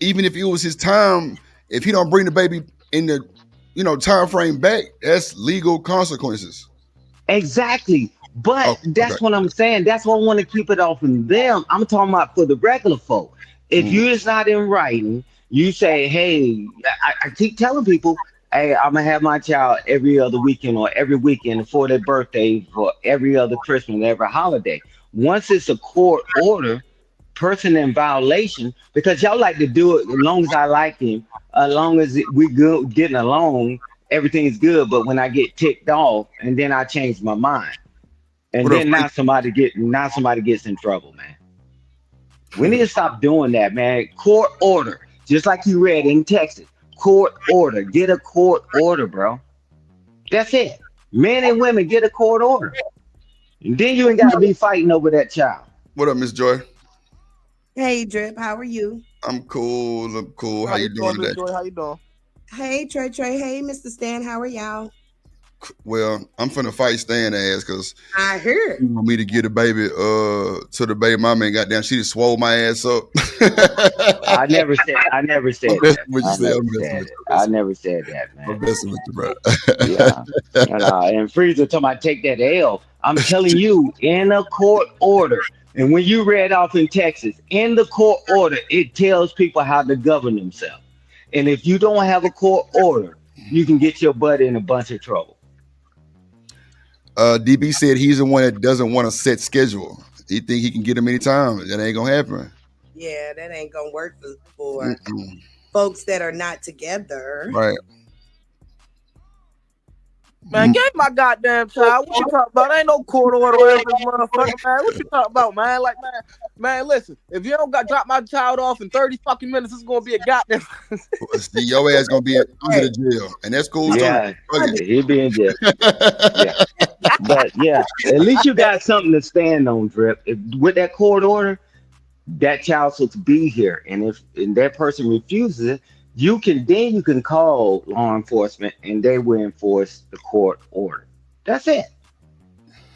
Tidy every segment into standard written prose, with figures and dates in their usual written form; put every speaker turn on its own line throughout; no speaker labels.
even if it was his time, if he don't bring the baby in the time frame back, that's legal consequences.
Exactly.
Oh,
But
okay.
that's what I'm saying. That's why I want to keep it off from them. I'm talking about for the regular folk. If
Mm.
you is not in writing, you say, hey, I keep telling people, hey, I'm gonna have my child every other weekend or every weekend for their birthday, for every other Christmas, every holiday. Once it's a court order, person in violation, because y'all like to do it as long as I like him, as long as we good getting along, everything's good. But when I get ticked off and then I change my mind, and
What up,
then now somebody gets in trouble, man. We need to stop doing that, man. Court order, just like you read in Texas. Court order. Get a court order, bro. That's it. Men and women get a court order. And then you ain't got to be fighting over that child.
what up, Miss Joy?
Hey, Drip, how are you?
I'm cool. I'm cool. How
How
you
you
doing
doing, Miss
today?
Joy? How you doing?
Hey, Trey Trey. Hey, Mr. Stan, how are y'all?
Well, I'm finna fight Stan ass because
I heard.
he want me to get a baby to the baby mama and goddamn she just swole my ass up.
I never
I'm
said
messing
that.
with you,
I
Stan.
never
I'm messing
said
with
it.
you.
I never said that,
I'm
man.
messing with you, bro.
Yeah. And Freezer told me I take that L. I'm telling you, in a court order. And when you read off in Texas, in the court order, it tells people how to govern themselves. And if you don't have a court order, you can get your butt in a bunch of trouble.
DB said he's the one that doesn't want a set schedule. He think he can get him anytime. That ain't gonna happen.
Yeah, that ain't gonna work for
Mm-mm.
folks that are not together.
Right.
Man, give my goddamn child. What you talking about? Ain't no court order around this motherfucker, man. What you talking about, man? Like, man, listen. If you don't got drop my child off in 30 fucking minutes, it's gonna be a goddamn.
See, your ass gonna be under
Hey,
the jail, and that's cool too.
Yeah,
Fuck
I did.
he'll be in jail.
it.
Yeah. But yeah, at least you got something to stand on, Drip. With that court order, that child's supposed to be here, and if and that person refuses it, you can call law enforcement and they will enforce the court order. That's it.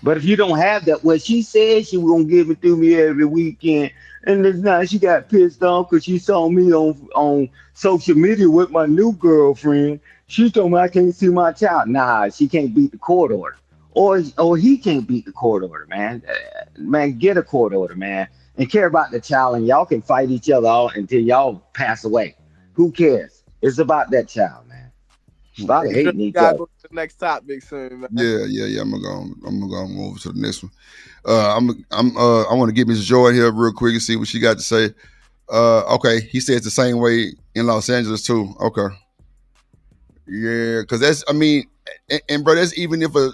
But if you don't have that, well, she said she was gonna give it to me every weekend, and this now she got pissed off because she saw me on social media with my new girlfriend. She told me I can't see my child. Nah, she can't beat the court order, or he can't beat the court order, man. Man, get a court order, man, and care about the child, and y'all can fight each other out until y'all pass away. Who cares? It's about that child, man. Stop
Hey, Drip,
hating
we
each
gotta
other.
go to the next topic soon, man.
Yeah. I'm gonna go move to the next one. I want to get Miss Joy here real quick and see what she got to say. Okay, he said it's the same way in Los Angeles too. Okay, yeah, because that's I mean, and bro, that's even if a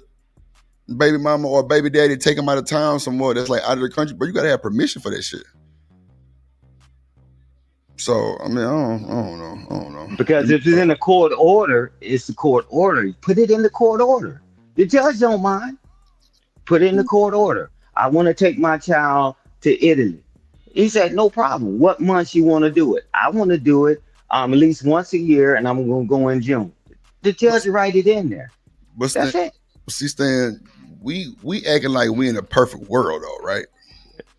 baby mama or baby daddy take him out of town somewhere that's like out of the country, but you gotta have permission for that shit. So I mean, I don't know.
Because if it's in a court order, it's the court order. Put it in the court order. The judge don't mind. Put it in the court order. I want to take my child to Italy. He said, no problem. What month you want to do it? I want to do it at least once a year, and I'm going to go in June. The judge write it in there.
What's
That's
the
it.
see, Stan? We acting like we in a perfect world though, right?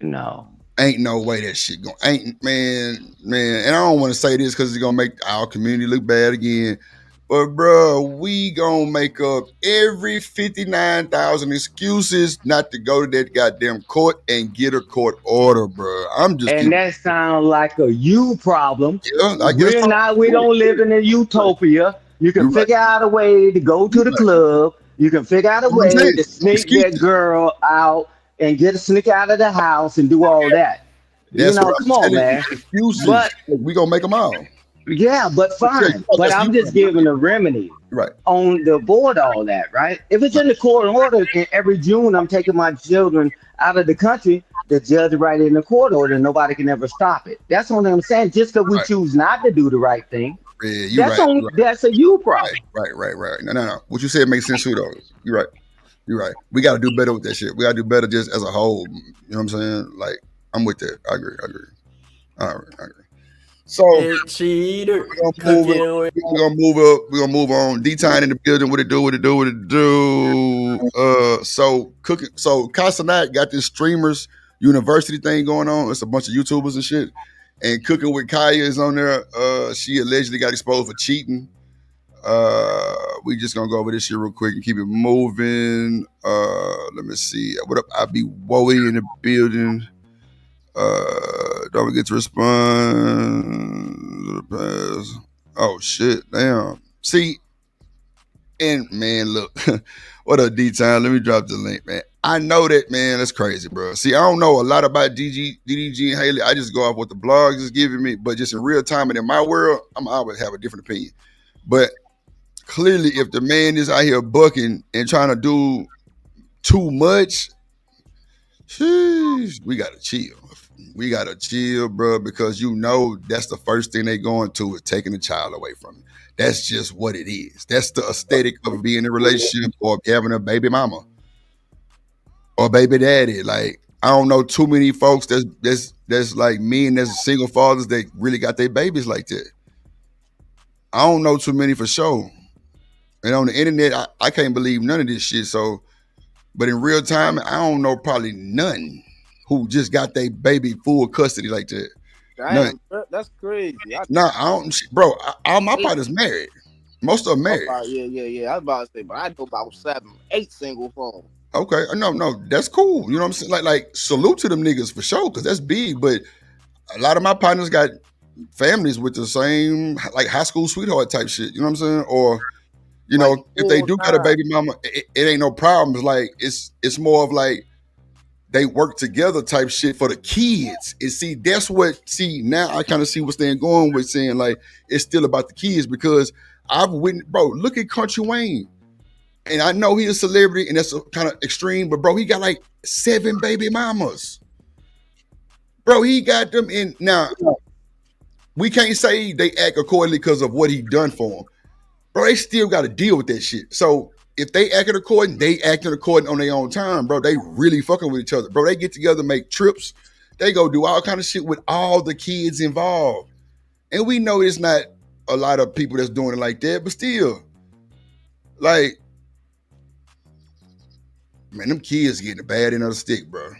No.
Ain't no way that shit going. Ain't man. And I don't want to say this because it's gonna make our community look bad again. But bro, we gonna make up every 59,000 excuses not to go to that goddamn court and get a court order, bro. I'm just
And
keeping.
that sounds like a you problem.
Yeah, I guess
We don't live in a utopia. You can
you're right.
figure out a way to go to
You're
the
right.
club. You can figure out a
What I'm
way
saying,
to sneak that
excuses.
girl out and get a sneak out of the house and do all that. You
That's what
know,
I'm
come on,
telling you.
man.
Excuses.
But
We gonna make them all.
yeah, but
Yeah,
fine. But
that's you.
I'm just giving a remedy
Right.
on the board, all that, right? If it's
Right.
in the court order, and every June I'm taking my children out of the country, the judge write in the court order, and nobody can ever stop it. That's what I'm saying. Just because we
Right.
choose not to do the right thing,
Yeah, you right. You right.
that's a you
Right.
problem.
Right. No. What you said makes sense too, though. You're right. You're right. We got to do better with that shit. We got to do better just as a whole. You know what I'm saying? Like, I'm with that. I agree. All right. I agree. So
Big cheater
we're gonna move it.
cooking with.
We're gonna move up. We're gonna move on. D-Time in the building. What it do? What it do? What it do? So cooking. So Casanat got this streamers university thing going on. It's a bunch of YouTubers and shit. And Cooking with Kaya is on there. She allegedly got exposed for cheating. We just gonna go over this shit real quick and keep it moving. Let me see. What up? I be Woey in the building. Don't forget to respond. Oh shit, damn. See, and man, look, what up, D-Time? Let me drop the link, man. I know that, man. That's crazy, bro. See, I don't know a lot about DDG and Haley. I just go off what the blogs is giving me, but just in real time and in my world, I'm always have a different opinion. But clearly, if the man is out here bucking and trying to do too much, sheesh, we gotta chill. We gotta chill, bro, because you know that's the first thing they going to is taking the child away from you. That's just what it is. That's the aesthetic of being in a relationship or having a baby mama or baby daddy. Like, I don't know too many folks that's like me and that's single fathers that really got their babies like that. I don't know too many for sure. And on the internet, I can't believe none of this shit. So, but in real time, I don't know probably none who just got their baby full custody like that.
Damn, that's crazy.
I don't, bro. All my partners married. Most of them married.
Yeah. I was about to say, but I know about 7, 8 single phones.
Okay, no, that's cool. You know what I'm saying? Like salute to them niggas for sure, because that's big. But a lot of my partners got families with the same like high school sweetheart type shit. You know what I'm saying? Or you know, like, if they do got a baby mama, it ain't no problems. Like it's more of like they work together type shit for the kids. And see, that's what, now I kind of see what's they're going with saying like, it's still about the kids because I've witnessed, bro, look at Country Wayne. And I know he's a celebrity and that's kind of extreme, but bro, he got like 7 baby mamas. Bro, he got them in. Now, we can't say they act accordingly because of what he done for them. Bro, they still got to deal with that shit. So if they acting according, they acting according on their own time, bro. They really fucking with each other. Bro, they get together, make trips. They go do all kind of shit with all the kids involved. And we know it's not a lot of people that's doing it like that, but still, like, man, them kids getting the bad end of the stick, bro.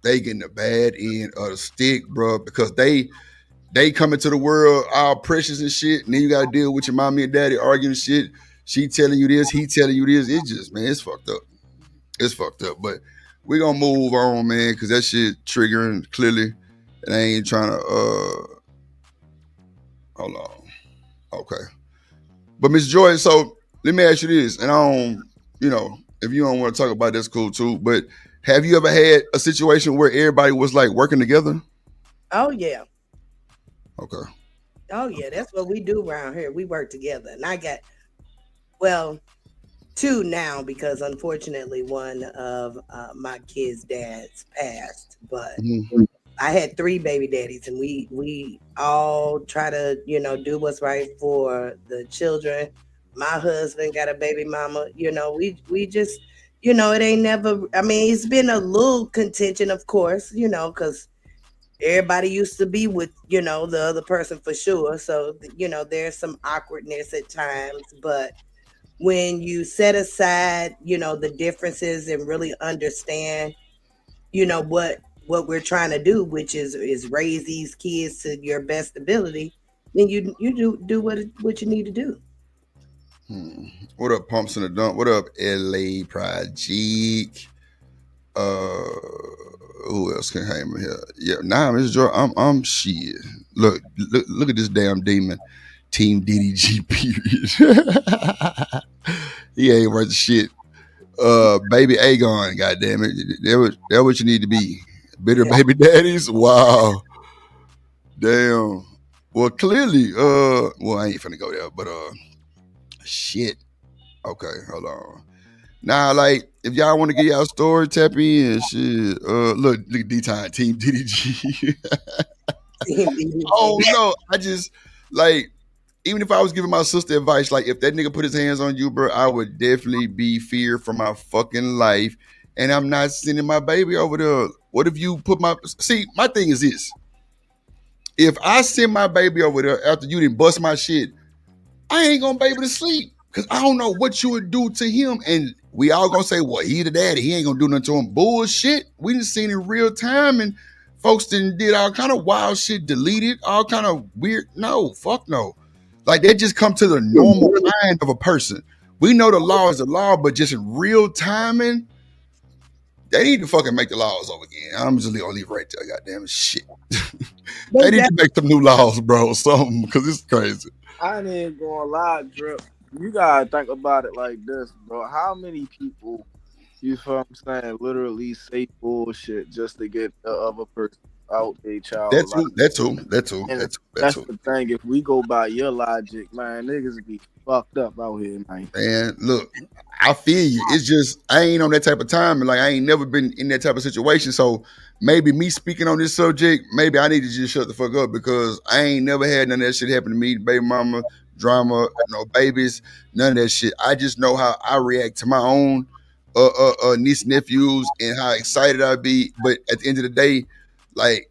They getting the bad end of the stick, bro, because they come into the world all precious and shit, and then you gotta deal with your mommy and daddy arguing shit. She telling you this, he telling you this. It's just, man, it's fucked up. It's fucked up. But we gonna move on, man, because that shit triggering clearly. And I ain't trying to hold on. Okay. But Miss Joy, so let me ask you this, and I don't, you know, if you don't want to talk about that's cool too, but have you ever had a situation where everybody was like working together?
Oh yeah.
Okay.
Oh yeah, that's what we do around here. We work together. And I got 2 now because unfortunately one of my kids' dads passed. But I had 3 baby daddies, and we all try to, you know, do what's right for the children. My husband got a baby mama. You know, we just, you know, it ain't never. I mean, it's been a little contention, of course, you know, because everybody used to be with, you know, the other person for sure. So, you know, there's some awkwardness at times, but when you set aside, you know, the differences and really understand, you know, what we're trying to do, which is raise these kids to your best ability, then you do what you need to do.
What up, Pumps in the Dump? What up, LA Project? Who else can hang in here? Yeah, nah, Mr. Joy, I'm shit. Look at this damn demon. Team DDG period. He ain't worth the shit. Baby Aegon, goddamn it. That what you need to be. Bitter baby daddies? Wow. Damn. Well, clearly, well, I ain't finna go there, but shit. Okay, hold on. Now, like, if y'all want to get y'all story, tap in, shit. Look at D-Time, Team DDG. Oh no, I just like, even if I was giving my sister advice, like if that nigga put his hands on you, bro, I would definitely be feared for my fucking life. And I'm not sending my baby over there. What if you put my thing is this. If I send my baby over there after you didn't bust my shit, I ain't gonna be able to sleep. Cause I don't know what you would do to him. And we all gonna say, well, he the daddy, he ain't gonna do nothing to him. Bullshit. We done seen in real time and folks did all kind of wild shit, deleted, all kind of weird. No, fuck no. Like they just come to the normal mind of a person. We know the law is the law, but just in real timing, they need to fucking make the laws over again. I'm just gonna leave right there. Goddamn shit. They need to make some new laws, bro. Something, because it's crazy.
I ain't even gonna lie, Drip. You gotta think about it like this, bro. How many people, you feel what I'm saying, literally say bullshit just to get the other person out their child?
That too.
And that's the thing. If we go by your logic, man, niggas be fucked up out here, man.
Man, look, I feel you. It's just I ain't on that type of time, and like I ain't never been in that type of situation. So maybe me speaking on this subject, maybe I need to just shut the fuck up because I ain't never had none of that shit happen to me, baby mama, drama, no babies, none of that shit. I just know how I react to my own niece nephews and how excited I be. But at the end of the day, like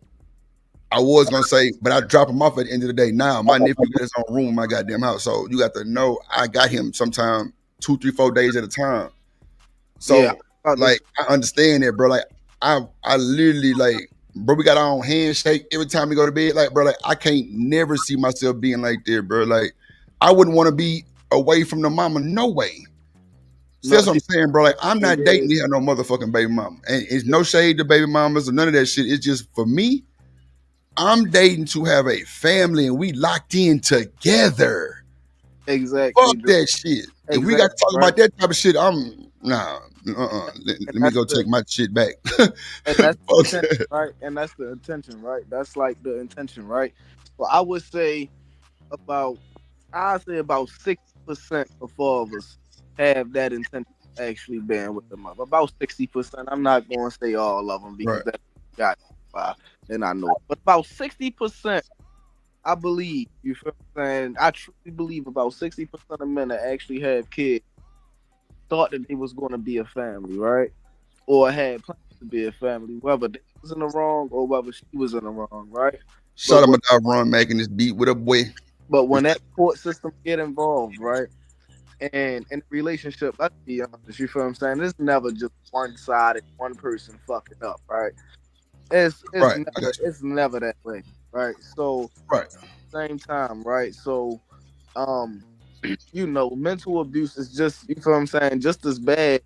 I was gonna say, but I drop him off at the end of the day. Now my nephew got his own room in my goddamn house, so you got to know I got him sometime 2, 3, 4 days at a time. So
Yeah.
like I understand that, bro. Like I literally like, bro, we got our own handshake every time we go to bed. Like, bro, like I can't never see myself being like that, bro. Like I wouldn't want to be away from the mama, no way. So that's what I'm saying, bro. Like I'm not dating to have no motherfucking baby mama, and it's no shade to baby mamas or none of that shit. It's just for me. I'm dating to have a family and we locked in together.
Exactly.
Fuck that shit. If we got to talk about that type of shit, Let me go take my shit back.
And that's the intention, right? And that's the intention, right? That's like the intention, right? Well, I would say about 60% of all of us have that intention actually being with the mother. About 60%. I'm not going to say all of them because that got and I know it. But about 60%, I believe, you feel what I'm saying? I truly believe about 60% of men that actually have kids thought that they was going to be a family, right? Or had plans to be a family, whether they was in the wrong or whether she was in the wrong, right?
Shout out to Ron making this beat with a boy.
But when that court system get involved, right? And in a relationship, let's be honest, you feel what I'm saying? It's never just one-sided, one person fucking up, right? It's never that way, right? So same time, right? So mental abuse is just, you feel what I'm saying, just as bad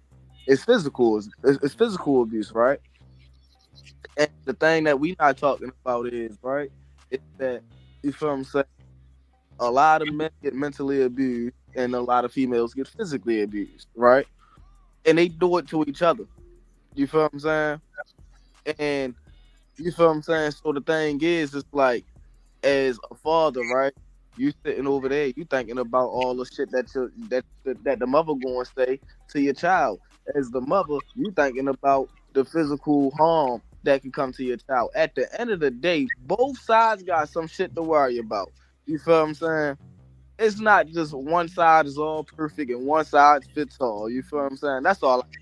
as physical it's physical abuse, right? And the thing that we not talking about is, right, is that, you feel what I'm saying, a lot of men get mentally abused and a lot of females get physically abused, right? And they do it to each other. You feel what I'm saying? And you feel what I'm saying? So the thing is, it's like, as a father, right? You sitting over there, you thinking about all the shit that the mother going to say to your child. As the mother, you thinking about the physical harm that can come to your child. At the end of the day, both sides got some shit to worry about. You feel what I'm saying? It's not just one side is all perfect and one side fits all. You feel what I'm saying? That's all I think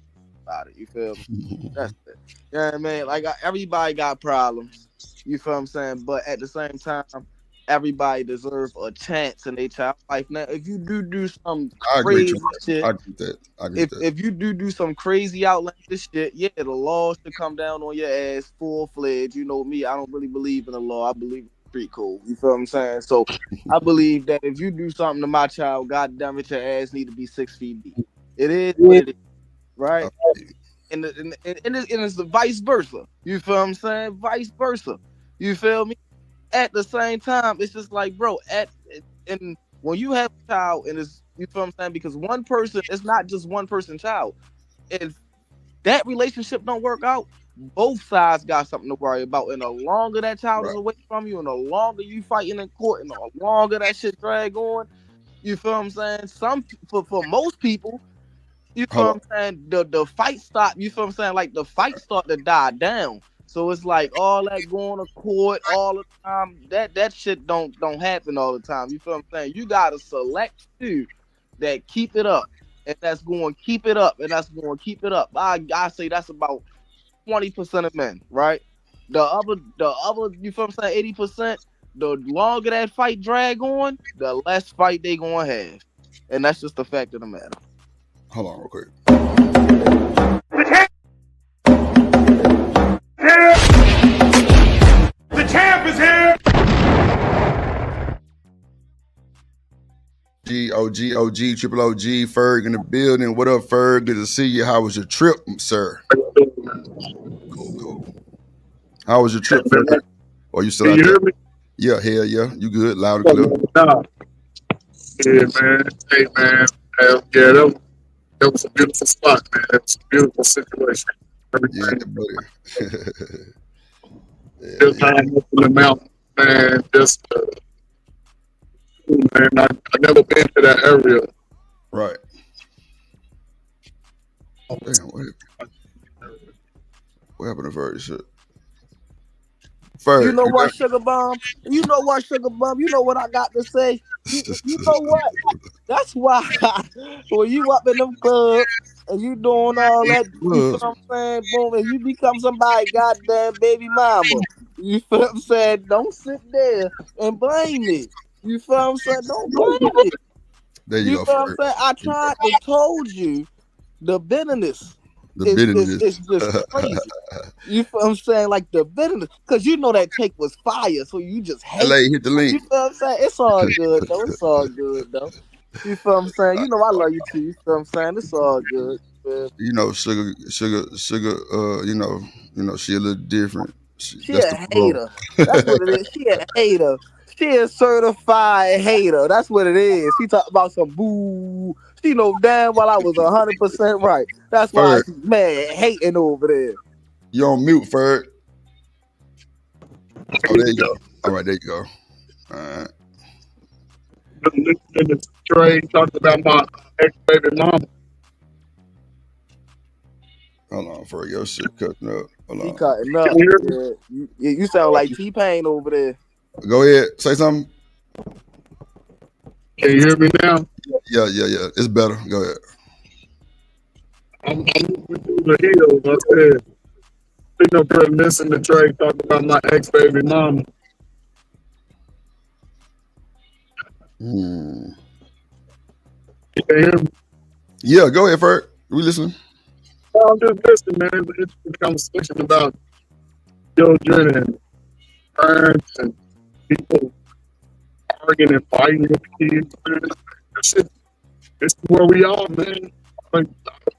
about it. You feel me? That's it. You know what I mean? Like, everybody got problems. You feel what I'm saying? But at the same time, everybody deserves a chance in their child life. Now, if you do some crazy shit,
I agree with that.
If you do some crazy outlandish shit, yeah, the law should come down on your ass full-fledged. You know me, I don't really believe in the law. I believe in street code. You feel what I'm saying? So I believe that if you do something to my child, God damn it, your ass need to be 6 feet deep. It is what it is, right? And it's the vice versa. You feel what I'm saying? Vice versa. You feel me? At the same time, it's just like, bro, and when you have a child, and it's, you feel what I'm saying? Because one person, it's not just one person child. If that relationship don't work out, both sides got something to worry about. And the longer that child is away from you, and the longer you fighting in court, and the longer that shit drag on, you feel what I'm saying? For most people, you feel what I'm saying, the fight stop, you feel what I'm saying? Like, the fight start to die down. So it's like all that going to court all the time, that shit don't happen all the time. You feel what I'm saying? You gotta select two that keep it up, and that's going to keep it up, and that's going to keep it up. I say that's about 20% of men, right? The other, you feel what I'm saying, 80%, the longer that fight drag on, the less fight they gonna have. And that's just the fact of the matter.
Hold on real quick.
is here.
OG, Triple OG, Ferg in the building. What up, Ferg? Good to see you. How was your trip, sir? Cool. How was your trip, Ferg? Or you still
Can
out
you
there?
hear me?
Yeah, hell yeah. You good? Loud and clear.
Yeah, man. Hey, man. Yeah, that was a beautiful spot, man. That was a beautiful situation.
Yeah,
Everything.
buddy.
Just hanging up in the mountain, man. Just, man, I never been to that area.
Right. Damn, what happened to Ferg shit? Ferg,
You know what, Sugar Bomb? You know what, Sugar Bomb? You know what I got to say? You know what? That's why when you up in them clubs and you doing all that, you feel what I'm saying? Boom, and you become somebody goddamn baby mama. You feel what I'm saying? Don't sit there and blame it. You feel what I'm saying? Don't blame it.
There you go,
feel what I'm
Ferg.
saying? I tried to told you the bitterness.
It's
just crazy. You feel what I'm saying? Like the bitterness. Because you know that take was fire, so you just hate
LA, hit the link.
You feel what I'm saying? It's all good, though. It's all good, though. You feel what I'm saying? You know I love you, too. You feel what I'm saying? It's all good.
You know, sugar, you know, she a little different.
She a hater. That's what it is. She a hater. She a certified hater. That's what it is. She talk about some boo. She know damn well I was 100% right. That's why she's mad, hating over there.
You on mute, Ferg. Oh, there you go. All right, there you go. All right.
In the trade, talking about my ex-baby mama.
Hold on, Ferg. Your shit cutting up. Hold on.
He cutting up. Yeah. You sound like T-Pain over there.
Go ahead. Say something.
Can you hear me now?
Yeah. It's better. Go ahead.
I'm moving through the hills. I said, sitting up here listening to Trey talk about my ex-baby mama. You can hear me?
Yeah, go ahead, Ferg. We listening.
I'm just listening, man. It's a conversation about children and parents and people arguing and fighting with kids. It's where we are, man. Like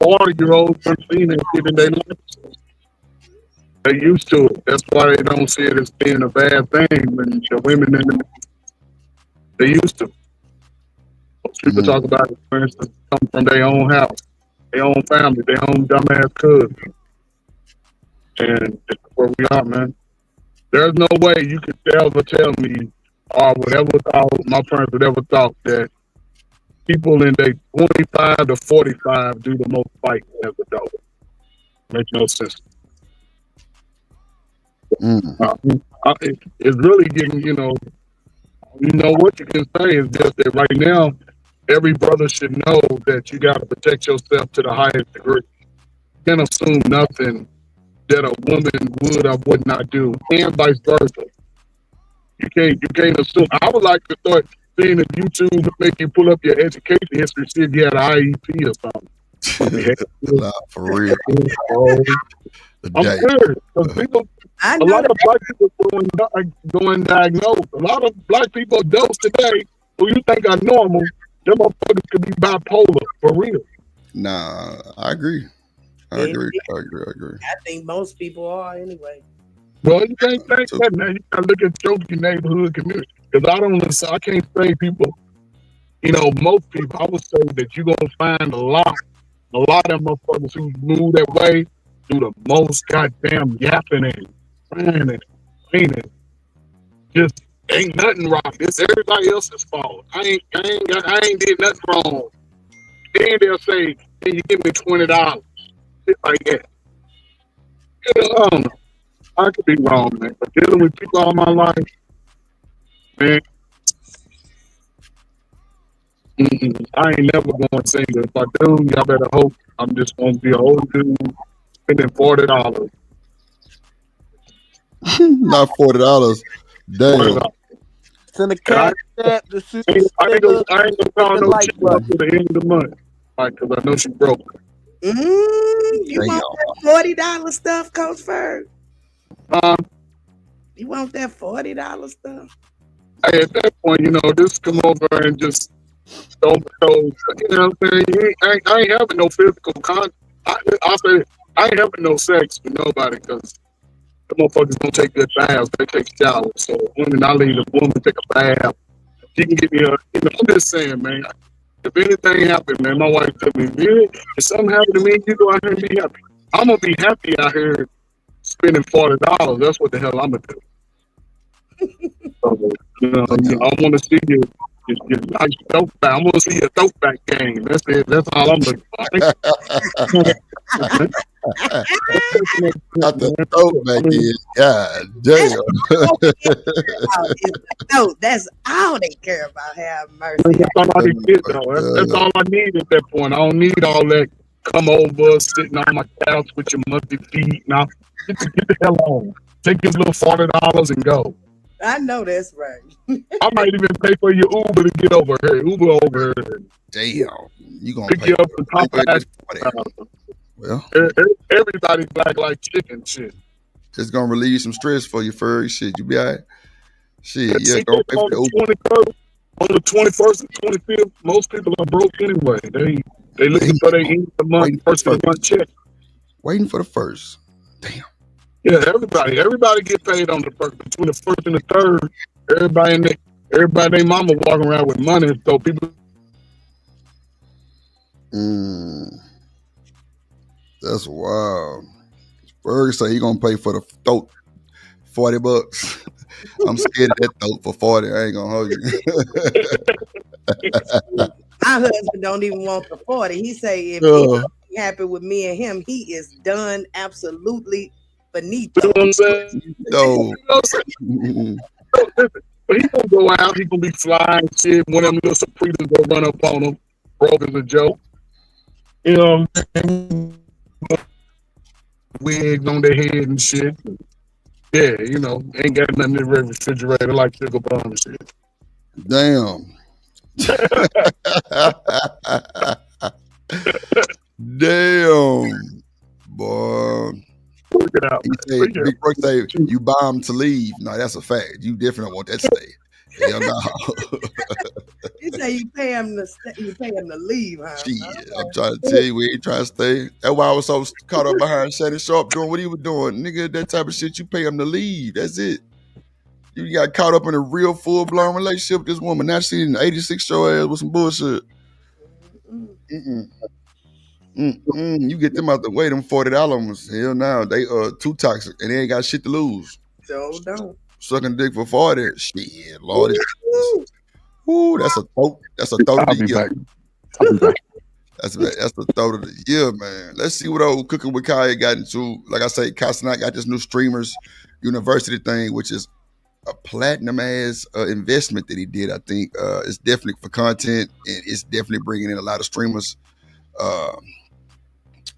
40-year-olds, 13 and giving their life. They're used to it. That's why they don't see it as being a bad thing when the women in the they're used to it. Most people talk about it, for instance, come from their own house, their own family, their own dumbass cousin. And it's where we are, man. There's no way you could ever tell me or whatever thought my parents would ever thought that people in their 25 to 45 do the most fighting as adults. Makes no sense. It's really getting, you know what you can say is just that right now, every brother should know that you got to protect yourself to the highest degree. You can't assume nothing that a woman would or would not do, and vice versa. You can't assume. I would like to start seeing if YouTube make you pull up your education history, see if you had an IEP or something.
Nah, for real.
I'm serious. A lot of black people going diagnosed. A lot of black people adults today who you think are normal, them motherfuckers could be bipolar for real.
Nah, I agree. I agree.
I think most people are anyway.
Well, you can't think that, man. You gotta look at your neighborhood community. Because I can't say people, most people, I would say that you're gonna find a lot of motherfuckers who move that way do the most goddamn yapping and crying and complaining. Just ain't nothing wrong. It's everybody else's fault. I ain't did nothing wrong. Then they'll say, "Can you give me $20?" Shit like that. I don't know. I could be wrong, man. But dealing with people all my life, man, I ain't never going single. If I do, y'all better hope I'm just gonna be a old dude spending $40.
Not $40. Damn.
Send a cash app.
I ain't gonna call no chick up to the end of the month, like, because I know she broke.
You want that $40 stuff, Coach Ferg? You want that $40 stuff?
Hey, at that point, just come over and just don't you know what I'm saying? I ain't having no physical contact. I say I ain't having no sex with nobody because the motherfuckers don't take good baths. They take showers. So when I leave the woman take a bath, she can get me I'm just saying, man. If anything happened, man, my wife told me, if something happened to me, you go out here and be happy. I'm gonna be happy out here spending $40. That's what the hell I'm gonna do. So, I want to see you. Nice throat back. I want to see your throat back game. That's it. That's all I'm looking for.
Got the throat back in. God damn.
That's all they care about. Have mercy.
That's all I need. That's all I need at that point. I don't need all that. Come over, sitting on my couch with your musty feet. Now, get the hell on. Take your little $40 and go.
I know that's right.
I might even pay for your Uber to get over here. Uber over here.
Damn. You gonna
pick
pay
you up from top of that.
Well,
everybody black like chicken shit.
It's gonna relieve some stress for you, furry shit. You be alright. Shit, yeah. Don't pay for the Uber.
On the 21st and 25th, most people are broke anyway. They looking for their end of the month, first of the month check.
Waiting for the first. Damn.
Yeah, everybody get paid on the first, between the first and the third. Everybody, their mama walking around with money, so people.
That's wild. Berg say he gonna pay for the throat $40. I'm scared of that throat for 40. I ain't gonna hold you.
My husband don't even want the 40. He say if he's happy with me and him, he is done absolutely finito.
You know what I'm saying?
No.
But he gonna go out, he gonna be flying shit. One of them little Supremes go run up on him, broke as a joke. You know what I'm saying? Wigs on their head and shit. Yeah, ain't got nothing in the refrigerator like sugar bomb and shit.
Damn. Damn. Boy.
Work it out.
Big Brook say you buy them to leave. No, that's a fact. You definitely want that to stay. Hell no.
You say you pay him to leave, huh?
Shit, I'm trying to tell you, we ain't trying to stay. That's why I was so caught up behind Shannon Sharp doing what he was doing. Nigga, that type of shit, you pay him to leave. That's it. You got caught up in a real full-blown relationship with this woman. Now she's an 86 show ass with some bullshit. You get them out the way, them $40. Hell no, they too toxic and they ain't got shit to lose.
So don't.
Sucking dick for 40. Shit, Lord. Ooh, that's a throat. That's a throat of the year. That's the throat of the year, man. Let's see what old Cooking with Kaya got into. Like I say, Castanet got this new Streamers University thing, which is a platinum ass investment that he did. I think it's definitely for content and it's definitely bringing in a lot of streamers.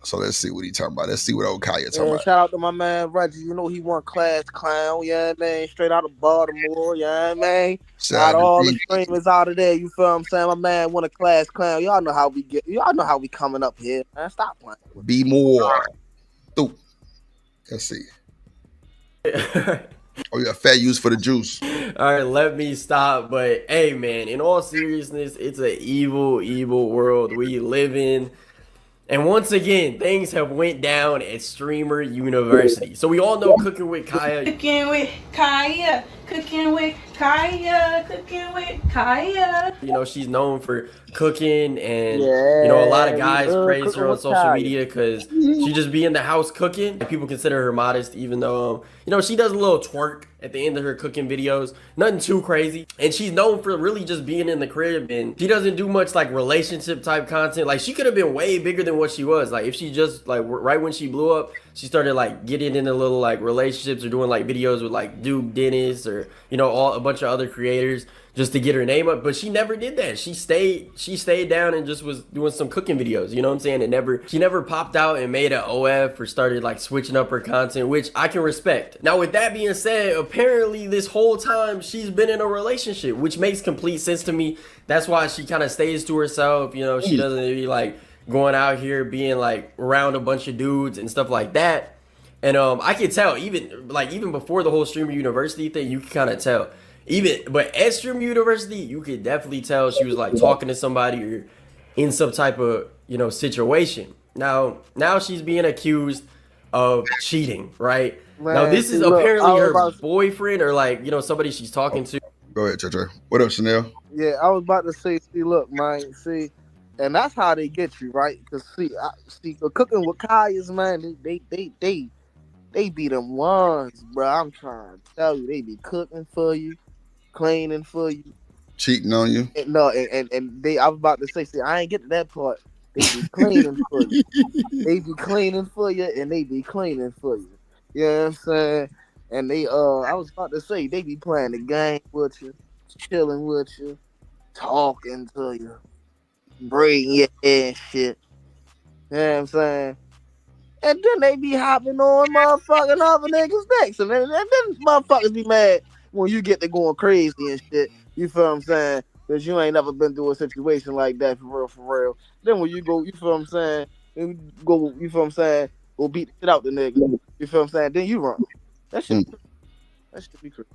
So let's see what he talking about. Let's see what old Kaya talking about.
Shout out to my man Reggie. He won Class Clown. Yeah, man. Straight out of Baltimore. Yeah, man. Shout out all the streamers out of there. You feel what I'm saying? My man won a Class Clown. Y'all know how we get. Y'all know how we coming up here. Man, stop playing.
Be more. Let's see. Oh, you got fat use for the juice.
All right, let me stop. But hey, man, in all seriousness, it's an evil, evil world we live in. And once again, things have went down at Streamer University. So we all know Cooking with Kaya.
Cooking with Kaya. Cooking with Kaya. Cooking with Kaya.
She's known for cooking and, a lot of guys praise her on social media because she just be in the house cooking. And people consider her modest, even though, she does a little twerk at the end of her cooking videos. Nothing too crazy. And she's known for really just being in the crib. And she doesn't do much like relationship type content. Like she could have been way bigger than what she was. Like if she just like right when she blew up, she started like getting into little like relationships or doing like videos with like Duke Dennis or, a bunch of other creators just to get her name up. But she never did that. She stayed down and just was doing some cooking videos. You know what I'm saying? She never popped out and made an OF or started like switching up her content, which I can respect. Now, with that being said, apparently this whole time she's been in a relationship, which makes complete sense to me. That's why she kind of stays to herself. She doesn't be like going out here being like around a bunch of dudes and stuff like that. And I could tell even before the whole Streamer University thing, you could kind of tell. But at Streamer University, you could definitely tell she was like talking to somebody or in some type of situation. Now she's being accused of cheating, right?
Man,
now this is
look,
apparently her boyfriend or like somebody she's talking to.
Go ahead, Trey. What up, Chanel?
Yeah, I was about to say, see, look, man, see, and that's how they get you, right? Because see, the cooking with Kaya's, man, they be them ones, bro. I'm trying to tell you, they be cooking for you, cleaning for you,
cheating on you.
And they, I was about to say, see, I ain't get to that part. They be cleaning for you. They be cleaning for you, and they be cleaning for you. You know what I'm saying? And they, I was about to say, they be playing the game with you, chilling with you, talking to you, braiding your hair and shit. You know what I'm saying? And then they be hopping on motherfucking other niggas' necks. And then motherfuckers be mad when you get to going crazy and shit. You feel what I'm saying? Because you ain't never been through a situation like that for real. Then when you go, you feel what I'm saying? You feel what I'm saying? Go beat the shit out the nigga. You feel what I'm saying? Then you run. That should be crazy.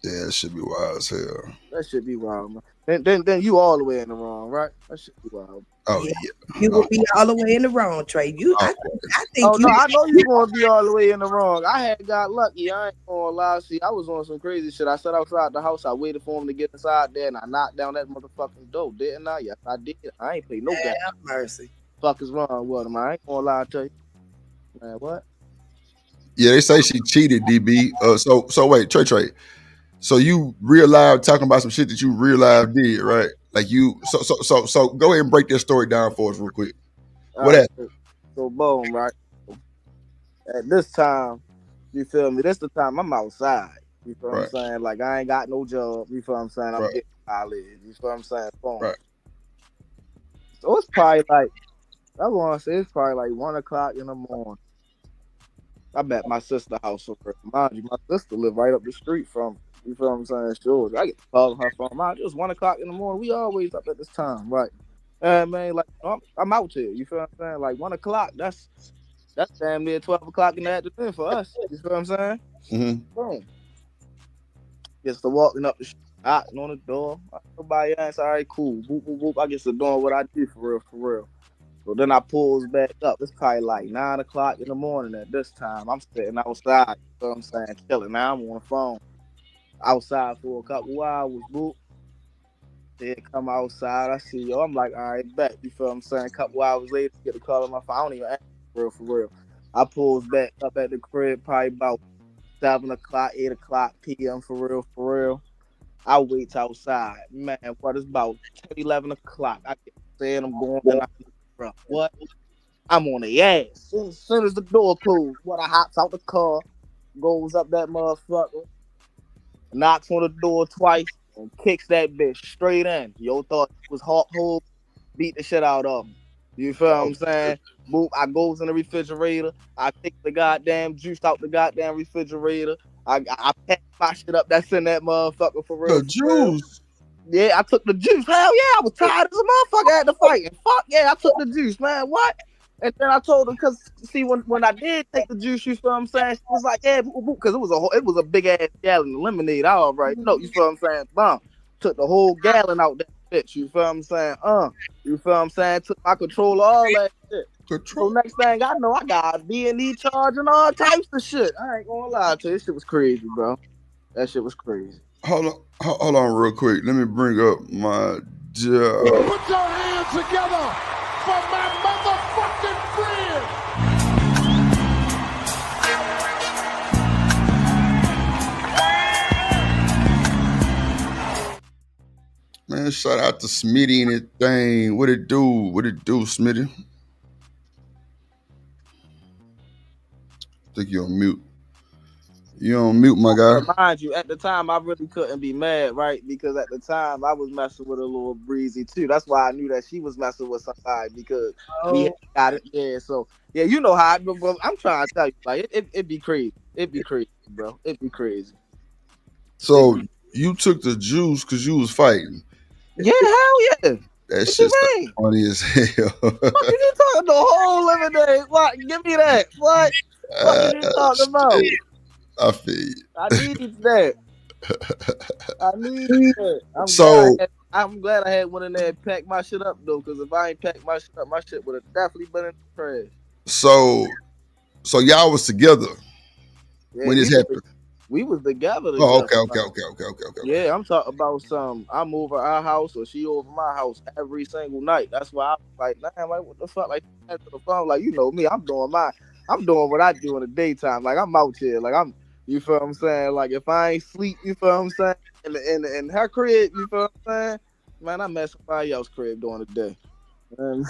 Yeah, it should be wild as hell.
That should be wild, man. Then you all the way in the wrong, right? That should be wild.
Oh yeah.
You will be all the way in the wrong, Trey. I think.
Oh no, I know you're gonna be all the way in the wrong. I had got lucky. I ain't gonna lie. See, I was on some crazy shit. I sat outside the house. I waited for him to get inside there, and I knocked down that motherfucking door. Didn't I? Yes, I did. I ain't pay no gas.
Mercy.
Fuck is wrong with him? I ain't gonna lie to you. Man, what?
Yeah, they say she cheated, DB. So wait, Trey. So you real live talking about some shit that you real live did, right? Like you. So go ahead and break that story down for us real quick. What happened?
So boom, right? At this time, you feel me? This the time I'm outside. You feel what I'm saying? Like I ain't got no job. You feel what I'm saying? I'm getting college. You feel what I'm saying? Boom.
Right.
So it's probably like, I want to say it's probably like 1 o'clock in the morning. I'm at my sister's house. Mind you, my sister live right up the street from. You feel what I'm saying? Sure. I get calling her phone. It was 1 o'clock in the morning. We always up at this time, right? And man, like I'm out here. You feel what I'm saying? Like 1 o'clock. That's damn near 12 o'clock in the afternoon for us. You feel what I'm saying?
Mm-hmm.
Boom. Gets to walking up the street, knocking on the door. Nobody answer. All right, cool. Boop, boop, boop. I get to doing what I do for real. So then I pulls back up. It's probably like 9 o'clock in the morning at this time. I'm sitting outside. You feel what I'm saying? Chilling. Now I'm on the phone. Outside for a couple hours, boop. Then come outside. I see yo. I'm like, all right, back. You feel what I'm saying? A couple hours later, get a call on my phone. I don't even answer for real. I pulls back up at the crib probably about 7 o'clock, 8 o'clock p.m. for real. I wait outside. Man, what is about 10, 11 o'clock? I get saying I'm going and bro, what? I'm on the ass. As soon as the door closed, I hops out the car, goes up that motherfucker, knocks on the door twice, and kicks that bitch straight in. Yo thought it was hot hole, beat the shit out of him. You feel what I'm saying? Boop, I goes in the refrigerator. I take the goddamn juice out the goddamn refrigerator. I pack my shit up that's in that motherfucker for real.
The juice?
Yeah, I took the juice. Hell yeah, I was tired as a motherfucker. I had to fight. And fuck yeah, I took the juice, man. What? And then I told her, because see, when I did take the juice, you feel what I'm saying? She was like, yeah, because it was a big ass gallon of lemonade. All right, you feel what I'm saying? Bomb. Took the whole gallon out that bitch. You feel what I'm saying? You feel what I'm saying? Took my controller, all that shit. So next thing I know, I got a B&E charge and all types of shit. I ain't gonna lie to you. This shit was crazy, bro. That shit was crazy.
Hold on real quick. Let me bring up my job.
Put your hands together for my motherfucking friend.
Man, shout out to Smitty and that thing. What it do, Smitty? I think you're on mute. You on mute, my guy.
Mind you, at the time, I really couldn't be mad, right? Because at the time, I was messing with a little breezy, too. That's why I knew that she was messing with somebody, because we got it. Yeah, so, yeah, you know how I'm trying to tell you, like, it'd be crazy. It'd be crazy, bro. It'd be crazy.
So, you took the juice because you was fighting?
Yeah, hell yeah.
That shit's funny as hell.
What are you talking the whole lemonade? What? Give me that. What? What are you talking about?
I feel you.
I need that. I need that. I'm glad I had one in there and packed my shit up though, because if I ain't packed my shit up, my shit would have definitely been in the trash.
So y'all was together when this happened.
We was together.
Oh, okay.
Yeah, I'm talking about some. I'm over our house or she over my house every single night. That's why I was like, man, like what the fuck? Like after the phone, like you know me, I'm doing what I do in the daytime. Like I'm out here, like you feel what I'm saying? Like if I ain't sleep, you feel what I'm saying? In her crib, you feel what I'm saying? Man, I'm at somebody else's crib during the day. And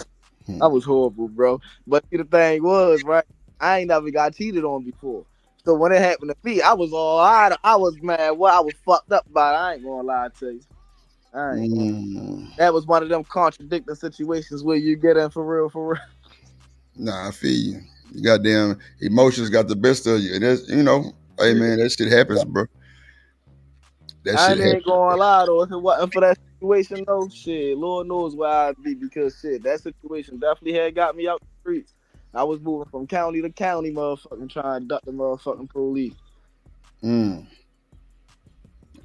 I was horrible, bro. But the thing was, right? I ain't never got cheated on before. So when it happened to me, I was all right. I was mad. Well, I was fucked up about it. I ain't gonna lie to you. That was one of them contradicting situations where you get in for real.
Nah, I feel you. You goddamn emotions got the best of you. And that's, hey man, that shit happens, bro.
I ain't gonna lie though. If it wasn't for that situation though, shit, Lord knows where I'd be, because shit, that situation definitely had got me out the streets. I was moving from county to county, motherfucking trying to duck the motherfucking police.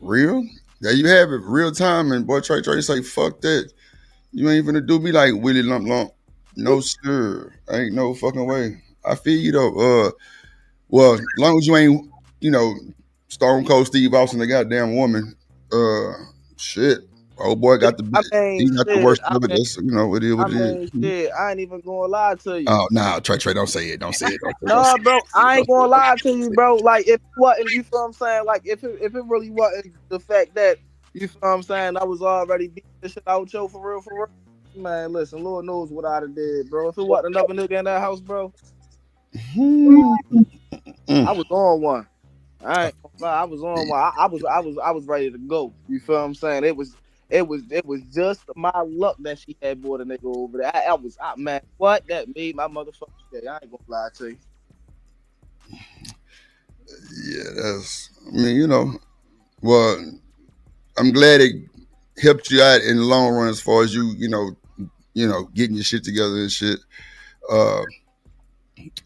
Real? There you have it, real time. And boy, Trey say, fuck that. You ain't gonna do me like Willie Lump Lump. No sir, ain't no fucking way. I feel you though. Well, as long as you ain't, Stone Cold Steve Austin, the goddamn woman. Shit. Old boy got the worst of it. That's, it is what it is.
Shit, I ain't even gonna lie to you.
Oh, nah, Trey, don't say it. Don't say it.
No, bro, I ain't gonna lie to you, bro. Like, if it wasn't, you feel what I'm saying? Like, if it really wasn't the fact that, you feel what I'm saying, I was already beating this shit out yo for real. Man, listen, Lord knows what I'd have did, bro. If it wasn't another nigga in that house, bro, I was on one. I ain't gonna lie, I was on one. I was ready to go. You feel what I'm saying? It was just my luck that she had brought a nigga over there. Man, what? That made my motherfucking day. I ain't gonna lie to you.
Yeah, well, I'm glad it helped you out in the long run as far as you getting your shit together and shit.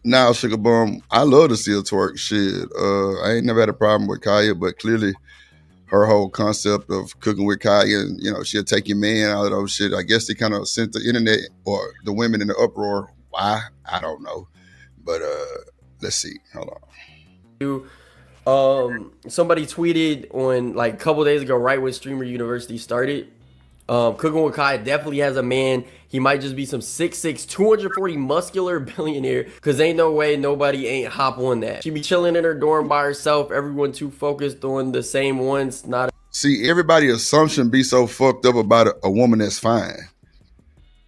Now, Sugar Bum, I love to see her twerk shit. I ain't never had a problem with Kaya, but clearly her whole concept of cooking with Kaya and, she'll take your man out of those shit. I guess they kind of sent the internet or the women in the uproar. Why? I don't know. But let's see. Hold
on. Somebody tweeted on like a couple days ago, right when Streamer University started. Cooking with Kaya definitely has a man. He might just be some 6'6", 240 muscular billionaire, because ain't no way nobody ain't hop on that. She be chilling in her dorm by herself. Everyone too focused on the same ones.
See, everybody's assumption be so fucked up about a woman that's fine.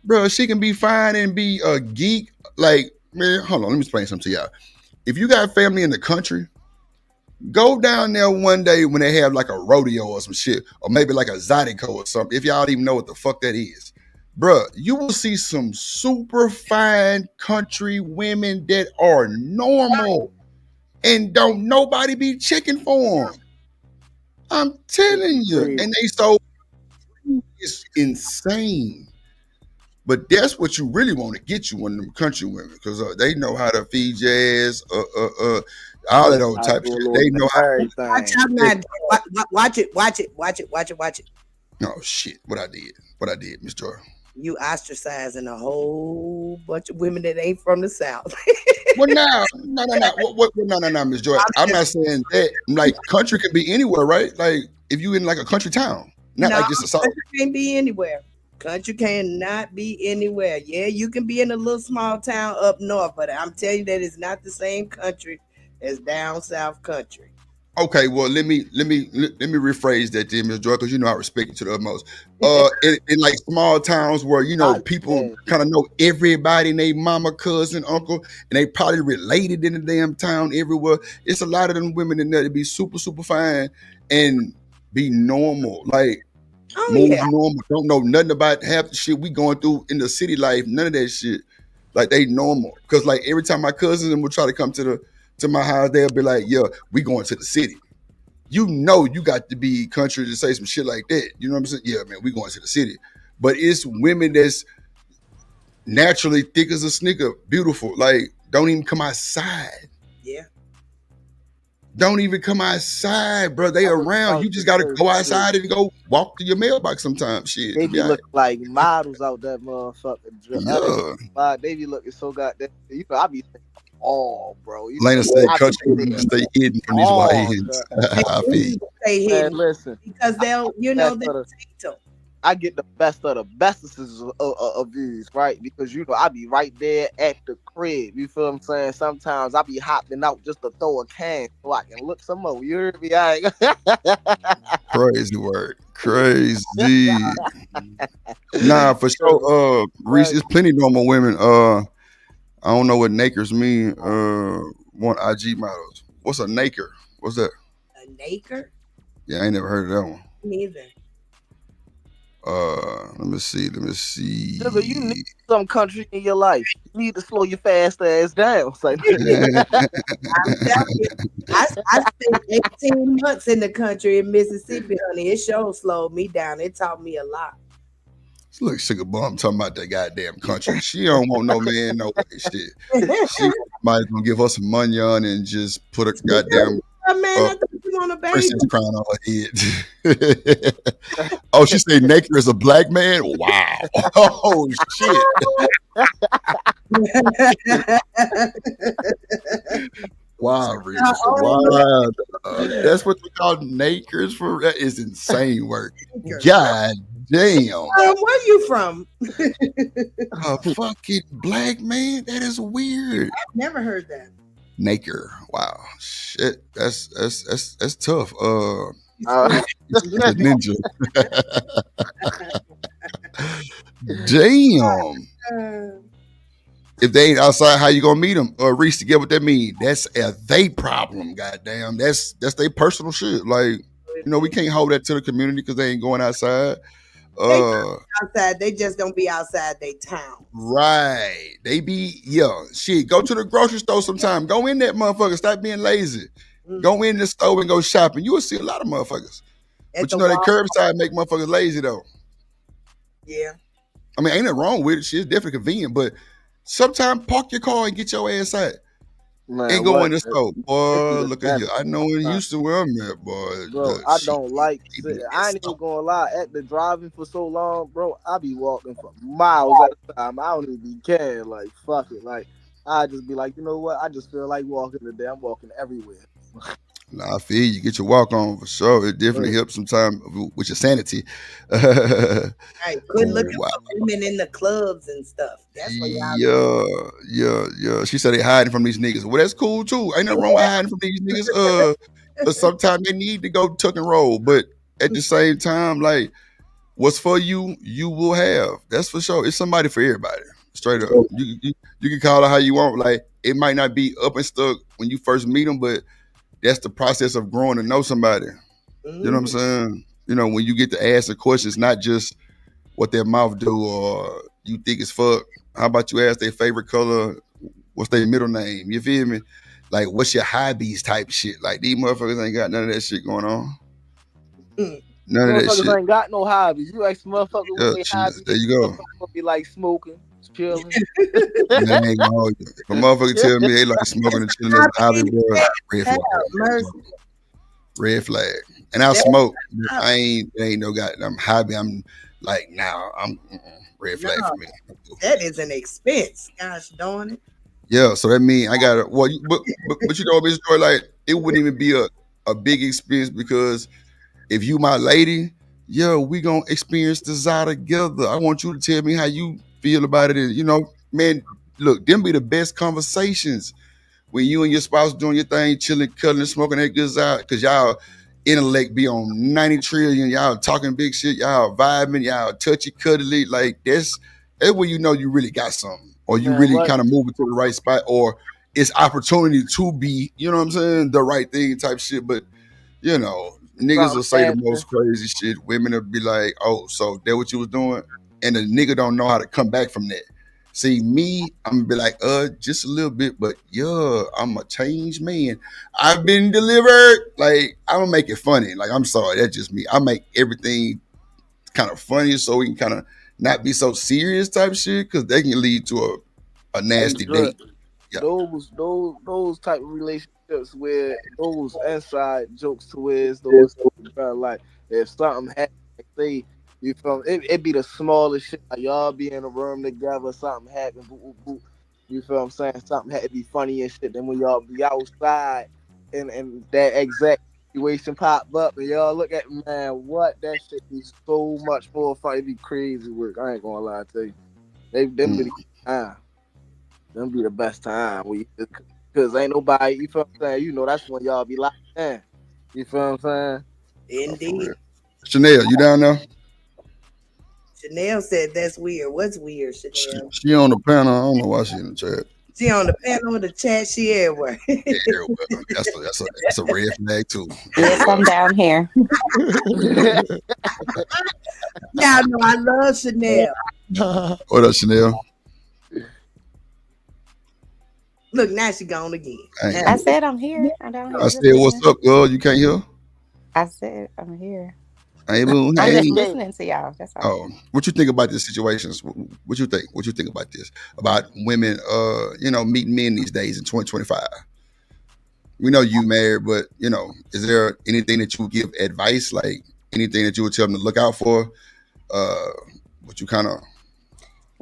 Bro, she can be fine and be a geek. Like, man, hold on, let me explain something to y'all. If you got family in the country, go down there one day when they have like a rodeo or some shit, or maybe like a Zydeco or something, if y'all don't even know what the fuck that is. Bruh, you will see some super fine country women that are normal and don't nobody be checking for them. I'm telling you. And it's insane. But that's what you really want to get you, one of them country women, because they know how to feed your ass, all of those type of shit. They know how.
Watch it.
Oh shit! What I did, Miss Joy.
You ostracizing a whole bunch of women that ain't from the South.
Well, no, Miss Joy. I'm not saying that. Like, country can be anywhere, right? Like, if you in like a country town, not like just a South.
Country can't be anywhere. Country cannot be anywhere. Yeah, you can be in a little small town up north, but I'm telling you that it's not the same country as down south country.
Okay, well, let me rephrase that then, Ms. Joy, because I respect you to the utmost. In like small towns where people kind of know everybody, and they mama, cousin, uncle, and they probably related in the damn town everywhere. It's a lot of them women in there to be super, super fine and be normal, like normal. Don't know nothing about half the shit we going through in the city life. None of that shit. Like, they normal. Because like every time my cousins will try to come to my house, they'll be like, yeah, we going to the city. You got to be country to say some shit like that. You know what I'm saying? Yeah, man, we going to the city. But it's women that's naturally thick as a snicker, beautiful. Like, don't even come outside.
Yeah.
Don't even come outside, bro. They around. You just gotta go outside and go walk to your mailbox sometimes. Shit.
They be looking like models out that motherfucker.
Yeah.
They be looking so goddamn. You know, I be thinking, oh, bro.
Lena said, country stay hidden from these white I feel.
Stay hidden.
Listen,
because they'll, you know, they take them.
I get the best of the bestest of views, right? Because you know I be right there at the crib. You feel what I'm saying? Sometimes I be hopping out just to throw a can so I can look some more. You hear me?
Crazy word. Crazy. Nah, for sure. Reese, there's plenty of normal women. I don't know what nakers mean. Want IG models. What's a naker? What's that?
A naker?
Yeah, I ain't never heard of that one.
Neither.
Let me see.
Nigga, you need some country in your life. You need to slow your fast ass down. Like,
I spent 18 months in the country in Mississippi, honey. It sure slowed me down. It taught me a lot.
Look, sugar bum talking about that goddamn country. She don't want no man, no way. Shit. She might as well give her some money on and just put a goddamn
I thought you want a baby.
princess crown on her head. Oh, she said naked as a black man? Wow. Oh, shit. Wow, Rich. Wow. That's what they call nakers for. That is insane work. God damn.
Where you from?
A fucking black man? That is weird.
I've never heard that.
Naker. Wow. Shit. That's tough. Ninja. Damn. If they ain't outside, how you gonna meet them? Reese, to get what that mean? That's a they problem. Goddamn. That's their personal shit. Like, you know, we can't hold that to the community because they ain't going outside.
Outside, they just don't be outside they town.
Right. They be, shit. Go to the grocery store sometime. Go in that motherfucker. Stop being lazy. Go in the store and go shopping. You will see a lot of motherfuckers. But you know that curbside make motherfuckers lazy though.
Yeah.
I mean, ain't nothing wrong with it. Shit's definitely convenient, but sometimes park your car and get your ass out. And go in the store. Boy, look at you. I know in Houston where I'm at, boy.
Bro, I don't like I ain't even gonna lie. At the driving for so long, bro, I be walking for miles at a time. I don't even be caring. Like, fuck it. Like, I just be like, you know what? I just feel like walking today. I'm walking everywhere.
Nah, I feel you. Get your walk on for sure. It definitely helps sometimes with your sanity.
Right. Good looking for women in the clubs and stuff. That's what
yeah. She said they hiding from these niggas. Well, that's cool too. Ain't nothing wrong with hiding from these niggas. But sometimes they need to go tuck and roll. But at the same time, like, what's for you, you will have. That's for sure. It's somebody for everybody. Straight up. You can call it how you want. Like, it might not be up and stuck when you first meet them, but that's the process of growing to know somebody. You know what I'm saying? You know, when you get to ask the questions, not just what their mouth do or you think it's fuck. How about you ask their favorite color? What's their middle name? You feel me? Like, what's your hobbies type shit? Like, these motherfuckers ain't got none of that shit going on. None of that shit.
Motherfuckers ain't got no hobbies. You ask motherfuckers what they hobbies.
There you go.
Motherfuckers be like smoking, chilling.
Man, ain't gonna hold you. If a motherfucker tell me they like smoking and chilling as a hobby, bro, red flag. And I'll smoke. It ain't no goddamn hobby. I'm like, I'm red flag for me.
That is an expense. Gosh darn it.
Yeah, so that means I gotta but you know, Miss Joy, like, it wouldn't even be a big expense because if you my lady, we gonna experience desire together. I want you to tell me how you feel about it. And, you know, man, look, them be the best conversations when you and your spouse doing your thing, chilling, cuddling, smoking that good out, because y'all intellect be on 90 trillion, y'all talking big shit, y'all vibing, y'all touchy, cuddly. Like, that's when you know you really got something, or you really kind of moving to the right spot, or it's opportunity to be, you know what I'm saying, the right thing type shit. But, you know, niggas will say the most crazy shit. Women will be like, oh, so that what you was doing? And the nigga don't know how to come back from that. See, me, I'm gonna be like, just a little bit, but I'm a changed man. I've been delivered. Like, I don't make it funny. Like, I'm sorry, that's just me. I make everything kind of funny so we can kind of not be so serious type shit, because they can lead to a nasty date. Yeah.
those type of relationships where those inside jokes to where it's those like if something happens, like say you feel it be the smallest shit, like y'all be in a room together, something happen, boop, boop, boop, you feel what I'm saying? Something had to be funny and shit. Then when y'all be outside and that exact situation pop up and y'all look at man, what that shit be so much more fun. It be crazy work. I ain't gonna lie to you. Them be the time. Them be the best time because ain't nobody, you feel what I'm saying? You know that's when y'all be locked in. You feel what I'm saying?
Indeed.
Chanel, you down there?
Chanel said that's weird. What's weird, Chanel?
She on the panel. I don't know why she in the chat.
She on the panel with the chat. She everywhere.
That's a red flag too.
Yes, I'm down here.
Y'all know I love Chanel.
What up, Chanel?
Look, now she gone again.
I said I'm here. I'm down here.
I said, "What's up, girl? You can't hear?"
I said I'm here.
Hey,
I'm just listening to y'all. That's all.
Oh, what you think about this situations? What you think? What you think about this? About women, meeting men these days in 2025? We know you married, but is there anything that you would give advice, like anything that you would tell them to look out for? Would you kind of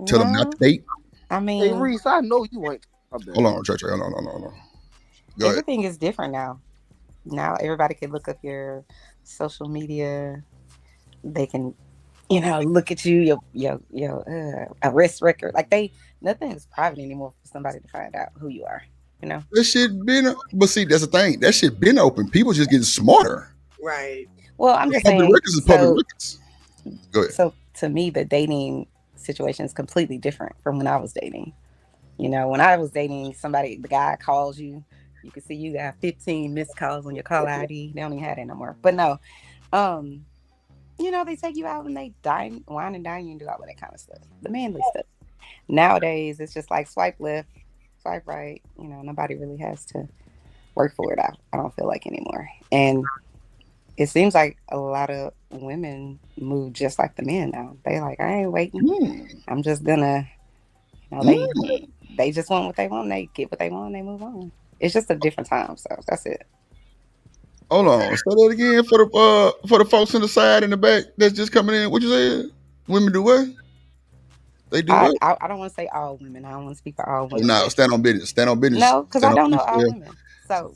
tell them not to date?
I mean,
hey Reese, I know you ain't.
Hold on, Trey. Hold on. Go
everything is different now. Now everybody can look up your social media. They can, look at you, your arrest record. Like nothing is private anymore for somebody to find out who you are.
That shit been, but see, that's the thing. That shit been open. People just getting smarter.
Right.
Well, I'm just
public
saying.
Records is public records. Go ahead.
So to me, the dating situation is completely different from when I was dating. When I was dating somebody, the guy calls you. You can see you got 15 missed calls on your call ID. They don't even have that no more. But no, they take you out and they wine and dine you and do all of that kind of stuff. The manly stuff. Nowadays, it's just like swipe left, swipe right. Nobody really has to work for it. I don't feel like anymore. And it seems like a lot of women move just like the men now. They like, I ain't waiting. I'm just gonna, they just want what they want. They get what they want and they move on. It's just a different time. So that's it.
Hold on. Say that again for the folks in the side and the back that's just coming in. What you said? Women do what? They do what?
I don't want to say all women. I don't want to speak for all women.
No, stand on business. Stand on business.
No, because I don't know all women. So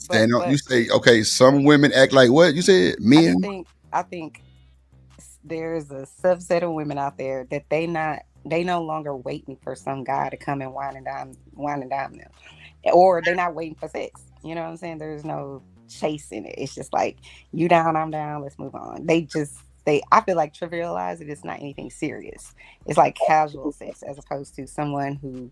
you say, okay, some women act like what? You said men?
I think there's a subset of women out there that they no longer waiting for some guy to come and wine and dine them. Or they're not waiting for sex. You know what I'm saying? There's no chase in it. It's just like, you down, I'm down, let's move on. I feel like trivialize it. It's not anything serious. It's like casual sex as opposed to someone who,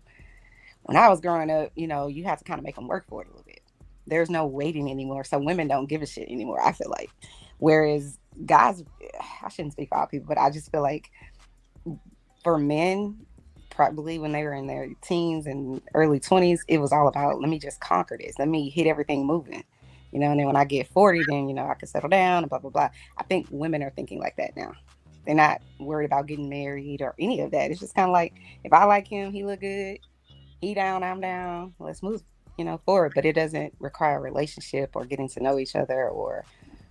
when I was growing up, you have to kind of make them work for it a little bit. There's no waiting anymore. So women don't give a shit anymore, I feel like. Whereas guys, I shouldn't speak for all people, but I just feel like for men, probably when they were in their teens and early 20s, it was all about, let me just conquer this. Let me hit everything moving. And then when I get 40, then, I can settle down and blah, blah, blah. I think women are thinking like that now. They're not worried about getting married or any of that. It's just kind of like, if I like him, he look good, he down, I'm down, let's move, forward. But it doesn't require a relationship or getting to know each other or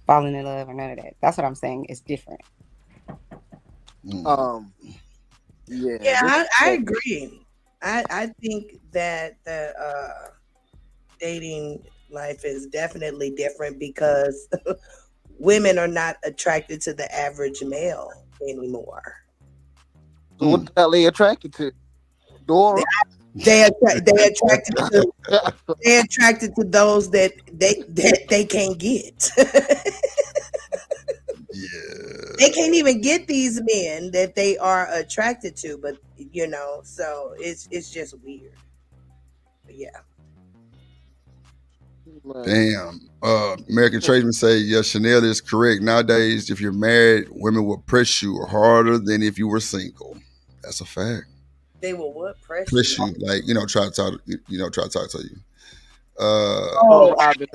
falling in love or none of that. That's what I'm saying. It's different.
Yeah, I agree. I think that the dating life is definitely different because women are not attracted to the average male anymore.
So what the hell are they attracted to? Dora?
They're attracted to those that they can't get.
Yeah.
They can't even get these men that they are attracted to, but so it's just weird. But yeah.
Damn. American Tradesman say, yeah, Chanel is correct. Nowadays, if you're married, women will press you harder than if you were single. That's a fact.
They will what? Press
you? Like, try to talk to you.
Robin,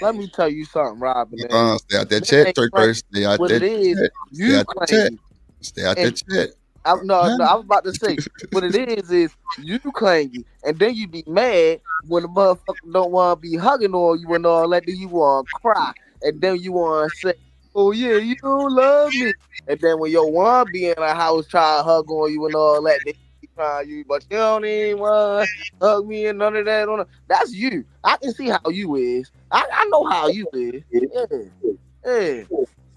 let me tell you something, Robin.
Stay out that chat, Trey. Stay out that chat.
Stay out that
chat.
I was about to say what it is you clingy, and then you be mad when the motherfucker don't want to be hugging on you and all that. Then you want to cry, and then you want to say, "Oh yeah, you don't love me." And then when your one be in the house trying to hug on you and all that, they be crying you, but you don't even want to hug me and none of that. That's you. I can see how you is. I know how you is. Yeah.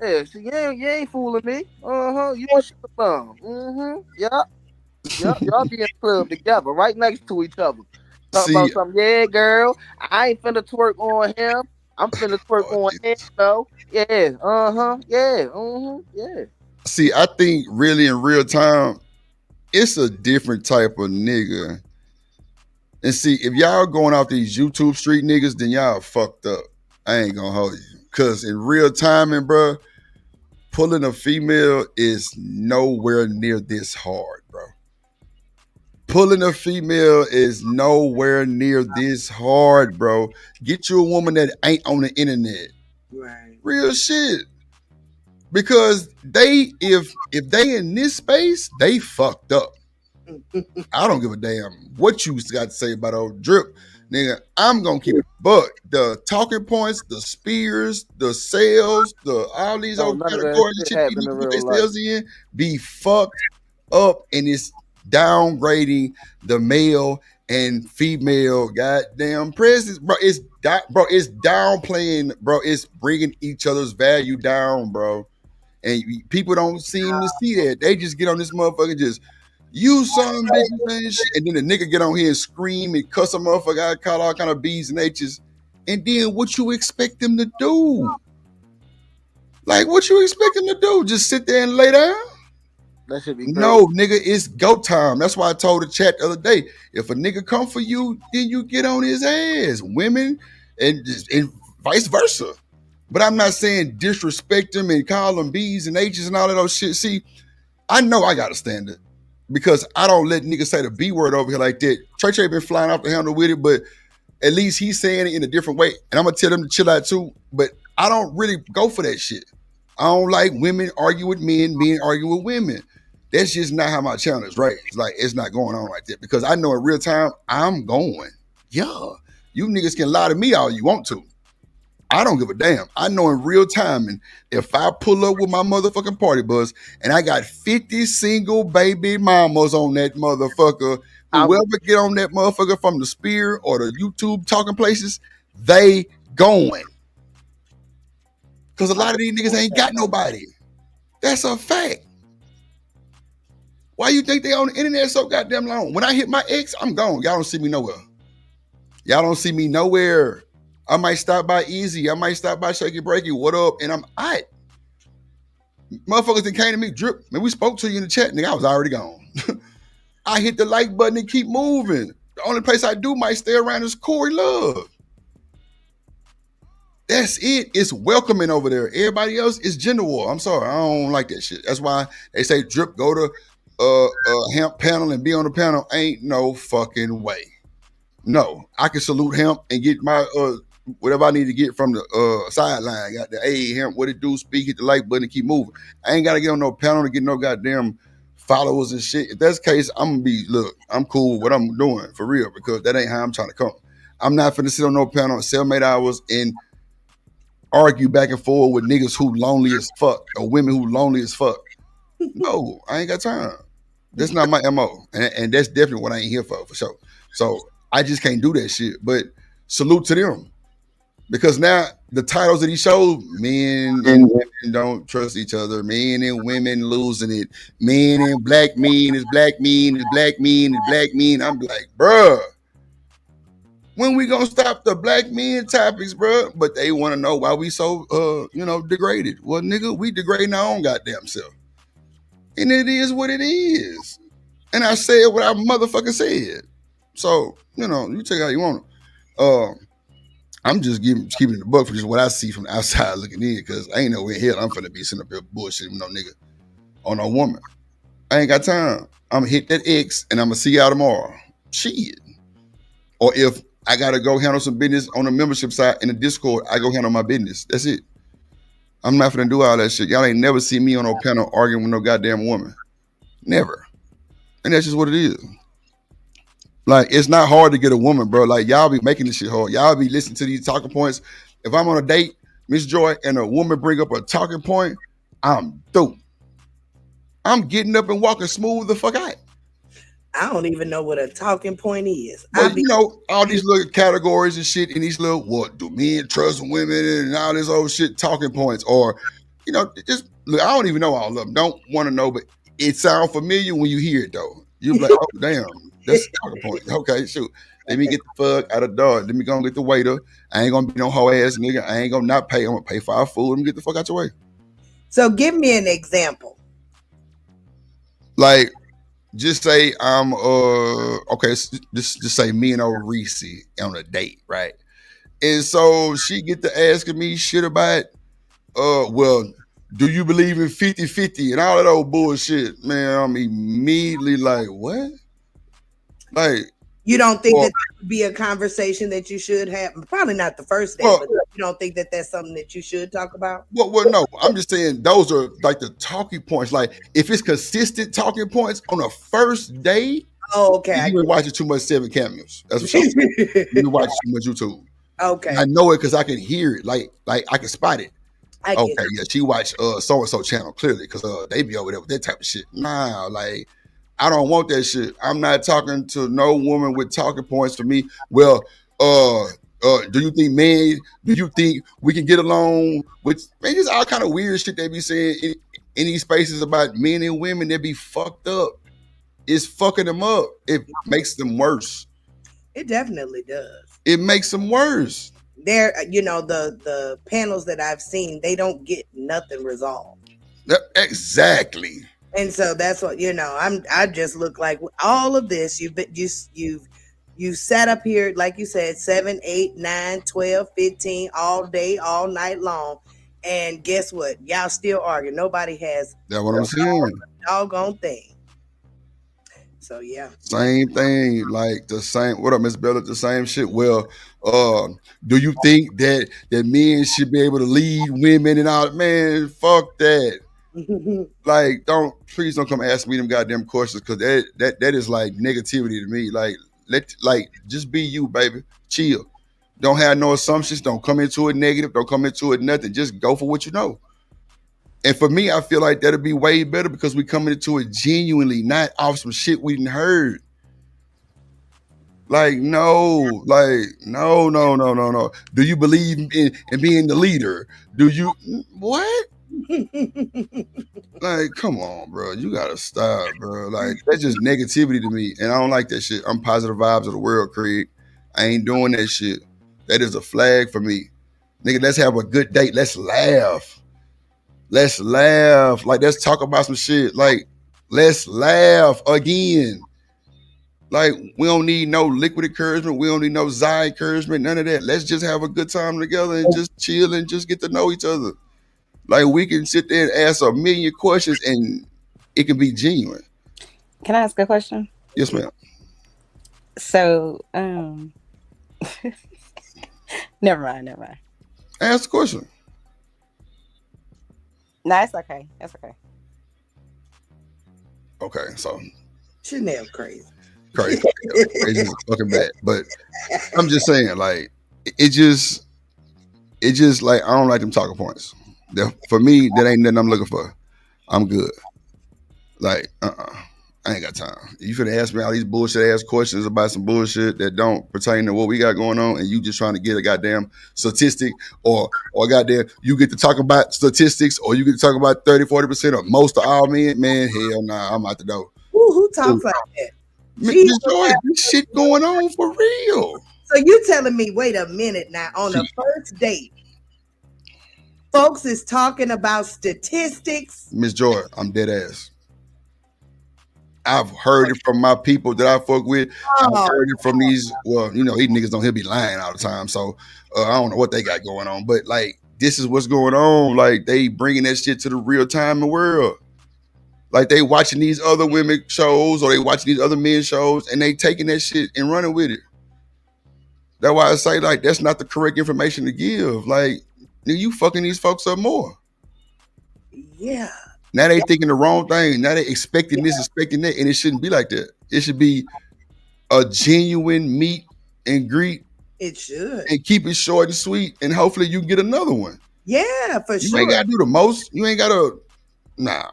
Yeah, see, you ain't fooling me. You and shit alone. Yup. Y'all be in the club together, right next to each other. Talking about something, yeah, girl. I ain't finna twerk on him. I'm finna twerk on him, though. Yeah, yeah.
See, I think really in real time, it's a different type of nigga. And see, if y'all going off these YouTube street niggas, then y'all fucked up. I ain't gonna hold you. Cause in real timing, bro, pulling a female is nowhere near this hard, bro. Pulling a female is nowhere near this hard, bro. Get you a woman that ain't on the internet.
Right.
Real shit. Because if they in this space, they fucked up. I don't give a damn what you got to say about old Drip. Nigga, I'm gonna keep it. But the talking points, the spears, the sales, all these old categories and shit people put their sales in be fucked up, and it's downgrading the male and female goddamn presence, bro. It's downplaying, bro. It's bringing each other's value down, bro. And people don't seem to see that. They just get on this motherfucker just you some bitch and shit, and then the nigga get on here and scream and cuss a motherfucker out, call all kind of B's and H's, and then what you expect them to do? Like, what you expect them to do? Just sit there and lay down?
That should be great.
No, nigga, it's go time. That's why I told the chat the other day, if a nigga come for you, then you get on his ass. Women and vice versa. But I'm not saying disrespect them and call them B's and H's and all of those shit. See, I know I got a standard. Because I don't let niggas say the B word over here like that. Trey been flying off the handle with it, but at least he's saying it in a different way. And I'm gonna tell them to chill out too. But I don't really go for that shit. I don't like women argue with men argue with women. That's just not how my channel is raised. Like, it's not going on like that. Because I know in real time, I'm going. Yeah. You niggas can lie to me all you want to. I don't give a damn. I know in real time, and if I pull up with my motherfucking party bus and I got 50 single baby mamas on that motherfucker, whoever get on that motherfucker from the Spear or the YouTube talking places, they going. Because a lot of these niggas ain't got nobody. That's a fact. Why you think they on the internet so goddamn long? When I hit my ex, I'm gone. Y'all don't see me nowhere. Y'all don't see me nowhere. I might stop by Easy. I might stop by Shaky Breaky. What up? And I'm alright. Motherfuckers that came to me, Drip. Man, we spoke to you in the chat, nigga. I was already gone. I hit the like button and keep moving. The only place I do might stay around is Corey Love. That's it. It's welcoming over there. Everybody else is gender war. I'm sorry. I don't like that shit. That's why they say Drip go to Hemp panel and be on the panel. Ain't no fucking way. No. I can salute Hemp and get my whatever I need to get from the sideline. Got the hey Hemp, what it do, speak, hit the like button and keep moving. I ain't gotta get on no panel to get no goddamn followers and shit. If that's the case, I'm gonna be, look, I'm cool with what I'm doing for real, because that ain't how I'm trying to come. I'm not finna sit on no panel and sell 8 hours and argue back and forth with niggas who lonely as fuck or women who lonely as fuck. No, I ain't got time. That's not my MO. And that's definitely what I ain't here for sure. So I just can't do that shit. But salute to them. Because now the titles of these shows, men and women don't trust each other. Men and women losing it. Men and black men is black men is black men is black men. I'm like, bruh, when we gonna stop the black men topics, bruh? But they want to know why we so, degraded. Well, nigga, we degrading our own goddamn self. And it is what it is. And I said what I motherfucker said. So, you take it how you want it. I'm just keeping the book for just what I see from the outside looking in, because I ain't nowhere in hell I'm finna be sitting up here bullshitting with no nigga or no woman. I ain't got time. I'm gonna hit that X and I'm gonna see y'all tomorrow. Shit. Or if I gotta go handle some business on the membership side in the Discord, I go handle my business. That's it. I'm not finna do all that shit. Y'all ain't never see me on no panel arguing with no goddamn woman. Never. And that's just what it is. Like, it's not hard to get a woman, bro. Like, y'all be making this shit hard. Y'all be listening to these talking points. If I'm on a date, Miss Joy, and a woman bring up a talking point, I'm through. I'm getting up and walking smooth the fuck out.
I don't even know what a talking point is.
But you know, all these little categories and shit, and these little, what do men trust women and all this old shit talking points, or, you know, just look, I don't even know all of them. Don't want to know, but it sounds familiar when you hear it though. You be like, oh damn, that's a talking point. Okay, shoot. Let me get the fuck out of the door. Let me go and get the waiter. I ain't gonna be no hoe ass nigga. I ain't gonna not pay. I'm gonna pay for our food. Let me get the fuck out your way.
So give me an example.
Like, just say I'm okay, just say me and old Reese on a date, right? And so she get to asking me shit about well, do you believe in 50-50 and all that old bullshit? Man, I'm immediately like, what? Like,
you don't think that would be a conversation that you should have? Probably not the first day, but you don't think that that's something that you should talk about?
Well, no. I'm just saying those are like the talking points. Like, if it's consistent talking points on a first date,
oh, okay.
You've been watching too much 7 Cameos. That's what you've been watching too much YouTube.
Okay.
I know it because I can hear it. Like I can spot it. Okay, yeah, she watched so-and-so channel clearly because they be over there with that type of shit. Nah, like, I don't want that shit. I'm not talking to no woman with talking points for me. Well, do you think we can get along with, man, just all kind of weird shit they be saying in these spaces about men and women that be fucked up. It's fucking them up. It makes them worse.
It definitely does.
It makes them worse.
There, you know, the panels that I've seen, they don't get nothing resolved.
Exactly.
And so that's what, you know, I just look like all of this. You've sat up here, like you said, 7, 8, 9, 12, 15, all day, all night long. And guess what? Y'all still arguing. Nobody has
that's what I'm saying.
Doggone thing. So yeah.
Same thing, like the same. What up, Miss Bella? The same shit. Well, do you think that men should be able to lead women and all? Man, fuck that. Like, please don't come ask me them goddamn questions, because that is like negativity to me. Like, just be you, baby. Chill. Don't have no assumptions. Don't come into it negative. Don't come into it nothing. Just go for what you know. And for me, I feel like that'll be way better because we coming into it genuinely, not off some shit we didn't heard. Like, no. Do you believe in being the leader? Do you what? Like, come on, bro. You gotta stop, bro. Like, that's just negativity to me. And I don't like that shit. I'm positive vibes of the world, Craig. I ain't doing that shit. That is a flag for me. Nigga, let's have a good date. Let's laugh. Like, let's talk about some shit. Like, let's laugh again. Like, we don't need no liquid encouragement. We don't need no Zai encouragement. None of that. Let's just have a good time together and just chill and just get to know each other. Like, we can sit there and ask a million questions and it can be genuine.
Can I ask a question?
Yes, ma'am.
So, never mind.
Ask the question.
No, it's okay. That's okay.
Okay, so
Chanel crazy.
Crazy is fucking bad. But I'm just saying, like, it just like, I don't like them talking points. For me, that ain't nothing I'm looking for. I'm good. Like, I ain't got time. You finna ask me all these bullshit ass questions about some bullshit that don't pertain to what we got going on, and you just trying to get a goddamn statistic, or goddamn, you get to talk about statistics, or you get to talk about 30-40% of most of all men. Man, hell nah, I'm out the door.
Who talks like that?
This shit going on for real.
So you telling me, wait a minute now, on the first date, folks is talking about statistics?
Miss Joy, I'm dead ass. I've heard it from my people that I fuck with. I've heard it from these, well, you know, these niggas don't hear be lying all the time. So I don't know what they got going on. But, like, this is what's going on. Like, they bringing that shit to the real time in the world. Like, they watching these other women shows, or they watching these other men shows, and they taking that shit and running with it. That's why I say, like, that's not the correct information to give. Like, you fucking these folks up more.
Yeah.
Now they thinking the wrong thing. Now they expecting this, expecting that, and it shouldn't be like that. It should be a genuine meet and greet.
It should.
And keep it short and sweet, and hopefully you get another one.
Yeah, for
you
sure.
You ain't gotta do the most. You ain't gotta. Nah.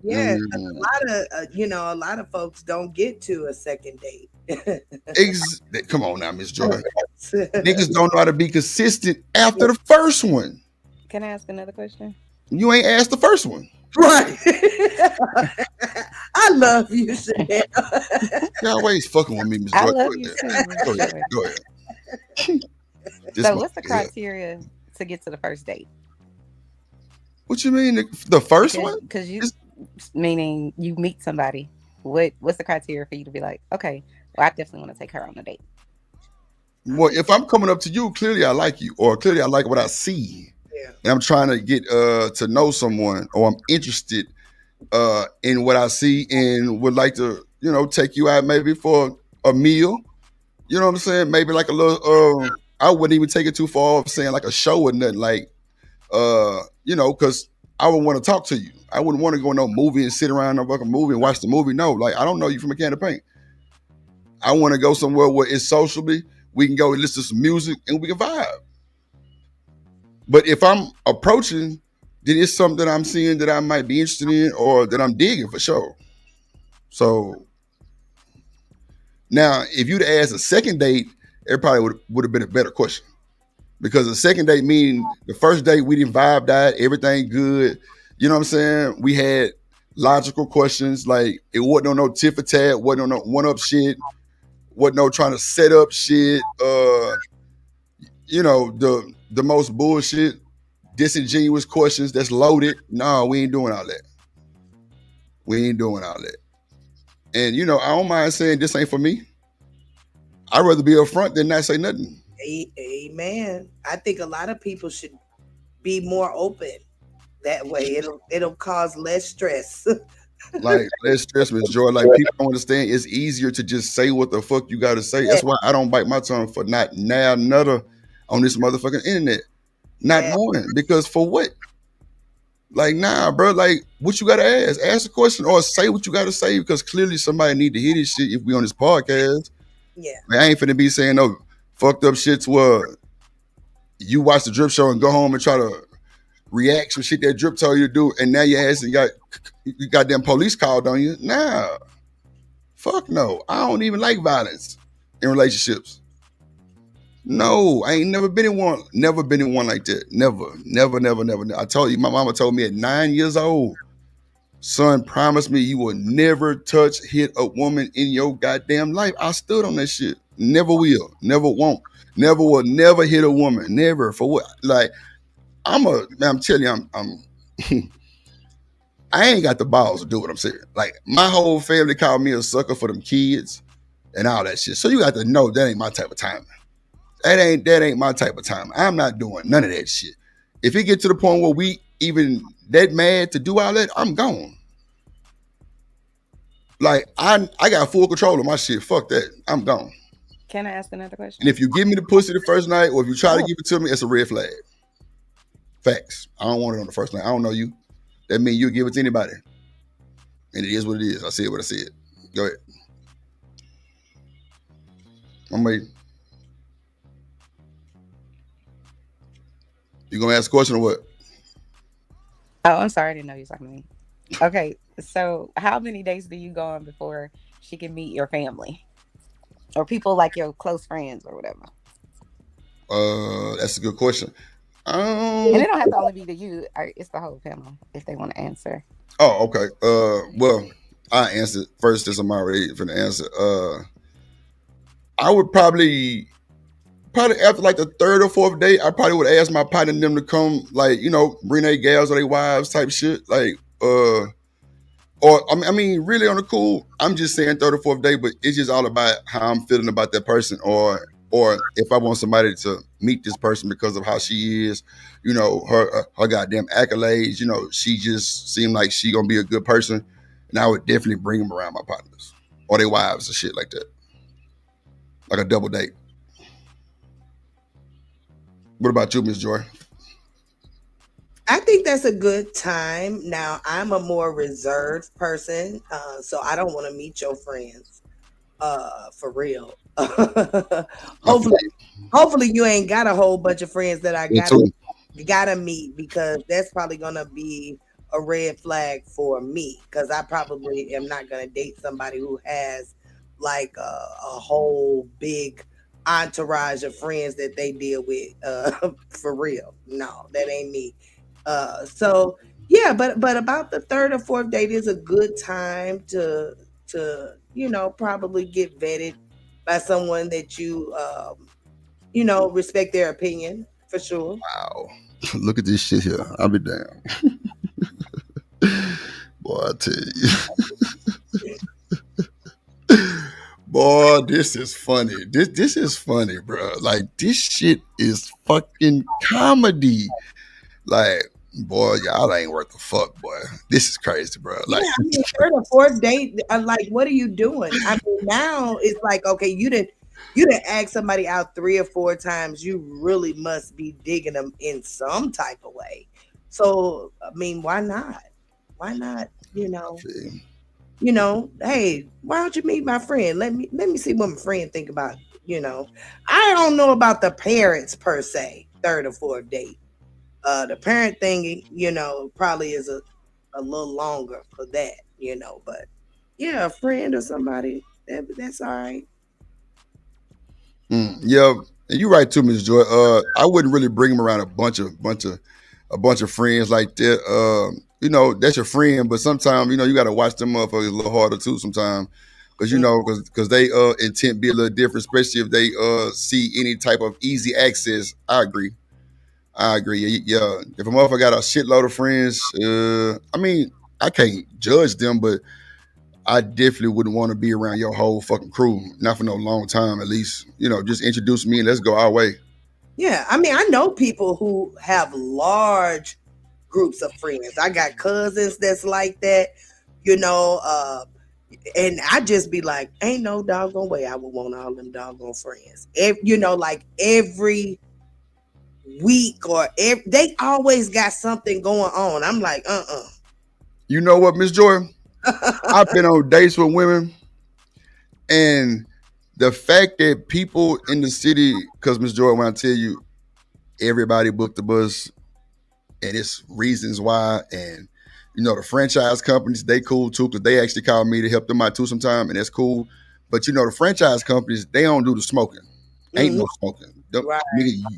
Yeah, a lot of folks don't get to a second date.
Come on now, Miss Joy. Niggas don't know how to be consistent after the first one.
Can I ask another question?
You ain't asked the first one.
Right. I love you, Chanel.
You always fucking with me, Miss Joy.
I love you too.
Go ahead.
So what's the criteria to get to the first date?
What you mean, the first one?
Because meaning you meet somebody. What's the criteria for you to be like, okay, well, I definitely want to take her on a date?
Well, if I'm coming up to you, clearly I like you, or clearly I like what I see. Yeah. And I'm trying to get to know someone, or I'm interested in what I see and would like to, take you out maybe for a meal. You know what I'm saying? Maybe like a little, I wouldn't even take it too far of saying like a show or nothing, like, because I would want to talk to you. I wouldn't want to go in no movie and sit around a fucking movie and watch the movie. No, like, I don't know you from a can of paint. I want to go somewhere where it's socially, we can go and listen to some music and we can vibe. But if I'm approaching, then it's something that I'm seeing that I might be interested in or that I'm digging for sure. So now, if you'd asked a second date, it probably would have been a better question. Because the second date meaning the first date we didn't vibe that, everything good. You know what I'm saying? We had logical questions, like it wasn't no tit for tat, wasn't no one-up shit, wasn't no trying to set up shit. The most bullshit, disingenuous questions that's loaded. No, we ain't doing all that. We ain't doing all that. And I don't mind saying this ain't for me. I'd rather be upfront than not say nothing.
Amen. I think a lot of people should be more open. That way, it'll cause less stress.
Like less stress, Miss Joy. Like people don't understand. It's easier to just say what the fuck you got to say. That's why I don't bite my tongue for not now another on this motherfucking internet. Not knowing, because for what? Like, nah, bro. Like, what you gotta ask? Ask a question or say what you gotta say, because clearly somebody need to hear this shit if we on this podcast.
Yeah.
I ain't finna be saying no fucked up shits where you watch the Drip Show and go home and try to react some shit that Drip told you to do, and now your ass got them police called on you. Nah. Fuck no. I don't even like violence in relationships. No, I ain't never been in one. Never been in one like that. Never. I told you, my mama told me at 9 years old, son, promise me you will never hit a woman in your goddamn life. I stood on that shit. Never will. Never won't. Never will never hit a woman. Never. For what? Like, I'm telling you, I'm I ain't got the balls to do what I'm saying. Like, my whole family called me a sucker for them kids and all that shit. So you got to know that ain't my type of timing. That ain't my type of time. I'm not doing none of that shit. If it get to the point where we even that mad to do all that, I'm gone. Like, I got full control of my shit. Fuck that. I'm gone.
Can I ask another question?
And if you give me the pussy the first night, or if you try to give it to me, it's a red flag. Facts. I don't want it on the first night. I don't know you. That means you'll give it to anybody. And it is what it is. I said what I said. Go ahead. I'm ready. You gonna ask a question or what?
Oh, I'm sorry. I didn't know you were talking to me. Okay. So how many days do you go on before she can meet your family? Or people like your close friends or whatever?
That's a good question.
And it don't have to only be to you. It's the whole panel if they want to answer.
Oh, okay. Well, I answered first as I'm already for the answer. I would probably after like the third or fourth day, I probably would ask my partner and them to come, like, bring their gals or their wives type shit. Like, or I mean, really on the cool, I'm just saying third or fourth day, but it's just all about how I'm feeling about that person, or if I want somebody to meet this person because of how she is, her goddamn accolades, she just seemed like she gonna be a good person, and I would definitely bring them around my partners or their wives and shit like that, like a double date. What about you, Miss Joy?
I think that's a good time. Now, I'm a more reserved person, so I don't want to meet your friends, for real. hopefully, you ain't got a whole bunch of friends that I gotta meet, because that's probably gonna be a red flag for me. Because I probably am not gonna date somebody who has like a whole big entourage of friends that they deal with. For real, no, that ain't me. So yeah, but about the third or fourth date is a good time to probably get vetted by someone that respect their opinion, for sure.
Wow. Look at this shit here. I'll be damned. Boy, I tell you. Boy, this is funny. This is funny, bro. Like, this shit is fucking comedy. Like, boy, y'all ain't worth the fuck, boy. This is crazy, bro. Like,
third or fourth date, like, what are you doing? I mean, now it's like, okay, you didn't ask somebody out 3 or 4 times. You really must be digging them in some type of way. So, I mean, why not? Why not? Hey, why don't you meet my friend? Let me see what my friend think about. I don't know about the parents per se. Third or fourth date. The parent thing, probably is a little longer for that, but yeah, a friend or somebody, that's all right.
Yeah, and you're right too, Ms. Joy. I wouldn't really bring him around a bunch of friends like that. That's your friend, but sometimes you got to watch them motherfuckers a little harder too. Sometimes, because they intent be a little different, especially if they see any type of easy access. I agree. Yeah, if a motherfucker got a shitload of friends, I mean, I can't judge them, but I definitely wouldn't want to be around your whole fucking crew, not for no long time. At least, just introduce me and let's go our way.
Yeah, I mean, I know people who have large groups of friends. I got cousins that's like that, and I just be like, ain't no doggone way I would want all them doggone friends. Like every week they always got something going on. I'm like,
You know what, Miss Joy? I've been on dates with women, and the fact that people in the city, because Miss Joy, when I tell you, everybody booked the bus, and it's reasons why, and the franchise companies, they cool too, because they actually call me to help them out too sometime, and that's cool. But the franchise companies, they don't do the smoking. Ain't no smoking.
Right.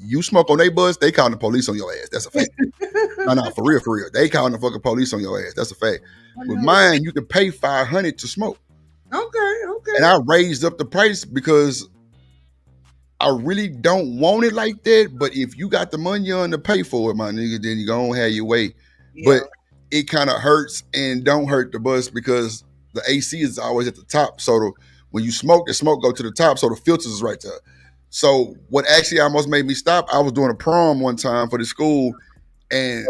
You smoke on their bus, they calling the police on your ass. That's a fact. No, for real. They calling the fucking police on your ass. That's a fact. With mine, you can pay $500 to smoke.
Okay.
And I raised up the price because I really don't want it like that. But if you got the money on to pay for it, my nigga, then you gonna have your way. Yeah. But it kind of hurts and don't hurt the bus because the AC is always at the top. So when you smoke, the smoke go to the top. So the filters is right there. So what actually almost made me stop, I was doing a prom one time for the school, and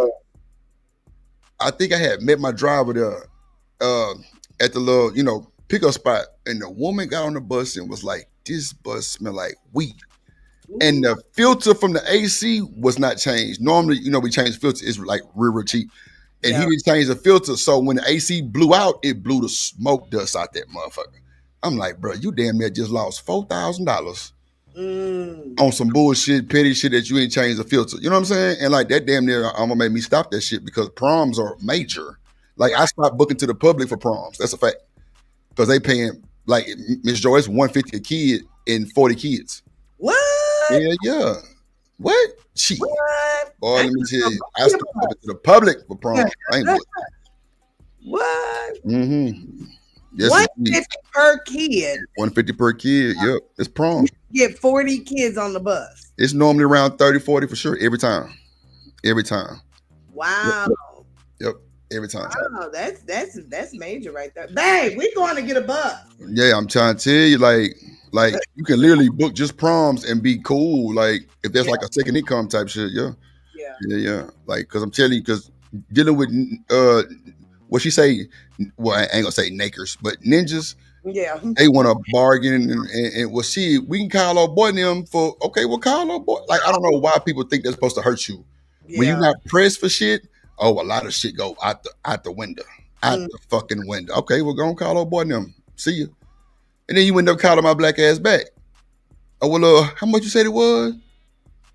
I think I had met my driver there at the little, pickup spot, and the woman got on the bus and was like, this bus smell like weed. And the filter from the AC was not changed. Normally, we change filter, it's like real cheap. And he didn't change the filter, so when the AC blew out, it blew the smoke dust out that motherfucker. I'm like, bro, you damn near just lost $4,000 on some bullshit, petty shit that you ain't changed the filter. You know what I'm saying? And like that damn near almost made me stop that shit because proms are major. Like I stopped booking to the public for proms. That's a fact. Because they paying, like Miss Joyce, $150 a kid and 40 kids.
What?
Yeah. What? Shit. Boy, let me tell you, I stopped booking to the public for proms. I ain't
what?
Mm-hmm.
Yes, $150 per kid.
$150 per kid. Yep. It's prom.
You get 40 kids on the bus.
It's normally around 30, 40 for sure. Every time.
Wow.
Yep. Every time.
Wow, that's major right there. Babe, we going to get a bus.
Yeah, I'm trying to tell you, like you can literally book just proms and be cool. Like if there's like a second income type shit. Yeah. Like, cause I'm telling you, cause dealing with what she say, well, I ain't gonna say nakers, but ninjas.
Yeah.
They want to bargain and well, we can call our boy them for, okay, we'll call our boy. Like, I don't know why people think that's supposed to hurt you. When you're not pressed for shit, Oh, a lot of shit go out the window. Out the fucking window. Okay, we're gonna call old boy and them. See you. And then you end up calling my black ass back. Oh, well, how much you said it was?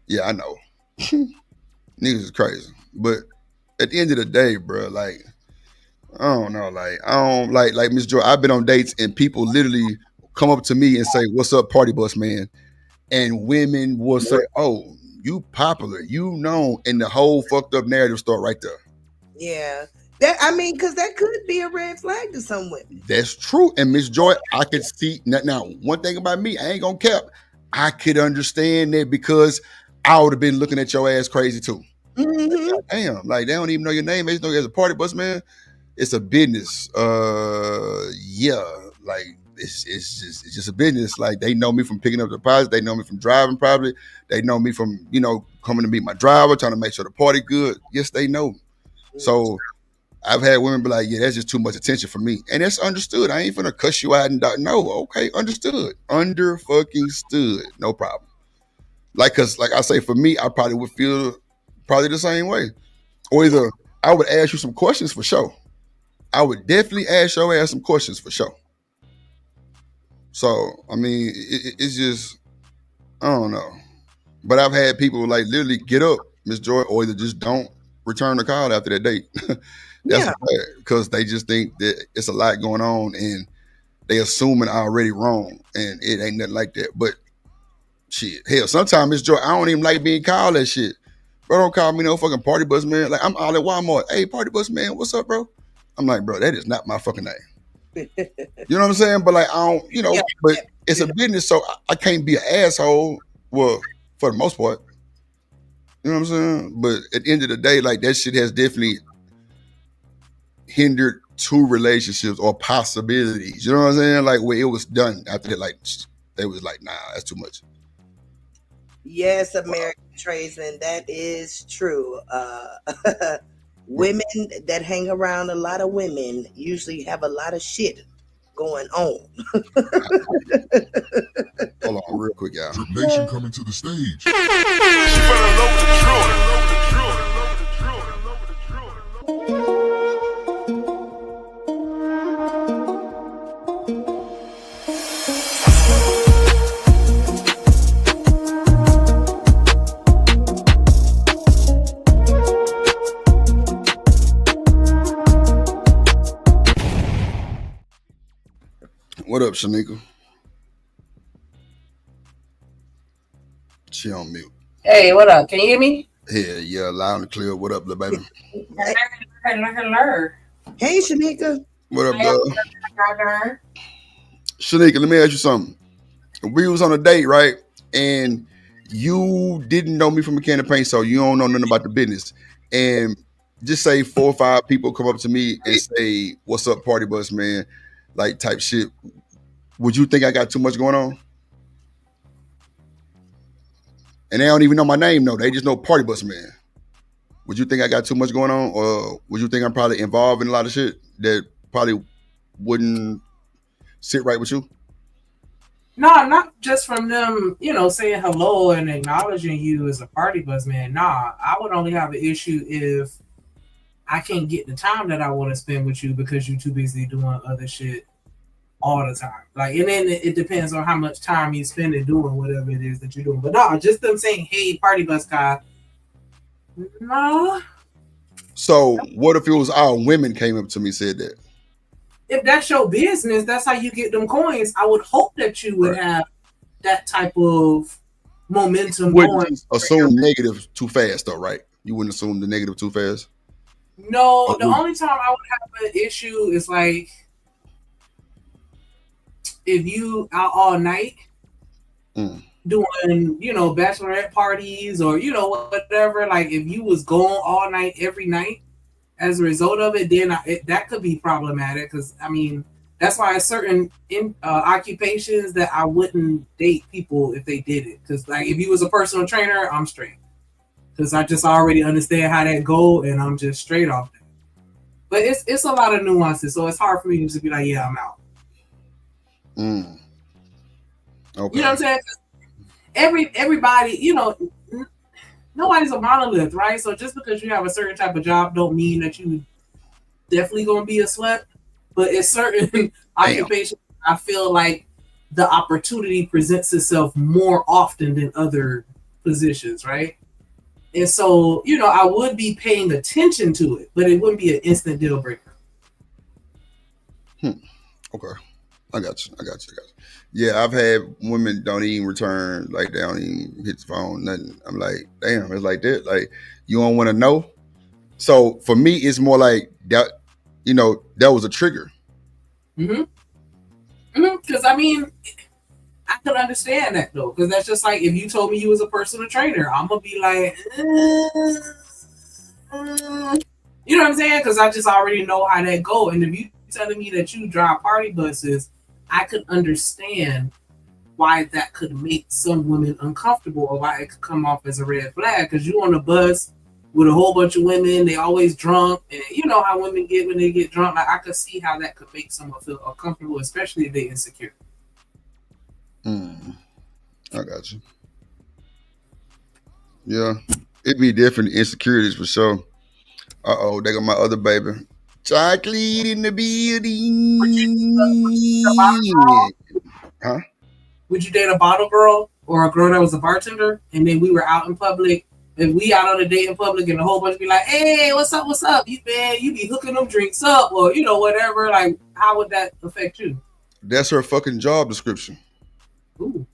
Yeah, I know. Niggas is crazy. But at the end of the day, bro, like, I don't know. Like, I don't like Miss Joy. I've been on dates and people literally come up to me and say, "What's up, party bus man?" And women will say, "Oh, you popular, you know," and the whole fucked up narrative start right there.
Yeah. Because that could be a red flag to some women.
That's true. And Miss Joy, I could see now. One thing about me, I ain't gonna cap. I could understand that because I would have been looking at your ass crazy too.
Mm-hmm.
Like, damn, like they don't even know your name. They just know you as a party bus man. It's a business. Yeah, like it's just a business. Like they know me from picking up deposits. They know me from driving probably. They know me from coming to meet my driver, trying to make sure the party good. Yes, they know. So I've had women be like, yeah, that's just too much attention for me. And that's understood. I ain't finna cuss you out and no, okay, understood. Under fucking stood. No problem. Cause like I say, for me, I probably would feel probably the same way. Or either I would ask you some questions for sure. I would definitely ask your ass some questions for sure. So, I mean, it's just, I don't know. But I've had people like literally get up, Miss Joy, or either just don't return the call after that date. That's bad because they just think that it's a lot going on and they assuming already wrong, and it ain't nothing like that. But shit, hell, sometimes Miss Joy, I don't even like being called that shit. Bro, don't call me no fucking party bus man. Like I'm all at Walmart. Hey, party bus man, what's up, bro? I'm like, bro, that is not my fucking name. You know what I'm saying? But like, I don't, but it's a business, so I can't be an asshole. Well, for the most part. You know what I'm saying? But at the end of the day, like that shit has definitely hindered two relationships or possibilities. You know what I'm saying? Like where it was done after that, like they was like, nah, that's too much.
Yes, American tradesman, that is true. Women that hang around a lot of women usually have a lot of shit going on.
Hold on, real quick, y'all.
Drip Nation coming to the stage.
What up, Shanika? She on mute.
Hey, what up? Can you hear me?
Yeah, loud and clear. What up, little baby?
Hello.
Hey, Shanika.
What up, dog? Shanika, let me ask you something. We was on a date, right? And you didn't know me from a can of paint, so you don't know nothing about the business. And just say 4 or 5 people come up to me and say, "What's up, party bus man?" Like type shit. Would you think I got too much going on? And they don't even know my name, though. They just know party bus man. Would you think I got too much going on? Or would you think I'm probably involved in a lot of shit that probably wouldn't sit right with you?
No, not just from them, saying hello and acknowledging you as a party bus man. Nah, I would only have an issue if I can't get the time that I want to spend with you because you're too busy doing other shit all the time. Like, and then it depends on how much time you spend in doing whatever it is that you're doing. But no, just them saying, "Hey, party bus guy." No.
So what if it was all women came up to me and said that?
If that's your business, that's how you get them coins. I would hope that you would have that type of momentum.
Wouldn't assume negative too fast, though, right? You wouldn't assume the negative too fast?
No, the only time I would have an issue is like if you out all night doing, bachelorette parties or, whatever. Like if you was going all night every night as a result of it, then that could be problematic. Because I mean, that's why certain occupations that I wouldn't date people if they did it. Because like if you was a personal trainer, I'm straight. Because I just already understand how that go, and I'm just straight off that. But it's a lot of nuances, so it's hard for me to just be like, yeah, I'm out.
Okay.
You know what I'm saying? Everybody, nobody's a monolith, right? So just because you have a certain type of job don't mean that you definitely gonna be a slut. But it's certain occupations I feel like the opportunity presents itself more often than other positions, right? And so, I would be paying attention to it, but it wouldn't be an instant deal breaker.
Okay. I got you. Yeah, I've had women don't even return, like they don't even hit the phone, nothing. I'm like, damn, it's like that. Like, you don't want to know. So for me, it's more like that, that was a trigger.
Because I mean, I could understand that though, because that's just like if you told me you was a personal trainer, I'm gonna be like, you know what I'm saying? Because I just already know how that go. And if you telling me that you drive party buses, I could understand why that could make some women uncomfortable, or why it could come off as a red flag. Because you on a bus with a whole bunch of women, they always drunk, and you know how women get when they get drunk. Like I could see how that could make someone feel uncomfortable, especially if they're insecure.
I got you. Yeah, it'd be different insecurities for sure. They got my other baby. Chocolate in the building. Huh?
Would you date a bottle girl or a girl that was a bartender, and then we were out in public, and we out on a date in public, and the whole bunch be like, "Hey, what's up? You be hooking them drinks up, or whatever." Like, how would that affect you?
That's her fucking job description.
Ooh.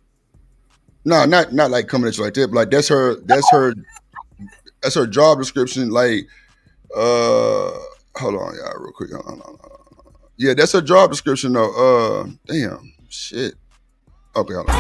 No, not like coming at you like that, but like that's her job description. Like, hold on, y'all, real quick. Hold on. Yeah, that's her job description though. Damn, shit. Okay, hold on.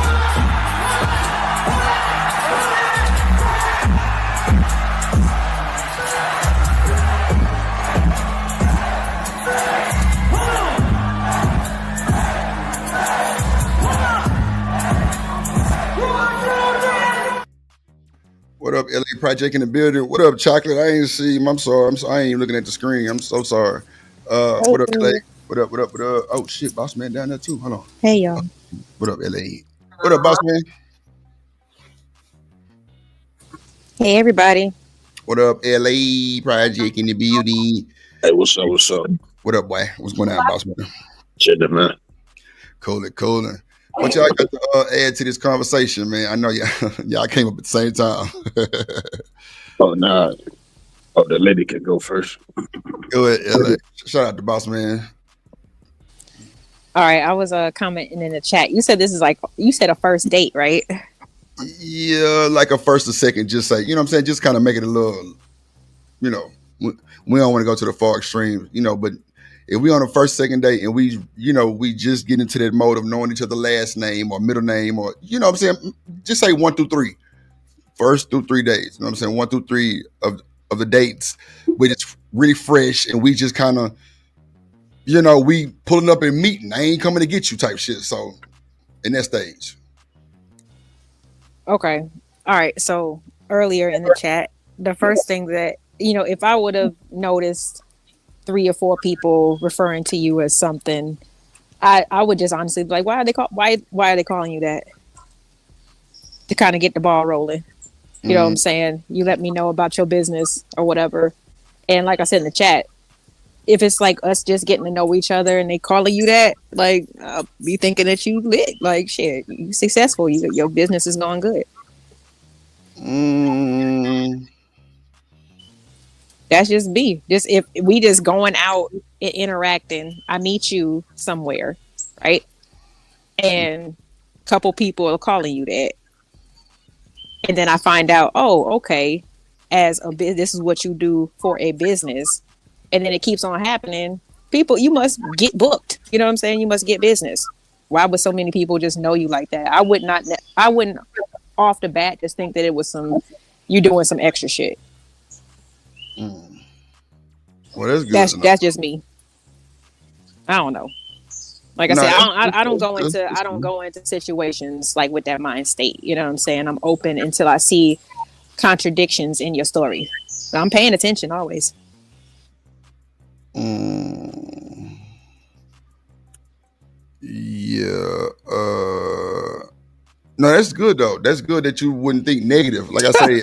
What up, LA Project in the building? What up, Chocolate? I ain't see him. I'm sorry. I ain't even looking at the screen. I'm so sorry. What up, LA? What up? Oh shit, Boss Man down there too. Hold on.
Hey y'all.
What up, LA? What up, Boss Man?
Hey everybody.
What up, LA Project in the building?
Hey, what's up?
What up, boy? What's going on, Boss Man?
Chilling, man.
Cool. What y'all got to add to this conversation, man? I know y'all came up at the same time.
Oh, nah. Oh, the lady can go first.
Go ahead, LA. Shout out to Boss Man.
All right, I was commenting in the chat. You said this is you said a first date, right?
Yeah, like a first or second, just say, you know what I'm saying? Just kind of make it a little, we don't want to go to the far extreme, but if we on a first, second date and we just get into that mode of knowing each other last name or middle name or, you know what I'm saying? Just say 1 through 3. First through 3 days. You know what I'm saying? 1 through 3 of the dates, which is really fresh and we just kind of, we pulling up and meeting. I ain't coming to get you type shit. So in that stage.
Okay. All right. So earlier in the chat, the first thing that, if I would have noticed 3 or 4 people referring to you as something, I would just honestly be like, why are they calling you that? To kind of get the ball rolling. You know what I'm saying? You let me know about your business or whatever. And like I said in the chat, if it's like us just getting to know each other and they calling you that, like, I'll be thinking that you lit. Like, shit, you successful. Your business is going good. That's just me. Just if we just going out and interacting, I meet you somewhere, right? And a couple people are calling you that. And then I find out, oh, okay, as a this is what you do for a business. And then it keeps on happening. People, you must get booked. You know what I'm saying? You must get business. Why would so many people just know you like that? I wouldn't off the bat just think that it was you doing some extra shit.
Well, that's good.
That's just me. I don't know. Like I said, I don't go into situations like with that mind state. You know what I'm saying? I'm open until I see contradictions in your story. So I'm paying attention always.
Yeah. No, that's good though. That's good that you wouldn't think negative. Like I say,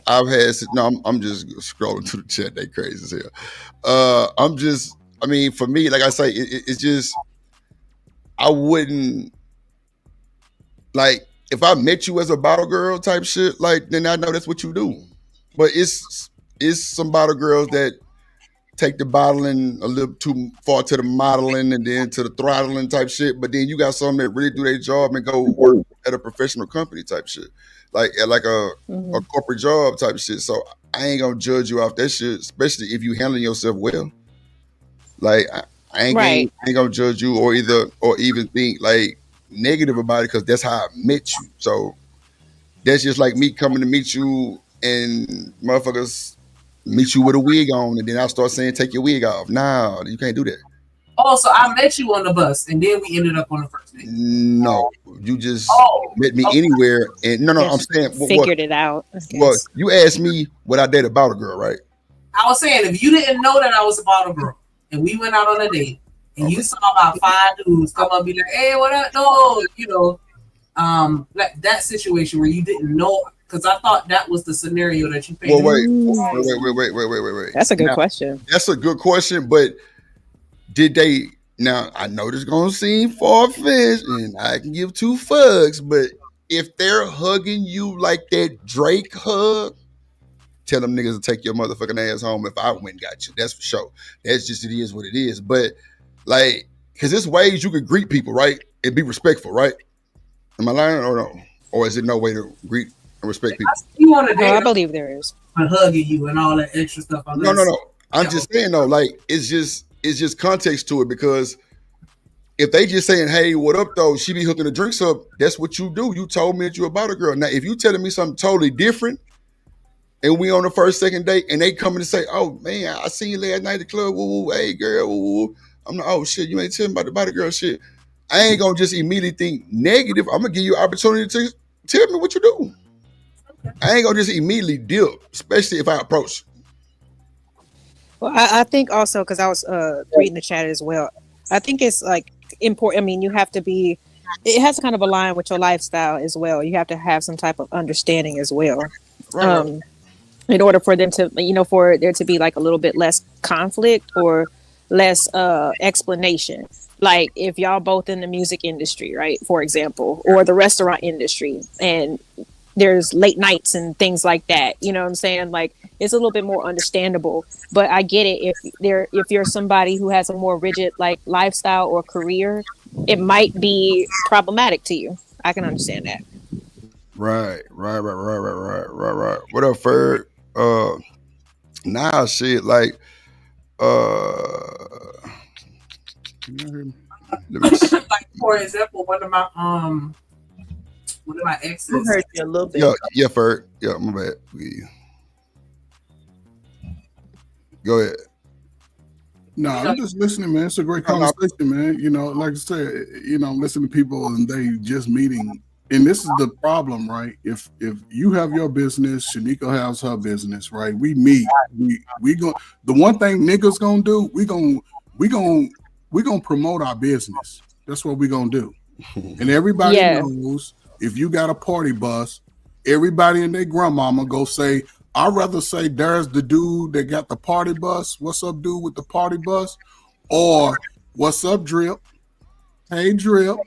I've had no. I'm just scrolling through the chat. They crazy as hell. I mean, for me, like I say, it's just I wouldn't like if I met you as a bottle girl type shit. Like then I know that's what you do. But it's some bottle girls that take the bottling a little too far to the modeling and then to the throttling type shit. But then you got some that really do their job and go work at a professional company type shit, like at like a corporate job type shit. So I ain't gonna judge you off that shit, especially if you handling yourself well. Like I ain't gonna judge you or even think like negative about it because that's how I met you. So that's just like me coming to meet you and motherfuckers meet you with a wig on, and then I start saying, "Take your wig off." Nah, you can't do that.
Oh, so I met you on the bus, and then we ended up on the first date.
No, you just met me anywhere, and no, I'm saying
figured it out.
Well, you asked me would I date a bottle girl, right?
I was saying if you didn't know that I was a bottle girl, and we went out on a date, and you saw about 5 dudes come up and be like, "Hey, what up?" No, you know, like that situation where you didn't know. Because I thought that was the scenario that you painted.
Well, wait.
That's a good question.
That's a good question, but did they? Now I know this gonna seem far-fetched, and I can give 2 fucks, but if they're hugging you like that Drake hug, tell them niggas to take your motherfucking ass home. If I went and got you, that's for sure. That's just it is what it is. But like, because there's ways you could greet people, right, and be respectful, right? Am I lying or no? Or is it no way to greet? Respect people.
You want to date?
I believe there is.
And hugging you and all that extra stuff.
No. I'm just saying though, like it's just context to it because if they just saying, "Hey, what up?" though, she be hooking the drinks up. That's what you do. You told me that you a bottle girl. Now, if you telling me something totally different, and we on the first, second date, and they coming to say, "Oh man, I seen you last night at the club. Woo, woo, hey girl, woo, woo." I'm like, "Oh shit, you ain't telling me about the bottle girl shit." I ain't gonna just immediately think negative. I'm gonna give you an opportunity to tell me what you do. I ain't gonna just immediately dip, especially if I approach.
Well, I think also because I was reading the chat as well. I think it's like important. I mean, you have to be. It has to kind of align with your lifestyle as well. You have to have some type of understanding as well,
right.
In order for them to, for there to be like a little bit less conflict or less explanation. Like if y'all both in the music industry, right, for example, or the restaurant industry, and there's late nights and things like that. You know what I'm saying? Like it's a little bit more understandable, but I get it. If you're somebody who has a more rigid like lifestyle or career, it might be problematic to you. I can understand that.
Right. What up, Ferg? Nah, shit, like,
like for example, one of my exes.
I heard you a little bit.
Yeah, Ferg. Yeah, my bad. Go ahead.
No, I'm just listening, man. It's a great conversation, man. You know, like I said, listen to people and they just meeting. And this is the problem, right? If you have your business, Shanika has her business, right? We meet. We go. The one thing niggas gonna do, we gonna promote our business. That's what we gonna do. And everybody knows if you got a party bus, everybody and their grandmama go say, I'd rather say there's the dude that got the party bus. What's up, dude with the party bus? Or what's up, Drip? Hey, Drip.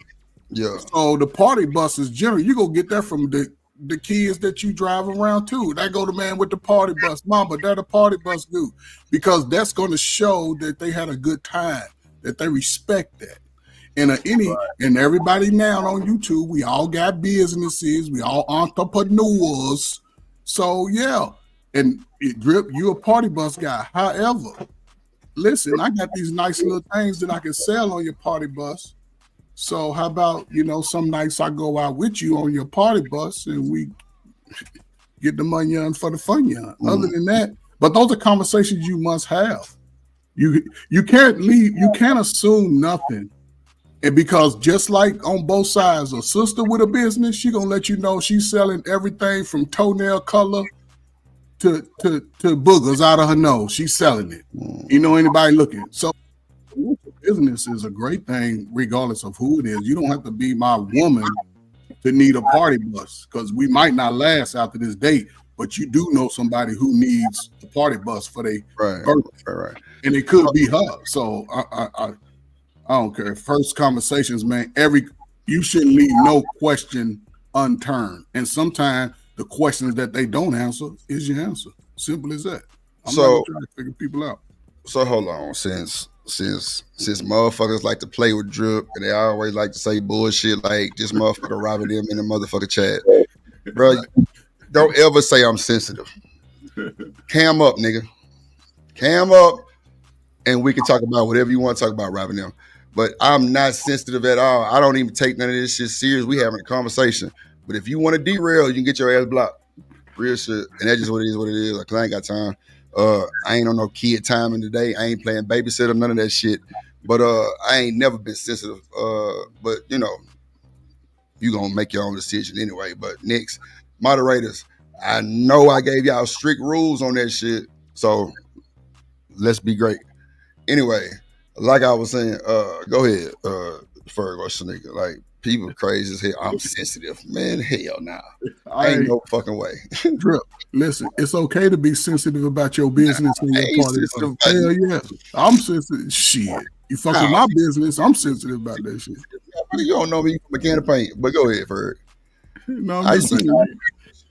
Yeah.
So the party bus is general. You go get that from the kids that you drive around too. That go the man with the party bus. Mama, they're the party bus dude. Because that's going to show that they had a good time, that they respect that. And everybody now on YouTube, we all got businesses. We all entrepreneurs. So yeah, and Drip, you a party bus guy. However, listen, I got these nice little things that I can sell on your party bus. So how about, some nights I go out with you on your party bus and we get the money on for the fun yarn. Other than that, but those are conversations you must have. You can't leave, you can't assume nothing. And because just like on both sides, a sister with a business, she gonna let you know she's selling everything from toenail color to boogers out of her nose. She's selling it. Anybody looking. So business is a great thing regardless of who it is. You don't have to be my woman to need a party bus because we might not last after this date. but you do know somebody who needs a party bus for their birthday,
right,
and it could be her. So I don't care. First conversations, man. You shouldn't leave no question unturned, and sometimes the questions that they don't answer is your answer. Simple as that. I'm not trying to figure people out.
So hold on, since motherfuckers like to play with Drip and they always like to say bullshit like this motherfucker robbing them in the motherfucker chat, bro. Don't ever say I'm sensitive. Cam up, nigga. Cam up, and we can talk about whatever you want to talk about robbing them. But I'm not sensitive at all. I don't even take none of this shit serious. We having a conversation. But if you want to derail, you can get your ass blocked. Real shit. And that's just what it is. Like, I ain't got time. I ain't on no kid timing today. I ain't playing babysitter, none of that shit. But I ain't never been sensitive. But you know, you gonna make your own decision anyway. But next, moderators, I know I gave y'all strict rules on that shit. So let's be great. Anyway, like I was saying, go ahead, Ferg or Shanika. Like, people crazy as hell. I'm sensitive. Man, hell nah. Ain't no fucking way.
Drip, listen, it's okay to be sensitive about your business and your party. Hell yeah. I'm sensitive. Shit. You fuck with my business, I'm sensitive about that shit.
You don't know me from a can of paint, but go ahead, Ferg.
No, I'm just saying,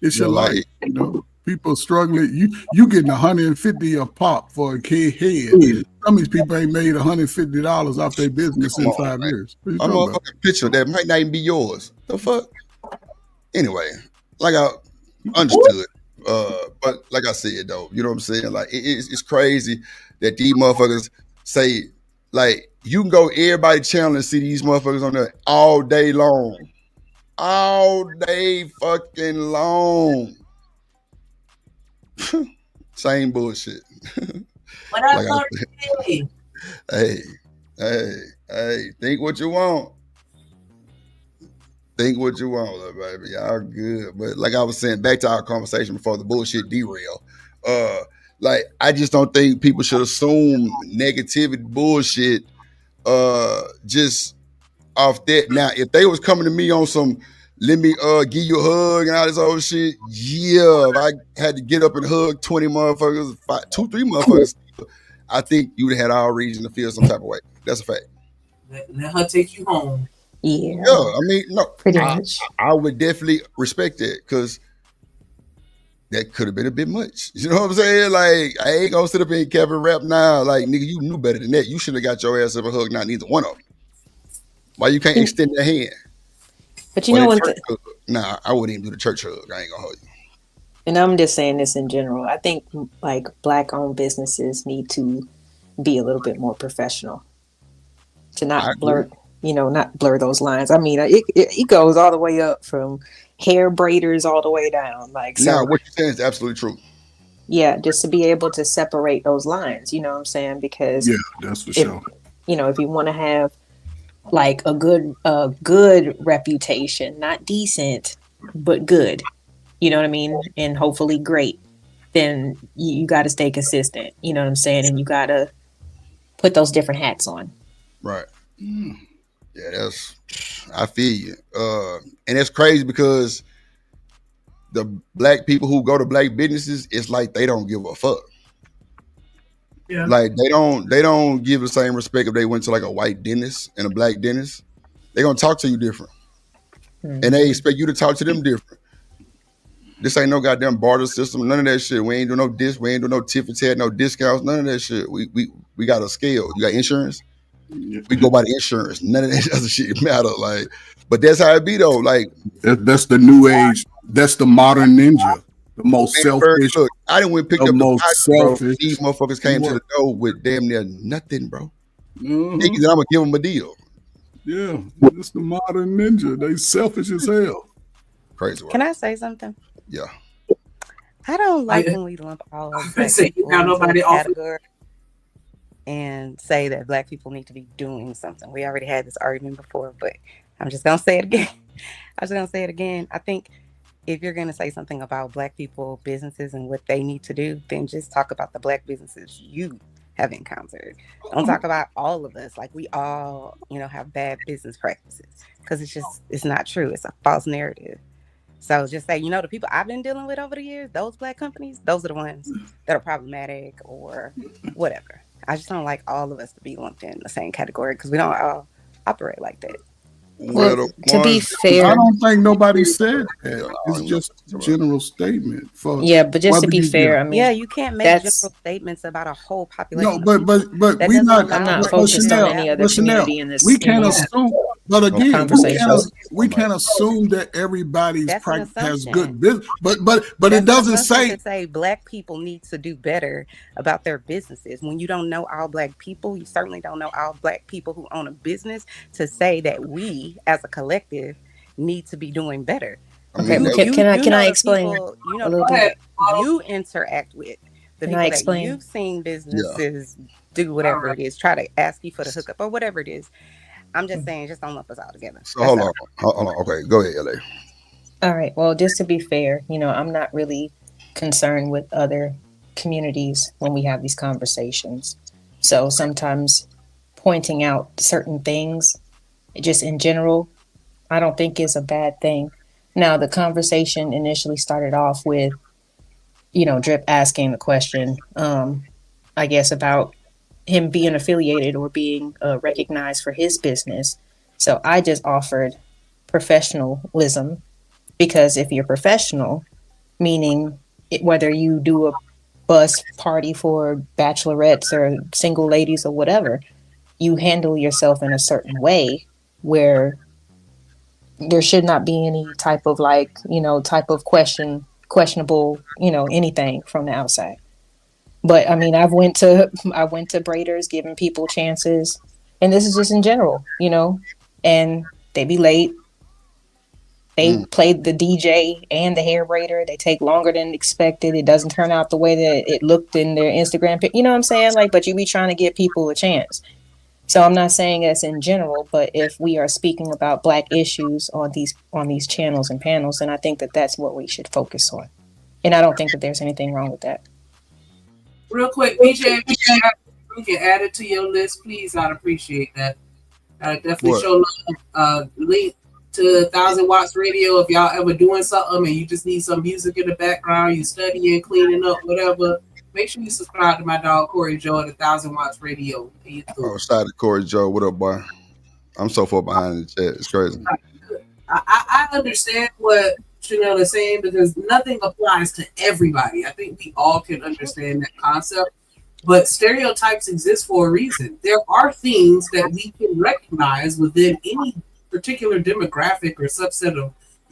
it's your life. You know, people struggling. You getting $150 a pop for a kid head. Some of these people ain't made $150 off their business in 5 years.
I'm a fucking picture that might not even be yours. The fuck? Anyway, like I understood. But like I said though, you know what I'm saying? Like it's crazy that these motherfuckers say, like, you can go everybody channel and see these motherfuckers on there all day long. All day fucking long. Same bullshit.
What up,
Like hey, think what you want. Think what you want, little baby. Y'all good. But like I was saying, back to our conversation before the bullshit derail. Like, I just don't think people should assume negativity bullshit just off that. Now, if they was coming to me on some, let me give you a hug and all this old shit, yeah, if I had to get up and hug 20 motherfuckers, 2, 3 motherfuckers, I think you would have had all reason to feel some type of way. That's a fact.
Let her take you home.
Yeah.
Yeah, I mean, no,
pretty much.
I would definitely respect that, because that could have been a bit much. You know what I'm saying? Like, I ain't gonna sit up and Kevin rap now. Like, nigga, you knew better than that. You should have got your ass up a hug, not neither one of them. Why you can't extend that hand?
But you know what?
Nah, I wouldn't even do the church hug. I ain't gonna hug you.
And I'm just saying this in general. I think like Black-owned businesses need to be a little bit more professional, to not blur, not blur those lines. I mean, it goes all the way up from hair braiders all the way down. Like, so,
now, what you're saying is absolutely true.
Yeah, just to be able to separate those lines. You know what I'm saying? Because
that's for sure.
If you want to have like a good reputation, not decent, but good. You know what I mean? And hopefully great. Then you got to stay consistent. You know what I'm saying? And you got to put those different hats on.
Right. Yeah, I feel you. And it's crazy because the Black people who go to Black businesses, it's like they don't give a fuck. Yeah. Like they don't give the same respect if they went to like a white dentist and a Black dentist. They're gonna talk to you different. Mm-hmm. And they expect you to talk to them different. This ain't no goddamn barter system, none of that shit. We ain't do no we ain't do no tip for tat, no discounts, none of that shit. We got a scale. You got insurance? We go by the insurance. None of that other shit matter. Like, but that's how it be though. Like,
that's the new age. That's the modern ninja. The most selfish.
Look, I didn't went picked up
most
the selfish.
selfish.
These motherfuckers came to the door with damn near nothing, bro.
Mm-hmm.
Niggas, I'm gonna give them a deal.
Yeah, it's the modern ninja. They selfish as hell.
Crazy work.
Can I say something?
Yeah.
I don't like when we lump all of Black people into a category and say that Black people need to be doing something. We already had this argument before, but I'm just gonna say it again. I think if you're gonna say something about Black people, businesses, and what they need to do, then just talk about the Black businesses you have encountered. Don't talk about all of us like we all, have bad business practices, because it's not true. It's a false narrative. So just say, the people I've been dealing with over the years, those black companies, those are the ones that are problematic or whatever. I just don't like all of us to be lumped in the same category because we don't all operate like that.
Well, to be fair,
I don't think nobody said that. It's just a general statement.
Yeah, but just to be fair, I mean,
you can't make general statements about a whole population.
No, but we're not.
I'm not focused on any other community in this.
We can't assume. But again, we can't assume that everybody's has good business. But it doesn't say
black people need to do better about their businesses. When you don't know all black people, you certainly don't know all black people who own a business to say that we as a collective need to be doing better.
Okay, can I explain?
You interact with the people that you've seen businesses do whatever it is, try to ask you for the hookup or whatever it is. I'm just saying, just don't lump us all together.
So hold on. Okay, go ahead, LA.
All right. Well, just to be fair, I'm not really concerned with other communities when we have these conversations. So sometimes pointing out certain things, just in general, I don't think is a bad thing. Now, the conversation initially started off with, Drip asking the question, I guess, about him being affiliated or being recognized for his business. So I just offered professionalism, because if you're professional, meaning whether you do a bus party for bachelorettes or single ladies or whatever, you handle yourself in a certain way where there should not be any type of questionable, anything from the outside. But I mean, I went to Braiders, giving people chances, and this is just in general, and they be late. They played the DJ and the hair braider. They take longer than expected. It doesn't turn out the way that it looked in their Instagram pic. You know what I'm saying? But you be trying to give people a chance. So I'm not saying that's in general, but if we are speaking about black issues on these channels and panels, then I think that that's what we should focus on. And I don't think that there's anything wrong with that.
Real quick, BJ, you can add it to your list, please. I'd appreciate that. Definitely show love. Link to 1000 Watts Radio if y'all ever doing something and you just need some music in the background, you studying, cleaning up, whatever. Make sure you subscribe to my dog Corey Joe at 1000 Watts Radio.
Shout out to Corey Joe. What up, boy? I'm so far behind the chat. It's crazy.
I understand what Chanel is saying because nothing applies to everybody. I think we all can understand that concept, but stereotypes exist for a reason. There are things that we can recognize within any particular demographic or subset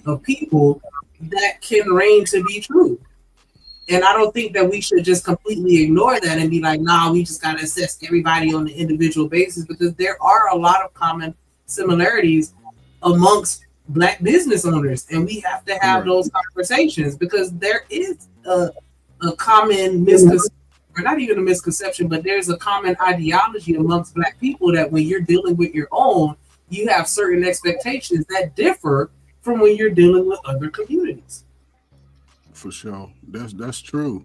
of people that can reign to be true. And I don't think that we should just completely ignore that and be like, nah, we just got to assess everybody on the individual basis, because there are a lot of common similarities amongst Black business owners, and we have to have those conversations because there is a common misconception, or not even a misconception, but there's a common ideology amongst Black people that when you're dealing with your own, you have certain expectations that differ from when you're dealing with other communities.
For sure, that's true.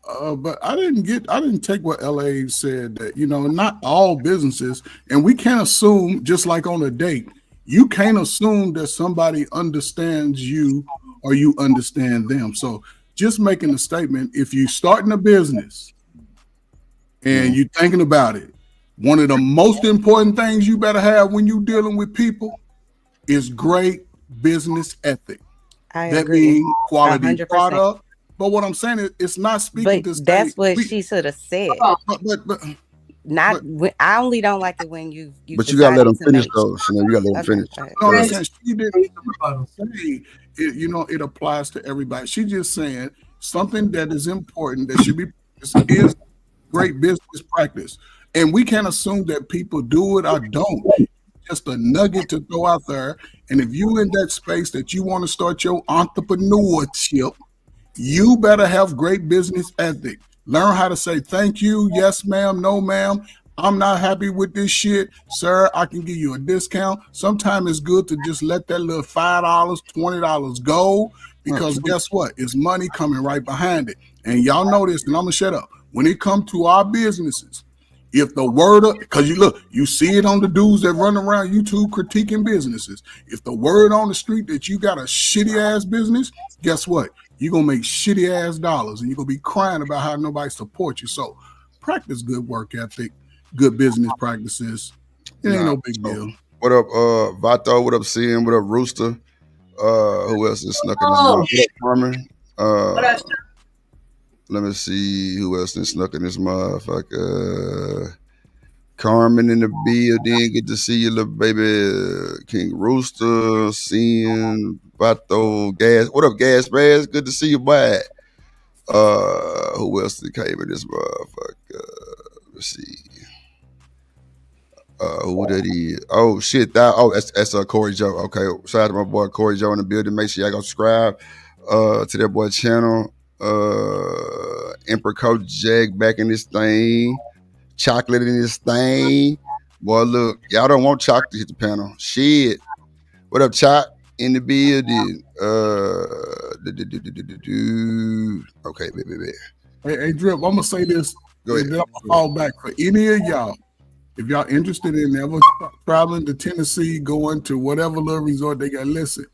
But I didn't take what LA said that not all businesses, and we can't assume, just like on a date, you can't assume that somebody understands you or you understand them. So just making a statement, if you're starting a business and you're thinking about it, one of the most important things you better have when you're dealing with people is great business ethic. That means quality 100%. Product. But what I'm saying is, it's not speaking to.
That's what she should have said. I only don't like it when you.
But you gotta let them finish, though. So you gotta let them finish.
She didn't say it. It applies to everybody. She's just saying something that is important that should be is great business practice, and we can't assume that people do it or don't. Just a nugget to throw out there. And if you in that space that you want to start your entrepreneurship, you better have great business ethic. Learn how to say thank you, yes ma'am, no ma'am, I'm not happy with this shit, sir, I can give you a discount. Sometimes it's good to just let that little $5, $20 go, because guess what? It's money coming right behind it. And y'all know this, and I'm gonna shut up. When it comes to our businesses,
If the word, because you see it on the dudes that run around YouTube critiquing businesses. If the word on the street that you got a shitty ass business, guess what? You're gonna make shitty ass dollars, and you're gonna be crying about how nobody supports you. So practice good work ethic, good business practices. It ain't no big deal.
What up, Vato? What up, CM? What up, Rooster? Who else is snuck in this motherfucker? What up, Carmen? Let me see who else is snuck in this motherfucker. Carmen in the building. Good to see you, little baby. King Rooster, CM, Vato, Gas. What up, Gas Bass? Good to see you, boy. Who else came in this motherfucker? Let's see. Who that is? Oh shit! That's Corey Joe. Okay, shout out to my boy Corey Joe in the building. Make sure y'all go subscribe to that boy channel. Emperor Coach Jack back in this thing. Chocolate in this thing. Boy, look, y'all don't want chocolate to hit the panel. Shit. What up, Choc? In the building. Okay, baby.
Hey, Drip, I'm gonna say this.
Go ahead.
And then I'm gonna fall back for any of y'all. If y'all interested in ever traveling to Tennessee, going to whatever little resort they got, listen,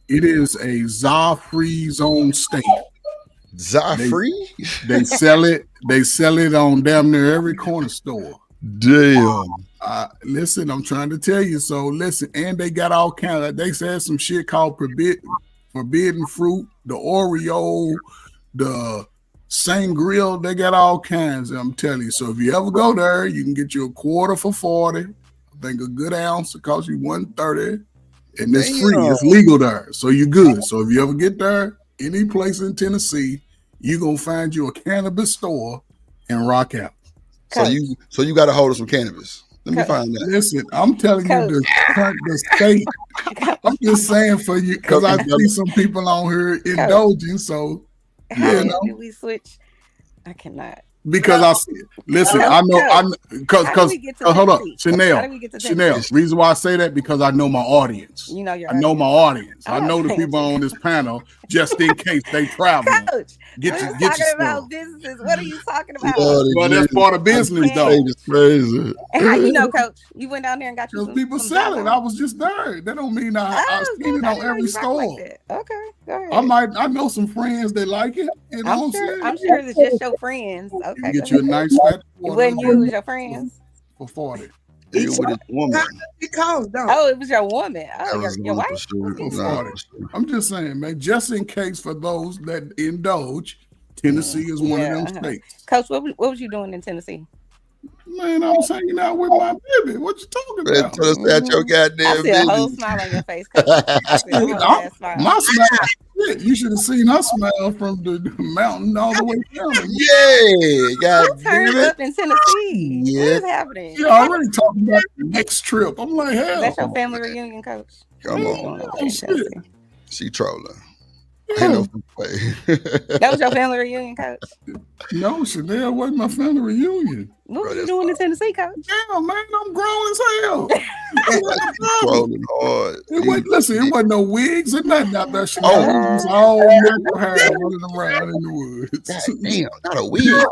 it is a ZA-free zone state.
ZA-free?
They sell it. They sell it on damn near every corner store.
Damn.
Listen, I'm trying to tell you. So listen, and they got all kinds of. They said some shit called forbidden fruit, the Oreo, the sangria. They got all kinds. I'm telling you. So if you ever go there, you can get you a quarter for 40. I think a good ounce will cost you $130, and it's free. It's legal there, so you're good. So if you ever get there, any place in Tennessee, you're gonna find you a cannabis store and rock out.
So you got a hold of some cannabis. Let me find that.
Listen, I'm telling you the state. I'm just saying for you because I see some people on here indulging. So
how do we switch? I cannot.
Because I see it. Listen, I know because hold on, Chanel. Reason why I say that because I know my audience.
You know your
I know my audience. I know the people on this panel just in case they travel.
Coach,
get
talking about businesses. What are you talking about?
Well, that's part of business, though.
It's crazy.
And how you know, Coach? You went down there and got you some
people selling. I was just there. That don't mean I seen it on every store.
Like okay, go ahead.
I know some friends that like it. And
I'm sure it's just your friends. Okay,
you get you a nice fat.
It wasn't you, it was your friends.
For 40.
It was a woman.
Oh, it was your woman. Oh, your wife.
I'm just saying, man. Just in case for those that indulge, Tennessee is one of them states.
Coach, what was you doing in Tennessee?
Man, I was hanging out with my baby. What you talking about?
Tell us about your goddamn
I see a whole smile on your face.
My smile. You should have seen her smile from the mountain all the way down.
Yeah,
turned up in Tennessee. Yeah. What is happening?
You're already talking about the next trip. I'm like, hell.
That's your family reunion, Coach.
Come on. She trolling.
Yeah.
That was your family reunion, Coach?
No, Chanel wasn't my family reunion.
What were you doing in Tennessee, Coach?
Yeah, man, I'm grown as hell.
Trolling hard.
It wasn't no wigs or nothing out there. Chanel. It was all natural hair running around in the woods.
Damn, not a wig.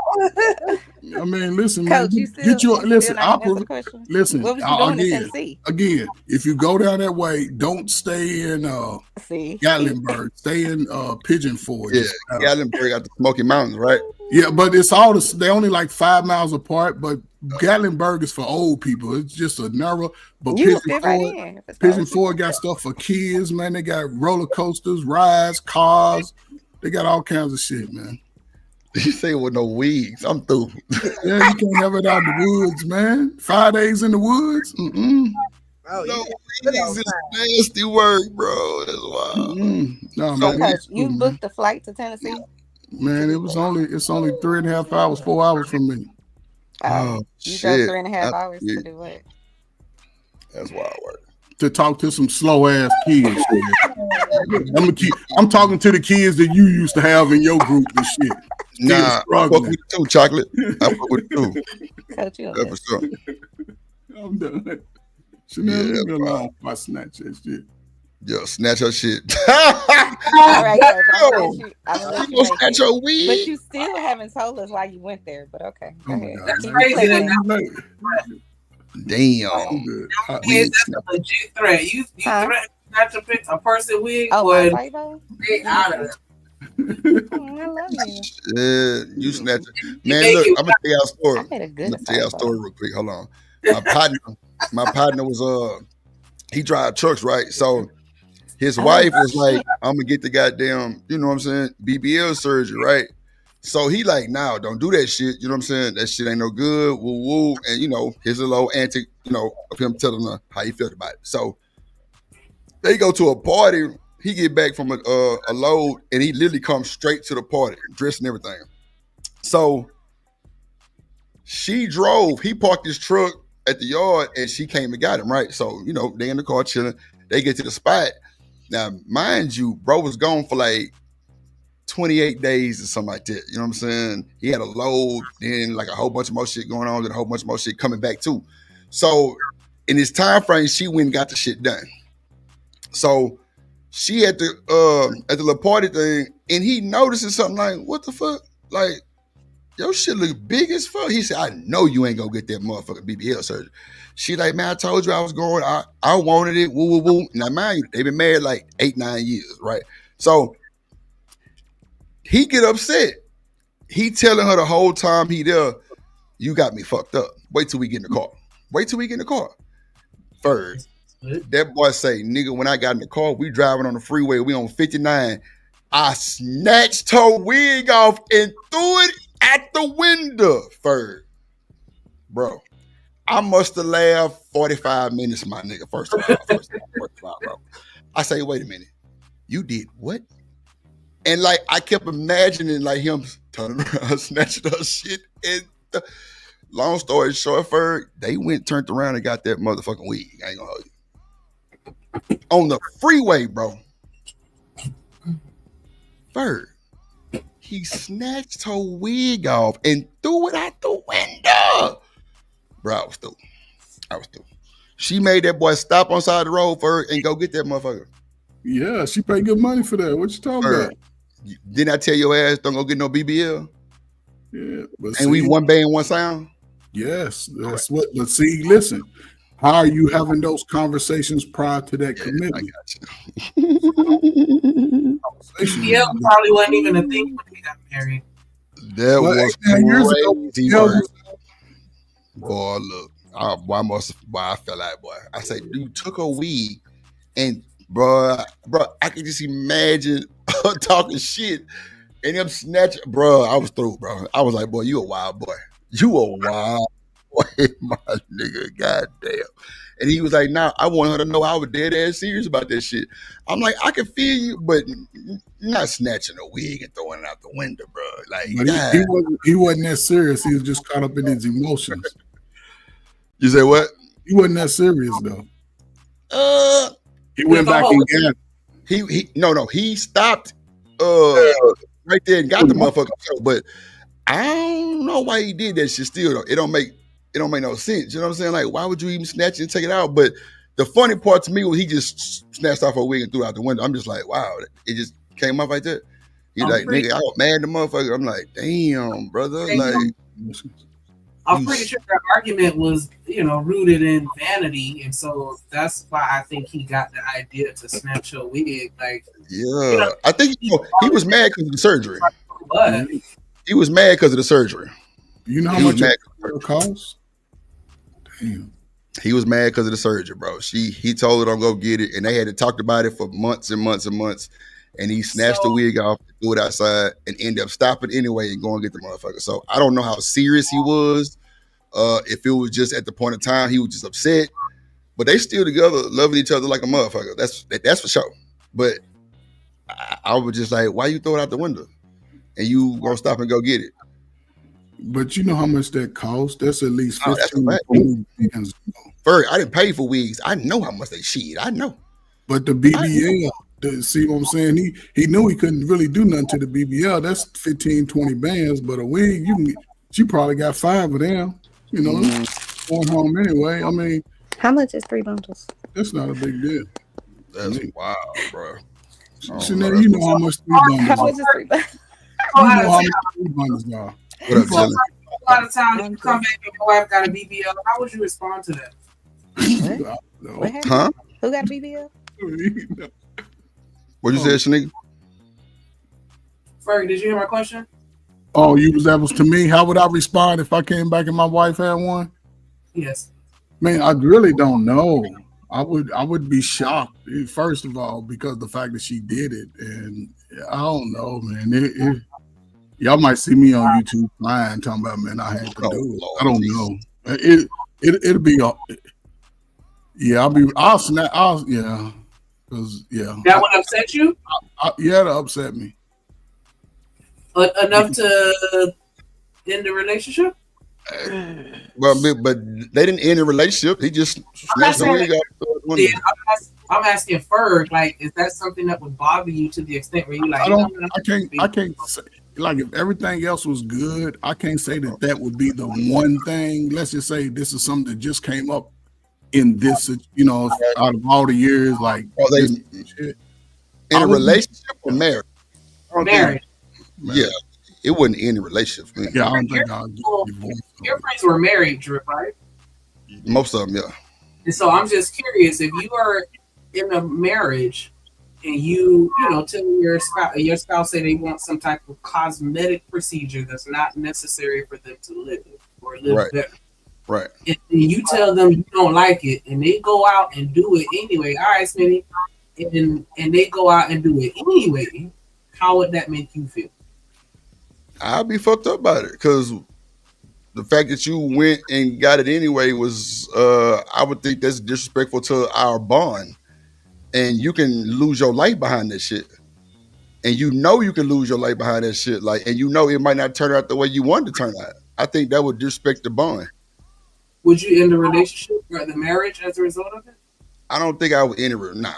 I mean, listen,
Coach,
man, get your listen. Listen,
what was you doing in Tennessee?
Again, if you go down that way, don't stay in Gatlinburg. Stay in Pigeon Forge.
Yeah, Gatlinburg got the Smoky Mountains, right?
Yeah, but it's all they're only like 5 miles apart. But Gatlinburg is for old people. It's just a narrow. But Pigeon Forge got stuff for kids, man. They got roller coasters, rides, cars. They got all kinds of shit, man.
You say with no wigs, I'm through.
Yeah, you can't have it out in the woods, man. Fridays in the woods.
Oh, no, wigs is nasty work, bro. That's wild.
No,
so,
man,
Coach, you booked the flight to Tennessee?
Man, it's only 3.5 hours, 4 hours from me.
You drove 3.5 hours to do what?
That's wild work.
To talk to some slow ass kids. I'm talking to the kids that you used to have in your group and shit.
Nah, I fuck with you too, Chocolate. I fuck with you too.
Coach, you
for sure.
I'm done. Chanel, leave me alone if I snatch that shit.
Yo, snatch her shit.
All right, Coach. I'm gonna let you
gonna
make
snatch
it.
her wig.
But you still haven't told us why you went there. But okay, go ahead.
That's
Keep
crazy.
playing.
Damn.
That's a legit threat. You threaten not to pick a person wig,
Oh,
boy.
my Favo?
They out of it.
I love you.
Yeah, you snatch it. Man, look, I'm gonna tell y'all a story.
I made a good
I'm gonna tell y'all a
Favo.
story real quick. Hold on. My partner was he drive trucks, right? So his wife was like, I'm gonna get the goddamn, you know what I'm saying, BBL surgery, right? So he like, nah, don't do that shit. You know what I'm saying? That shit ain't no good. Woo woo. And you know, his little antic, you know, of him telling her how he felt about it. So they go to a party. He get back from a load, and he literally comes straight to the party, dressed and everything. So she drove. He parked his truck at the yard, and she came and got him, right? So, you know, they in the car chilling. They get to the spot. Now, mind you, bro was gone for like 28 days or something like that. You know what I'm saying? He had a load, then like a whole bunch of more shit going on, then a whole bunch of more shit coming back too. So in this time frame, she went and got the shit done. So she at the little party thing, and he notices something like, what the fuck? Like, your shit look big as fuck. He said, I know you ain't gonna get that motherfucking BBL surgery. She like, man, I told you I was going. I wanted it. Woo, woo, woo. Now, mind you, they've been married like 8-9 years, right? So he get upset. He telling her the whole time he there, you got me fucked up. Wait till we get in the car. Wait till we get in the car. First, that boy say, nigga, when I got in the car, we driving on the freeway, we on 59. I snatched her wig off and threw it at the window. Ferg. Bro, I must have laughed 45 minutes, my nigga. First of all, bro. I say, wait a minute. You did what? And like, I kept imagining like him turning around, snatching her shit. And long story short, Ferg, they went, turned around and got that motherfucking wig. I ain't gonna hold you. On the freeway, bro. Ferg. He snatched her wig off and threw it out the window. Bro, I was through. She made that boy stop on side of the road for her and go get that motherfucker.
Yeah, she paid good money for that. What you talking about?
Didn't I tell your ass don't go get no BBL?
Yeah, but
and we one band, one sound?
Yes, that's what. But see, listen, how are you having those conversations prior to that commitment?
I got you.
Yeah, probably wasn't even a thing when they got married.
That was
10 years ago.
Boy, look, I fell out, boy. I say, dude took a wig, and bro, I could just imagine her talking shit, and him snatching, bro. I was through, bro. I was like, boy, you a wild boy. You a wild boy, my nigga. Goddamn. And he was like, nah, I want her to know I was dead ass serious about that shit. I'm like, I can feel you, but not snatching a wig and throwing it out the window, bro. Like,
he wasn't that serious. He was just caught up in his emotions.
You say what?
He wasn't that serious though. He went back and got it.
He stopped right there and got the motherfucker. But I don't know why he did that shit still though. It don't make no sense. You know what I'm saying? Like, why would you even snatch it and take it out? But the funny part to me was he just snatched off her wig and threw it out the window. I'm just like, wow, it just came off like that. He's like, nigga, I was mad at the motherfucker. I'm like, damn, brother. Like,
I'm pretty sure that argument was, rooted in vanity, and so that's why I think he got the idea to snatch her wig. Like,
yeah, I think he was mad because of the surgery.
What?
He was mad because of the surgery.
You know how much it costs? Damn.
He was mad because of the surgery, bro. He told her don't go get it, and they had to talk about it for months and months and months. And he snatched the wig off, threw it outside, and ended up stopping anyway and going to get the motherfucker. So I don't know how serious he was. If it was just at the point of time he was just upset, but they still together, loving each other like a motherfucker. That's for sure. But I was just like, why you throw it out the window, and you gonna stop and go get it?
But you know how much that costs? That's at least 15.
Ferg, I didn't pay for wigs. I know how much they shit. I know.
But the BBL, see what I'm saying? He knew he couldn't really do nothing to the BBL. That's 15, 20 bands. But a wig, she probably got 5 of them. Going home anyway. I mean,
how much is 3 bundles?
That's not a big deal.
That's wild, bro.
Chanel, you know how much three bundles
How
are.
much is three bundles?
You know how much three bundles are.
What up, Jelly?
A lot of times you come back and your wife got a BBL. How would you respond to that?
What happened?
Huh?
Who got a BBL?
What'd you say, Shanika?
Ferg, did you hear my question?
Oh, that was to me. How would I respond if I came back and my wife had one?
Yes.
Man, I really don't know. I would be shocked, first of all, because the fact that she did it. And I don't know, man. Y'all might see me on YouTube crying, talking about, man, I had to do it. I don't know. It'll be I'll snap. Yeah.
That would upset you?
Yeah, that upset me.
Enough to end the relationship?
Well, but they didn't end the relationship. He just snatched the wig off.
I'm asking Ferg, like, is that something that would bother you to the extent where you like?
I can't say, like, if everything else was good, I can't say that would be the one thing. Let's just say this is something that just came up in this, out of all the years, like,
in a relationship or marriage?
Married.
Yeah, it wouldn't end the relationship. Man.
Yeah, I don't think I'll
your friends were married, Drip, right?
Most of them, yeah.
And so I'm just curious, if you are in a marriage and you tell your spouse say they want some type of cosmetic procedure that's not necessary for them to live or live better.
Right.
And you tell them you don't like it and they go out and do it anyway. All right, Smitty. And they go out and do it anyway. How would that make you feel?
I'd be fucked up about it because the fact that you went and got it anyway was, I would think that's disrespectful to our bond. And you can lose your life behind that shit. And you can lose your life behind that shit. Like, and it might not turn out the way you wanted to turn out. I think that would disrespect the bond.
Would you end the relationship or the marriage as a result of it?
I don't think I would end it. Nah,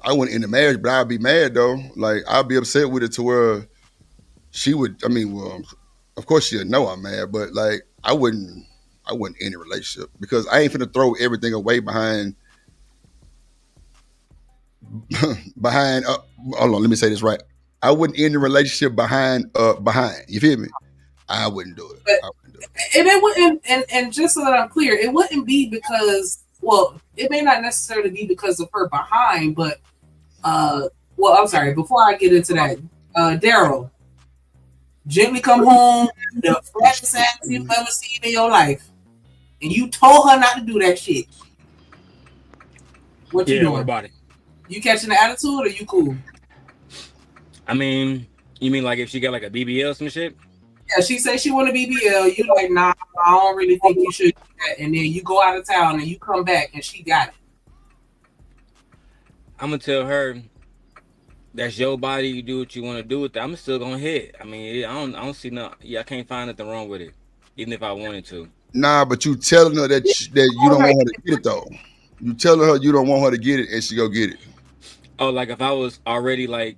I wouldn't end the marriage, but I'd be mad though. Like, I'd be upset with it to where she would. I mean, well, of course she'd know I'm mad, but like, I wouldn't end the relationship because I ain't finna throw everything away behind. Hold on, let me say this right. I wouldn't end the relationship behind. You feel me? I wouldn't do it.
And it wouldn't. And just so that I'm clear, it wouldn't be because. Well, it may not necessarily be because of her behind, but I'm sorry. Before I get into that, Daryl, Jimmy come home, the freshest ass you've ever seen in your life, and you told her not to do that shit. What you doing?
What about it?
You catching the attitude or you cool?
I mean, you mean like if she got like a BBL or some shit?
Yeah, she said she want a BBL. You like, nah, I don't really think you should do that. And then you go out of town and you come back and she got it.
I'm gonna tell her that's your body. You do what you want to do with it. I'm still gonna hit. I mean, I don't see no. Yeah, I can't find nothing wrong with it, even if I wanted to.
Nah, but you telling her that you don't want her to get it though. You telling her you don't want her to get it, and she go get it.
Oh, like if I was already like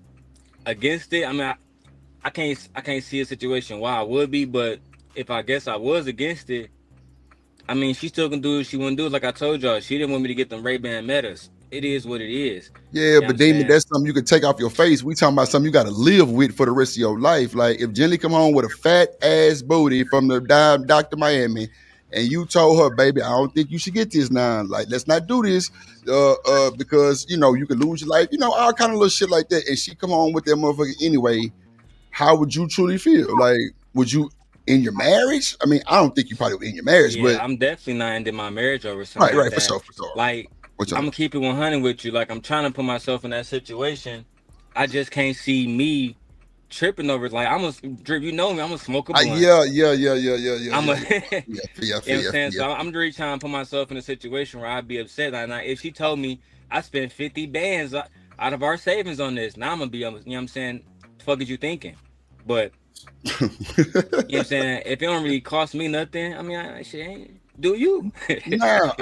against it, I mean, I can't see a situation why I would be, but if I guess I was against it, I mean, she still can do what she want to do. Like I told y'all, she didn't want me to get them Ray-Ban Metas. It is what it is.
Yeah, you know but Damon, that's something you can take off your face. We talking about something you got to live with for the rest of your life. Like if Jenny come home with a fat ass booty from the Dr. Miami, and you told her, baby, I don't think you should get this now. Like, let's not do this because, you could lose your life. All kind of little shit like that. And she come home with that motherfucker anyway. How would you truly feel? Like, would you in your marriage? I mean, I don't think you probably would in your marriage, but
I'm definitely not ending my marriage over something.
Right,
like
for
that.
sure.
Like, I'm gonna keep it 100 with you. Like, I'm trying to put myself in that situation. I just can't see me tripping over it. Like, I'm gonna Drip, you know me, I'm gonna smoke a blunt.
Yeah.
I'm a,
yeah.
You know what I'm saying? So I'm really trying to put myself in a situation where I'd be upset. Like, if she told me I spent 50 bands out of our savings on this, now I'm gonna be, you know what I'm saying? The fuck is you thinking? But you know what I'm saying? If it don't really cost me nothing, I mean, shit ain't. Do you?
Now,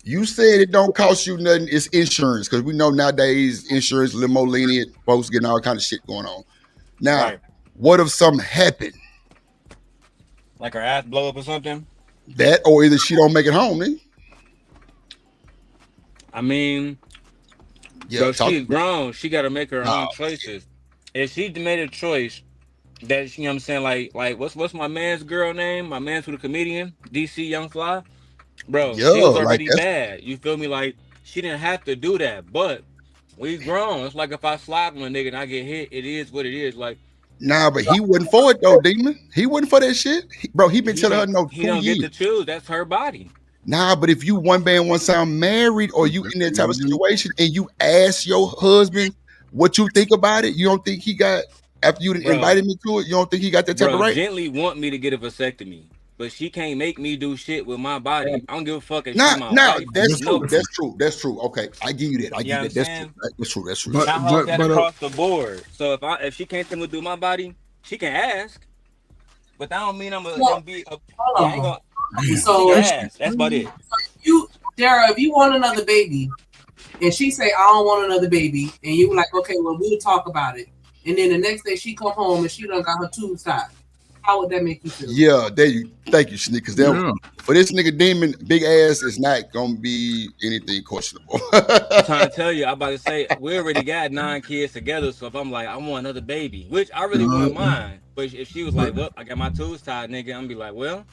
you said it don't cost you nothing. It's insurance because we know nowadays insurance a little more lenient. Folks getting all kind of shit going on. Now, What if something happened?
Like her ass blow up or something?
That or either she don't make it home, man.
I mean, So she's grown. She got to make her own choices. If she made a choice that, you know what I'm saying, like what's my man's girl name? My man's with a comedian, DC Young Fly. Bro, she was already bad. You feel me? Like, she didn't have to do that. But we grown. It's like if I slap on a nigga and I get hit, it is what it is. Like,
nah, but he wasn't for it though, Demon. He wasn't for that shit. Bro, he been telling her no 2 years.
He don't get to choose. That's her body.
Nah, but if you one band, one sound married, or you in that type of situation, and you ask your husband what you think about it, you don't think he got, after you invited me to it, you don't think he got that type of right?
Gently want me to get a vasectomy, but she can't make me do shit with my body. I don't give a fuck if she's my wife.
That's true. That's true. That's true. Okay, I give you that. I give you that. That's true. That's true.
But I hope that across the board. So if she can't tell me to do my body, she can ask. But that don't mean I'm gonna be a.
So
that's about it.
Dara, if you want another baby, and she say I don't want another baby, and you like, okay, well we'll talk about it, and then the next day she come home and she done got her tubes tied. How would that make you feel?
Yeah, there you. Thank you, Sneak. Because for this nigga Demon, big ass is not gonna be anything questionable.
I'm trying to tell you, I'm about to say we already got 9 kids together. So if I'm like, I want another baby, which I really wouldn't mind, but if she was like, well, I got my tubes tied, nigga, I'm gonna be like, well,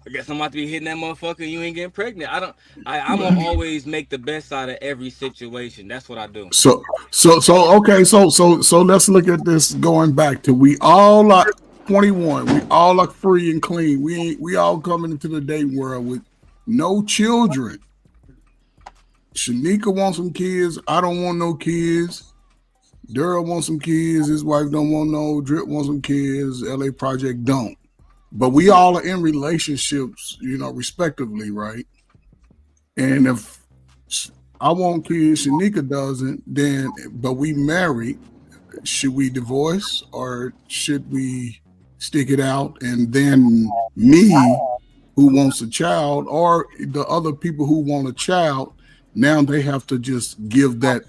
I guess I'm about to be hitting that motherfucker. And you ain't getting pregnant. I'm gonna always make the best out of every situation. That's what I do.
So okay. So let's look at this. Going back to, we all are 21. We all are free and clean. We all coming into the dating world with no children. Shanika wants some kids. I don't want no kids. Daryl wants some kids. His wife don't want no. Drip wants some kids. LA Project don't. But we all are in relationships, respectively, right? And if I want kids, Shanika doesn't, then, but we married, should we divorce or should we stick it out? And then me, who wants a child, or the other people who want a child, now they have to just give that,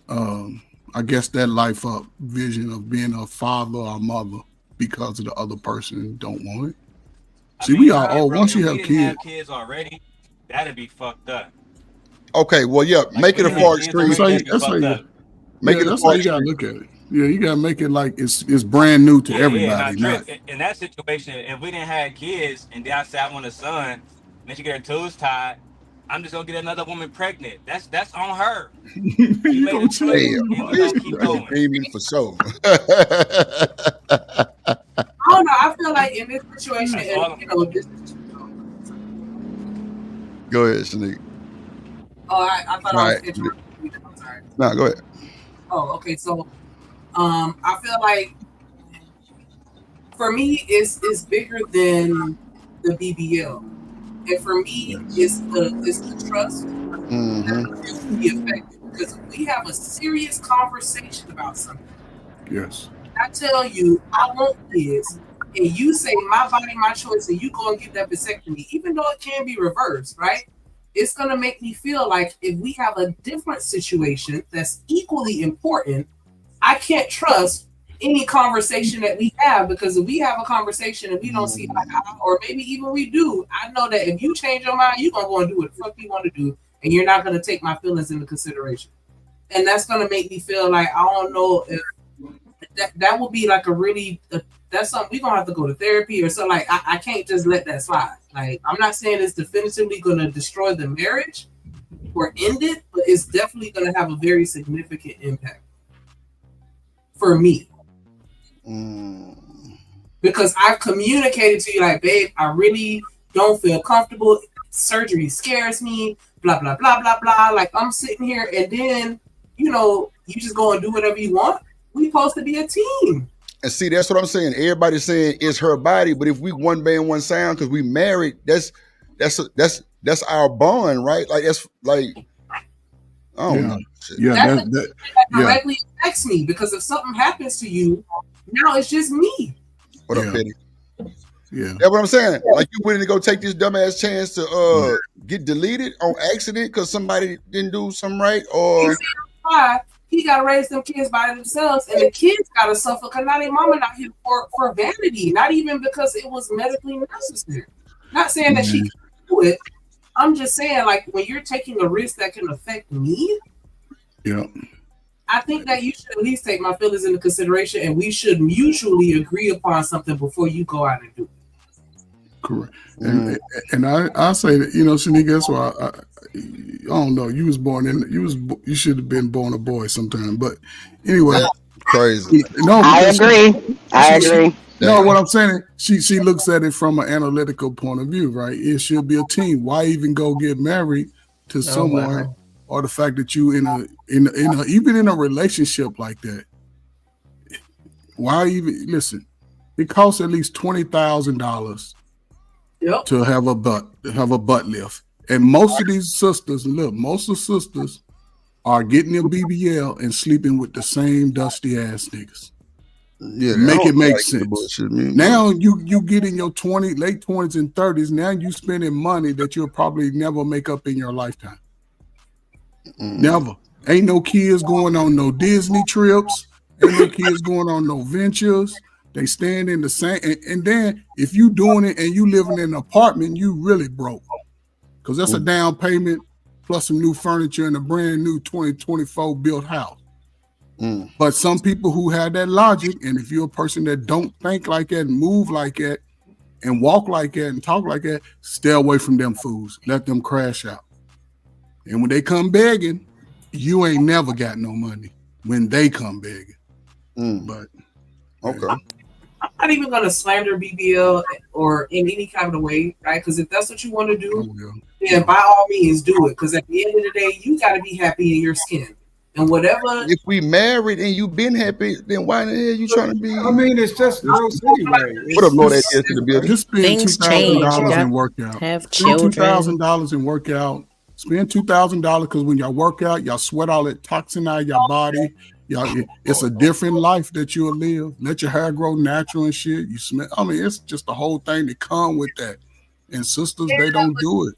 I guess, that life up, vision of being a father or a mother, because of the other person don't want it. See, we are all, once you have
kids already, that'd be fucked up.
Okay, well, yeah, make it a far extreme.
Make it a far extreme. You gotta look at it. Yeah, you gotta make it like it's brand new to everybody.
In that situation, if we didn't have kids and then I said I want a son, and then she get her toes tied, I'm just gonna get another woman pregnant. That's on her. She made a choice, and we gonna keep going.
For sure.
I don't know. I feel like in this situation,
Go ahead, Shanique.
Oh, I thought I was interrupting you. I'm sorry.
No, go ahead.
Oh, okay. So, I feel like for me, it's bigger than the BBL, and for me, it's the trust that will be affected, because if we have a serious conversation about something.
Yes.
I tell you, I want kids, and you say my body, my choice, and you go and get that vasectomy, even though it can be reversed, right? It's gonna make me feel like if we have a different situation that's equally important, I can't trust any conversation that we have, because if we have a conversation and we don't see eye to eye, or maybe even we do, I know that if you change your mind, you're gonna go and do what the fuck you want to do, and you're not gonna take my feelings into consideration. And that's gonna make me feel like I don't know if that will be like that's something we're gonna have to go to therapy or something. Like I can't just let that slide. Like, I'm not saying it's definitively gonna destroy the marriage or end it, but it's definitely gonna have a very significant impact for me. Because I've communicated to you, like, babe, I really don't feel comfortable. Surgery scares me, blah blah blah blah blah. Like, I'm sitting here, and then you just go and do whatever you want. We supposed to be a team.
And see, that's what I'm saying. Everybody's saying it's her body, but if we one band, one sound, because we married, that's our bond, right? Like, that's like, I don't know.
That directly affects me, because if something happens to you, now it's just me.
What up, Petty?
Yeah,
that's what I'm saying. Like, you willing to go take this dumbass chance to get deleted on accident because somebody didn't do something right, or
he got to raise them kids by themselves, and the kids got to suffer because now their mama not here for vanity, not even because it was medically necessary. Not saying that she can do it. I'm just saying, like, when you're taking a risk that can affect me,
Yeah.
I think that you should at least take my feelings into consideration, and we should mutually agree upon something before you go out and do it.
Correct. And I say that, Shanika, that's why I don't know. You should have been born a boy sometime. But anyway,
That's crazy.
No,
I agree. I agree.
No, what I'm saying, she looks at it from an analytical point of view, right? It should be a team. Why even go get married to someone, or the fact that you even in a relationship like that? Why even listen? It costs at least $20,000 to have a butt lift, and most of these sisters, most of the sisters are getting a BBL and sleeping with the same dusty ass niggas.
Yeah,
make it make
like
sense. Now you get in your late 20s and 30s. Now you spending money that you'll probably never make up in your lifetime. Never. Ain't no kids going on no Disney trips. Ain't no kids going on no ventures. They stand in the same. And then if you doing it and you living in an apartment, you really broke, because that's a down payment plus some new furniture and a brand new 2024 built house. But some people who have that logic, and if you're a person that don't think like that, and move like that, and walk like that, and talk like that, stay away from them fools. Let them crash out. And when they come begging, you ain't never got no money when they come begging. But
okay.
I'm not even going to slander BBL or in any kind of way, right? Because if that's what you want to do, then by all means do it. Because at the end of the day, you got to be happy in your skin. And whatever.
If we married and you been happy, then why in the hell you trying to be?
I mean, it's just Rose City, right?
What up, Lord? To the building.
Just spend $2,000 in workout.
Have
spend
children.
$2,000 in workout. Spend $2,000 because when y'all work out, y'all sweat all that toxin out of your body. It's a different life that you'll live. Let your hair grow natural and shit. You smell. I mean, it's just the whole thing that come with that. And sisters, they don't do it.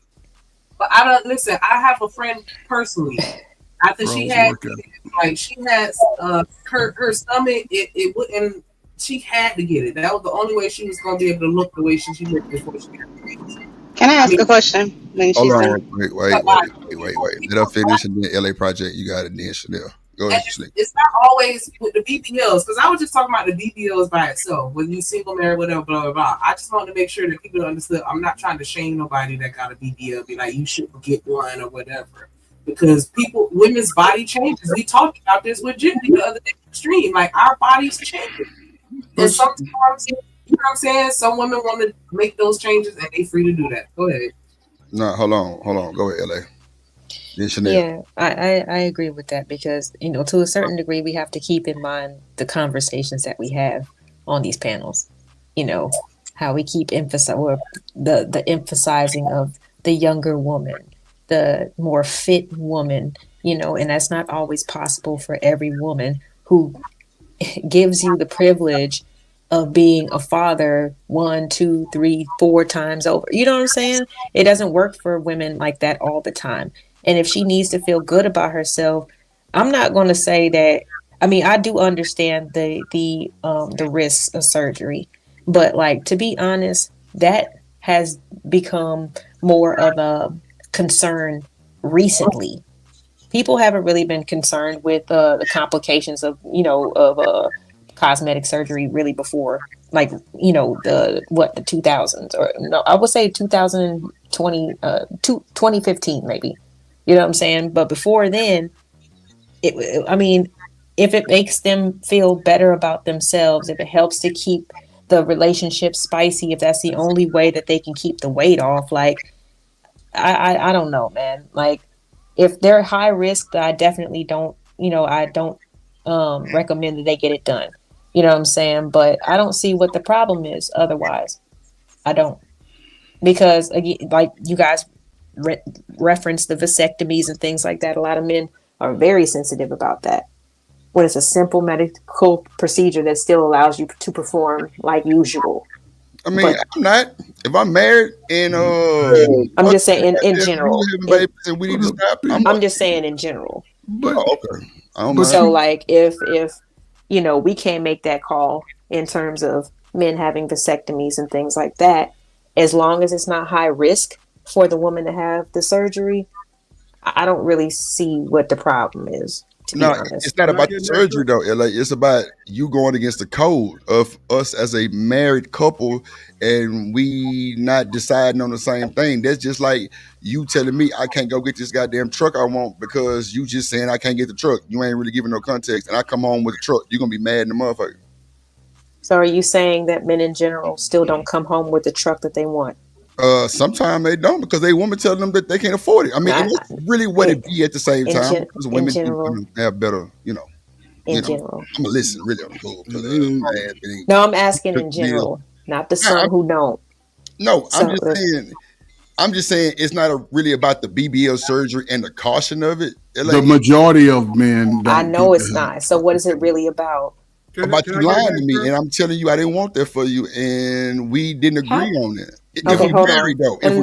But I don't listen. I have a friend personally. After she had, she had her stomach, it wouldn't. She had to get it. That was the only way she was going to be able to look the way she looked before she got it.
Can I ask a question?
Hold on, wait. Let her finish, and then LA Project, you got it, then Chanel. Go ahead,
it's not always with the BBLs, because I was just talking about the BBLs by itself. When you single, married, whatever, blah, blah, blah. I just wanted to make sure that people understood. I'm not trying to shame nobody that got a BBL, be like, you shouldn't get one or whatever. Because women's body changes. We talked about this with Jimmy the other day on stream. Like, our bodies change. And sometimes, you know what I'm saying? Some women want to make those changes and they're free to do that. Go ahead.
No, hold on. Go ahead, LA.
Yeah, I agree with that, because, to a certain degree, we have to keep in mind the conversations that we have on these panels. How we keep emphasizing the emphasizing of the younger woman, the more fit woman, and that's not always possible for every woman who gives you the privilege of being a father 1, 2, 3, 4 times over. You know what I'm saying? It doesn't work for women like that all the time. And if she needs to feel good about herself, I'm not going to say that. I mean, I do understand the risks of surgery, but to be honest, that has become more of a concern recently. People haven't really been concerned with the complications of cosmetic surgery really before, the 2000s, or no, I would say 2020, 2015 maybe. You know what I'm saying? But before then, if it makes them feel better about themselves, if it helps to keep the relationship spicy, if that's the only way that they can keep the weight off, I don't know, man. If they're high risk, I definitely don't, I don't recommend that they get it done. You know what I'm saying? But I don't see what the problem is otherwise. I don't. Because, again, you guys reference the vasectomies and things like that. A lot of men are very sensitive about that. When it's a simple medical procedure that still allows you to perform like usual.
I mean, I'm not. If I'm married and
I'm just saying in general.
And we need to stop.
I'm just saying in general.
But okay.
So if we can't make that call in terms of men having vasectomies and things like that, as long as it's not high risk for the woman to have the surgery, I don't really see what the problem is. To be
No,
honest,
it's not about the surgery though. Like it's about you going against the code of us as a married couple, and we not deciding on the same thing. That's just like you telling me I can't go get this goddamn truck I want because you just saying I can't get the truck. You ain't really giving no context, and I come home with the truck. You're gonna be mad in the motherfucker.
so are you saying that men in general still don't come home with the truck that they want?
Sometimes they don't because they women tell them that they can't afford it. I mean, and that's really what it be at the same time because women have better,
in general.
I'm gonna listen really on the cool.
No, I'm asking in general, not the some who don't.
No,
So,
I'm just saying it's not really about the BBL surgery and the caution of it.
The majority of men don't.
I know it's not. So what is it really about?
About you lying to me, and I'm telling you I didn't want that for you, and we didn't agree on it.
Okay,
if we're married, though,
if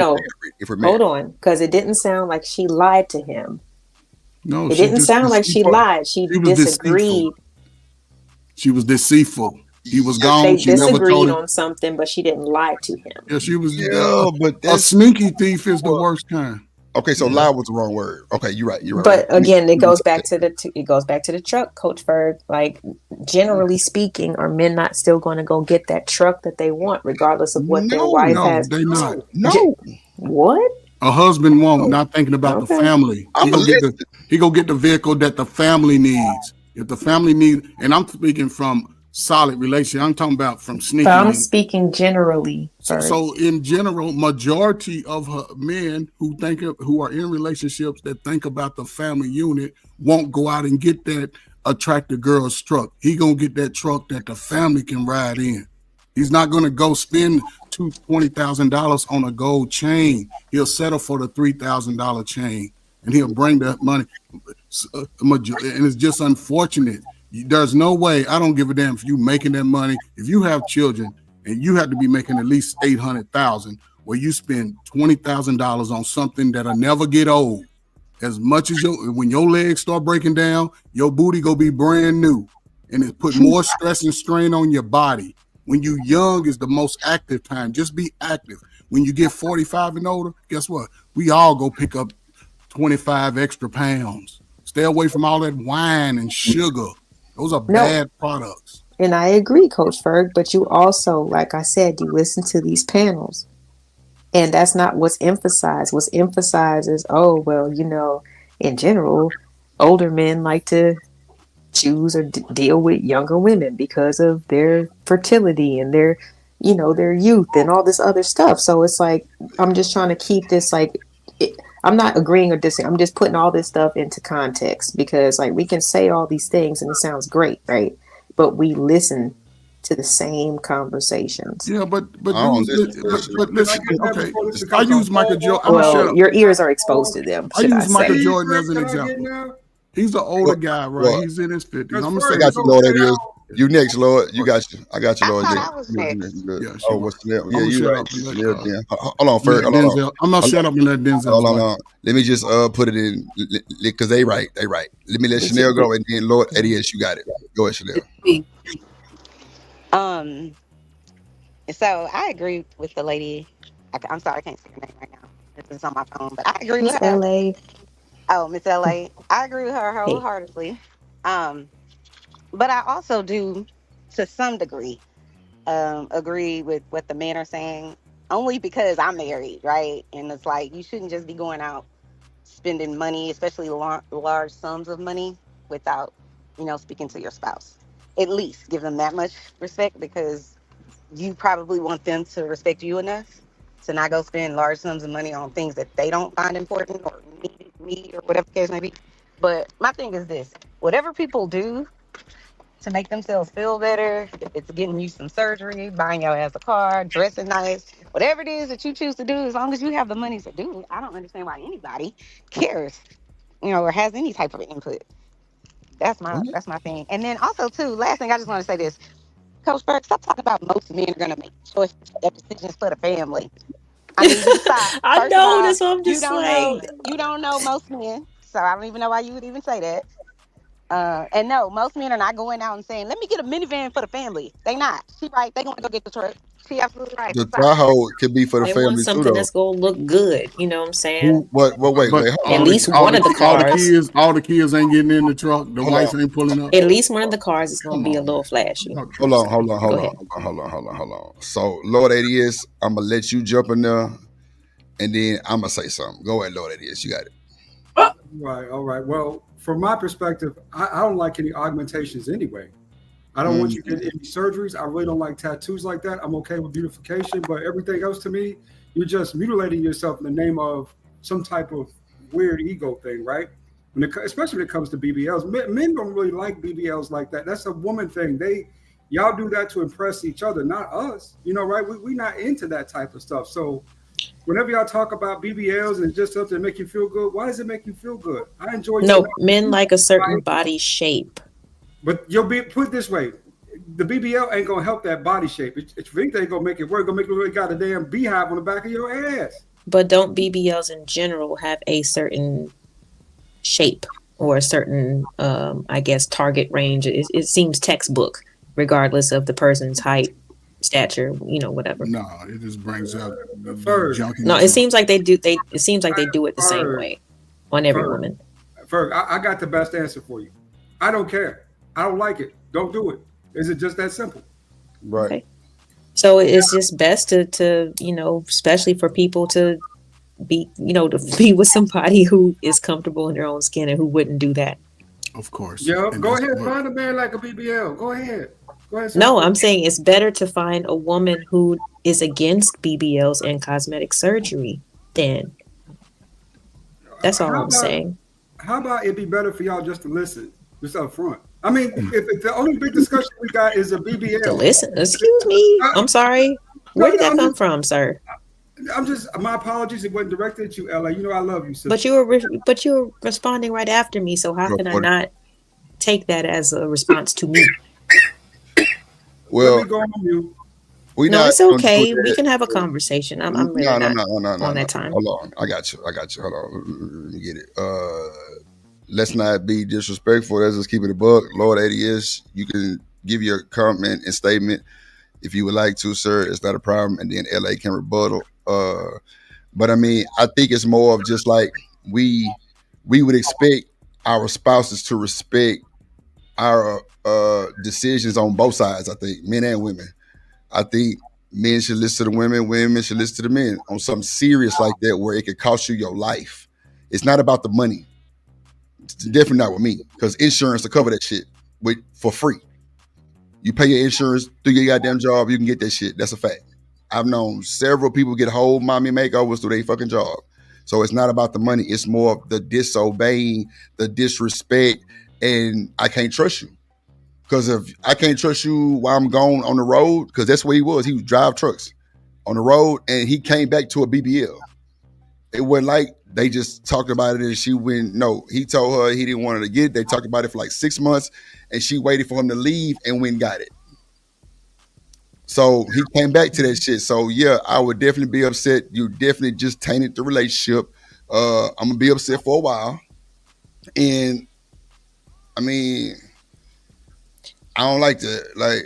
we're married. Hold on, because it didn't sound like she lied to him.
No,
it didn't sound like she lied. She disagreed.
She was deceitful. He was gone.
They
she never
disagreed
told him.
on something, but she didn't lie to him.
Yeah, she was.
But
a sneaky thief is the worst kind.
Okay, so lie was the wrong word. Okay, you're right. You're right.
But again, it goes back to the truck, Coach Ferg. Like generally speaking, are men not still going to go get that truck that they want, regardless of what their wife has?
They not.
No.
What?
A husband won't, not thinking about the family. He go get the vehicle that the family needs. If the family needs, and I'm speaking from solid relationship. I'm talking about from sneaky.
But I'm speaking generally.
So in general, majority of men who are in relationships that think about the family unit won't go out and get that attractive girl's truck. He gonna get that truck that the family can ride in. He's not gonna go spend $20,000 on a gold chain. He'll settle for the $3,000 chain, and he'll bring that money. And it's just unfortunate. There's no way. I don't give a damn if you making that money. If you have children and you have to be making at least $800,000, where you spend $20,000 on something that'll never get old. As much as when your legs start breaking down, your booty gonna be brand new, and it put more stress and strain on your body. When you young is the most active time. Just be active. When you get 45 and older, guess what? We all go pick up 25 extra pounds. Stay away from all that wine and sugar. Those are bad products.
And I agree, Coach Ferg, but you also, like I said, you listen to these panels. And that's not what's emphasized. What's emphasized is, in general, older men like to choose or deal with younger women because of their fertility and their youth and all this other stuff. So it's like, I'm just trying to keep this I'm not agreeing or disagreeing. I'm just putting all this stuff into context because we can say all these things and it sounds great, right? But we listen to the same conversations.
Yeah, but listen. Okay, I use Michael Jordan.
Well, your ears are exposed to them.
I use Michael Jordan as an example. He's an older guy, right? Well, he's in his 50s. I'm gonna say,
I got you, Lord. It is. You next, Lord. You got you. I got you, Lord.
What's next?
Oh, what's next? Yeah, you right. Hold on, first.
I'm not shut up and let Denzel.
Hold on. Let me just put it in because they right. Let me let Chanel go and then Lord Eddie, you got it. Go ahead, Chanel.
So I agree with the lady. I'm sorry, I can't say her name right now. This is on my phone, but I agree with
Miss
her.
LA.
Oh, Miss LA. I agree with her wholeheartedly. But I also do, to some degree, agree with what the men are saying, only because I'm married, right? And it's like, you shouldn't just be going out spending money, especially large sums of money, without, speaking to your spouse. At least give them that much respect, because you probably want them to respect you enough to not go spend large sums of money on things that they don't find important or need or whatever the case may be. But my thing is this: whatever people do to make themselves feel better, if it's getting you some surgery, buying your ass a car, dressing nice, whatever it is that you choose to do, as long as you have the money to do it, I don't understand why anybody cares, or has any type of input. That's my thing. And then also too, last thing, I just want to say this: Coach Burke, stop talking about most men are gonna make choices and decisions for the family. I mean,
I know, that's what I'm just saying.
You don't know most men, so I don't even know why you would even say that. And no, most men are not going out and saying, "Let me get a minivan for the family." They not. She right. They gonna go get the truck. She absolutely right.
The Tahoe could be for the
They want
family too,
something
though.
that's gonna look good. You know what I'm saying?
Wait,
But
hold
At
on.
least one of the cars.
all the kids ain't getting in the truck. The
Hold
wife
on.
ain't pulling up.
At least one of the cars is gonna be a little flashy.
Hold on.
Go ahead.
So, Lord ADS, I'm gonna let you jump in there, and then I'm gonna say something. Go ahead, Lord ADS. You got it.
Right. All right. Well, from my perspective, I don't like any augmentations anyway. I don't want you to get any surgeries. I really don't like tattoos like that. I'm okay with beautification, but everything else to me, you're just mutilating yourself in the name of some type of weird ego thing, right? Especially when it comes to BBLs. Men don't really like BBLs like that. That's a woman thing. Y'all do that to impress each other, not us. You know, right? We not into that type of stuff. So whenever y'all talk about BBLs and just something to make you feel good, why does it make you feel good? I enjoy.
No, men like a certain body shape.
But you'll be put this way: the BBL ain't gonna help that body shape. If anything, gonna make it work. Gonna make it really got a damn beehive on the back of your ass.
But don't BBLs in general have a certain shape or a certain, I guess, target range? It seems textbook, regardless of the person's height, stature, whatever.
No, it just brings out the junk.
No, it seems like they do. It seems like they do it the same way on every woman.
Ferg, I got the best answer for you. I don't care. I don't like it. Don't do it. Is it just that simple?
Right.
Okay. So it's just best to especially for people to be with somebody who is comfortable in their own skin and who wouldn't do that.
Of course.
Yeah, go ahead, find a man like a BBL. Go ahead.
No, I'm saying it's better to find a woman who is against BBLs and cosmetic surgery than. That's all I'm saying.
How about it be better for y'all just to listen, just up front? I mean, if the only big discussion we got is a BBL.
To listen? Excuse me. I'm sorry. Where did that come from, sir?
My apologies. It wasn't directed at you, Ella. You know I love you, sister.
But you were responding right after me. So how can I not take that as a response to me?
Well,
it's okay. We can have a conversation. I'm really not on that time.
Hold on. I got you. Hold on. Let me get it. Let's not be disrespectful. Let's just keep it a buck. Lord ADS, you can give your comment and statement if you would like to, sir. It's not a problem. And then LA can rebuttal. But I mean, I think it's more of just like we would expect our spouses to respect our decisions on both sides. I think men and women. I think men should listen to the women. Women should listen to the men on something serious like that, where it could cost you your life. It's not about the money. It's definitely not with me, because insurance will cover that shit for free. You pay your insurance through your goddamn job, you can get that shit. That's a fact. I've known several people get whole mommy makeovers through their fucking job. So it's not about the money. It's more of the disobeying, the disrespect, and I can't trust you. Because if I can't trust you while I'm gone on the road, because that's where he was. He would drive trucks on the road, and he came back to a BBL. It wasn't like they just talked about it and she went. No, he told her he didn't want her to get it. They talked about it for like 6 months, and she waited for him to leave and went and got it. So he came back to that shit. So yeah, I would definitely be upset. You definitely just tainted the relationship. I'm gonna be upset for a while. And I mean, I don't like to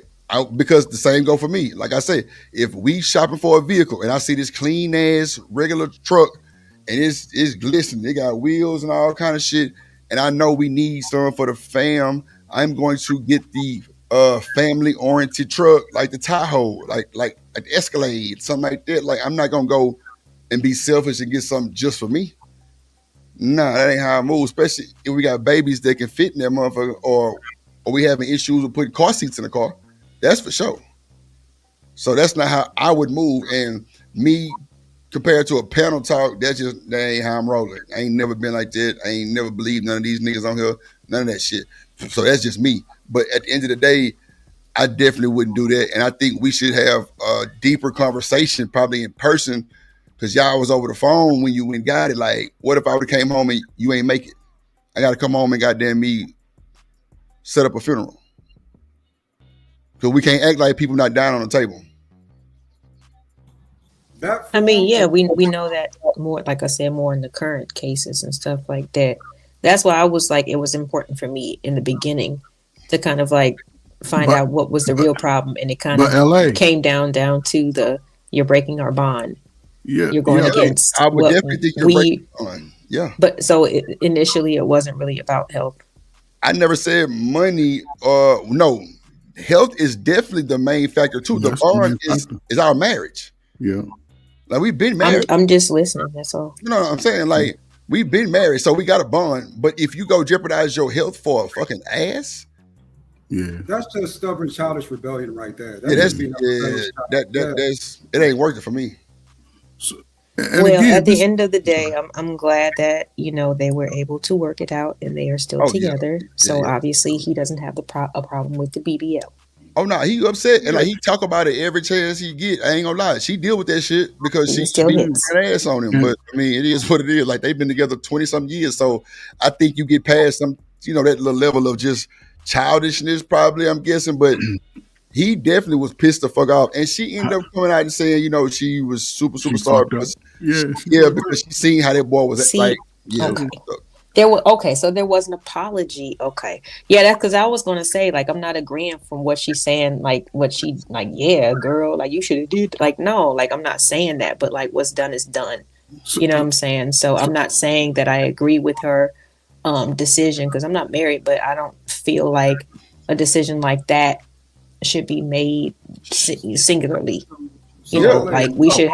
because the same go for me. Like I say, if we shopping for a vehicle and I see this clean ass regular truck and it's glistening, it got wheels and all kind of shit, and I know we need something for the fam, I'm going to get the family oriented truck like the Tahoe, like the Escalade, something like that. Like, I'm not gonna go and be selfish and get something just for me. Nah, that ain't how I move. Especially if we got babies that can fit in that motherfucker, or we having issues with putting car seats in the car. That's for sure. So that's not how I would move. And me compared to a panel talk, that ain't how I'm rolling. I ain't never been like that. I ain't never believed none of these niggas on here, none of that shit. So that's just me. But at the end of the day, I definitely wouldn't do that. And I think we should have a deeper conversation, probably in person, because y'all was over the phone when you went and got it. Like, what if I would have came home and you ain't make it? I got to come home and goddamn me set up a funeral. Because we can't act like people not dying on the table.
I mean, yeah, we know that more, like I said, more in the current cases and stuff like that. That's why I was like, it was important for me in the beginning to kind of like find out what was the real problem, and it kind
but
of
LA.
came down to the you're breaking our bond.
Yeah,
You're going
yeah.
against
I would
what
definitely think you're
we.
breaking on. Yeah.
But so initially, it wasn't really about health.
I never said money. No, health is definitely the main factor too. The
That's the
bond
main
is our marriage.
Yeah.
Like we've been
I'm
married.
I'm just listening. That's all.
You know what I'm saying? Like we've been married, so we got a bond. But if you go jeopardize your health for a fucking ass,
Yeah.
That's just stubborn, childish rebellion right there.
yeah, that's it ain't working for me.
And
Well,
again,
at the
this-
end of the day, I'm glad that they were able to work it out and they are still
Oh, yeah.
together. So
yeah.
obviously, he doesn't have a problem with the BBL.
Oh no, he upset and like he talk about it every chance he get. I ain't gonna lie, she deal with that shit because she
still
be
hits.
that ass on him. But I mean, it is what it is. Like they've been together 20-some years, so I think you get past some, that little level of just childishness, probably. I'm guessing, but he definitely was pissed the fuck off, and she ended up coming out and saying, she was superstar because because she seen how that boy was
See,
like. Yeah,
okay. So there was an apology. Okay. Yeah, that's because I was gonna say, like, I'm not agreeing from what she's saying, like what she yeah, girl, like you should have did no, like I'm not saying that, but like what's done is done. You know what I'm saying? So I'm not saying that I agree with her decision because I'm not married, but I don't feel like a decision like that should be made singularly. Like we should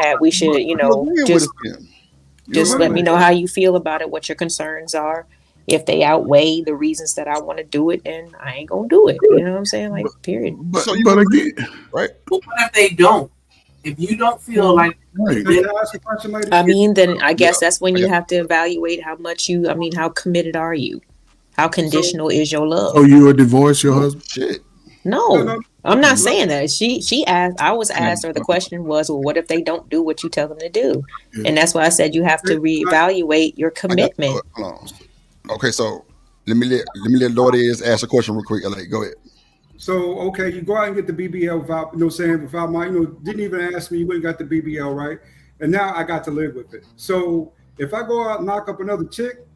just let me know how you feel about it, what your concerns are. If they outweigh the reasons that I want to do it, then I ain't gonna do it. You know what I'm saying? Like, period.
But again,
right?
What if they don't? If you don't feel like,
I mean, then I guess that's when you have to evaluate how committed are you? How conditional is your love?
So you would divorce your husband?
Shit.
No, I'm not saying that. She asked. I was asked, or the question was, well, what if they don't do what you tell them to do? And that's why I said you have to reevaluate your commitment.
Hold on. Okay, so let me let Lord ask a question real quick. LA, go ahead.
So okay, you go out and get the BBL without, without my, didn't even ask me. You went and got the BBL, right? And now I got to live with it. So if I go out and knock up another chick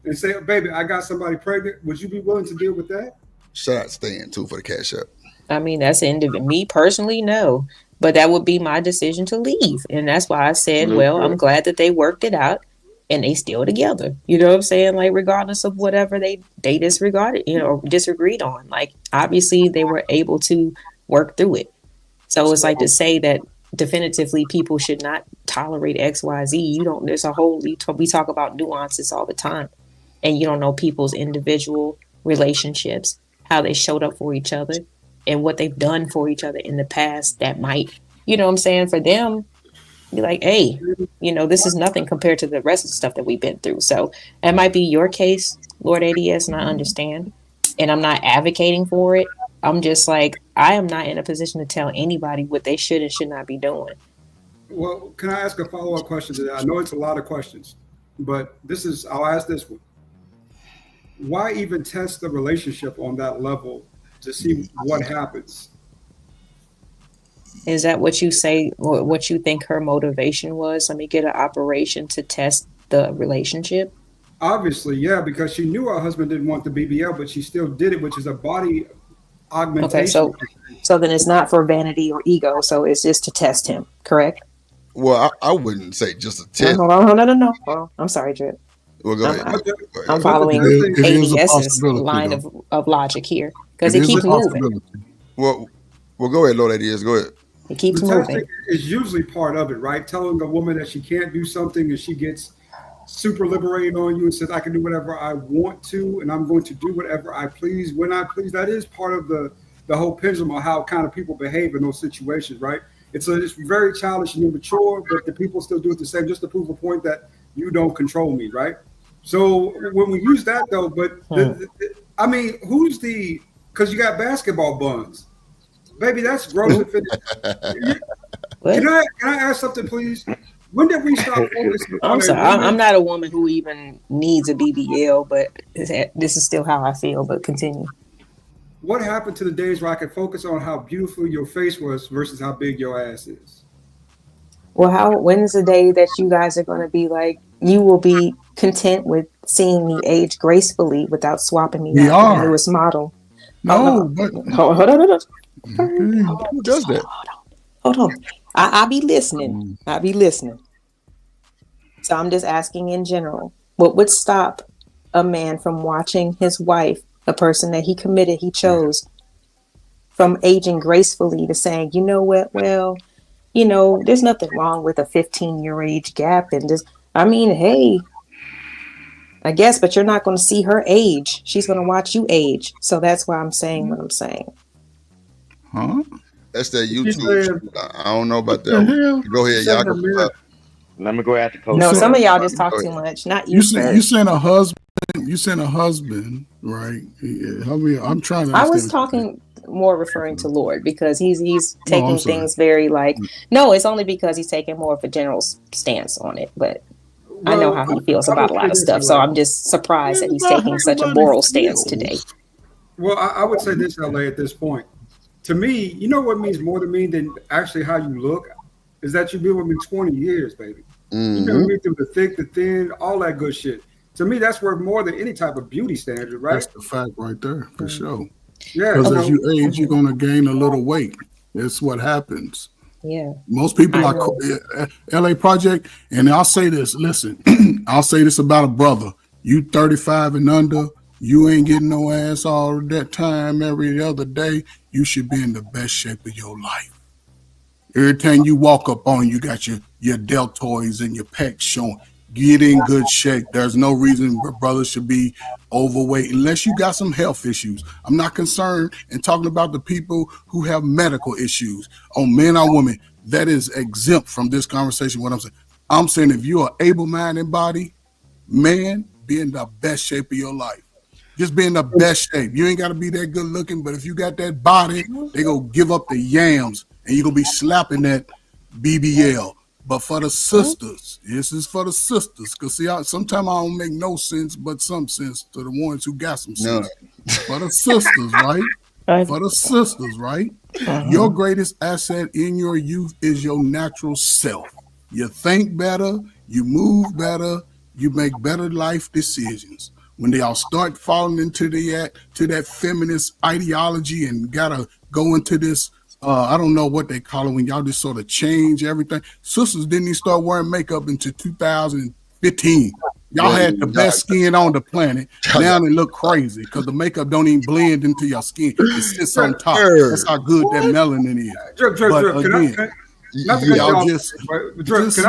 and say, baby, I got somebody pregnant, would you be willing to deal with that?
Shout out Stan too for the cash up.
I mean, that's me personally, no, but that would be my decision to leave, and that's why I said, well, I'm glad that they worked it out and they still together. You know what I'm saying? Like, regardless of whatever they disregarded, disagreed on. Like, obviously, they were able to work through it. So it's like to say that definitively people should not tolerate X, Y, Z. There's a whole. We talk about nuances all the time, and you don't know people's individual relationships, how they showed up for each other, and what they've done for each other in the past that might, for them, be like, hey, this is nothing compared to the rest of the stuff that we've been through. So it might be your case, Lord ADS, and I understand. And I'm not advocating for it. I'm just like, I am not in a position to tell anybody what they should and should not be doing.
Well, can I ask a follow-up question to that? I know it's a lot of questions, but I'll ask this one. Why even test the relationship on that level to see what happens?
Is that what you say, or what you think her motivation was? Let me get an operation to test the relationship.
Obviously, yeah, because she knew her husband didn't want the BBL, but she still did it, which is a body augmentation.
Okay, so then it's not for vanity or ego. So it's just to test him, correct?
Well, I wouldn't say just a test.
Hold on, no. Oh, I'm sorry, Drip.
Well, go ahead.
I'm following ADS's line of logic here because it keeps moving.
Well, go ahead, Lord ADS. Go ahead.
It keeps moving.
Is usually part of it, right? Telling a woman that she can't do something and she gets super liberated on you and says, I can do whatever I want to, and I'm going to do whatever I please when I please. That is part of the whole pendulum of how kind of people behave in those situations, right? It's very childish and immature, but the people still do it the same just to prove a point that you don't control me, right? So when we use that though, but because you got basketball buns, baby, that's gross. Can I ask something, please? When did we stop focusing?
I'm sorry, I'm not a woman who even needs a BBL, but this is still how I feel. But continue.
What happened to the days where I could focus on how beautiful your face was versus how big your ass is?
Well, when's the day that you guys are going to be like, you will be content with seeing me age gracefully without swapping me out for the newest model?
No, but
hold on.
Who does that?
Hold on. I'll be listening. I'll be listening. So I'm just asking in general, what would stop a man from watching his wife, a person that he committed, he chose, from aging gracefully to saying, you know what, well, you know, there's nothing wrong with a 15-year age gap. And just, I mean, hey, I guess, but you're not going to see her age. She's going to watch you age. So that's why I'm saying what I'm saying.
Huh?
That's that YouTube. I don't know about that one. Go ahead, y'all.
Let me go after Coach.
No, some of y'all just talk too much. Not you.
You sent a husband. You sent a husband, right? Yeah, I mean, I'm trying to.
I was talking more referring to Lord because he's taking things very like. No, it's only because he's taking more of a general stance on it. But I know how he feels about a lot of stuff, so I'm just surprised that he's taking such a moral stance today.
Well, I would say this, LA, at this point. To me, you know what means more to me than actually how you look is that you've been with me 20 years, baby. You've been with me through the thick, the thin, all that good shit. To me, that's worth more than any type of beauty standard, right?
That's the fact right there, for sure.
Yeah.
Because as you age, you're going to gain a little weight. That's what happens.
Yeah.
Most people are LA Project, and I'll say this. Listen, I'll say this about a brother. You 35 and under, you ain't getting no ass all that time every other day. You should be in the best shape of your life. Every time you walk up on, you got your deltoids and your pecs showing. Get in good shape. There's no reason brothers should be overweight unless you got some health issues. I'm not concerned and talking about the people who have medical issues on men or women. That is exempt from this conversation. What I'm saying, if you're an able-minded body, man, be in the best shape of your life. Just be in the best shape. You ain't got to be that good looking, but if you got that body, they gonna give up the yams and you're gonna be slapping that BBL. But for the sisters, this is for the sisters. Because see, sometimes I don't make no sense, but some sense to the ones who got some sense. For the sisters, right? For the sisters, right? Your greatest asset in your youth is your natural self. You think better, you move better, you make better life decisions. When they all start falling into that feminist ideology and gotta go into this, I don't know what they call it when y'all just sort of change everything. Sisters didn't even start wearing makeup until 2015. Y'all had the best skin on the planet. Now they look crazy because the makeup don't even blend into your skin. It sits on top. That's how good that melanin is.
Drip, can I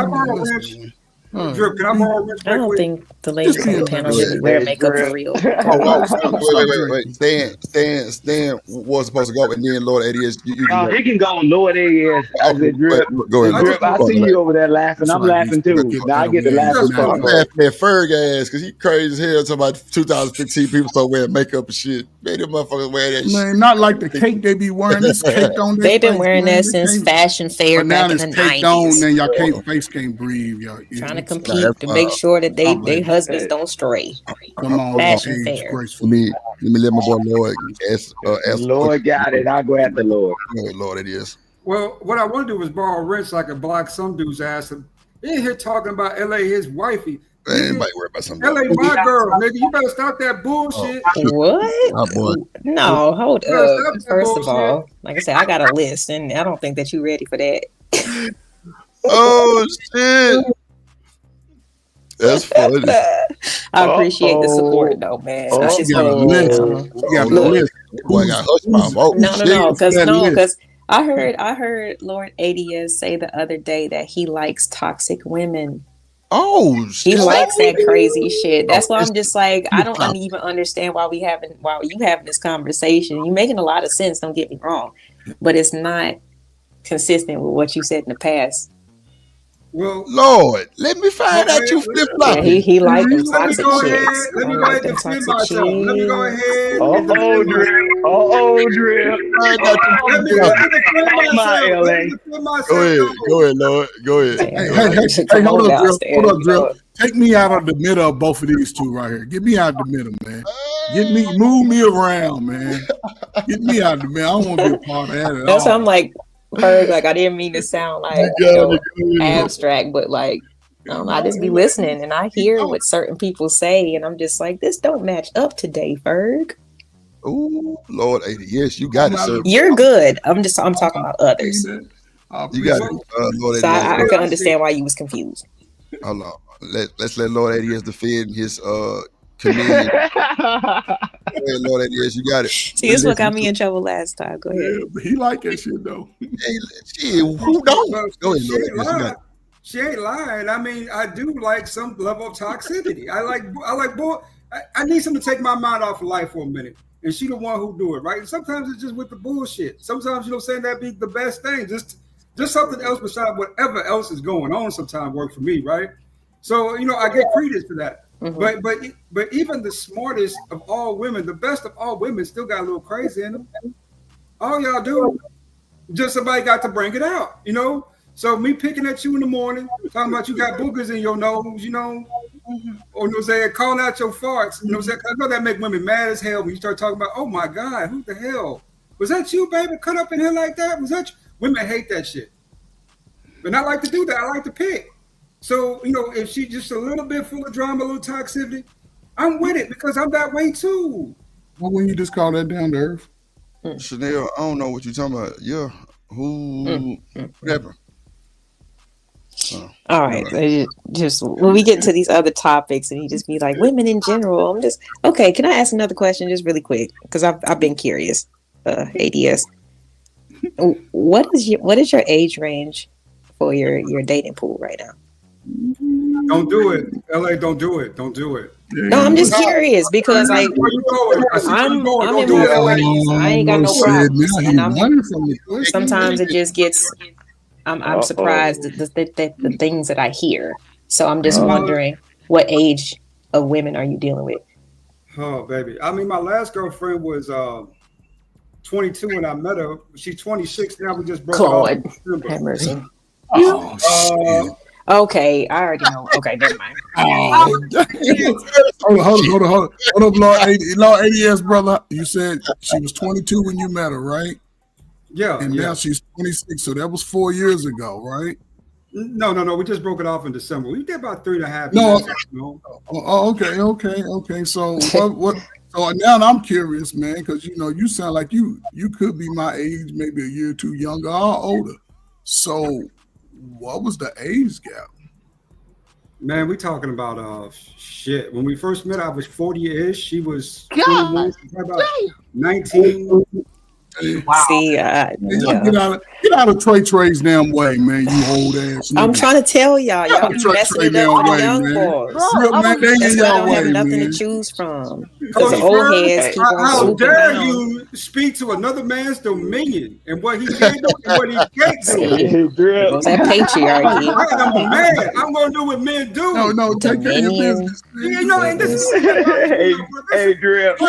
borrow a wrench? Drip, can I borrow a wrench?
I don't think the ladies on the panel really wear makeup for real.
Wait. Stan was supposed to go, and then Lord ADS.
He can go on Lord ADS. Drip.
Go ahead.
Drip, I see you over there laughing. I'm laughing too. Now I get the laughing part.
I'm laughing at Ferg ass because he crazy as hell. Talking about 2015 people start wearing makeup and shit. Man, them motherfuckers wear that shit.
Man, not like the cake they be wearing. This cake on.
They've been wearing that since Fashion Fair back in the 90s.
Then y'all face can't breathe. Y'all
trying to compete to make sure that they husbands don't stray.
Come on,
Fashion Fair.
Let me let my boy Lord ask
Lord got it. I'll go after Lord.
Lord, it is.
Well, what I want to do is borrow a wrench so I can block some dude's ass. He ain't here talking about LA, his wifey.
Anybody worry about something?
LA, my girl, nigga. You better stop that bullshit.
What? No, hold up. First of all, like I said, I got a list, and I don't think that you're ready for that.
Oh shit. That's funny.
I appreciate the support, though, man. I just
No,
because I heard Lord ADS say the other day that he likes toxic women.
Oh,
he likes that crazy shit. That's why I'm just like, I don't even understand why you having this conversation. You're making a lot of sense. Don't get me wrong, but it's not consistent with what you said in the past.
Well,
Lord, let me find out you flip flop.
Yeah, he liked them toxic chicks.
Let me go ahead and defend myself. Let me go ahead.
Drip.
Go ahead, Lord. Go ahead.
Hey, hold up, Drip. Take me out of the middle of both of these two right here. Get me out of the middle, man. Move me around, man. Get me out of the middle. I don't want to be a part of that at all.
That's why I'm like, I didn't mean to sound like abstract, but like I just be listening and I hear what certain people say, and I'm just like, this don't match up today, Ferg.
Oh, Lord 80. Yes, you got it, sir.
You're good. I'm talking about others.
You got it, Lord 80.
So I can understand why you was confused.
Hold on. Let's let Lord 80 defend his comedian. Lord 80, you got it.
See, this what got me in trouble last time. Go ahead.
Yeah, but he like that shit though.
Shit, who don't? Go ahead, Lord 80, you got it.
She ain't lying. I mean, I do like some level of toxicity. I like boy. I need someone to take my mind off of life for a minute. And she the one who do it, right? And sometimes it's just with the bullshit. Sometimes, you know, saying that be the best thing. Just something else besides whatever else is going on sometimes work for me, right? So, you know, I get credence to that. Mm-hmm. But even the smartest of all women, the best of all women still got a little crazy in them. All y'all do, just somebody got to bring it out, you know? So me picking at you in the morning, talking about you got boogers in your nose, you know, or you know, saying calling out your farts, you know, saying I know that make women mad as hell when you start talking about, oh my God, who the hell was that? You, baby, cut up in here like that? Was that you? Women hate that shit, but I like to do that. I like to pick. So you know, if she just a little bit full of drama, a little toxicity, I'm with it because I'm that way too.
Well, when you just call that down to earth,
Chanel, I don't know what you're talking about. Yeah, whatever.
All right. So just when we get into these other topics and you just be like women in general, I'm just okay. Can I ask another question just really quick? Because I've been curious. ADS. What is your age range for your dating pool right now?
Don't do it. LA, don't do it. Don't do it.
No, I'm just curious because like I'm in my 40s. I ain't got no problems. And sometimes it just gets I'm surprised at the things that I hear. So I'm just wondering what age of women are you dealing with?
Oh, baby. I mean, my last girlfriend was 22 when I met her. She's 26 now. We just broke up.
Have mercy. Okay, I already know. Okay, never mind.
Hold on, Lord ADS, brother. You said she was 22 when you met her, right?
Yeah.
And now she's 26, so that was 4 years ago, right?
No. We just broke it off in December. We did about 3.5 years.
No. Okay. So what? So now I'm curious, man, because you know you sound like you could be my age, maybe a year or two younger or older. So what was the age gap?
Man, we talking about shit. When we first met, I was 40-ish. She was 21, about 19.
Wow. See,
get out of Trey's damn way, man. You old ass.
I'm trying to tell y'all be messing it up for the young boys. That's why I don't have nothing to choose from. Because the old heads keep on
How dare you speak to another man's dominion and what he can do and what he can't do?
That patriarchy.
I'm mad. I'm going to do what men do.
No, take care of your business.
You know, and this is
hey, Drip.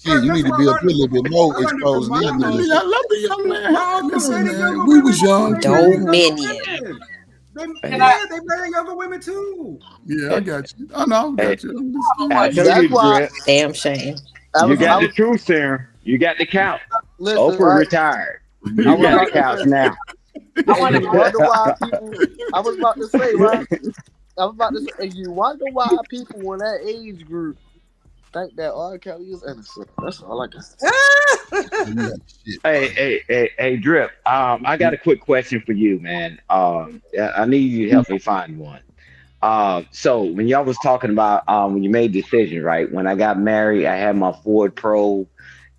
You need to be a little bit more exposed.
I love the young man. Listen, man, we was young.
Dominion.
They marry younger women too.
Yeah, I got you. I know, I got you.
That's why.
Damn shame.
You got the truth, Sarah. You got the couch.
Listen,
Oprah retired. You got the couch now.
I wonder why people. I was about to say, right? I was about to say, you wonder why people in that age group think that R. Kelly is innocent. That's all I can say.
Hey, Drip. I got a quick question for you, man. I need you to help me find one. So when y'all was talking about when you made decisions, right? When I got married, I had my Ford Pro,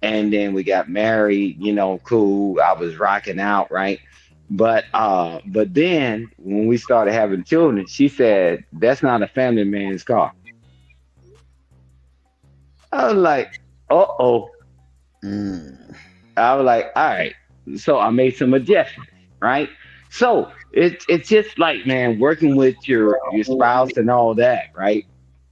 and then we got married. You know, cool. I was rocking out, right? But then when we started having children, she said that's not a family man's car. I was like, I was like, all right. So I made some adjustments, right? So it's just like, man, working with your spouse and all that, right?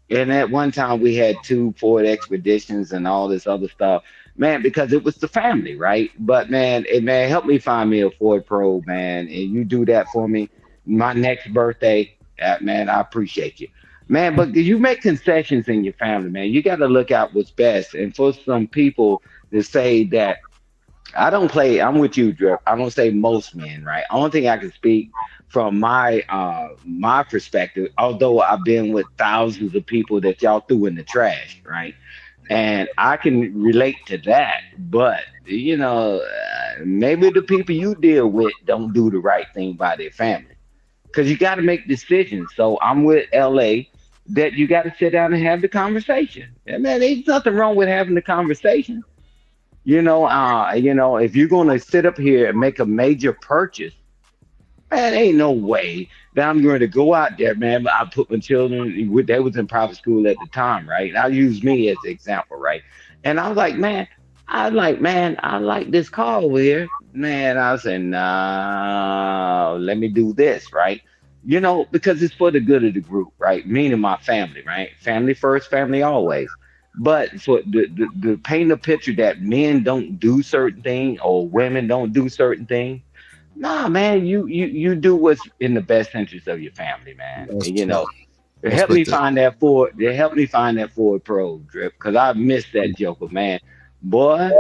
And at one time we had 2 Ford Expeditions and all this other stuff, man, because it was the family, right? But man, help me find me a Ford Pro, man, and you do that for me. My next birthday, man, I appreciate you. Man, but you make concessions in your family, man. You got to look out what's best. And for some people to say that, I'm with you, Drip. I don't say most men, right? Only thing I can speak from my perspective, although I've been with thousands of people that y'all threw in the trash, right? And I can relate to that, but maybe the people you deal with don't do the right thing by their family because you got to make decisions. So I'm with LA that you got to sit down and have the conversation. And man, there's nothing wrong with having the conversation. If you're gonna sit up here and make a major purchase, man, ain't no way that I'm going to go out there, man. I put my children, they was in private school at the time, right? And I'll use me as an example, right? And I was like, man, I like this car over here. Man, I said, no, let me do this, right? Because it's for the good of the group, right? Meaning my family, right? Family first, family always. But for the paint a picture that men don't do certain things or women don't do certain things. Nah, man, you do what's in the best interest of your family, man.
That's
And,
true.
it
That's
helped
what
me
that.
find that Ford. It helped me find that Ford Pro drip because I missed that Joker, man. Boy,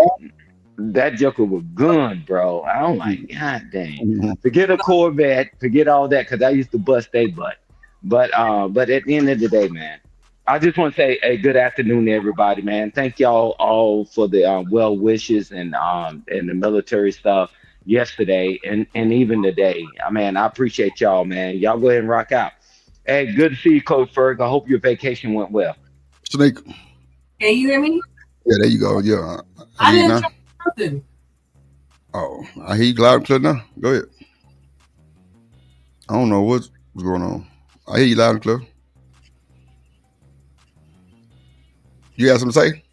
that Joker was good, bro. I'm like, God dang. Forget a Corvette, forget all that because I used to bust they butt. But at the end of the day, man, I just want to say, hey, good afternoon, everybody, man. Thank y'all all for the well wishes and the military stuff yesterday and even today. I appreciate y'all, man. Y'all go ahead and rock out. Hey, good to see you, Coach Ferg. I hope your vacation went well.
Snake.
Can you hear me?
Yeah, there you go. Yeah,
I
hear you
didn't
now.
try nothing.
Oh, I hear you loud and clear now. Go ahead. I don't know what's going on. I hear you loud and clear. You got something to say?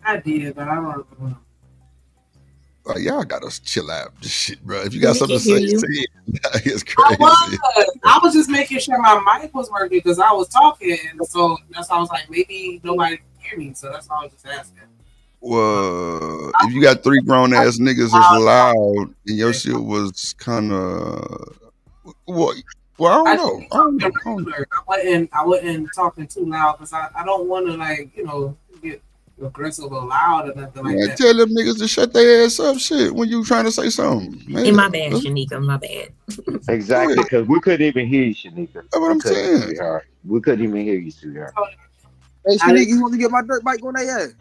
I did, but I don't know.
Y'all gotta chill out. This shit, bro. If you
We
got something
can
to
hear
say,
you.
say it. It's
I
crazy.
was just making sure my mic was working because I was talking, and so that's why I was like, maybe nobody can hear me. So that's why I was just asking.
Well, if you got three grown ass niggas that's loud and your shit was kind of well, I don't know.
I wasn't talking too loud because I don't want to get aggressive or loud or nothing like
Man,
that.
tell them niggas to shut their ass up, shit, when you trying to say something. Man,
In my bad, Shanika. My bad.
Exactly, because we couldn't even hear you, Shanika.
That's what I'm saying.
We couldn't even hear you, sweetheart.
Hey, Shanika, you want to get my dirt bike on their ass?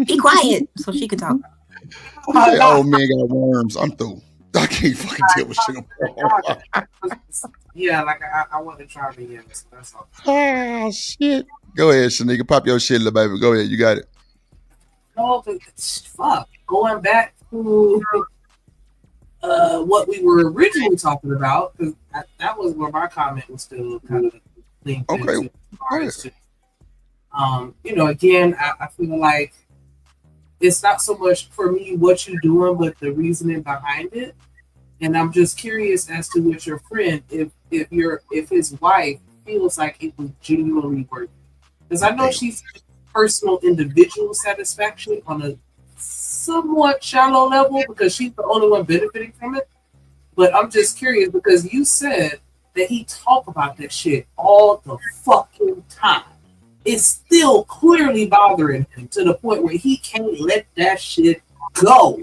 Be quiet so she can talk.
Who say old man got worms? I'm through. I can't fucking tell what shit.
Yeah, I want to try to hear this. That's all.
Ah, shit. Go ahead, Shanika. Pop your shit, little baby. Go ahead. You got it.
No, but fuck. Going back to what we were originally talking about, because that was where my comment was still kind of linked into. Again, I feel like it's not so much for me what you're doing, but the reasoning behind it. And I'm just curious as to what your friend, if his wife feels like it was genuinely worth it. Because I know she's personal individual satisfaction on a somewhat shallow level because she's the only one benefiting from it. But I'm just curious because you said that he talked about that shit all the fucking time. It's still clearly bothering him to the point where he can't let that shit go.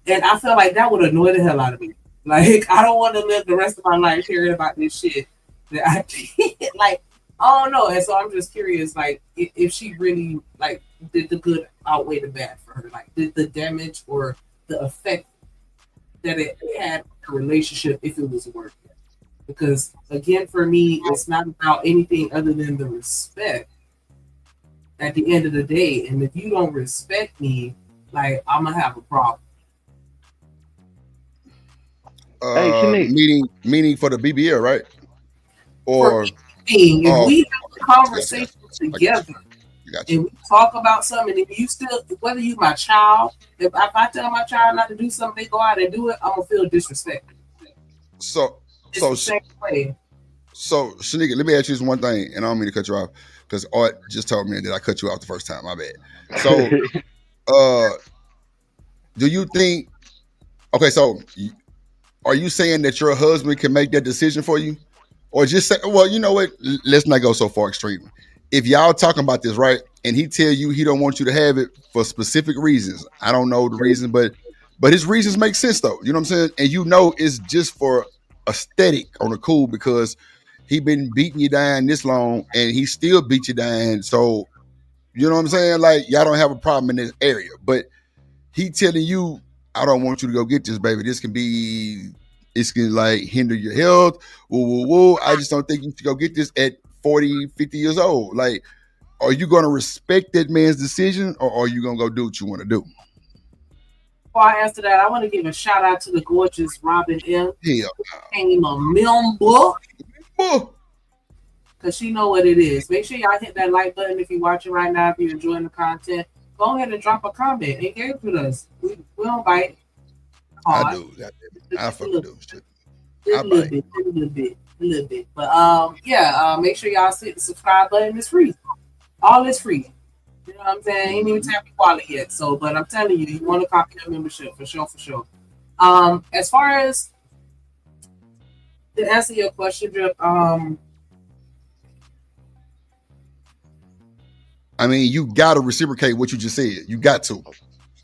And I feel like that would annoy the hell out of me. Like, I don't want to live the rest of my life hearing about this shit that I did. Like, I don't know. And so I'm just curious, like, if she really, like, did the good outweigh the bad for her? Like, did the damage or the effect that it had on the relationship, if it was worth it? Because, again, for me, it's not about anything other than the respect at the end of the day. And if you don't respect me, like, I'm going to have a problem.
Meaning for the BBL, right? Or
if we have a conversation together and we talk about something, and if you still, whether you my child, if I tell my child not to do something, they go out and do it, I'm gonna feel disrespected.
So Shanika, let me ask you this one thing, and I don't mean to cut you off because Art just told me that I cut you off the first time. My bad. So, do you think? Okay, so are you saying that your husband can make that decision for you, or just say, well, you know what? Let's not go so far extreme. If y'all talking about this, right, and he tell you he don't want you to have it for specific reasons, I don't know the reason, but his reasons make sense though. You know what I'm saying? And you know it's just for aesthetic on the cool because he been beating you down this long and he still beat you down. So You know what I'm saying? Like, y'all don't have a problem in this area. But he telling you, I don't want you to go get this, baby. It's can like hinder your health. Woo, woo, woo. I just don't think you should go get this at 40, 50 years old. Like, are you going to respect that man's decision, or are you going to go do what you want to do?
Before I answer that, I want to give a shout out to the gorgeous Robin M.
Hell,
Came a member. Because she know what it is. Make sure y'all hit that like button if you're watching right now. If you're enjoying the content, go ahead and drop a comment. Engage with us. We don't bite.
I do. I fucking do. Shit.
A little bit. But make sure y'all hit the subscribe button. It's free. All is free. You know what I'm saying? Ain't even tap your wallet yet. So, but I'm telling you, you want to copy your membership for sure. As far as to answer your question, Drip,
I mean, you got to reciprocate what you just said. You got to.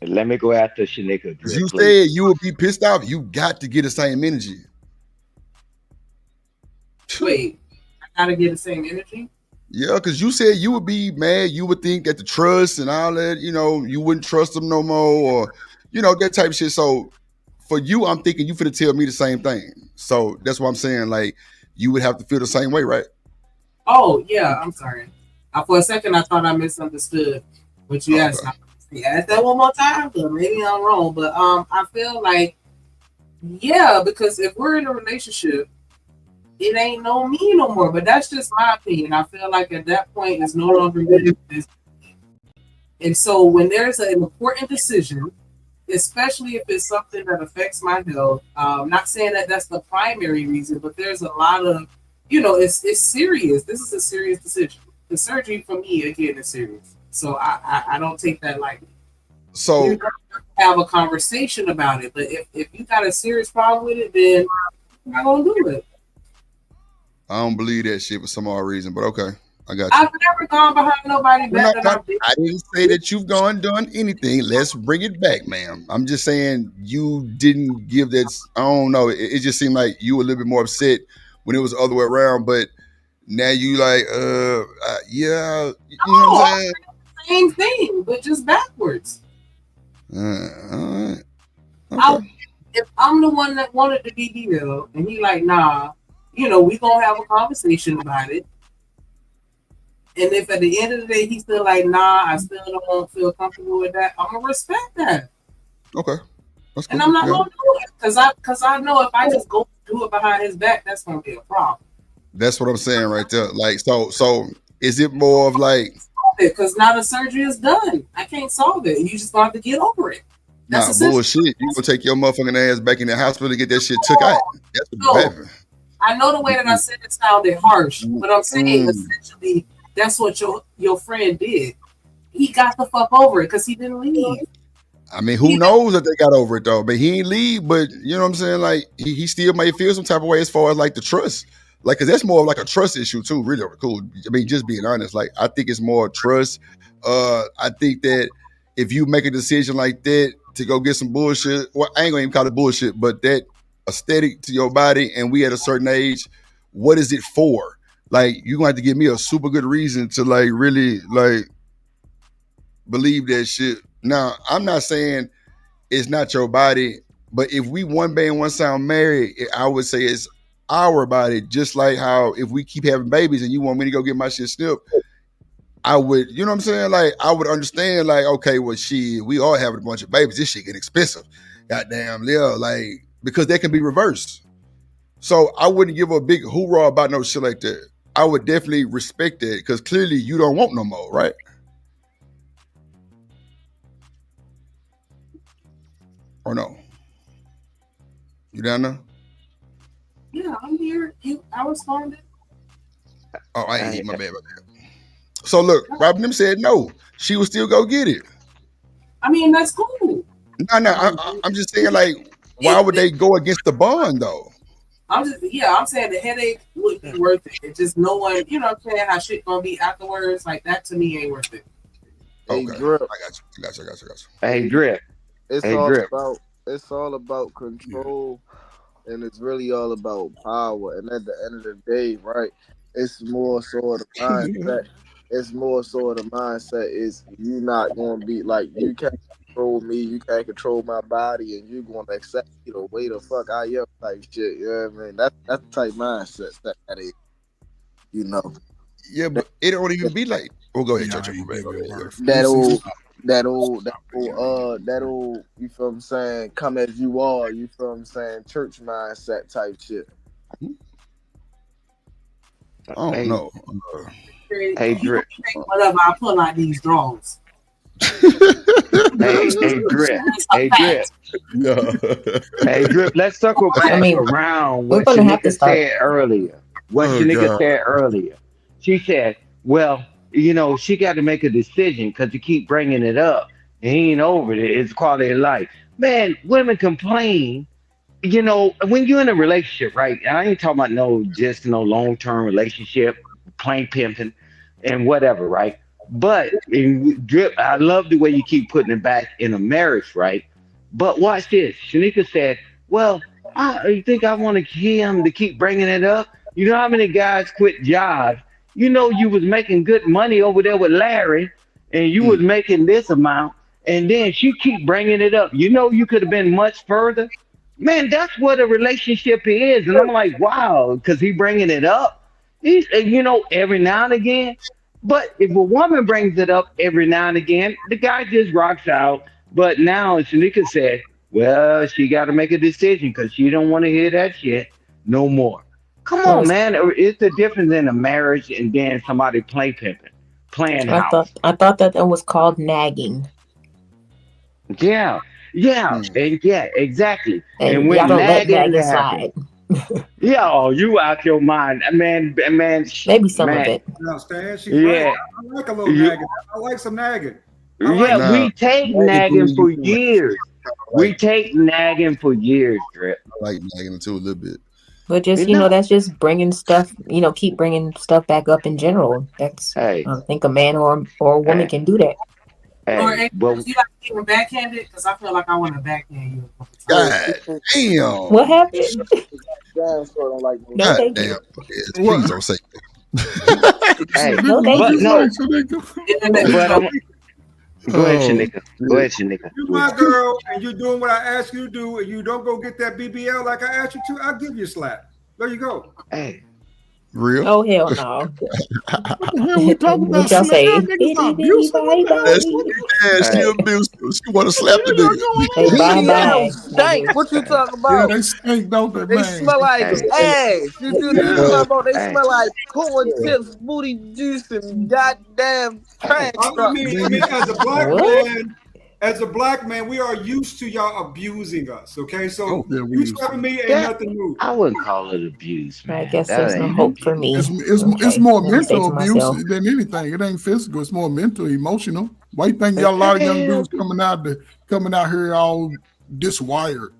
Let me go after Shanika.
Because you said you would be pissed off. You got to get the same energy.
Wait, I got to get the same energy?
Yeah, because you said you would be mad. You would think that the trust and all that, you wouldn't trust them no more, or, that type of shit. So for you, I'm thinking you finna tell me the same thing. So that's what I'm saying. Like, you would have to feel the same way, right?
Oh, yeah. I'm sorry. For a second, I thought I misunderstood what you asked. Ask that one more time, but maybe I'm wrong. But I feel like, yeah, because if we're in a relationship, it ain't no me no more. But that's just my opinion. I feel like at that point, it's no longer business. And so when there's an important decision, especially if it's something that affects my health, not saying that that's the primary reason, but there's a lot of, it's serious. This is a serious decision. The surgery for me, again, is serious. So I don't take that lightly.
So
you have a conversation about it. But if you got a serious problem with it, then I'm not going to do it.
I don't believe that shit for some odd reason, but okay. I got you.
I've never gone behind nobody better than
I didn't say that you've done anything. Let's bring it back, ma'am. I'm just saying you didn't give that. I don't know. It just seemed like you were a little bit more upset when it was the other way around, but now you like, yeah, you know what I'm saying?
Same thing, but just backwards.
All right. Okay.
If I'm the one that wanted to be healed, and he like, nah, we gonna have a conversation about it. And if at the end of the day he's still like, nah, I still don't feel comfortable with that, I'm gonna respect that.
Okay. That's cool.
And I'm not gonna do it because I know if I just go do it behind his back, that's gonna be a problem.
That's what I'm saying right there. Like, so is it more of like,
because now the surgery is done. I can't solve it. You just gonna have to get over it. That's
bullshit. You gonna take your motherfucking ass back in the hospital to get that shit took out. That's what happened.
I know the way that I said it sounded harsh, but I'm saying essentially that's what your friend did. He got the fuck over it because he didn't leave.
I mean, who knows that they got over it though? But he ain't leave. But you know what I'm saying? Like he still may feel some type of way as far as like the trust. Like, cause that's more of like a trust issue too. Really cool. I mean, just being honest. Like, I think it's more trust. I think that if you make a decision like that to go get some bullshit, well, I ain't gonna even call it bullshit, but that aesthetic to your body, and we at a certain age, what is it for? Like, you're gonna have to give me a super good reason to like really like believe that shit. Now, I'm not saying it's not your body, but if we one band, one sound married, I would say it's our body. Just like how if we keep having babies and you want me to go get my shit snipped, I would, you know what I'm saying? Like, I would understand, like, okay, well, we all having a bunch of babies. This shit get expensive. Goddamn, yeah, like, because that can be reversed. So I wouldn't give a big hoorah about no shit like that. I would definitely respect that because clearly you don't want no more, right? Or no? You down there?
Yeah, I'm here. I responded.
Oh, I ain't eat my bad. So look, Robin them said no. She would still go get it.
I mean, that's cool.
No, I'm just saying, like, why would they go against the bond though?
I'm saying the headache would be worth it. It's just no one, you know what I'm saying, how shit gonna be afterwards. Like, that to me ain't worth it.
Okay.
Hey, Drip.
I got you.
Hey, Drip.
It's all about control, and it's really all about power. And at the end of the day, right, it's more so the mindset. it's more so the mindset is you not gonna be like you can't control me, you can't control my body, and you gonna accept me the way the fuck I am type shit. You know what I mean? That's the type mindset that is. You know.
Yeah, but it don't even be like. Oh, go ahead, Church.
That old. You feel what I'm saying? Come as you are. You feel what I'm saying? Church mindset type shit.
I don't know.
Hey, Drip.
Whatever, I pull out these drawers.
Hey, Drip. Hey, Drip.
No.
Hey, Drip. Let's circle back around what Shanika said earlier. Said earlier. She said, well, you know, she got to make a decision because you keep bringing it up. And he ain't over it. It's quality of life. Man, women complain. You know, when you're in a relationship, right? I ain't talking about no long-term relationship, plain pimping and whatever, right? But Drip, I love the way you keep putting it back in a marriage, right? But watch this. Shanika said, well, I think I want him to keep bringing it up. You know how many guys quit jobs? You know, you was making good money over there with Larry and you was making this amount. And then she keep bringing it up. You know, you could have been much further. Man, that's what a relationship is. And I'm like, wow, because he bringing it up. He's, you know, every now and again. But if a woman brings it up every now and again, the guy just rocks out. But now, as Shanika said, well, she got to make a decision because she don't want to hear that shit no more. Come on, man. It's the difference in a marriage and then somebody playing house.
I thought that was called nagging.
Yeah, and yeah, exactly. And when
y'all don't let nagging
slide. Yeah, you out your mind, man.
Maybe some of it.
No, Stan, she's right. I like a little nagging. I like some nagging.
We take nagging for years. We take nagging for years, Drip.
I like nagging too a little bit.
But just, you know, that's just bringing stuff, you know, keep bringing stuff back up in general. That's, I think a man or a woman can do that.
Hey,
or you like to get backhanded? Because I feel like I want to backhand you.
God damn.
What happened?
God damn. Please don't say that.
Hey,
no,
Go ahead, Shanika.
You my girl, and you're doing what I ask you to do, and you don't go get that BBL like I asked you to, I'll give you a slap. There you go.
Hey.
Real?
Oh, hell no.
We talking about
y'all say,
she abusive. She want to slap the nigga.
Hey, bye-bye.
Stank. What you talking about?
Yeah, they stink, don't they,
They
man?
smell like ass. You do this about? They smell like corn chips, booty juice, and goddamn trash.
I mean, as a black man, we are used to y'all abusing us. Okay, so you slapping me ain't nothing new.
I wouldn't call it abuse, man.
I guess there's no hope for me.
It's more mental abuse than anything. It ain't physical. It's more mental, emotional. Why you think y'all a lot of young dudes coming out here all diswired?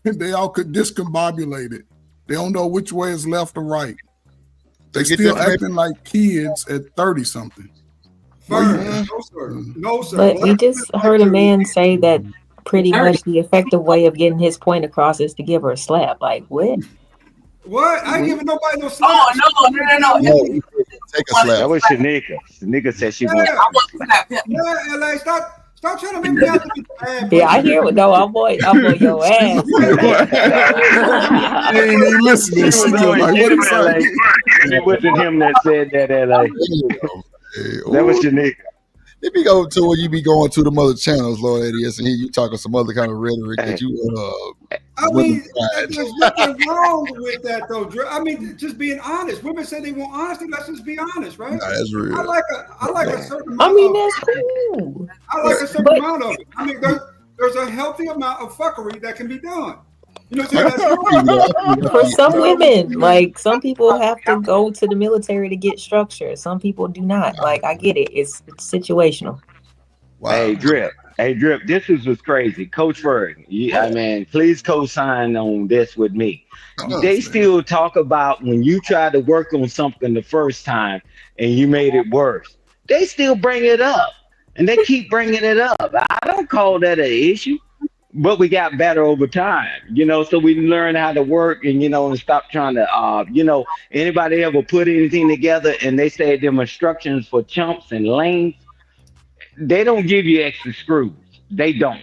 They all discombobulated. They don't know which way is left or right. They still acting like kids at 30 something.
No, sir.
But you just heard a man say that pretty much the effective way of getting his point across is to give her a slap. Like, what?
What? I ain't giving nobody no slap.
Oh, no.
Take a slap.
That was Shanika. Shanika said she wanted.
I want to slap him.
Yeah, LA, stop trying to make me out to be bad.
Yeah, I hear it. No, I'm on your ass.
They ain't even listening.
It wasn't him that said that, LA. That was Shanika.
It be go to where you be going to the other channels, Lord ADS, and you talking some other kind of rhetoric that you.
I mean, there's nothing wrong with that, though. I mean, just being honest. Women say they want honesty. Let's just be honest, right?
Nah, that's real.
I like a certain amount.
I mean, that's cool.
I like a certain amount of it. I mean, there's a healthy amount of fuckery that can be done. You know what I'm saying?
For some women, like some people have to go to the military to get structure. Some people do not. Like, I get it. It's situational.
Wow.
Hey, Drip, this is what's crazy. Coach Ferg, please co-sign on this with me. They still talk about when you try to work on something the first time and you made it worse. They still bring it up. And they keep bringing it up. I don't call that an issue. but we got better over time, so we learned how to work and, and stop trying to, anybody ever put anything together and they say them instructions for chumps and lanes, they don't give you extra screws. They don't.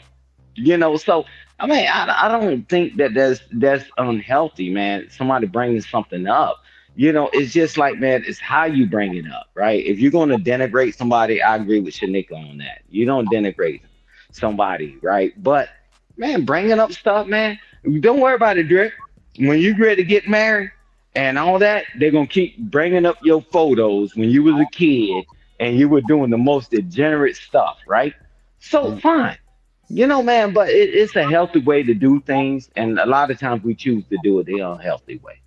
So I mean, I don't think that that's unhealthy, man. Somebody bringing something up, it's just like, man, it's how you bring it up, right? If you're going to denigrate somebody, I agree with Shanika on that. You don't denigrate somebody, right? But man, bringing up stuff, man, don't worry about it, Drip. When you ready to get married and all that, they're gonna keep bringing up your photos when you was a kid and you were doing the most degenerate stuff, right? So fine. Man, but it's a healthy way to do things, and a lot of times we choose to do it the unhealthy way.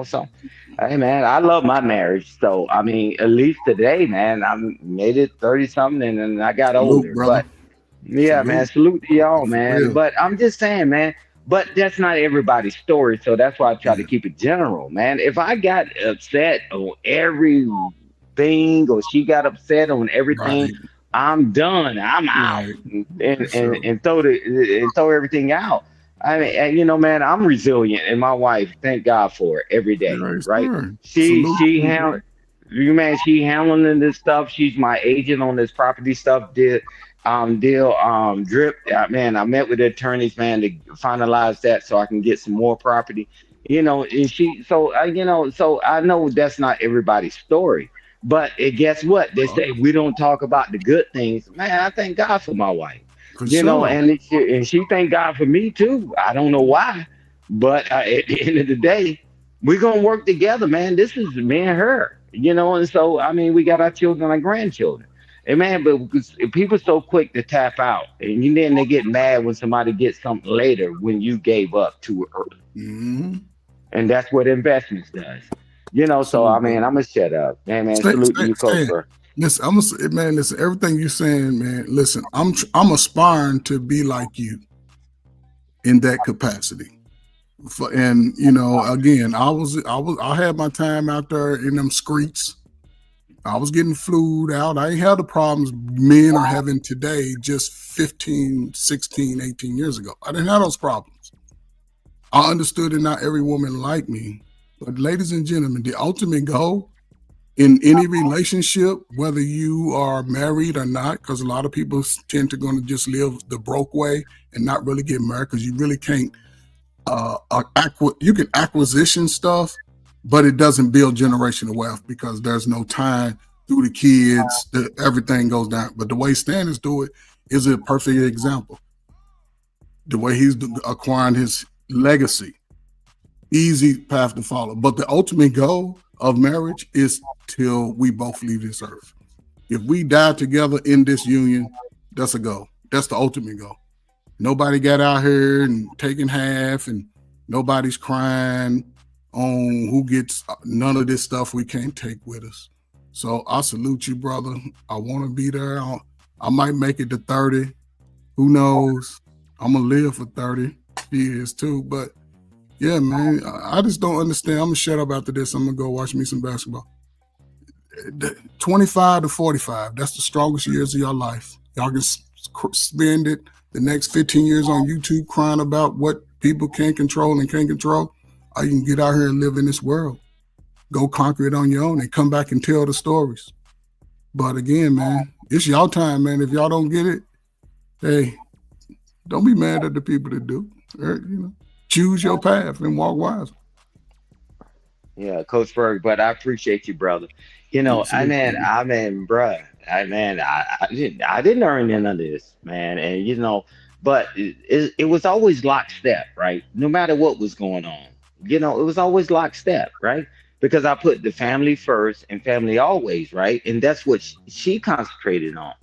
So hey man, I love my marriage. So I mean, at least today, man, I made it 30 something and then I got older. But yeah, man, salute to y'all, man. But I'm just saying, man, but that's not everybody's story. So that's why I try to keep it general, man. If I got upset on everything or she got upset on everything, I'm done. I'm out and throw everything out. I mean, man, I'm resilient, and my wife, thank God for it every day, right? She handling this stuff. She's my agent on this property stuff deal. Drip. Man, I met with the attorneys, man, to finalize that so I can get some more property. And so I know that's not everybody's story. But guess what? They say we don't talk about the good things. Man, I thank God for my wife. And she thank God for me too. I don't know why, but at the end of the day, we're gonna work together, man. This is me and her, And so I mean, we got our children, our grandchildren, and man. But people so quick to tap out, and then they get mad when somebody gets something later when you gave up too early. And that's what investments does. So I mean, I'm gonna shut up, man. Salute to you, Coach.
Listen, listen, everything you're saying, man. Listen, I'm aspiring to be like you in that capacity. And again, I had my time out there in them streets. I was getting flued out. I ain't had the problems men are having today just 15, 16, 18 years ago. I didn't have those problems. I understood that not every woman liked me. But ladies and gentlemen, the ultimate goal in any relationship, whether you are married or not, because a lot of people tend to going to just live the broke way and not really get married because you really can't, you can acquisition stuff, but it doesn't build generational wealth because there's no time through the kids, everything goes down. But the way Stannis do it is a perfect example. The way he's acquiring his legacy. Easy path to follow. But the ultimate goal of marriage is till we both leave this earth. If we die together in this union, that's a goal. That's the ultimate goal. Nobody got out here and taking half, and nobody's crying on who gets none of this stuff we can't take with us. So I salute you, brother. I want to be there. I might make it to 30. Who knows? I'm going to live for 30 years too, but yeah, man, I just don't understand. I'm going to shut up after this. I'm going to go watch me some basketball. 25 to 45, that's the strongest years of your life. Y'all can spend it the next 15 years on YouTube crying about what people can't control and can't control, or you can get out here and live in this world. Go conquer it on your own and come back and tell the stories. But again, man, it's your time, man. If y'all don't get it, hey, don't be mad at the people that do. Choose your path and walk wise.
Yeah, Coach Berg, but I appreciate you, brother. I didn't earn none of this, man. And, but it was always lockstep, right? No matter what was going on, it was always lockstep, right? Because I put the family first and family always, right? And that's what she concentrated on.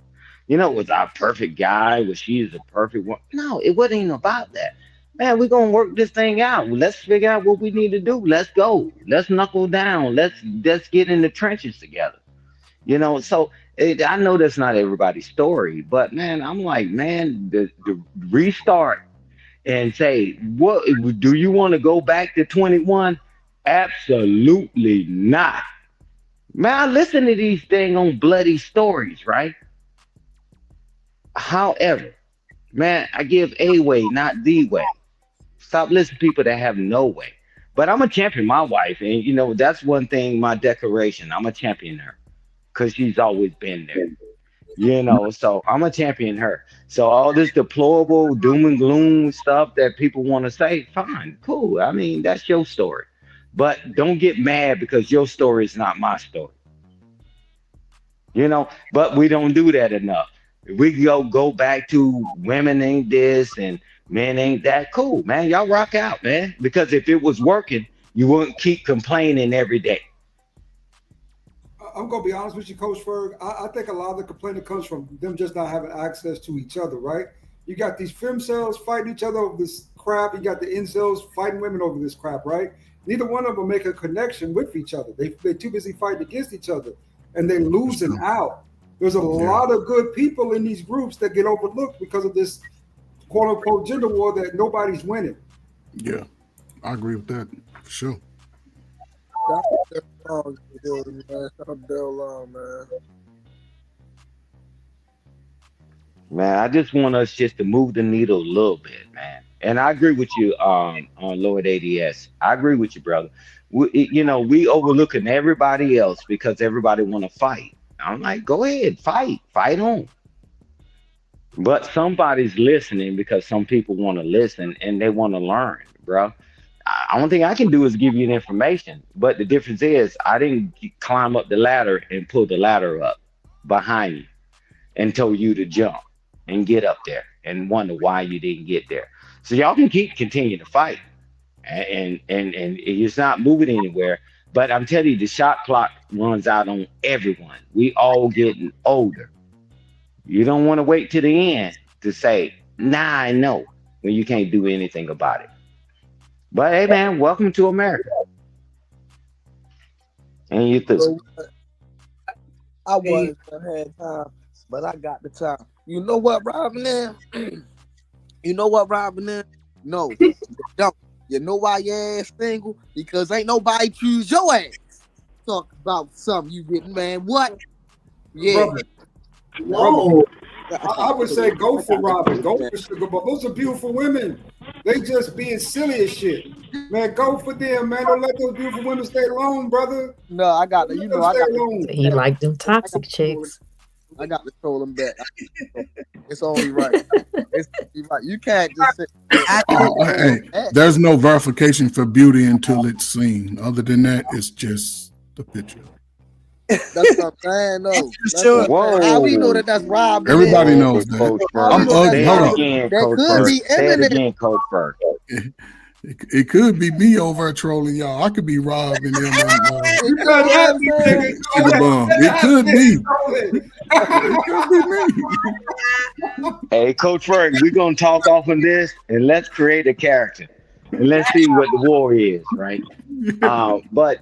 Was I a perfect guy? Was she the perfect one? No, it wasn't even about that. Man, we're going to work this thing out. Let's figure out what we need to do. Let's go. Let's knuckle down. Let's get in the trenches together. So I know that's not everybody's story, but man, I'm like, man, the restart and say, what do you want to go back to 21? Absolutely not. Man, I listen to these things on bloody stories, right? However, Man, I give a way, not the way. Stop listening to people that have no way. But I'm a champion my wife, and that's one thing. My declaration, I'm a champion her because she's always been there. So I'm a champion her. So all this deplorable doom and gloom stuff that people want to say, fine, cool. I mean, that's your story. But don't get mad because your story is not my story. But we don't do that enough. We go back to women ain't this and men ain't that. Cool, man. Y'all rock out, man. Because if it was working, you wouldn't keep complaining every day.
I'm gonna be honest with you, Coach Ferg. I think a lot of the complaining comes from them just not having access to each other, right? You got these femcells fighting each other over this crap. You got the incels fighting women over this crap, right? Neither one of them make a connection with each other. They're too busy fighting against each other, and they're losing out. There's a lot of good people in these groups that get overlooked because of this quote-unquote gender war that nobody's winning.
Yeah, I agree with that for sure.
Man, I just want us just to move the needle a little bit, man. And I agree with you on Lord ADS. I agree with you, brother. We overlooking everybody else because everybody want to fight. I'm like, go ahead, fight on. But somebody's listening because some people want to listen and they want to learn, bro. The only thing I can do is give you the information. But the difference is I didn't climb up the ladder and pull the ladder up behind you and told you to jump and get up there and wonder why you didn't get there. So y'all can continue to fight. And it's not moving anywhere. But I'm telling you, the shot clock runs out on everyone. We all getting older. You don't want to wait to the end to say, nah, I know, when you can't do anything about it. But hey, man, welcome to America. And you too.
I was had time, but I got the time. You know what, Robin? You know what, Robin? No, you don't. You know why your ass single? Because ain't nobody choose your ass. Talk about something you didn't, man. What? Yeah.
Whoa. I would say go for Robin, go for Sugar, but those are beautiful women. They just being silly as shit. Man, go for them, man. Don't let those beautiful women stay alone, brother.
No, I got the, I got
he like them toxic chicks.
I got to troll them back. It's only right. It's only right. You can't just sit.
Hey, there's no verification for beauty until it's seen. Other than that, it's just the picture.
That's what I'm saying, though. Sure. How we know that that's Rob?
Everybody knows that. I'm ugly. Hold on.
That could be Eminem. Coach Burke.
It could be me over trolling y'all. I could be Rob and them. It could be. It could be me.
Hey, Coach Ferg, we're gonna talk off on this and let's create a character and let's see what the war is, right? But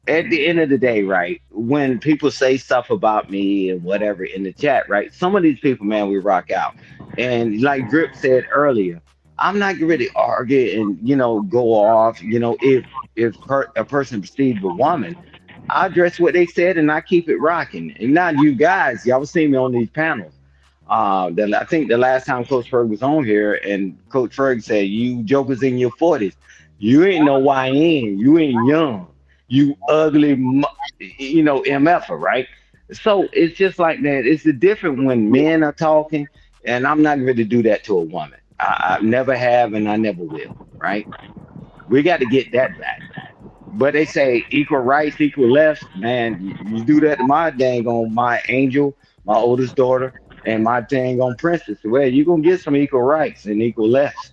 at the end of the day, right, when people say stuff about me and whatever in the chat, right, some of these people, man, we rock out. And like Drip said earlier, I'm not ready to argue and, go off, if a person perceives a woman, I address what they said and I keep it rocking. And now you guys, y'all see me on these panels. I think the last time Coach Ferg was on here and Coach Ferg said, you jokers in your 40s, you ain't no YN, you ain't young. You ugly, MFer, right? So it's just like that. It's different when men are talking, and I'm not going to do that to a woman. I never have, and I never will, right? We got to get that back. But they say equal rights, equal lefts. Man, you do that to my dang on my angel, my oldest daughter, and my dang on princess. Well, you're going to get some equal rights and equal lefts.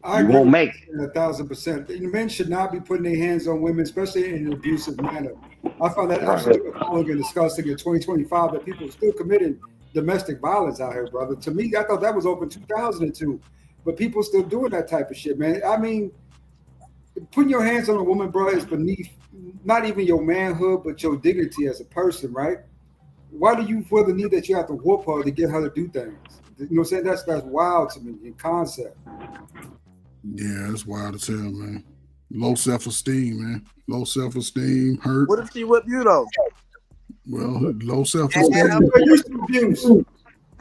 You won't make it.
1,000%. Men should not be putting their hands on women, especially in an abusive manner. I found that absolutely appalling and disgusting in 2025 that people are still committing domestic violence out here, brother. To me, I thought that was over 2002, but people still doing that type of shit, man. I mean, putting your hands on a woman, bro, is beneath not even your manhood, but your dignity as a person, right? Why do you feel the need that you have to whoop her to get her to do things? You know what I'm saying? That's wild to me in concept.
Yeah, that's wild as hell, man. Low self-esteem, man. Low self-esteem, hurt.
What if she whip you, though?
Well, low self-esteem.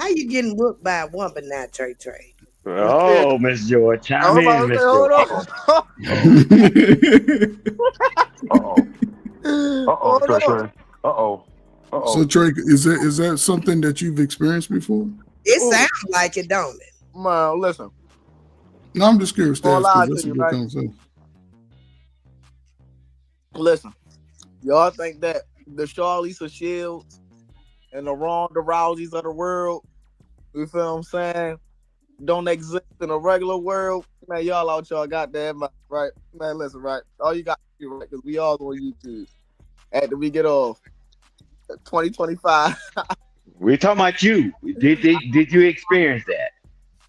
How you getting whooped by a woman now, Trey?
Oh, Miss George, chime in, Miss
Hold
George.
So Trey, is that something that you've experienced before?
It sounds like it, don't it?
Man, listen.
No, I'm just curious.
Gonna lie
That's
to
a
you,
good
right?
conversation.
Listen, y'all think that the Charlize Shields and the Ronda Rouseys of the world, you feel what I'm saying, don't exist in a regular world? Man, y'all out y'all goddamn mind, right? Man, listen, right? All you got to do, right? Because we all on YouTube. After we get off 2025.
We talking about you. Did you experience that?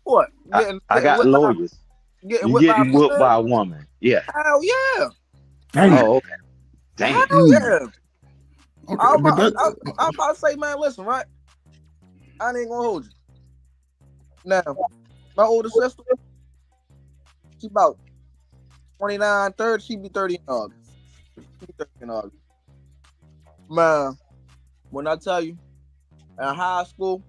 What?
I got lawyers. You getting whooped by a woman? Yeah.
Hell yeah.
Oh, okay. Damn.
Hell yeah.
Okay,
I'm
but
about to say, man, listen, right? I ain't gonna hold you. Now, my older sister, she about 29, 30, she be 30 in August. She be 30 in August. Man, when I tell you, in high school,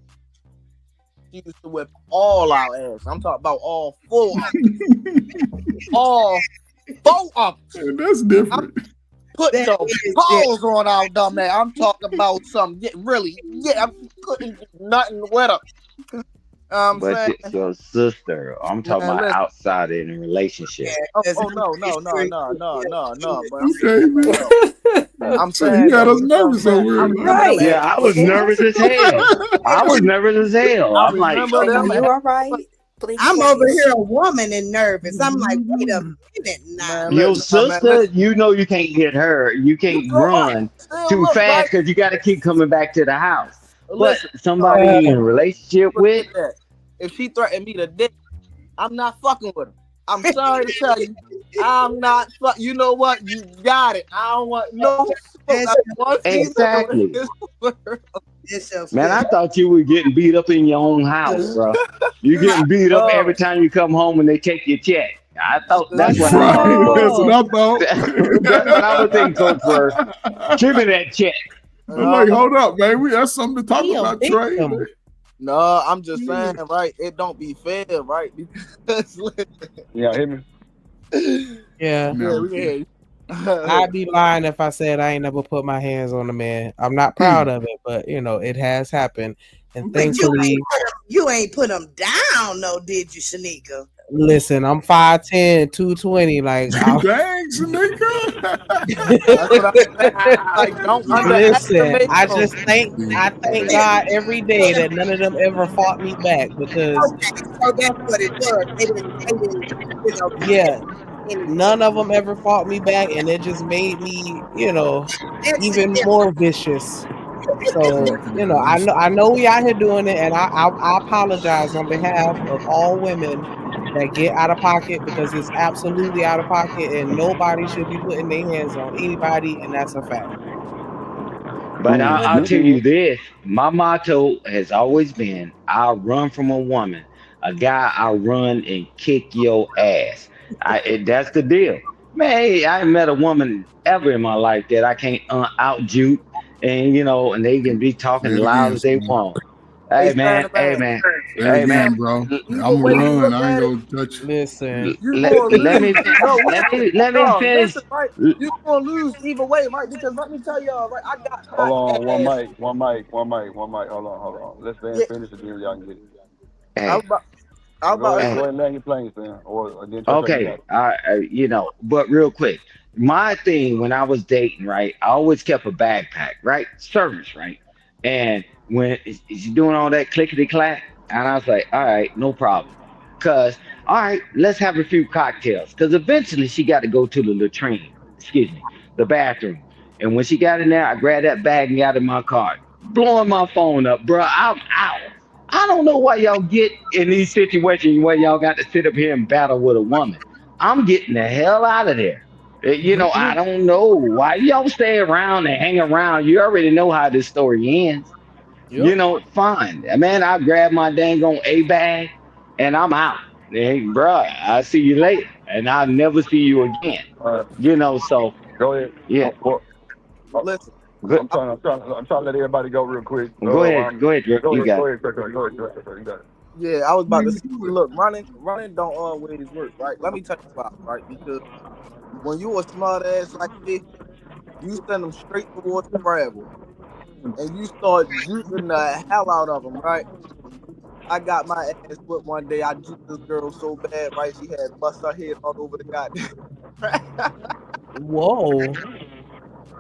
she used to whip all our ass. I'm talking about all four of them. All four of them.
That's different.
Put the balls on our dumb ass. I'm talking about something really. Yeah, I couldn't do nothing with her.
But
saying,
it's your sister. I'm talking
Man,
about
listen.
outside in a relationship.
Oh no. But
Okay, man.
I'm
So
saying
you got
that-
us nervous over here.
Right.
Yeah, I was nervous as hell. I was nervous as hell. I'm like,
remember them.
You all right?
I'm over here a woman and nervous. I'm like, wait a minute now.
Man,
your
listen,
sister, you know you can't hit her. You can't run too
look,
fast
right?
because you got to keep coming back to the house. But
Listen,
somebody you in a relationship
look
with,
at that. If she threatened me to dick, I'm not fucking with her. I'm sorry to tell you, I'm not. You know what? You got it. I don't want no.
exactly.
It's
Man, I thought you were getting beat up in your own house, bro. You getting beat up every time you come home and they take your check. I thought that's what I thought.
That's what I thought.
That's what I was thinking so first. Give me that check.
I'm like, hold up, man. That's something to talk about, Trey.
No, I'm just saying, right? It don't be fair, right? Because
Yeah, hit me.
Yeah.
we can hear you.
I'd be lying if I said I ain't never put my hands on a man. I'm not proud of it, but you know, it has happened. And
But
thankfully,
you ain't put them down, though, did you, Shanika?
listen, I'm 5'10", 220. Like,
Dang, Shanika.
Like, don't
listen,
underestimate
I
them.
just thank God every day that none of them ever fought me back because
So that's what it was. They didn't, you know.
yeah, none of them ever fought me back, and it just made me, you know, even more vicious. So, you know, I know we out here doing it, and I apologize on behalf of all women that get out of pocket because it's absolutely out of pocket, and nobody should be putting their hands on anybody, and that's a fact.
But I'll tell you this: my motto has always been, "I'll run from a woman. A guy, I'll run and kick your ass." That's the deal, man. I ain't met a woman ever in my life that I can't out juke. And you know, and they can be talking loud as they want. Hey man,
bro. I'm gonna run. I ain't gonna touch you.
Listen,
let me finish.
Listen, right? You're gonna lose either way, right? Because let me tell y'all, right? I got
Hold on, one mic. Hold on. Let's finish it, then y'all can get it.
Hey.
Go ahead and land your plane, man. Or then
Okay, you know, but real quick, my thing when I was dating, right, I always kept a backpack, right, service, right, and when she's doing all that clickety clack, and I was like, all right, no problem, cause all right, let's have a few cocktails, cause eventually she got to go to the latrine, the bathroom, and when she got in there, I grabbed that bag and got in my car, blowing my phone up, bro, I'm out. I don't know why y'all get in these situations where y'all got to sit up here and battle with a woman. I'm getting the hell out of there. You know, I don't know why y'all stay around and hang around. You already know how this story ends. Yep. You know, fine. Man, I grab my dang on A-bag and I'm out. Hey, bro, I'll see you later. And I'll never see you again. You know, so.
Go ahead.
Yeah.
Listen,
Good.
I'm trying to let everybody go real quick.
Go ahead, Drip. You got it.
Go ahead.
Yeah, I was about to say, look, running don't always work, right? Let me tell you about it, right? Because when you a smart ass like this, you send them straight towards the gravel, and you start juicing the hell out of them, right? I got my ass whipped one day. I juked this girl so bad, right? She had bust her head all over the goddamn.
Whoa.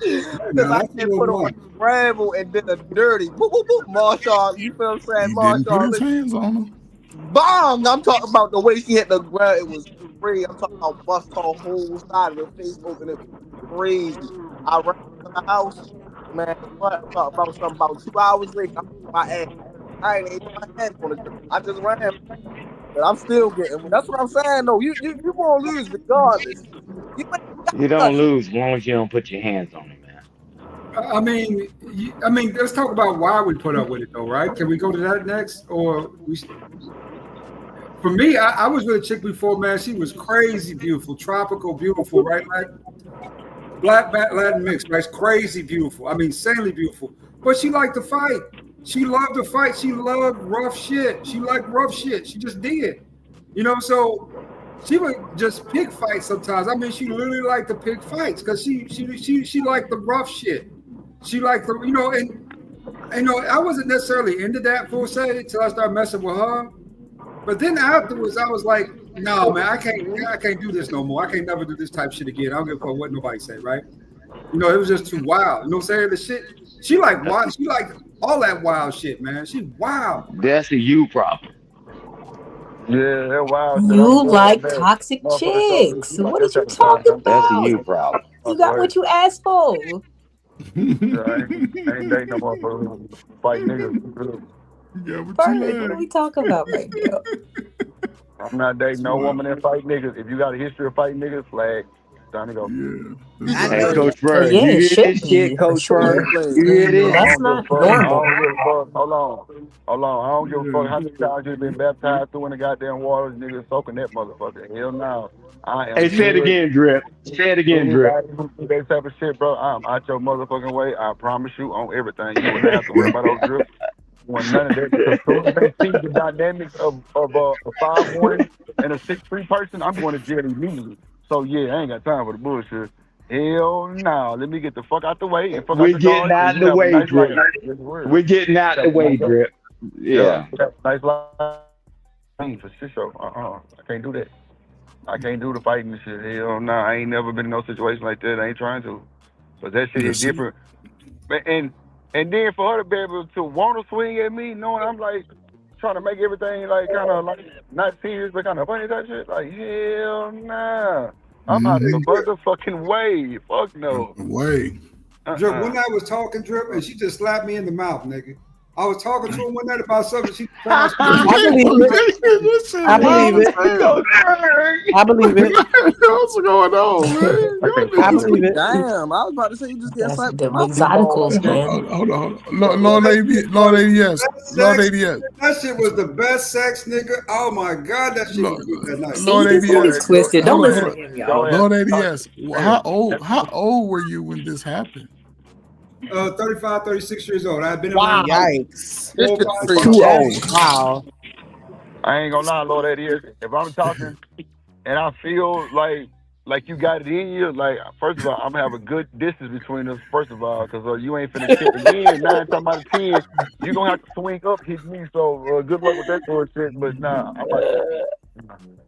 Because I can't put on gravel and did a dirty. Boop, boop, boop. Marshall, you feel what I'm saying?
Didn't put his hands on him.
Bomb! I'm talking about the way she hit the ground. It was crazy. I'm talking about bust her whole side of her face open. It was crazy. I ran to the house. Man, what? About 2 hours later, I'm on my ass. I ain't even put my hands on the dirt. I just ran. But I'm still getting. That's what I'm saying, though. You won't lose regardless.
You don't lose as long as you don't put your hands on it, man.
I mean, let's talk about why we put up with it, though, right? Can we go to that next, or we? For me, I was with a chick before, man. She was crazy beautiful, tropical beautiful, right? Like black Latin mix, right? Crazy beautiful. I mean, insanely beautiful. But she liked to fight. She loved to fight. She loved rough shit. She liked rough shit. She just did, so. She would just pick fights sometimes. I mean, she literally liked to pick fights because she liked the rough shit. She liked the, and I wasn't necessarily into that for say until I started messing with her. But then afterwards, I was like, no, man, I can't do this no more. I can't never do this type of shit again. I don't give a fuck what nobody say, right? It was just too wild. You know what I'm saying? The shit, she liked wild. She liked all that wild shit, man. She wild.
That's a you problem.
Yeah, that wild.
You like toxic chicks. What are you talking about?
That's a you problem.
You got what you asked for.
I ain't dating no motherfucker fight niggas.
What are we talking about right now?
I'm not dating no woman that fight niggas. If you got a history of fighting niggas, flag. Time to go.
Yeah. Hey, Coach Bird.
Yeah, it should
this shit, Coach Bird.
That's not normal.
Hold on. I don't give a fuck how many times you've been baptized through in the goddamn waters, niggas soaking that motherfucker. Hell no.
Hey, say it again, Drip. Say it again, Drip.
That type of shit, bro. I'm out your motherfucking way. I promise you on everything. You wouldn't have to worry about those drips. When none of that, because they see the dynamics of a 5'1" and a 6'3" person, I'm going to jail immediately. So yeah, I ain't got time for the bullshit. Hell no. Let me get the fuck out the way. And
We're getting out the way, Drip. We're getting out the way, Drip. Yeah.
Nice life for shit show. I can't do that. I can't do the fighting and shit. Hell no. I ain't never been in no situation like that. I ain't trying to. But that shit is different. And then for her to be able to want to swing at me, knowing I'm like trying to make everything like kind of like not serious but kind of funny type shit, like hell nah. I'm out of the motherfucking way. Fuck no.
Way.
Drip, one night I was talking, Drip, and she just slapped me in the mouth, nigga. I was talking to her one night about something. She
I believe it. I believe it.
What's going on, man?
I believe it.
Damn, I was about to say you just get slapped.
The exoticals, man.
Hold on. Lord ADS.
That shit was the best sex, nigga. Oh my God, that shit was good that night.
Lord ADS.
Twisted. Don't listen to him, y'all.
Lord ADS. How old were you when this happened?
35, 36 years old. I've been
Wow.
around.
Yikes.
Too
old. Wow.
I ain't gonna lie, Lord, that is. If I'm talking and I feel like you got it in you, like first of all, I'm gonna have a good distance between us. First of all, because you ain't finna kick again. 9 times out of 10, you gonna have to swing up, hit me. So good luck with that sort of shit. But nah,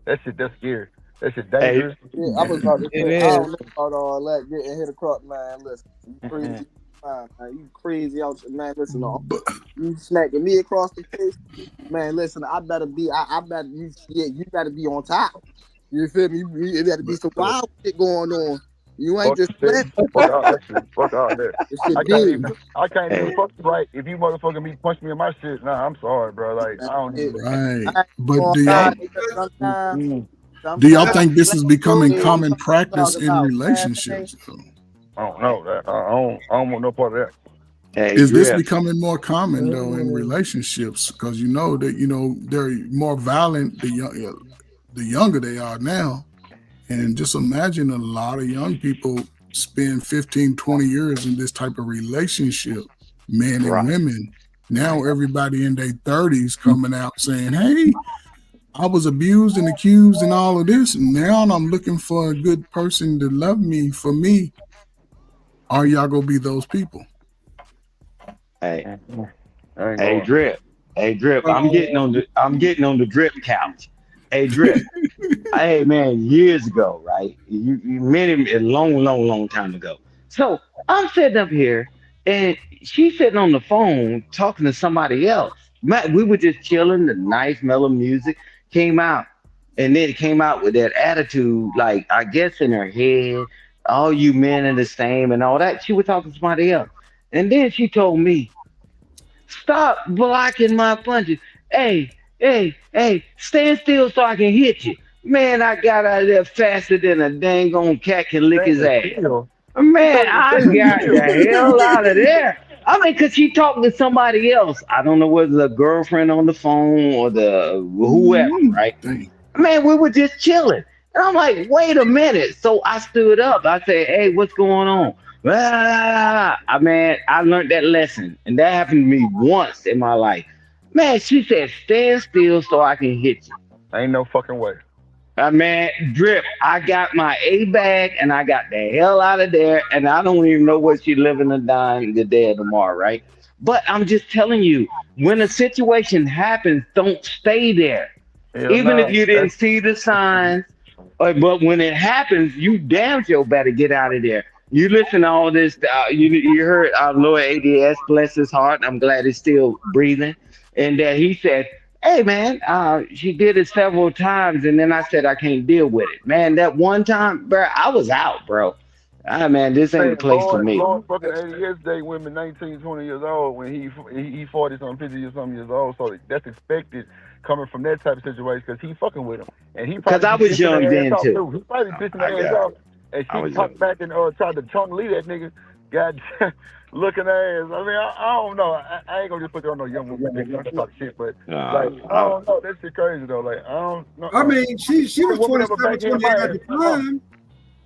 that shit that's scary. That shit dangerous.
Yeah, I was about to say, I don't know about all that getting hit across, man. Listen, you crazy. Man, you crazy out, man. Listen, you smacking me across the face, man. Listen, I better be you better be on top. You feel me? It better be some wild shit going on. You ain't just playing.
Fuck all that. I can't even fuck right. If you motherfucking me punch me in my shit, nah, I'm sorry, bro. Like I don't need
right. But do y'all think this is becoming common practice in relationships?
I don't know that. I don't want no part of that.
Hey, is this becoming more common though in relationships? Because that they're more violent the younger they are now, and just imagine a lot of young people spend 15, 20 years in this type of relationship, men and women. Now everybody in their 30s coming out saying, hey, I was abused and accused and all of this, and now I'm looking for a good person to love me for me. Are y'all gonna be those people?
Hey, Drip. Hey, Drip. I'm getting on the Drip couch. Hey, Drip. Hey, man, years ago, right? You a long time ago. So I'm sitting up here, and she's sitting on the phone talking to somebody else. We were just chilling. The nice mellow music came out, and then it came out with that attitude, like I guess in her head, all you men are the same and all that. She was talking to somebody else, and then she told me, "Stop blocking my punches. Hey, stand still so I can hit you." Man, I got out of there faster than a dang on cat can lick his ass. Man, I got the hell out of there. I mean, because she talking to somebody else. I don't know whether the girlfriend on the phone or the whoever, right? Man, we were just chilling. And I'm like, wait a minute. So I stood up. I said, hey, what's going on? Man, I learned that lesson. And that happened to me once in my life. Man, she said, stand still so I can hit you.
Ain't no fucking way.
Man, Drip, I got my A bag and I got the hell out of there. And I don't even know what she living or dying the day of tomorrow, right? But I'm just telling you, when a situation happens, don't stay there. Even if you didn't see the signs. But when it happens, you damn sure better get out of there. You listen to all this. You heard our Lord ADS, bless his heart. I'm glad he's still breathing. And that he said, hey, man, she did it several times. And then I said, I can't deal with it. Man, that one time, bro, I was out, bro. Man, this ain't the place for me.
Lord fucking 80 years day, women 19, 20 years old when he 40 something, 50 years something years old. So that's expected coming from that type of situation because he fucking with him. And he
because I was young then too.
He probably pissing the ass off. And she talked back and tried to chunk lead that nigga. God looking ass. I mean, I don't know. I ain't gonna just put her on no young woman nigga talk shit, but like I don't know. That shit crazy though. Like I don't know.
I mean, she was 27, 28 at the time.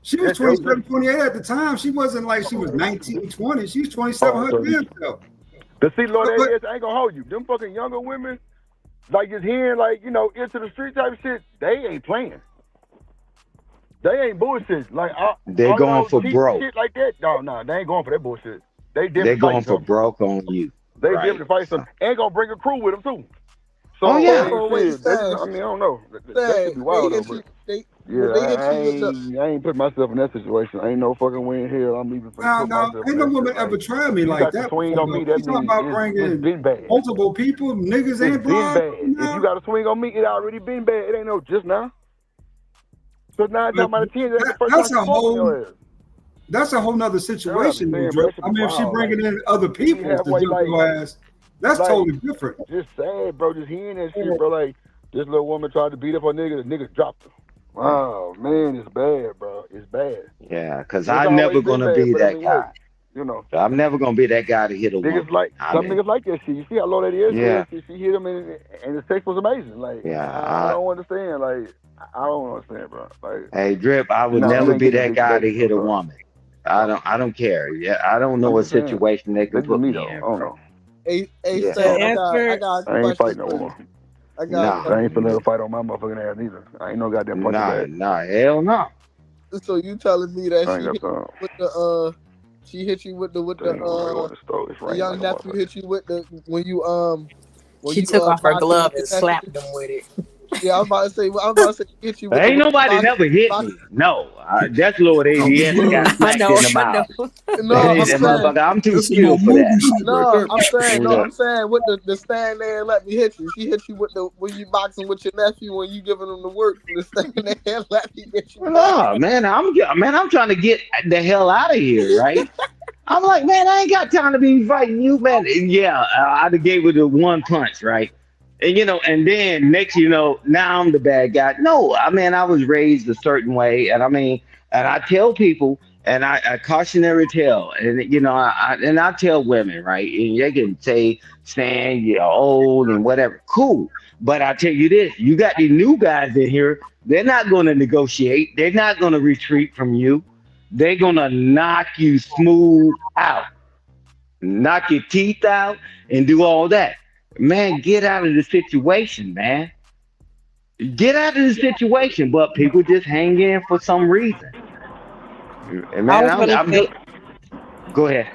She was 27, 28 at the time. She wasn't like she was 19, 20. She was 27 herself.
But see, Lord, I ain't gonna hold you. Them fucking younger women, like just hearing like, you know, into the street type of shit, they ain't playing. They ain't bullshit. Like
they're going for broke.
Shit like that. No, they ain't going for that bullshit.
They're going for broke on you.
They different to fight some. Ain't gonna bring a crew with them too. So
I
mean, I don't know. That should be wild though, but I ain't put myself in that situation. I ain't no fucking way in hell. I'm even.
No, ain't no woman ever tried me like that.
Swing on me. That
talking about bringing multiple people, niggas and
bad. If you got to swing on me, it already been bad. It ain't no just now. So 9 times out of 10,
that's a whole nother situation. I mean, if she bringing in other people to do your ass, that's totally different.
Just sad, bro. Just hearing that shit, bro. Like this little woman tried to beat up a nigga, the nigga dropped her. Wow, man, it's bad, bro. It's bad.
Yeah, because I'm never gonna be that guy.
You know,
I'm never gonna be that guy to hit a woman.
Niggas like that shit. You see how low that is?
Yeah.
She hit him and the sex was amazing. Like, I don't understand. Like, I don't understand, bro. Like,
hey, Drip, I would never be that guy to hit a woman. I don't care. Yeah, I don't know what situation they could put me in.
I don't know.
I
ain't fighting no more. I ain't finna fight on my motherfucking ass either. I ain't no goddamn punch ass.
Hell no.
So you telling me that she hit you with the young nephew hit you with the when
she took off her glove and slapped him with it.
Yeah, I was about to say hit you with
ain't nobody never hit me. No, that's Lord ADS got smacked in the mouth. No, I'm too skilled for that.
I'm saying with the stand there and let me hit you. She hit you with when you boxing with your nephew when you giving him the work. The stand there and let me hit you.
No, man, I'm trying to get the hell out of here, right? I'm like, man, I ain't got time to be fighting you, man. Yeah, I gave her the one punch, right? And and then next, now I'm the bad guy. No, I mean, I was raised a certain way, and I tell people, and I cautionary tale, and I tell women, right, and they can saying you're old and whatever, cool. But I tell you this, you got these new guys in here, they're not going to negotiate, they're not going to retreat from you. they're gonna knock you smooth out, knock your teeth out, and do all that. Man, get out of the situation, man. Get out of the situation. But people just hang in for some reason. And
I
man,
was gonna
I'm
say,
just go ahead.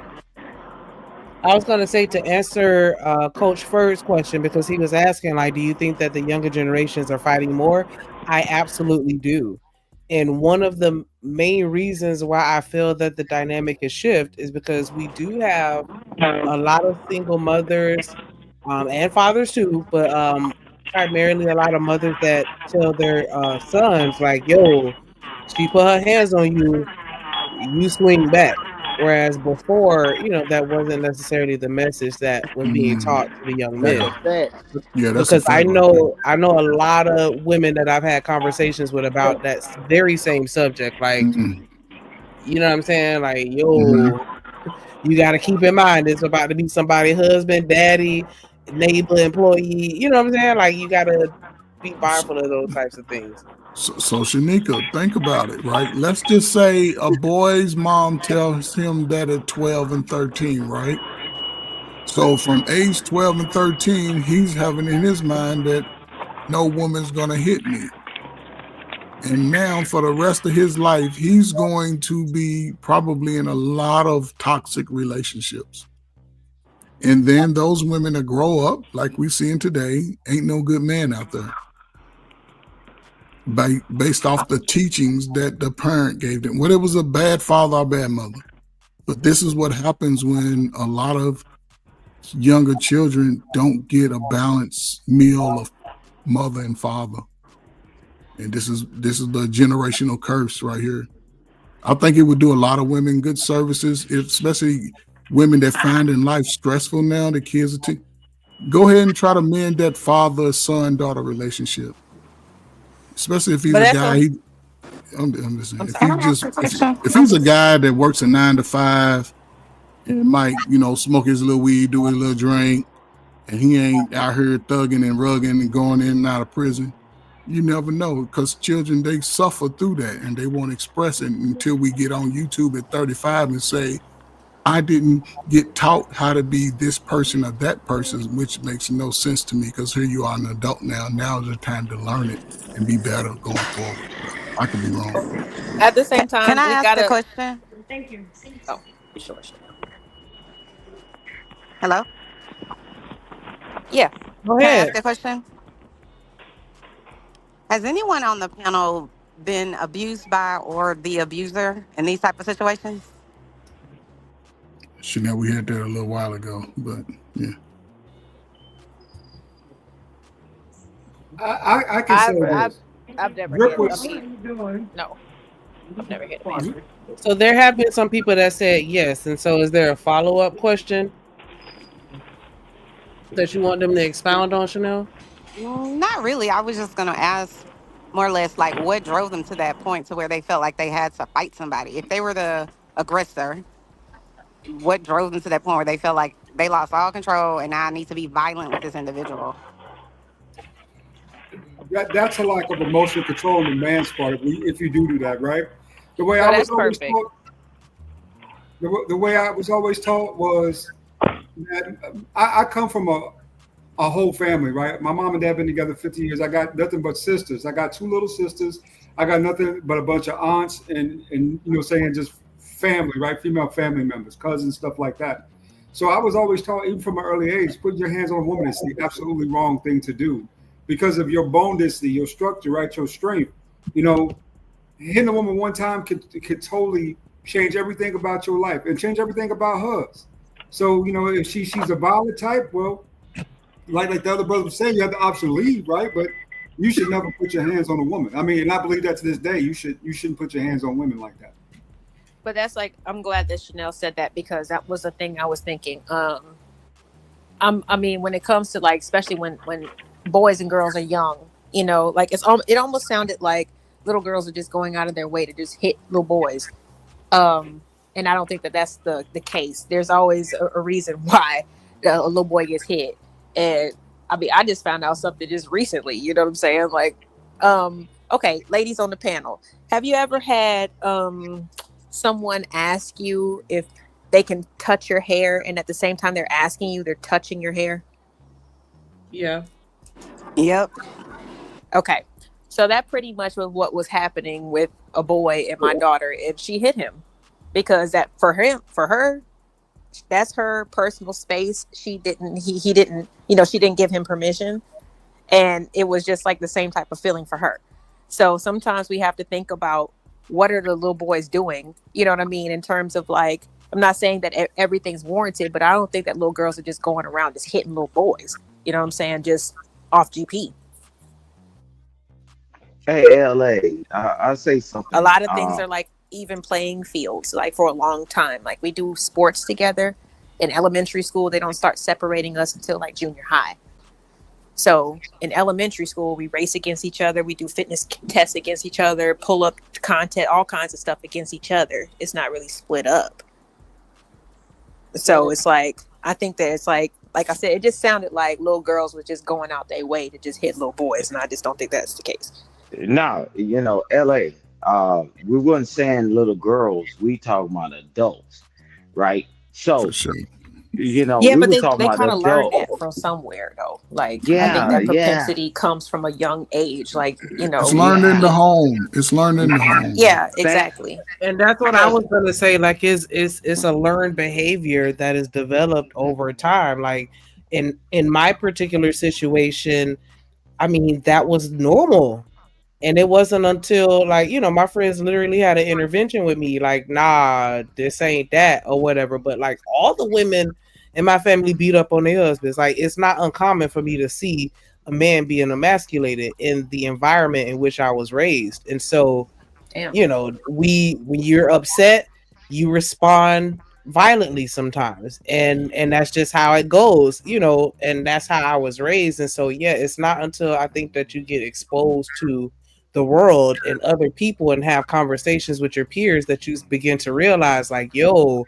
I was gonna say to answer Coach Furd's question, because he was asking, like, do you think that the younger generations are fighting more? I absolutely do. And one of the main reasons why I feel that the dynamic is shift is because we do have a lot of single mothers and fathers too, but primarily a lot of mothers that tell their sons, like, yo, she put her hands on you, you swing back. Whereas before, that wasn't necessarily the message that was being taught to the young
That's
men.
a fact.
Yeah, that's a
Because I
fact.
know a lot of women that I've had conversations with about that very same subject. Like, you know what I'm saying? Like, yo, you got to keep in mind it's about to be somebody's husband, daddy, neighbor, employee. You know what I'm saying? Like, you got to be mindful of those types of things.
So Shanika, think about it, right? Let's just say a boy's mom tells him that at 12 and 13, right? So from age 12 and 13, he's having in his mind that no woman's gonna hit me. And now for the rest of his life, he's going to be probably in a lot of toxic relationships. And then those women that grow up, like we seeing today, ain't no good man out there. Based off the teachings that the parent gave them, whether it was a bad father or bad mother. But this is what happens when a lot of younger children don't get a balanced meal of mother and father. And this is the generational curse right here. I think it would do a lot of women good services, especially women that find in life stressful now. The kids are go ahead and try to mend that father-son-daughter relationship. Especially if he's a guy, I'm just saying, if he's a guy that works a 9 to 5 and might, smoke his little weed, do his little drink, and he ain't out here thugging and rugging and going in and out of prison, you never know, because children, they suffer through that and they won't express it until we get on YouTube at 35 and say, I didn't get taught how to be this person or that person, which makes no sense to me, because here you are an adult now. Now is the time to learn it and be better going forward. I could be wrong.
At the same time,
Can I
we
ask
gotta.
a question?
Thank you. Oh, sure.
Hello?
Yeah.
Go
Can I
ahead.
ask a question? Has anyone on the panel been abused by or the abuser in these type of situations?
Chanel, we had that a little while ago, but yeah.
I can say this.
I've never
Rick
heard.
was-
No, I've never heard of it.
So there have been some people that said yes. And so is there a follow-up question that you want them to expound on, Chanel?
Not really. I was just going to ask more or less like what drove them to that point to where they felt like they had to fight somebody. If they were the aggressor, what drove them to that point where they felt like they lost all control and now I need to be violent with this individual?
That's a lack of emotional control on the man's part if you do that, right? The way
No,
I was
that's
always
perfect.
taught, the way I was always taught was that I come from a whole family, right? My mom and dad been together 50 years. I got nothing but sisters. I got 2 little sisters. I got nothing but a bunch of aunts and just family, right? Female family members, cousins, stuff like that. So I was always taught, even from an early age, putting your hands on a woman is the absolutely wrong thing to do because of your bone density, your structure, right? Your strength. Hitting a woman one time could totally change everything about your life and change everything about hers. So, if she's a violent type, well, like the other brother was saying, you have the option to leave, right? But you should never put your hands on a woman. I mean, and I believe that to this day, you shouldn't put your hands on women like that.
But that's like, I'm glad that Chanel said that because that was the thing I was thinking. I mean, when it comes to like, especially when boys and girls are young, like it almost sounded like little girls are just going out of their way to just hit little boys. And I don't think that that's the case. There's always a reason why a little boy gets hit. And I mean, I just found out something just recently, you know what I'm saying? Like, okay, ladies on the panel, have you ever had
someone ask you if they can touch your hair, and at the same time they're asking you, they're touching your hair?
Yeah.
Yep.
Okay. So that pretty much was what was happening with a boy and my daughter if she hit him, because that for her, that's her personal space. He didn't, she didn't give him permission, and it was just like the same type of feeling for her. So sometimes we have to think about what are the little boys doing, you know what I mean? In terms of like, I'm not saying that everything's warranted, but I don't think that little girls are just going around just hitting little boys, you know what I'm saying? Just off GP.
Hey, LA, I'll say something.
A lot of things are like even playing fields, like for a long time. Like we do sports together in elementary school. They don't start separating us until like junior high. So in elementary school, we race against each other. We do fitness tests against each other, pull up content, all kinds of stuff against each other. It's not really split up. So it's like, I think that it's like I said, it just sounded like little girls were just going out their way to just hit little boys. And I just don't think that's the case.
No, LA, we weren't saying little girls, we talking about adults, right? So,
Yeah,
we
but
were
they
talking
kind of
about
learned
adults.
that from somewhere, though. Like, I
Yeah,
think that
yeah.
propensity comes from a young age. Like,
It's learned in the home. It's learned in the home.
Yeah, exactly.
And that's what I was gonna say. Like, it's a learned behavior that is developed over time. Like, in my particular situation, I mean, that was normal. And it wasn't until like, my friends literally had an intervention with me, like, nah, this ain't that or whatever. But like all the women in my family beat up on their husbands. Like, it's not uncommon for me to see a man being emasculated in the environment in which I was raised. And so,
Damn.
when you're upset, you respond violently sometimes. And that's just how it goes, and that's how I was raised. And so, yeah, it's not until I think that you get exposed to the world and other people and have conversations with your peers that you begin to realize, like, yo,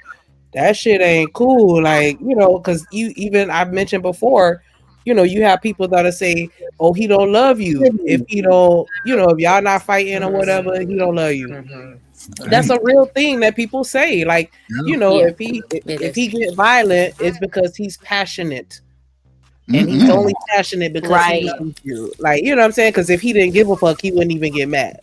that shit ain't cool. Like, because I've mentioned before, you have people that'll say, oh, he don't love you. If he don't, if y'all not fighting or whatever, he don't love you. That's a real thing that people say. Like, if he get violent, it's because he's passionate. And he's only passionate because he loves you. Like, you know what I'm saying? Because if he didn't give a fuck, he wouldn't even get mad.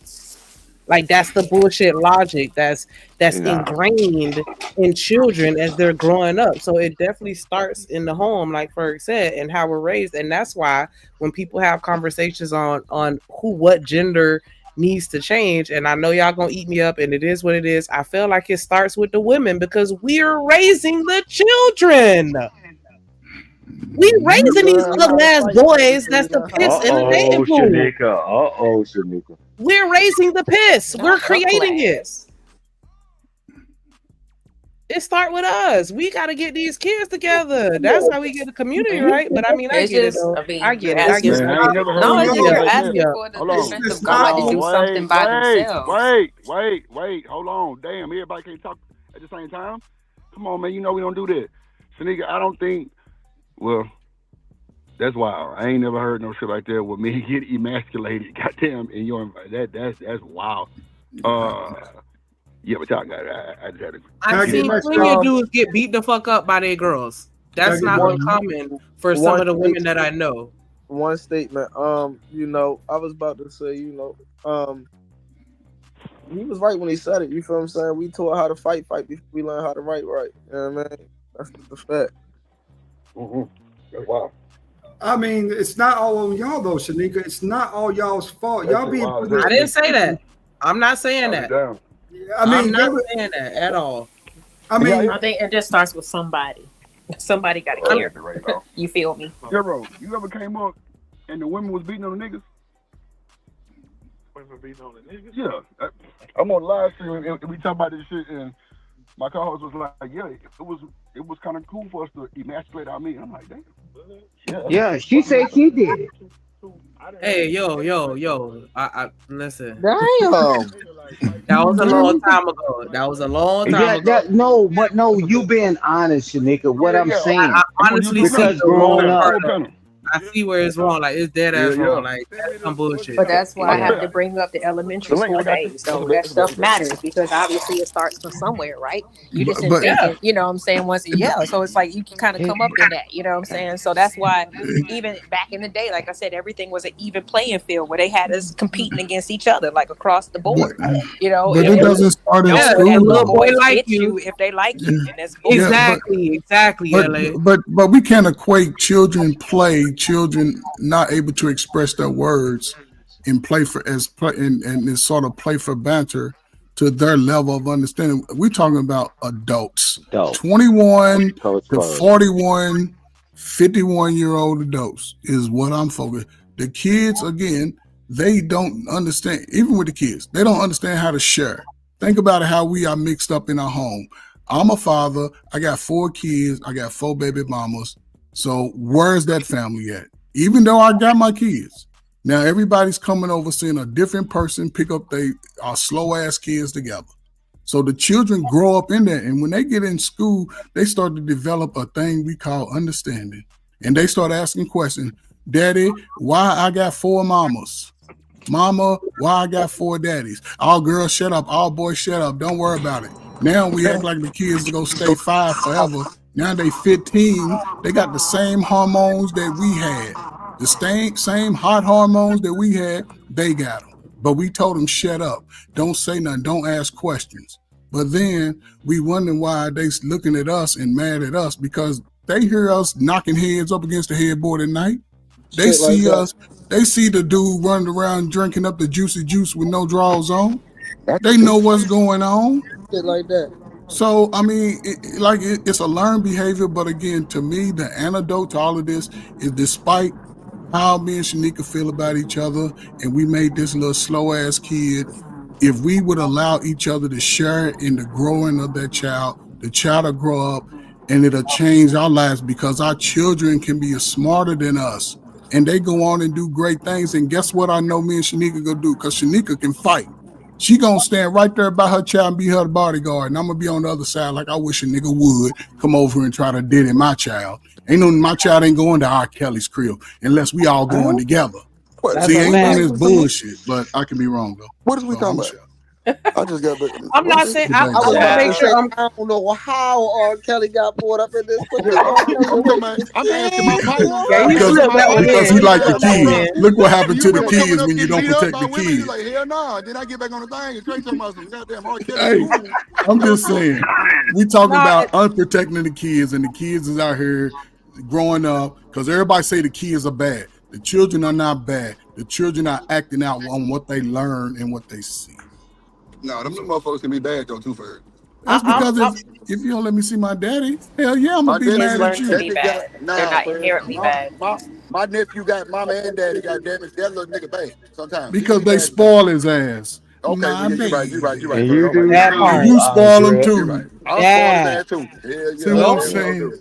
Like, that's the bullshit logic that's ingrained in children as they're growing up. So it definitely starts in the home, like Ferg said, and how we're raised. And that's why when people have conversations on what gender needs to change, and I know y'all gonna eat me up, and it is what it is, I feel like it starts with the women because we're raising the children. We raising these little ass boys. That's the piss in the dating pool.
Shanika.
We're raising the piss. We're creating it. It start with us. We got to get these kids together. That's how we get the community right. But I mean, I get it. Though. I get it. I get it.
No, it's just you're asking for the strength of God to do something by themselves.
Wait. Hold on. Damn, everybody can't talk at the same time. Come on, man. We don't do that. Shanika, I don't think. Well, that's wild. I ain't never heard no shit like that with me get emasculated. Goddamn, in your that's wild. Yeah, but y'all got it. I just had to.
I've seen plenty of dudes get beat the fuck up by their girls. That's not uncommon for some of the women that I know.
One statement. I was about to say, he was right when he said it. You feel what I'm saying? We taught how to fight before we learn how to write right. You know what I mean? That's the fact.
Mm-hmm. Wow.
I mean, it's not all on y'all though, Shanika. It's not all y'all's fault. Y'all being.
I didn't say that. I'm not saying that.
I mean,
I'm not saying that at all.
I mean,
I think it just starts with somebody. Somebody got to care. You feel me?
Zero. You ever came up and the women was beating on the niggas?
Women beating on the niggas?
Yeah. I'm on live stream and we talk about this shit and my co-host was like, yeah, it was kind of cool for us to emasculate our men. I'm like, damn.
Yeah, she said she did it.
Hey, yo. I listen.
Damn.
That was a long time ago.
No, you being honest, Shanika. What I'm saying,
I honestly
because growing up,
I see where it's wrong. Like it's dead ass wrong. Like that's some bullshit.
But that's why I have to bring up the elementary school days. So that stuff matters because obviously it starts from somewhere, right? You just didn't think it, you know what I'm saying, once so it's like you can kind of come up in that, you know what I'm saying? So that's why even back in the day, like I said, everything was an even playing field where they had us competing against each other, like across the board. You know,
but it doesn't start in school.
And little boy like
you if they like you. And that's
exactly.
But we can't equate children not able to express their words and and sort of play for banter to their level of understanding. We're talking about adults. 21 to 41, 51-year-old adults is what I'm focused. The kids, again, they don't understand, even with the kids, they don't understand how to share. Think about it, how we are mixed up in our home. I'm a father. I got 4 kids. I got 4 baby mamas. So where's that family at? Even though I got my kids. Now everybody's coming over seeing a different person pick up our slow ass kids together. So the children grow up in there. And when they get in school, they start to develop a thing we call understanding. And they start asking questions. Daddy, why I got 4 mamas? Mama, why I got 4 daddies? All girls, shut up. All boys, shut up. Don't worry about it. Now we act like the kids are going to stay 5 forever. Now they 15. They got the same hormones that we had. The same hot hormones that we had, they got them. But we told them, shut up. Don't say nothing. Don't ask questions. But then we wonder why they looking at us and mad at us because they hear us knocking heads up against the headboard at night. They see us. They see the dude running around drinking up the juicy juice with no drawers on. They know what's going on.
Shit like that.
So, I mean, it's a learned behavior. But again, to me, the antidote to all of this is despite how me and Shanika feel about each other, and we made this little slow-ass kid, if we would allow each other to share in the growing of that child, the child will grow up, and it'll change our lives because our children can be smarter than us. And they go on and do great things. And guess what I know me and Shanika gonna do? Because Shanika can fight. She gonna stand right there by her child and be her bodyguard. And I'm gonna be on the other side like I wish a nigga would come over and try to diddy my child. My child ain't going to R. Kelly's crib unless we all going together. See, ain't none of this bullshit, but I can be wrong though.
What is we talking about? I just got.
I'm not saying. I want to make sure.
I don't know how R. Kelly got brought up in this. I'm asking my partner.
Because he like the kids. Look what happened to the kids when you don't protect the kids.
Like hell no. Then I get back on the thing and straight talking about some goddamn R. Kelly.
Hey, I'm just saying. We talking about unprotecting the kids, and the kids is out here growing up because everybody say the kids are bad. The children are not bad. The children are acting out on what they learn and what they see.
No, them motherfuckers can be bad though too, for
That's because if you don't let me see my daddy, hell yeah, I'm gonna be mad at you.
They're not inherently bad.
My nephew got mama and daddy got damaged. That little nigga bad sometimes.
Because they spoil his ass.
Okay, well, you're right.
And you do
that part.
You spoil him too.
Right. I'll spoil his ass too. Yeah,
see what I'm saying?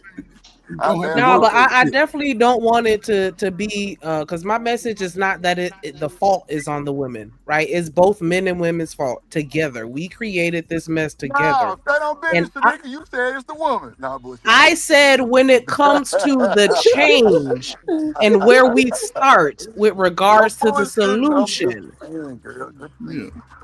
No, but I definitely don't want it to be because my message is not that the fault is on the women, right? It's both men and women's fault together. We created this mess together.
No, that don't business, nigga. You said it's the woman. Nah, bullshit.
I said when it comes to the change and where we start with regards to the solution.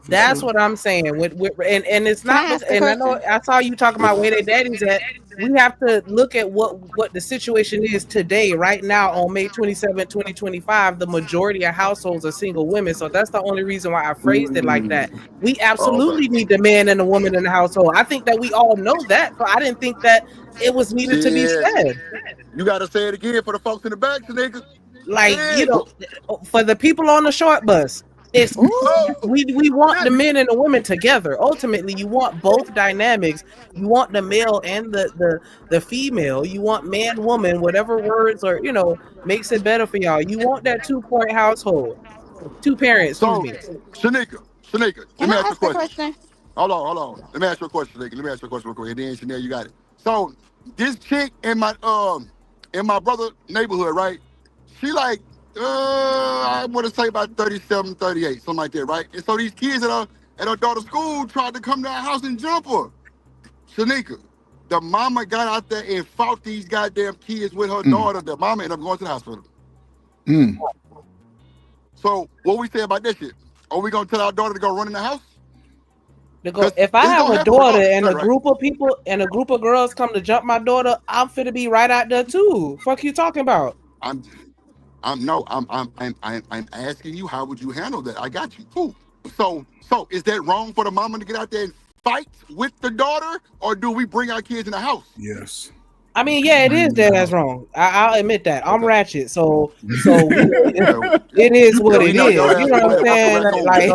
That's what I'm saying. And it's not. And I know I saw you talking about where their daddy's at. We have to look at what the situation is today, right now on May 27, 2025. The majority of households are single women. So that's the only reason why I phrased it like that. We absolutely need the man and the woman in the household. I think that we all know that, but I didn't think that it was needed to be said.
You got to say it again for the folks in the back, nigga.
Like, you know, for the people on the short bus. It's we want the men and the women together. Ultimately, you want both dynamics. You want the male and the female. You want man, woman, whatever words or makes it better for y'all. You want that 2-point household, 2 parents.
So, Shanika, let me ask you a question. Hold on. Let me ask you a question, Shanika. Let me ask you a question real quick, and then Chanel, you got it. So this chick in my brother neighborhood, right? She like. I want to say about 37, 38, something like that, right? And so these kids at her daughter's school tried to come to our house and jump her. Shanika, the mama got out there and fought these goddamn kids with her daughter. The mama ended up going to the hospital.
So what we say about this shit? Are we gonna tell our daughter to go run in the house?
If I have a daughter and a group of people and a group of girls come to jump my daughter, I'm finna be right out there too. Fuck you talking about?
I'm asking you, how would you handle that? I got you. Ooh. So is that wrong for the mama to get out there and fight with the daughter, or do we bring our kids in the house?
Yes.
I mean, yeah, it is that's wrong. I'll admit that. I'm ratchet, so it is what it is. You know what I'm saying? Like,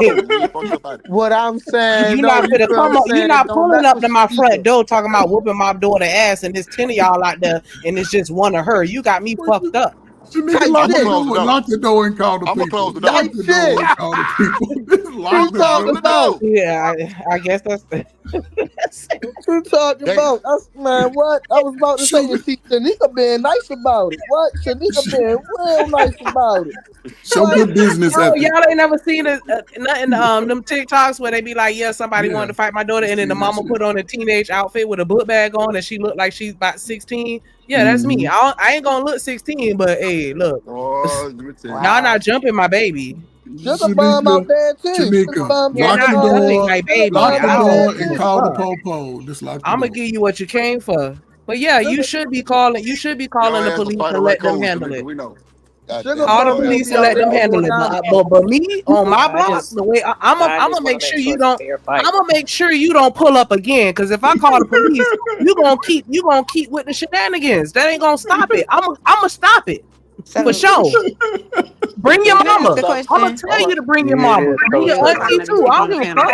what I'm saying,
you're not gonna come up. You're not pulling up to my front door talking about whooping my daughter ass, and there's 10 of y'all out there, and it's just one of her. You got me fucked up.
Lock the door and call the people. Lock the door and call the people. Lock the door.
Yeah, I guess that's
you talking about? Man, what? I was about to say you see Shanika being nice about it. What? Shanika being real nice about it.
Show good business.
Y'all ain't never seen nothing them TikToks where they be like, yeah, somebody wanted to fight my daughter, and then the mama put on a teenage outfit with a book bag on, and she looked like she's about 16. Yeah, that's me. I ain't gonna look 16, but hey, look, y'all not jumping my baby.
Sugar bomb out there too.
Shanika, lock the door and call the po-po. I'm
gonna give you what you came for. But yeah, you should be calling the police and let them handle it. Call the police and let them handle it. But me on my block, the way I'm gonna make sure you don't. I'm gonna make sure you don't pull up again. Because if I call the police, you gonna keep with the shenanigans. That ain't gonna stop it. I'm gonna stop it for sure. Bring your mama. I'm gonna tell you to bring your mama. Bring your auntie too. I don't give a fuck.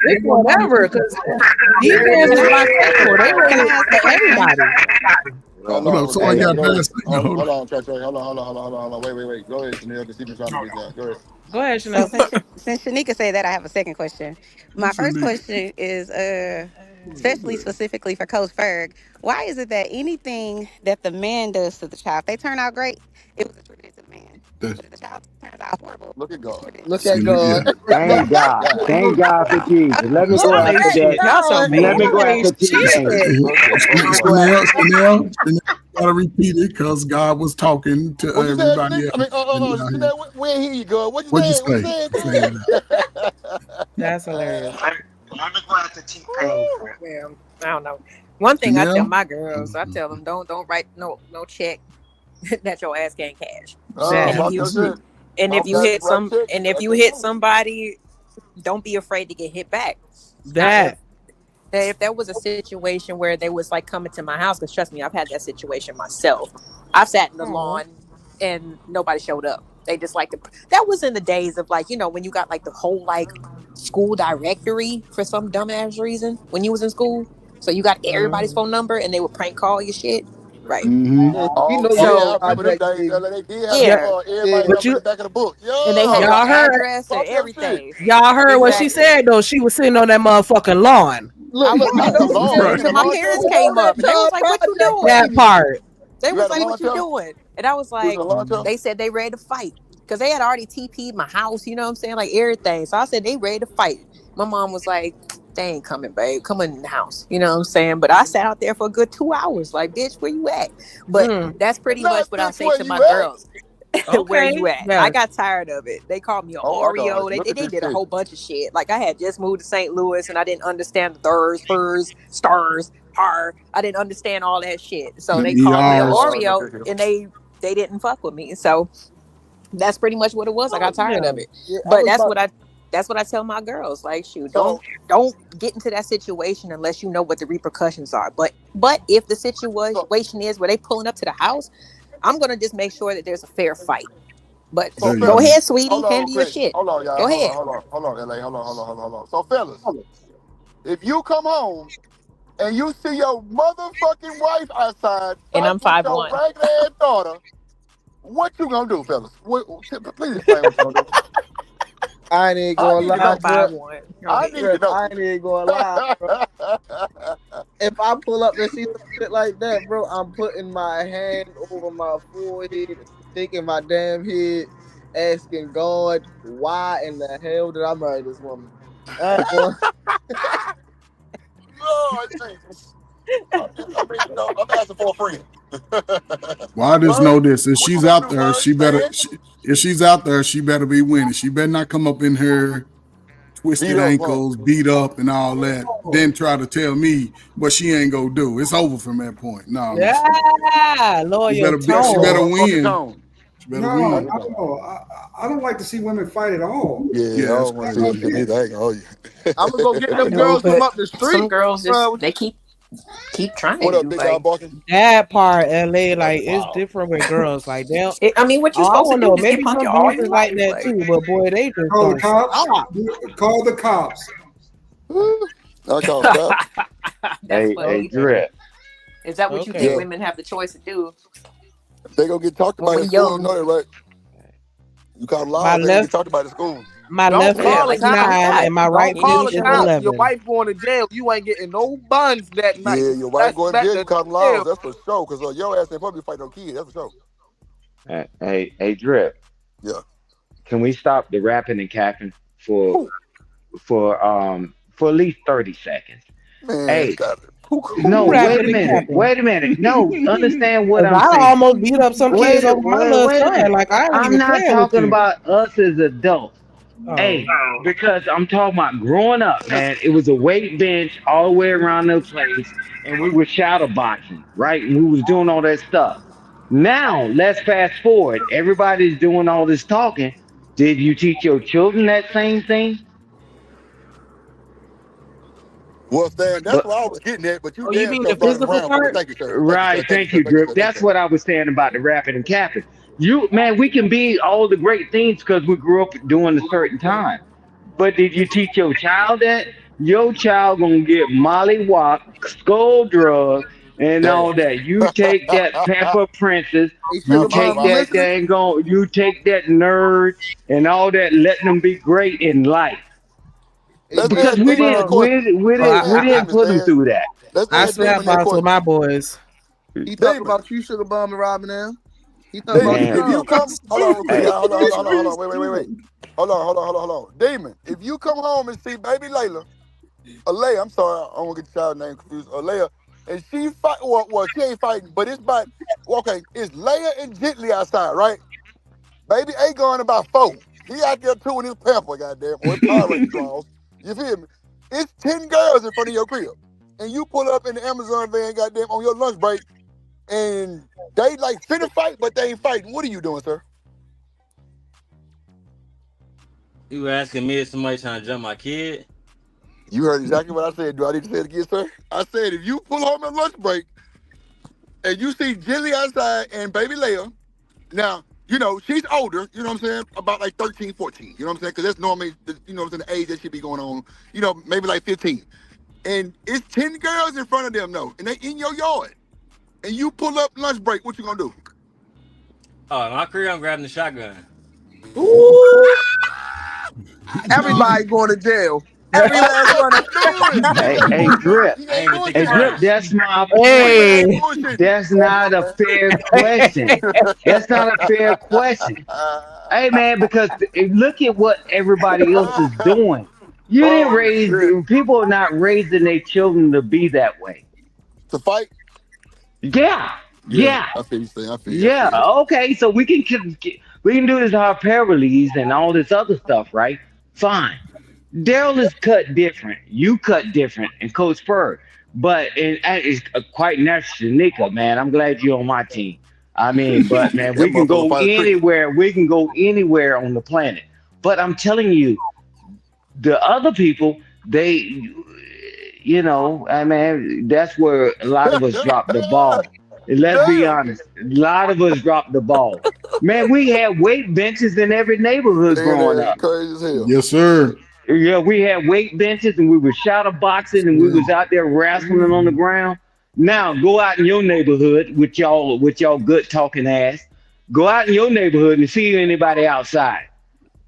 It's whatever. Because these guys is like they ready for everybody.
Hold on, Trey. Hold on. Wait. Go ahead, Chanel. The secret trying to get that. Go ahead.
Go ahead, Chanel.
Since Shanika said that, I have a second question. My first question is, especially specifically for Coach Ferg, why is it that anything that the man does to the child, if they turn out great, it was attributed to the man? But if the child turns out horrible,
look at God.
Look at God.
Thank God. Thank God for Jesus. Let me go after that. Let me go after Jesus.
Chanel, gotta repeat it because God was talking to everybody.
Where he go? What you say?
That's hilarious.
Let me go after T-Pain.
Well, I don't know. One thing I tell my girls, I tell them don't write no check that your ass can't cash. And if you hit somebody, don't be afraid to get hit back. If there was a situation where they was like coming to my house, because trust me, I've had that situation myself. I've sat in the lawn and nobody showed up. They just like that was in the days of like, you know, when you got like the whole like school directory for some dumbass reason when you was in school. So you got everybody's phone number and they would prank call your shit. Right.
But
you
back of the book.
And they had your address and everything.
Y'all heard what she said though. She was sitting on that motherfucking lawn.
My parents came up and they was like, "What you doing?"
That part.
They was like, "What you doing?" And I was like, "They said they ready to fight because they had already TP'd my house. You know what I'm saying? Like everything." So I said they ready to fight. My mom was like, "They ain't coming, babe. Come in the house." You know what I'm saying? But I sat out there for a good 2 hours. Like, bitch, where you at? But that's pretty much what I say to my girls. Where you at? Yeah. I got tired of it. They called me an Oreo. They did a whole bunch of shit. Like I had just moved to St. Louis and I didn't understand the thurs, furs, stars, har. I didn't understand all that shit. So they called me an Oreo and they didn't fuck with me. So that's pretty much what it was. I got tired of it. But that's what I tell my girls. Like, shoot, don't get into that situation unless you know what the repercussions are. But if the situation is where they pulling up to the house, I'm gonna just make sure that there's a fair fight. But go ahead, sweetie, handle your shit.
Hold on, y'all.
Go ahead.
Hold on, LA. Hold on. So, fellas, if you come home and you see your motherfucking wife outside,
and I'm 5'1",
your ragged ass daughter, what you gonna do, fellas? Please explain what you gonna do.
I ain't gonna lie, bro.
I need to know.
I ain't gonna lie, bro. If I pull up and see some shit like that, bro, I'm putting my hand over my forehead, shaking my damn head, asking God, why in the hell did I marry this woman?
Lord Jesus. I'm asking for a friend.
Well, I just know this: if she's out there, she better. If she's out there, she better be winning. She better not come up in her twisted ankles, beat up, and all that. Then try to tell me what she ain't gonna do. It's over from that point. No,
Yeah, lawyer.
she better win.
No, I don't like to see women fight at all.
Yeah, I don't want to see that either. I ain't gonna hold you.
I'm gonna go get them girls from up the street.
Some girls just they keep trying.
What up, big guy barking?
That part, LA, like it's different with girls. Like they,
I mean, what you supposed to do?
know,
Just
maybe
get
some
punked all
dudes
your
is like
life,
that
like-
too, but boy, they just
Call the
don't
cops.
stop.
Call the cops.
I call the cops.
Hey, Drip.
Is that what you think women have the choice to do?
They gonna get talked about
When
in school.
young.
Know that, right? You call them
My
lies, they gonna
left-
get talked about in school.
My
Don't
left
call
hip is
the cops.
9 and my right
Don't call
knee
the
is
cops.
11.
Your wife going to jail. You ain't getting no buns that night.
Yeah, your wife going to
That's
jail. You
the
call them lies.
deal.
That's for sure. Because your ass ain't probably fight no kids. That's for sure.
Hey, Drip.
Yeah.
Can we stop the rapping and capping for at least 30 seconds?
Man,
Hey,
stop it.
no,
rapping and
wait a
capping?
minute. No, understand what I'm
I
saying.
almost beat up some kids over my little
a
son.
minute.
Like I ain't
I'm
even
not
playing with
talking
you.
about us as adults.
Oh.
Hey, because I'm talking about growing up, man. It was a weight bench all the way around the place, and we were shadow boxing, right? And we was doing all that stuff. Now, let's fast forward. Everybody's doing all this talking. Did you teach your children that same thing?
Well, Stan, that's
But
what I was getting at, but you
Oh, you
damn
mean
sure
the
brought it
physical
around for me.
part?
Thank you, sir.
Right, thank you, Grip. That's what I was saying about the rapping and capping. Man, we can be all the great things because we grew up during a certain time. But did you teach your child that? Your child gonna get mollywop, skull drug, and all that. You take that Pepper Princess,
Hey,
you
Sugar
take
Mom, you
that
listening?
you take that nerd and all that, letting them be great in life.
Let's
Because
add
we
Demon in the
didn't,
court.
we
Let's add
didn't
Demon,
put them
Stan.
through that.
Let's
I
add
slap
Demon in the
box with
court.
my boys.
He talking
Demon,
about you, Sugar Bomb, and Robin now. He talking
Demon,
about
Man.
if you
you.
come, hold on, real quick,
Hey,
y'all. Hold on. Wait. Hold on. Demon, if you come home and see baby Layla, Alea, I'm sorry, I don't want to get the child name confused. Alea, and she fight. Well, she ain't fighting, but it's about. Okay, it's Leia and Gently outside, right? Baby A going about 4. He out there too in his pamper, goddamn, or his Power Ranger draws. You feel me? It's 10 girls in front of your crib, and you pull up in the Amazon van, goddamn, on your lunch break, and they like finna fight, but they ain't fighting. What are you doing, sir?
You were asking me if somebody trying to jump my kid?
You heard exactly what I said. Do I need to say it again, sir? I said if you pull home at lunch break and you see Jilly outside and baby Leia, now, you know, she's older, you know what I'm saying? About like 13, 14, you know what I'm saying? Because that's normally, you know what I'm saying, the age that should be going on, you know, maybe like 15. And it's 10 girls in front of them, though, and they in your yard. And you pull up lunch break, what you gonna do?
Oh, in my career, I'm grabbing the shotgun.
Everybody going to jail. Every last one of them.
Hey, Drip. Hey, Drip, that's my point.
Hey.
That's not a fair question. That's not a fair question. Hey, man, because look at what everybody else is doing. You didn't raise, people are not raising their children to be that way.
To fight?
Yeah.
I feel you saying.
Yeah. Okay. So we can do this our paralease and all this other stuff, right? Fine. Daryl is cut different. You cut different, and Coach Spur. But it's quite natural to Nika, man. I'm glad you're on my team. I mean, but man, we can go anywhere. We can go anywhere on the planet. But I'm telling you, the other people, they, you know, I mean, that's where a lot of us drop the ball. Let's be honest. A lot of us dropped the ball. Man, we had weight benches in every neighborhood growing up.
Crazy as hell.
Yes, sir.
Yeah, we had weight benches and we were shadow boxing and we was out there wrestling on the ground. Now go out in your neighborhood with y'all good talking ass. Go out in your neighborhood and see anybody outside.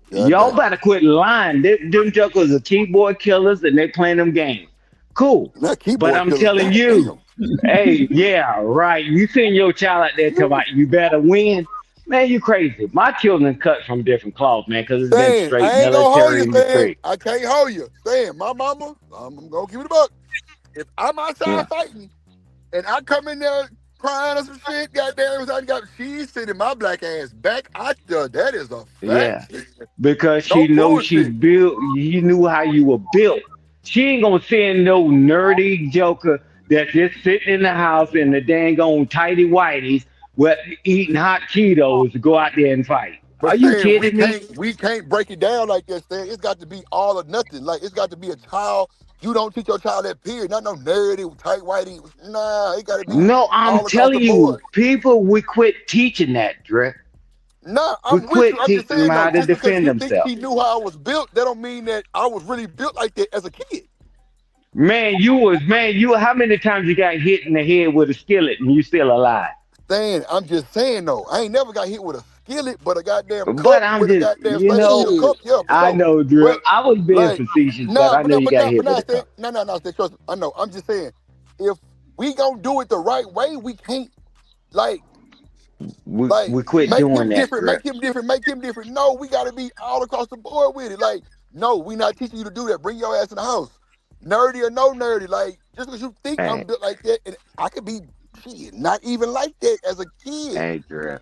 Y'all better quit lying. Them jokers are keyboard killers and they playing them games. Cool. But I'm telling you, hey, yeah, right. You send your child out there talking about you better win. Man, you crazy. My children cut from different cloths, man, because it's been straight
I ain't gonna hold
military
you,
and
Stan.
straight.
I can't hold you. Stan, my mama, I'm gonna give it a buck. If I'm outside fighting and I come in there crying or some shit. Goddamn, she's sending my black ass back out there. That is a
Yeah,
fact.
because
No
she knows she
bullshit.
built. You knew how you were built. She ain't gonna send no nerdy joker that's just sitting in the house in the dang on tighty whities with eating hot Cheetos to go out there and fight. Are
But
you
Stan,
kidding me?
we can't break it down like that, Stan. It's got to be all or nothing. Like it's got to be a child. You don't teach your child that period. Not no nerdy, tight whitey. Nah, it got to be
No, I'm
all across
telling
the
you,
board.
people, we quit teaching that, Dre.
Nah,
We
I'm with
quit
you. I'm just
teaching them
saying
how
though,
to
just because
defend
you think
themselves.
she knew how I was built, that don't mean that I was really built like that as a kid.
Man, how many times you got hit in the head with a skillet and you still alive?
Stan, I'm just saying though, I ain't never got hit with a skillet, but a goddamn
But
cup
I'm
with a
just,
goddamn
you
stainless steel
know,
cup. Yeah, for
I
sure.
know, Drew.
But
I was being
like,
facetious, but I know you got hit with a cup.
No, Stan, trust me. I know. I'm just saying, if we gonna do it the right way, we can't like
We quit
make
doing
him
that,
different,
Drew.
make him different, make him different. No, we gotta be all across the board with it. Like, no, we not teaching you to do that. Bring your ass in the house. Nerdy or no nerdy, like just because you think I'm
Hey,
built like that, and I could be shit, not even like that as a kid.
hey, Drew.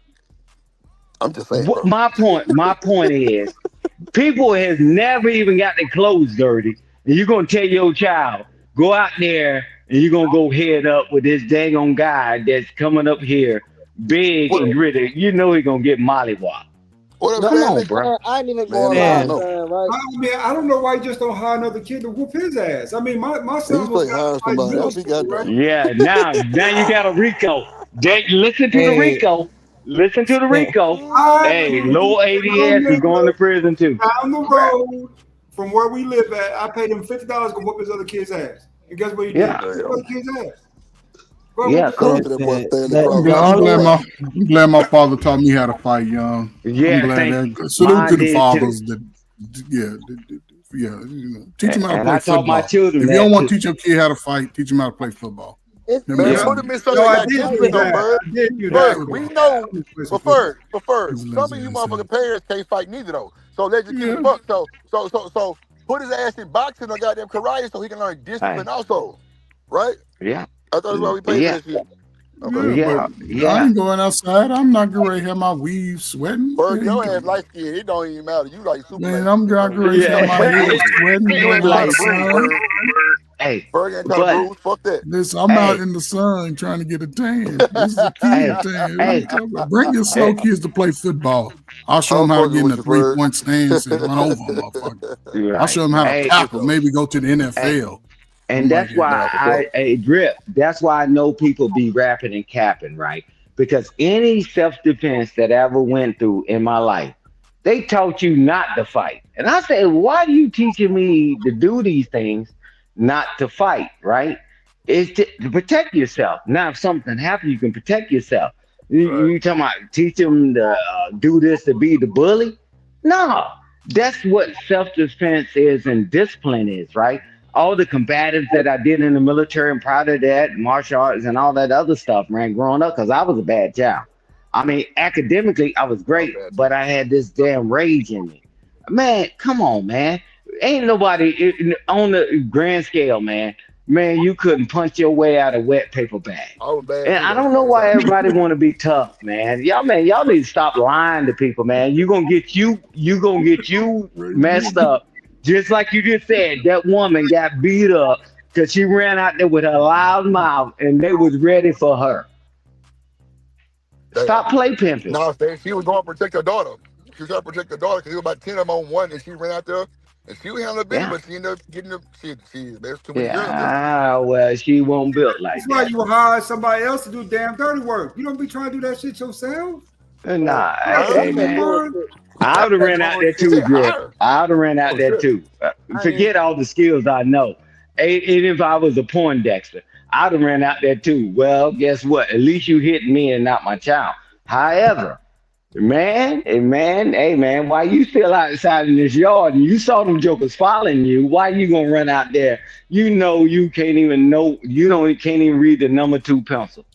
I'm just saying, bro.
My point is, people has never even got their clothes dirty, and you're gonna tell your child, go out there and you're gonna go head up with this dang on guy that's coming up here, big and gritty. You know he's gonna get mollywopped. Come on, bro.
I ain't even
Man,
going
I
around
don't know.
saying, right?
I mean, I don't know why you just don't hire another kid to whoop his ass. I mean, my son
He
was
say hire
like
somebody
middle
else. He got
school, right?
that.
Yeah, now you got a Rico. Listen to the
Hey,
Rico. Listen to the Rico.
I
Hey,
paid
low
a
ADS is going to
nigga
prison too.
down the road from where we live at. I paid him $50 to whoop his other kid's ass. And guess what he did?
Yeah,
He whooped his other kid's ass. Bro,
yeah,
what the
cool.
Shout out to that boy Stanley
the
Crawford.
the
I'm glad
only
I'm glad my father taught me how to fight young. I'm
Yeah,
glad
thank
that salute
mine
to the
did too.
fathers that you know, teach them how to
And
play
I taught my
football.
children
If you
that
don't want
too.
to teach your kid how to fight, teach them how to play football.
It's
Them
Man,
that's
Yeah,
put them in something
No,
they
I
got
did
discipline
do
though,
that.
Bird.
I did do that.
Bird,
football.
we know,
I play some
but
football.
some of you motherfucking parents can't fight neither though. So let's just keep
Yeah.
it buck. So put his ass in boxing or goddamn karate so he can learn discipline
hey,
also, right?
yeah,
I thought that's why we pay for
yeah,
that shit. Okay.
Yeah,
yeah,
but I
yeah.
ain't going outside. I'm not gonna have my weave sweating.
Bird,
Yeah,
your ass light skin, it don't even matter. You like Superman.
man, I'm not gonna have my head sweating.
You
Going
ain't
out
trying
the
to bruise,
sun.
Bird.
Hey,
Bird ain't trying to
but
bruise. Fuck that.
Listen, I'm not
hey,
in the sun trying to get a tan. This is a
hey,
kid tan.
hey,
Bring your slow
hey.
kids to play football. I'll show
I'm
them how to
fucking
get in
with
a
you, Bird.
3-point stance and run over a motherfucker. I'll
Right.
show them how to
Hey,
tackle. Maybe go to the
hey,
NFL.
and
Something like
that's
that.
why Drip. That's why I know people be rapping and capping, right? Because any self-defense that I ever went through in my life, they taught you not to fight. And I said, why are you teaching me to do these things, not to fight, right? It's to protect yourself. Now, if something happens, you can protect yourself. You talking about teach them to do this to be the bully? No, that's what self-defense is and discipline is, right? All the combatives that I did in the military and proud of that, martial arts and all that other stuff, man, growing up, because I was a bad child. I mean, academically, I was great, but I had this damn rage in me. Man, come on, man. Ain't nobody on the grand scale, man. Man, you couldn't punch your way out of wet paper bag.
I was bad
And
too,
I
though.
don't know why everybody want to be tough, man. Y'all need to stop lying to people, man. You gonna get you messed up. Just like you just said, that woman got beat up because she ran out there with her loud mouth and they was ready for her. Stop play pimping.
No, she was going to protect her daughter. She was trying to protect her daughter because there was about 10 of them on one, and she ran out there, and she was handling business,
Yeah.
but she ended up getting the there's too many girls there.
Yeah, well, she won't built like
That's why
that.
you hire somebody else to do damn dirty work. You don't be trying to do that shit yourself.
Nah,
Huh?
hey, man. I would have ran out there too, Drip. I would have ran out there too. Forget all the skills I know. Even if I was a Poindexter, I'd have ran out there too. Well, guess what? At least you hit me and not my child. However, man, why you still outside in this yard and you saw them jokers following you? Why you gonna run out there? You know you can't even read the number 2 pencil.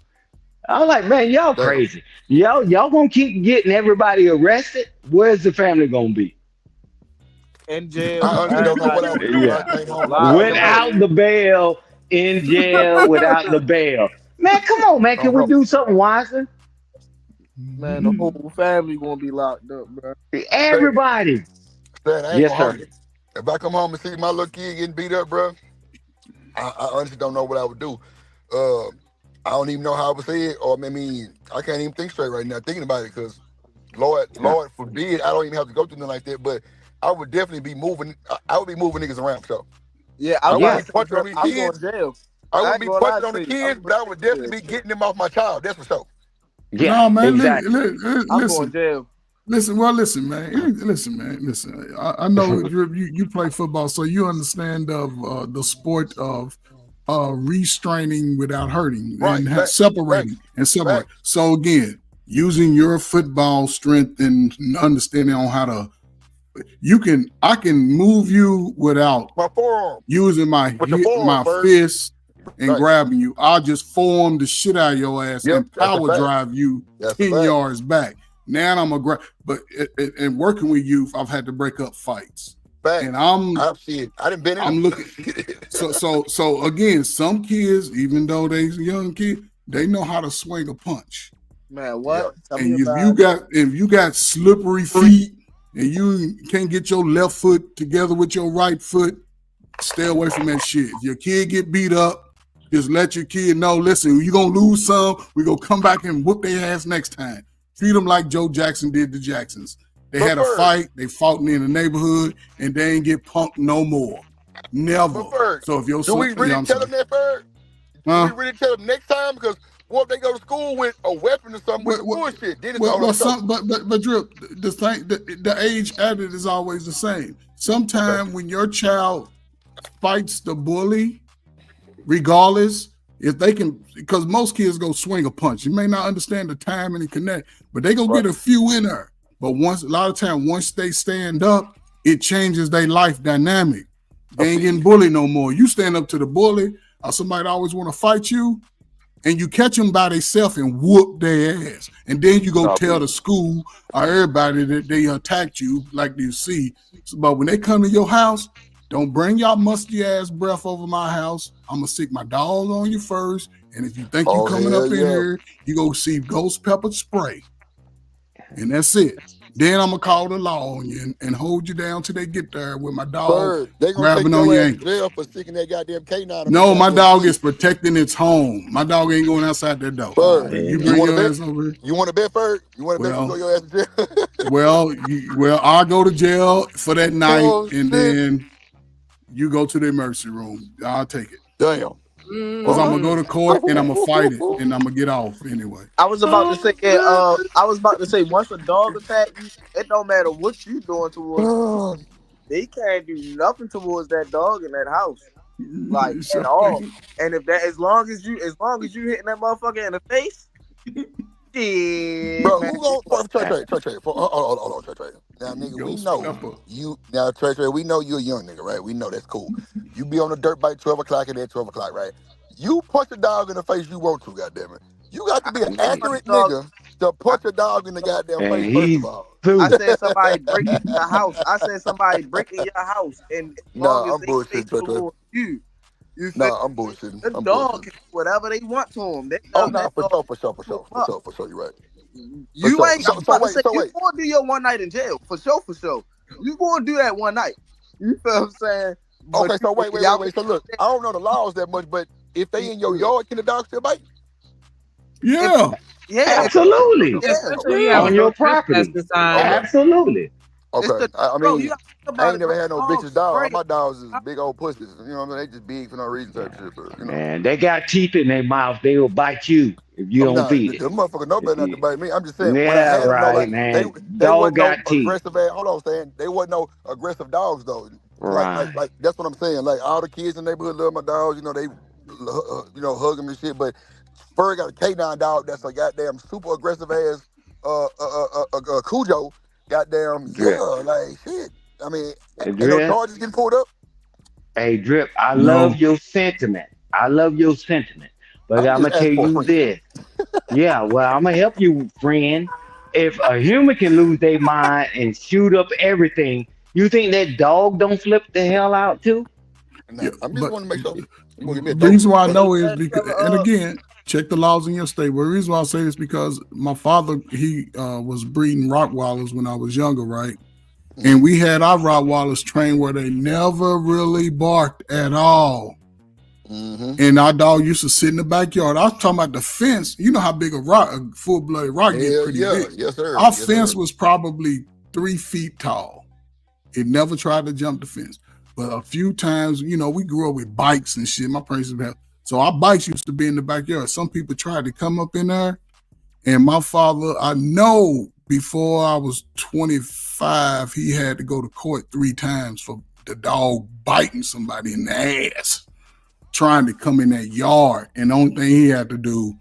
I'm like, man, y'all crazy. Y'all gonna keep getting everybody arrested. Where's the family gonna be?
In jail.
I honestly don't know what I would do.
Yeah.
I came home.
Without the bail, in jail, without the bail. Man, come on, man. Can we do something wiser?
Man, the whole family gonna be locked up, bro.
Everybody.
Yes, sir. If I come home and see my little kid getting beat up, bro, I honestly don't know what I would do. I don't even know how I would say it, or I mean, I can't even think straight right now thinking about it because Lord forbid I don't even have to go through nothing like that. But I would definitely be moving. I would be moving niggas around for sure.
Yeah,
I
I'm
wouldn't be punching on these
going
kids.
to jail.
I wouldn't be punching on the kids, but I would definitely be getting them off my child. That's for sure.
Yeah,
no, man.
exactly.
I'm going to jail.
Listen, man. Listen. I know you play football, so you understand of the sport of restraining without hurting and separating. So again, using your football strength and understanding on how to, I can move you without
my forearm,
using my fist and grabbing you. I'll just form the shit out of your ass and power drive you 10 yards back. Now I'm but in working with youth, I've had to break up fights. And
I didn't been in.
I'm looking. So again, some kids, even though they young kids, they know how to swing a punch.
Man, what?
And if you got slippery feet and you can't get your left foot together with your right foot, stay away from that shit. If your kid get beat up, just let your kid know, listen, you're going to lose some. We're going to come back and whoop their ass next time. Treat them like Joe Jackson did the Jacksons. They had a fight. They fought in the neighborhood, and they ain't get punked no more. Never. So if your
do we really tell them that, Bird? Do we really tell them next time? Because what if they go to school with a weapon or something with bullshit? Then it's
but Drip, the age added is always the same. Sometimes when your child fights the bully, regardless, if they can, because most kids go swing a punch. You may not understand the time and the connect, but they go get a few in there. But a lot of times, once they stand up, it changes their life dynamic. They ain't getting bullied no more. You stand up to the bully, or somebody always want to fight you, and you catch them by themselves and whoop their ass. And then you go tell the school or everybody that they attacked you, like you see. But when they come to your house, don't bring y'all musty ass breath over my house. I'm gonna stick my dog on you first. And if you think you coming up in here, you go see ghost pepper spray. And that's it. Then I'm gonna call the law on you and hold you down till they get there with my dog grabbing on your ankle.
Jail for sticking that goddamn canine.
No, my dog is protecting its home. My dog ain't going outside that door. You bring your ass over here.
You want to bet, Bird? You want to bet you go your ass to jail?
well, I'll go to jail for that night, and then you go to the emergency room. I'll take it.
Damn.
Because I'm gonna go to court and I'm gonna fight it and I'm gonna get off anyway.
I was about to say, once a dog attack you, it don't matter what you doing towards them. They can't do nothing towards that dog in that house, like at all. And if that, as long as you hitting that motherfucker in the face, yeah.
Bro, who going Trey? Hold on, Trey. Now, nigga, we know you. Now, Trey, we know you a young nigga, right? We know that's cool. You be on the dirt bike 12 o'clock and at 12 o'clock, right? You punch a dog in the face you want to, goddammit. You got to be an accurate nigga to punch a dog in the goddamn face, first of all.
I said somebody breaking your house. And
nah, I'm bullshitting,
Trey.
I'm bullshitting.
The dog can do whatever they want to him.
For sure, you're right.
You ain't you gonna do your one night in jail for sure. You gonna do that one night. You feel what I'm saying?
Okay, so wait. So look, I don't know the laws that much, but if they in your yard, can the dog still bite?
Yeah.
Absolutely.
Yeah.
On your property. Absolutely.
Okay. I ain't never had no bitches dog. My dogs is big old pussies. You know what I mean? They just big for no reason type shit. But,
Man, they got teeth in their mouth. They will bite you if you don't feed it.
The motherfucker know better not to bite me. I'm just saying.
Yeah, right, man. Dog got teeth.
Aggressive ass. Hold on, saying they wasn't no aggressive dogs though.
Right.
Like that's what I'm saying. Like all the kids in the neighborhood love my dogs. You know they, hug them and shit. But Spur got a canine dog that's a goddamn super aggressive ass Cujo. Goddamn, like shit. I mean, ain't no charges getting pulled up.
Hey, Drip, I love your sentiment. But I'm gonna tell you this. Yeah, well, I'm gonna help you, friend. If a human can lose their mind and shoot up everything, you think that dog don't flip the hell out too?
I just want to make sure.
The reason why I know is because, and again, Check the laws in your state. Well, the reason why I say this is because my father, he was breeding Rottweilers when I was younger, right? And we had our Rottweilers trained where they never really barked at all. And our dog used to sit in the backyard. I was talking about the fence. You know how big a full-blooded rock gets pretty big.
Yes, sir.
Our fence was probably 3 feet tall. It never tried to jump the fence. But a few times, you know, we grew up with bikes and shit. My parents have. So our bikes used to be in the backyard. Some people tried to come up in there. And my father, I know before I was 25, he had to go to court 3 times for the dog biting somebody in the ass, trying to come in that yard. And the only thing he had to do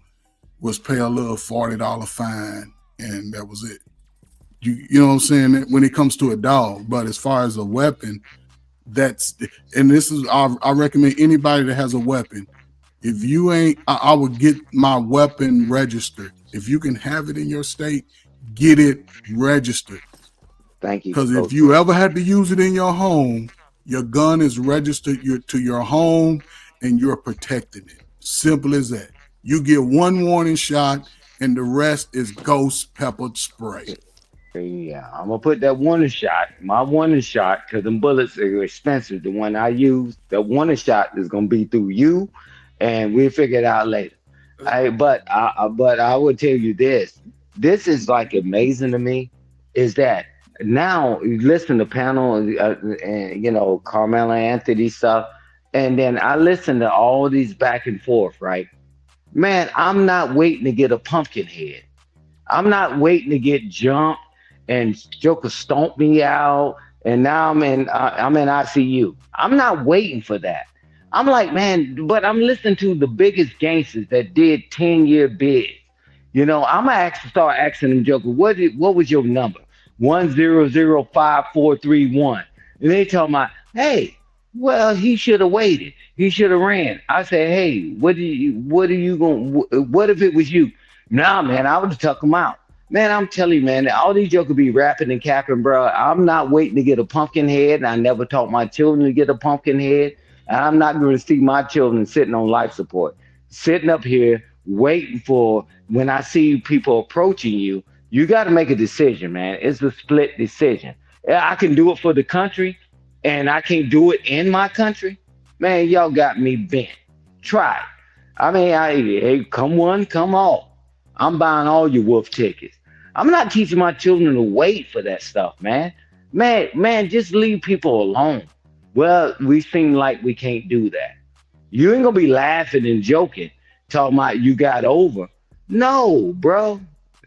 was pay a little $40 fine. And that was it. You know what I'm saying? When it comes to a dog. But as far as a weapon, I recommend anybody that has a weapon. If you ain't, I would get my weapon registered. If you can have it in your state, get it registered.
Thank you.
Because if you ever had to use it in your home, your gun is registered to your home and you're protecting it. Simple as that. You get 1 warning shot and the rest is ghost pepper spray.
Yeah, I'm gonna put that warning shot, my warning shot, because them bullets are expensive. The one I use, the warning shot is gonna be through you, and we'll figure it out later. But I would tell you this. This is like amazing to me, is that now you listen to panel and you know, Carmela Anthony stuff, and then I listen to all these back and forth, right? Man, I'm not waiting to get a pumpkin head. I'm not waiting to get jumped and Joker stomped me out, and now I'm in ICU. I'm not waiting for that. I'm like, man, but I'm listening to the biggest gangsters that did 10-year bids. You know, I'm gonna start asking them, Joker, what was your number? 1005431. And they tell me, hey, well, he should have waited. He should have ran. I said, hey, what if it was you? Nah, man, I would have took him out. Man, I'm telling you, man, all these jokers be rapping and capping, bro. I'm not waiting to get a pumpkin head. And I never taught my children to get a pumpkin head. And I'm not going to see my children sitting on life support, sitting up here waiting for when I see people approaching you. You got to make a decision, man. It's a split decision. I can do it for the country and I can't do it in my country. Man, y'all got me bent. Try it. I mean, hey, come one, come all. I'm buying all your wolf tickets. I'm not teaching my children to wait for that stuff, man. Man, just leave people alone. Well, we seem like we can't do that. You ain't gonna be laughing and joking, talking about you got over. No, bro.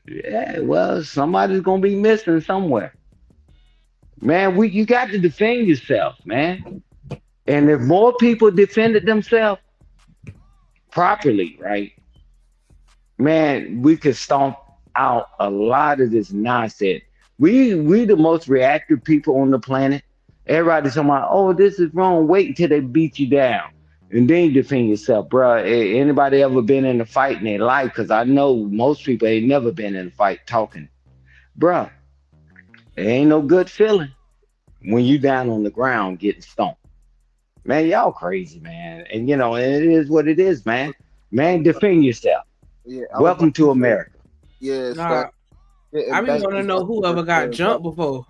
Yeah, well, somebody's gonna be missing somewhere. Man, you got to defend yourself, man. And if more people defended themselves properly, right? Man, we could stomp out a lot of this nonsense. We the most reactive people on the planet. Everybody's talking about, oh, this is wrong. Wait until they beat you down. And then you defend yourself, bro. Anybody ever been in a fight in their life? Because I know most people ain't never been in a fight talking. Bro, it ain't no good feeling when you down on the ground getting stomped. Man, y'all crazy, man. And, you know, it is what it is, man. Man, defend yourself.
Yeah,
welcome to America.
Yeah,
Nah, I be want to know whoever got jumped before.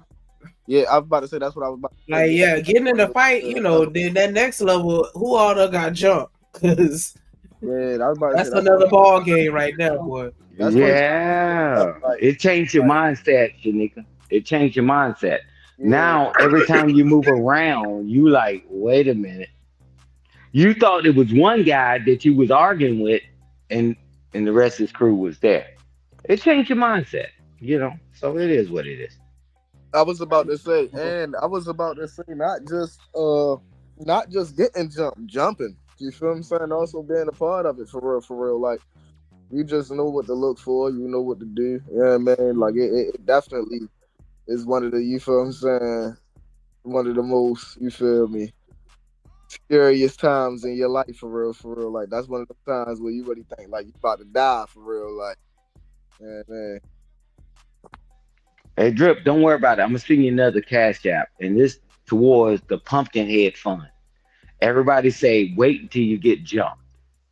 Yeah, I was about to say that's what I was about to say.
Like, yeah, getting in the fight, you know, then that next level, who all done got jumped? Because that's another ball game right now, boy.
Yeah, it changed your mindset, Shanika. It changed your mindset. Yeah. Now, every time you move around, you like, wait a minute. You thought it was one guy that you was arguing with, and the rest of his crew was there. It changed your mindset, you know. So it is what it is.
I was about to say, not just getting jumping. You feel what I'm saying? Also being a part of it for real. Like, you just know what to look for. You know what to do. Yeah, man. Like it definitely is one of the, you feel what I'm saying? One of the most, you feel me, scariest times in your life for real. Like, that's one of the times where you really think like you about to die for real. Like, yeah, man.
Hey, Drip, don't worry about it. I'm going to send you another Cash App, and this towards the Pumpkinhead Fund. Everybody say, wait until you get jumped.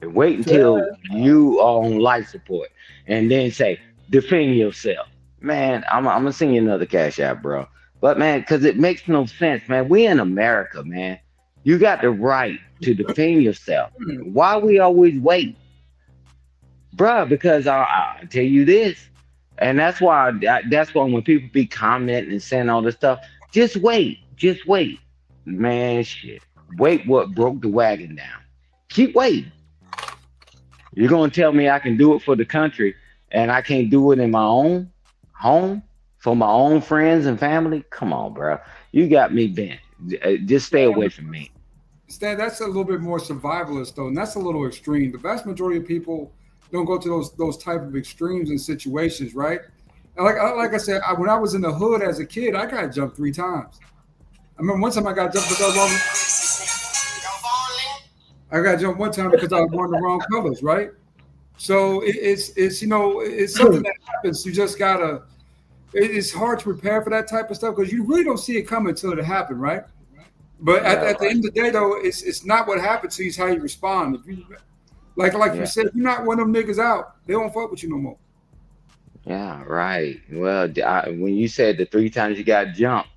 Wait until you are on life support, and then say, defend yourself. Man, I'm gonna send you another cash app, bro. But man, because it makes no sense, man. We in America, man. You got the right to defend yourself. Why we always wait, bro? Because I'll tell you this, and that's why when people be commenting and saying all this stuff, just wait, man. Shit, wait. What broke the wagon down? Keep waiting. You're gonna tell me I can do it for the country and I can't do it in my own home for my own friends and family? Come on, bro. You got me bent. Just stay away from me.
Stan, that's a little bit more survivalist though, and that's a little extreme. The vast majority of people don't go to those type of extremes and situations, right? And like I said, when I was in the hood as a kid, I got jumped 3 times. I remember one time I got jumped because I got jumped one time because I was wearing the wrong colors, right? So it's something that happens. You just gotta. It's hard to prepare for that type of stuff because you really don't see it coming until it happens, right? But at the end of the day, though, it's not what happens to you; it's how you respond. If you, like you said, if you're not one of them niggas out, they won't fuck with you no more.
Yeah, right. Well, when you said the 3 times you got jumped,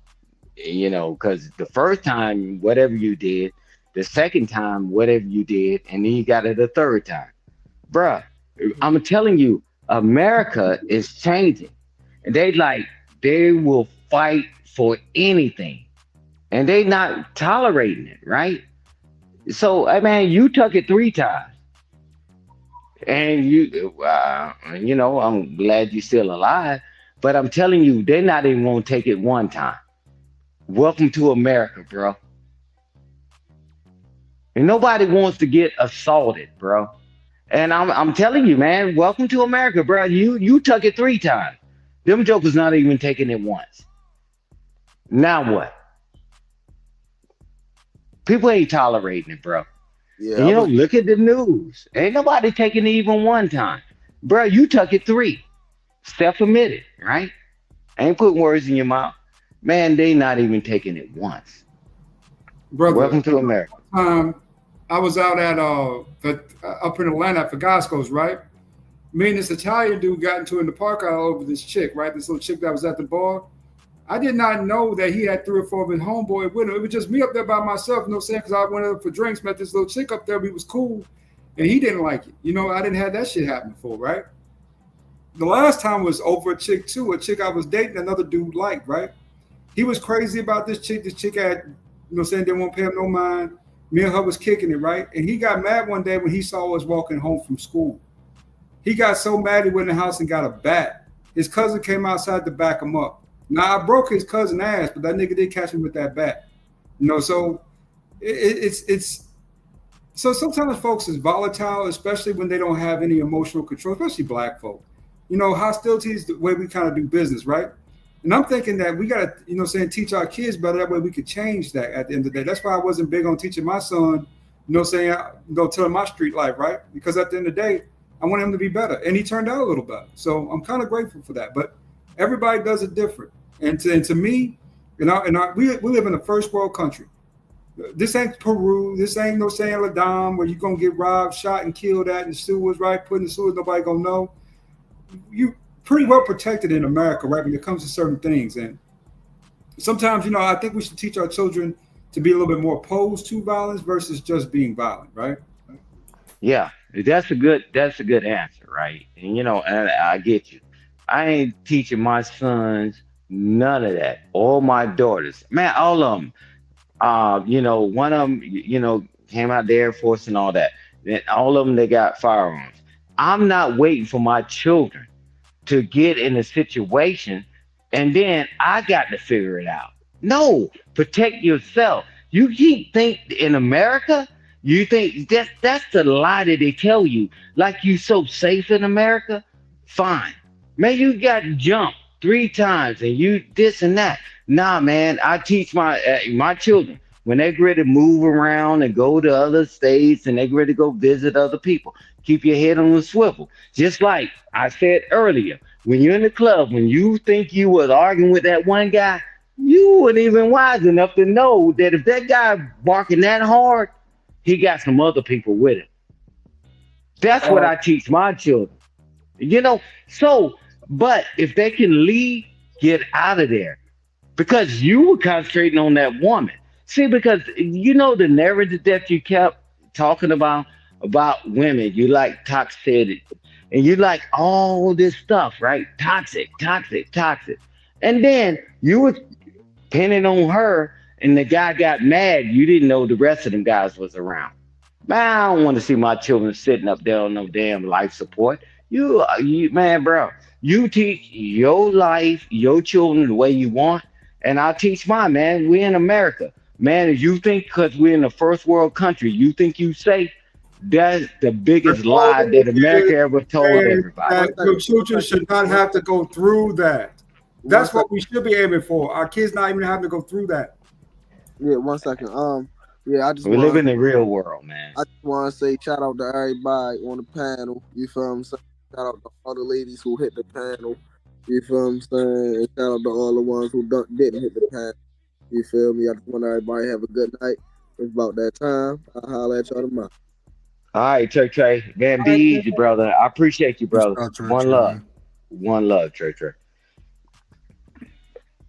because the first time, whatever you did. The second time, whatever you did, and then you got it the third time. Bruh, I'm telling you, America is changing. And they will fight for anything. And they not tolerating it, right? So, man, you took it 3 times. And I'm glad you're still alive. But I'm telling you, they're not even going to take it 1 time. Welcome to America, bro. And nobody wants to get assaulted, bro. And I'm telling you, man, welcome to America, bro. You took it 3 times. Them jokers not even taking it once. Now what? People ain't tolerating it, bro. Yeah. And, look at the news. Ain't nobody taking it even 1 time. Bro, you took it 3. Self-admitted, right? Ain't putting words in your mouth. Man, they not even taking it once.
Brother,
welcome to America.
I was out at up in Atlanta for Gasco's, right? Me and this Italian dude got into in the park all over this chick, right? This little chick that was at the bar. I did not know that he had 3 or 4 of his homeboy with him. It was just me up there by myself, you know what I'm saying? Because I went up for drinks, met this little chick up there. We was cool, and he didn't like it. I didn't have that shit happen before, right? The last time was over a chick too, a chick I was dating, another dude liked, right? He was crazy about this chick. This chick had, didn't want to pay him no mind. Me and her was kicking it, right? And he got mad one day when he saw us walking home from school. He got so mad he went in the house and got a bat. His cousin came outside to back him up. Now, I broke his cousin's ass, but that nigga did catch him with that bat. So it's so sometimes folks is volatile, especially when they don't have any emotional control, especially black folk. Hostility is the way we kind of do business, right? And I'm thinking that we got to, teach our kids better. That way we could change that at the end of the day. That's why I wasn't big on teaching my son, telling my street life, right? Because at the end of the day, I want him to be better. And he turned out a little better. So I'm kind of grateful for that. But everybody does it different. And to me, we live in a first world country. This ain't Peru. This ain't no San Ladam where you're going to get robbed, shot, and killed at in the sewers, right? Put in the sewers, nobody going to know. You pretty well protected in America, right, when it comes to certain things. And sometimes, I think we should teach our children to be a little bit more opposed to violence versus just being violent, right?
Yeah, that's a good answer, right? And, and I get you. I ain't teaching my sons none of that. All my daughters, man, all of them. One of them, came out the Air Force and all that. And all of them, they got firearms. I'm not waiting for my children to get in a situation and then I got to figure it out. No, protect yourself. You think in America, you think that's the lie that they tell you. Like you so safe in America? Fine. Man, you got jumped 3 times and you this and that. Nah, man, I teach my children when they're ready to move around and go to other states and they're ready to go visit other people, keep your head on the swivel. Just like I said earlier, when you're in the club, when you think you was arguing with that one guy, you weren't even wise enough to know that if that guy barking that hard, he got some other people with him. That's what I teach my children. You know, so, but if they can leave, get out of there. Because you were concentrating on that woman. See, because you know the narrative that you kept talking about women, you like toxicity, and you like all this stuff, right? Toxic, toxic, toxic. And then you were pinning on her, and the guy got mad. You didn't know the rest of them guys was around. Man, I don't want to see my children sitting up there on no damn life support. Man, bro, you teach your life, your children the way you want, and I'll teach mine, man. We're in America. Man, if you think because we're in a first world country, you think you safe, that's the biggest lie that America ever told everybody.
That your children should not have to go through that. That's what we should be aiming for. Our kids not even having to go through that.
Yeah, 1 second. Yeah, I just
We live in the real world, man.
I just want to say shout out to everybody on the panel. You feel what I'm saying? Shout out to all the ladies who hit the panel. You feel what I'm saying? And shout out to all the ones who didn't hit the panel. You feel me? I just want everybody to have a good night. It's about that time. I'll holler at y'all tomorrow.
All right, Trey. Man, be easy, brother. I appreciate you, brother. One love. One love, Trey.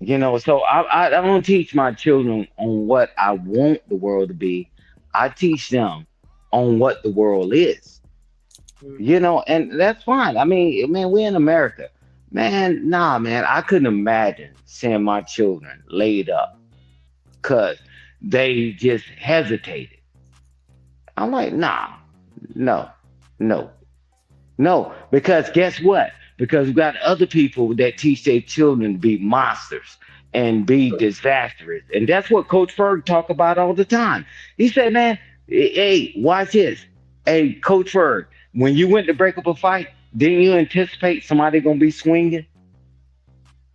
You know, so I don't teach my children on what I want the world to be. I teach them on what the world is. You know, and that's fine. I mean, man, we're in America. Man, nah, man, I couldn't imagine seeing my children laid up because they just hesitated. I'm like, nah, no, because guess what? Because we got other people that teach their children to be monsters and be disastrous. And that's what Coach Ferg talk about all the time. He said, man, hey, watch this. Hey, Coach Ferg, when you went to break up a fight, didn't you anticipate somebody going to be swinging?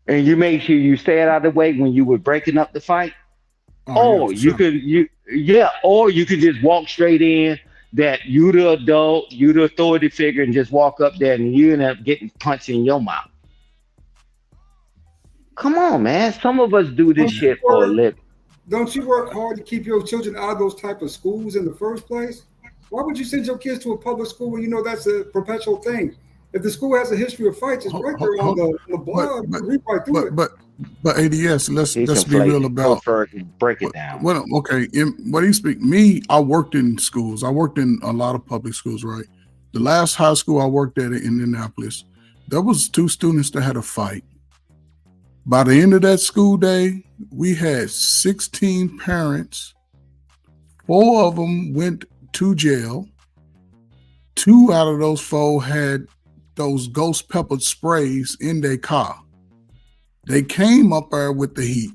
And you made sure you stayed out of the way when you were breaking up the fight? Or you could just walk straight in, that you the adult, you the authority figure, and just walk up there and you end up getting punched in your mouth. Come on, man. Some of us do this shit for a living.
Don't you work hard to keep your children out of those type of schools in the first place? Why would you send your kids to a public school when you know that's a perpetual thing? If the school has a history of fights, it's right there on the blog. Read right through it.
But ADS, let's be real about
break it down.
Well, okay, what do you speak? Me, I worked in schools. I worked in a lot of public schools, right? The last high school I worked at in Indianapolis, there was 2 students that had a fight. By the end of that school day, we had 16 parents. 4 of them went to jail. 2 out of those 4 had those ghost pepper sprays in their car. They came up there with the heat.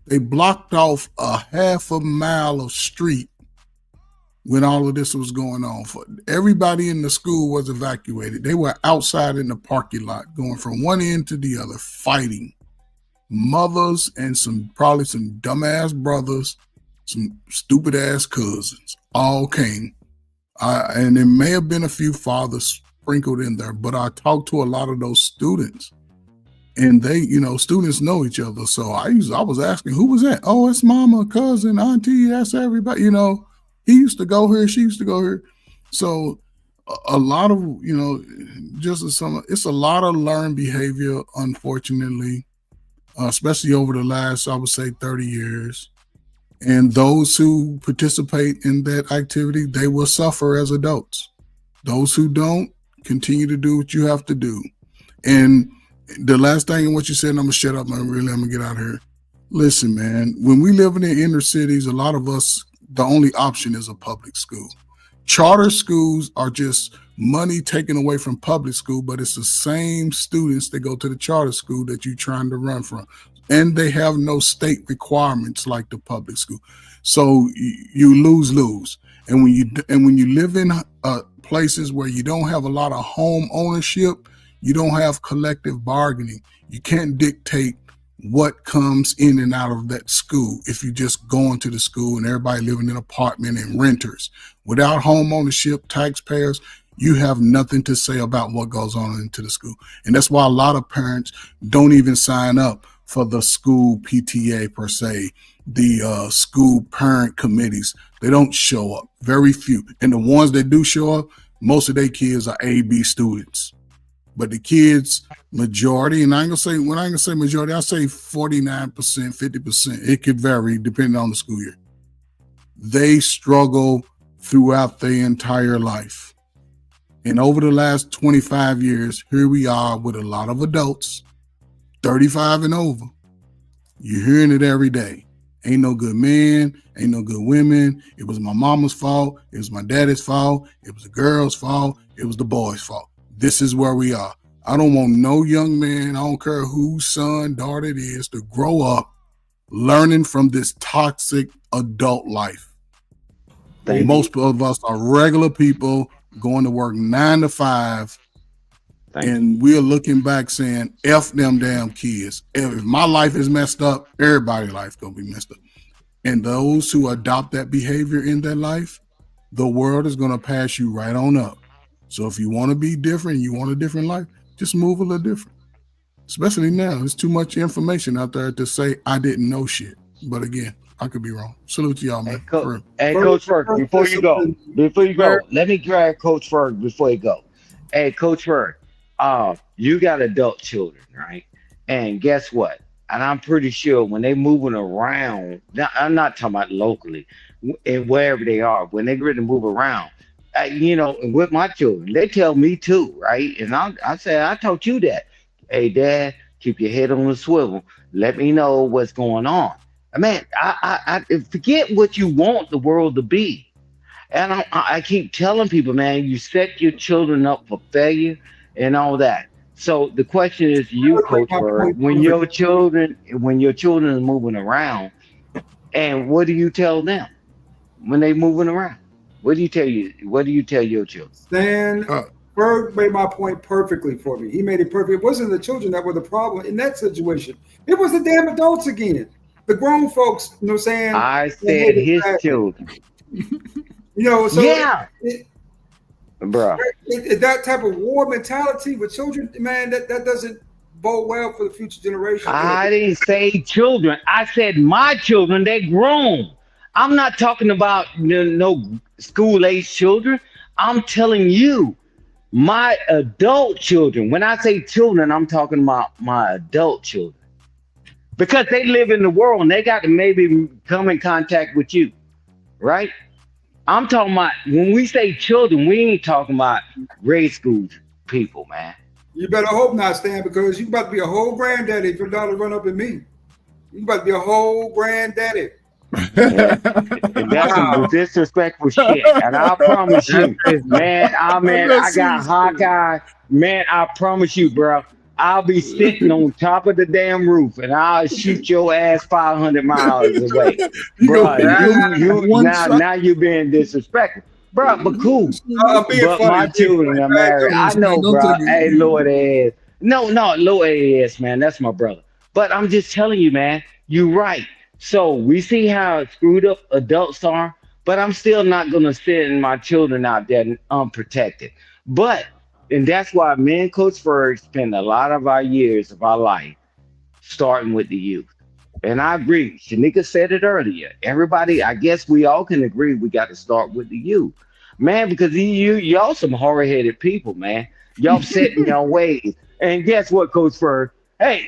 They blocked off a half a mile of street when all of this was going on. Everybody in the school was evacuated. They were outside in the parking lot, going from one end to the other, fighting. Mothers and probably some dumbass brothers, some stupid ass cousins, all came. And there may have been a few fathers sprinkled in there, but I talked to a lot of those students. And they, students know each other. So I was asking, who was that? Oh, it's mama, cousin, auntie, that's everybody. He used to go here, she used to go here. So a lot of, it's a lot of learned behavior, unfortunately, especially over the last, I would say, 30 years. And those who participate in that activity, they will suffer as adults. Those who don't, continue to do what you have to do. And the last thing in what you said, and I'm gonna shut up, I'm gonna get out of here. Listen, man, when we live in the inner cities, a lot of us, the only option is a public school. Charter schools are just money taken away from public school, but it's the same students that go to the charter school that you're trying to run from. And they have no state requirements like the public school. So you lose. And when you live in places where you don't have a lot of home ownership, you don't have collective bargaining. You can't dictate what comes in and out of that school if you just go into the school and everybody living in an apartment and renters. Without home ownership, taxpayers, you have nothing to say about what goes on into the school. And that's why a lot of parents don't even sign up for the school PTA per se, the school parent committees. They don't show up, very few. And the ones that do show up, most of their kids are A/B students. But the kids, majority, and I ain't gonna say majority, I say 49%, 50%. It could vary depending on the school year. They struggle throughout their entire life. And over the last 25 years, here we are with a lot of adults, 35 and over. You're hearing it every day. Ain't no good men, ain't no good women. It was my mama's fault. It was my daddy's fault. It was the girl's fault. It was the boy's fault. This is where we are. I don't want no young man, I don't care whose son, daughter it is, to grow up learning from this toxic adult life. Most of us are regular people going to work 9 to 5, and we're looking back saying, F them damn kids. If my life is messed up, everybody's life gonna be messed up. And those who adopt that behavior in their life, the world is gonna pass you right on up. So if you want to be different, you want a different life, just move a little different. Especially now, there's too much information out there to say I didn't know shit. But again, I could be wrong. Salute to y'all, man.
Hey, Coach Ferg, before you go, let me grab Coach Ferg before you go. Hey, Coach Ferg, you got adult children, right? And guess what? And I'm pretty sure when they moving around, now I'm not talking about locally, and wherever they are, when they ready to move around, you know, with my children, they tell me too, right? And I say, I taught you that. Hey, Dad, keep your head on the swivel. Let me know what's going on. Man, I forget what you want the world to be. And I keep telling people, man, you set your children up for failure and all that. So the question is, you, Coach Bird, when your children are moving around, and what do you tell them when they moving around? What do you tell your children?
Stan Berg made my point perfectly for me. He made it perfect. It wasn't the children that were the problem in that situation. It was the damn adults again. The grown folks, you know what I'm saying?
I said his children.
You know, so
yeah. Bro.
That type of war mentality with children, man, that doesn't bode well for the future generation.
I didn't say children. I said my children, they're grown. I'm not talking about no school-age children. I'm telling you, my adult children. When I say children, I'm talking about my adult children. Because they live in the world and they got to maybe come in contact with you, right? I'm talking about, when we say children, we ain't talking about grade school people, man.
You better hope not, Stan, because you about to be a whole granddaddy if your daughter run up at me. You about to be a whole granddaddy.
And that's some disrespectful shit. And I promise you, I got Hawkeye. Man, I promise you, bro. I'll be sitting on top of the damn roof and I'll shoot your ass 500 miles away. Bro, now you're being disrespectful. Bro, but cool. But my children are married. I know, bro. Hey, Lord ass. No, Lord ass, man. That's my brother. But I'm just telling you, man, you're right. So we see how screwed up adults are, but I'm still not going to send my children out there unprotected. And that's why me and Coach Ferg spend a lot of our years of our life starting with the youth. And I agree. Shanika said it earlier. Everybody, I guess we all can agree we got to start with the youth. Man, because y'all some hard-headed people, man. Y'all set in your ways. And guess what, Coach Ferg? Hey,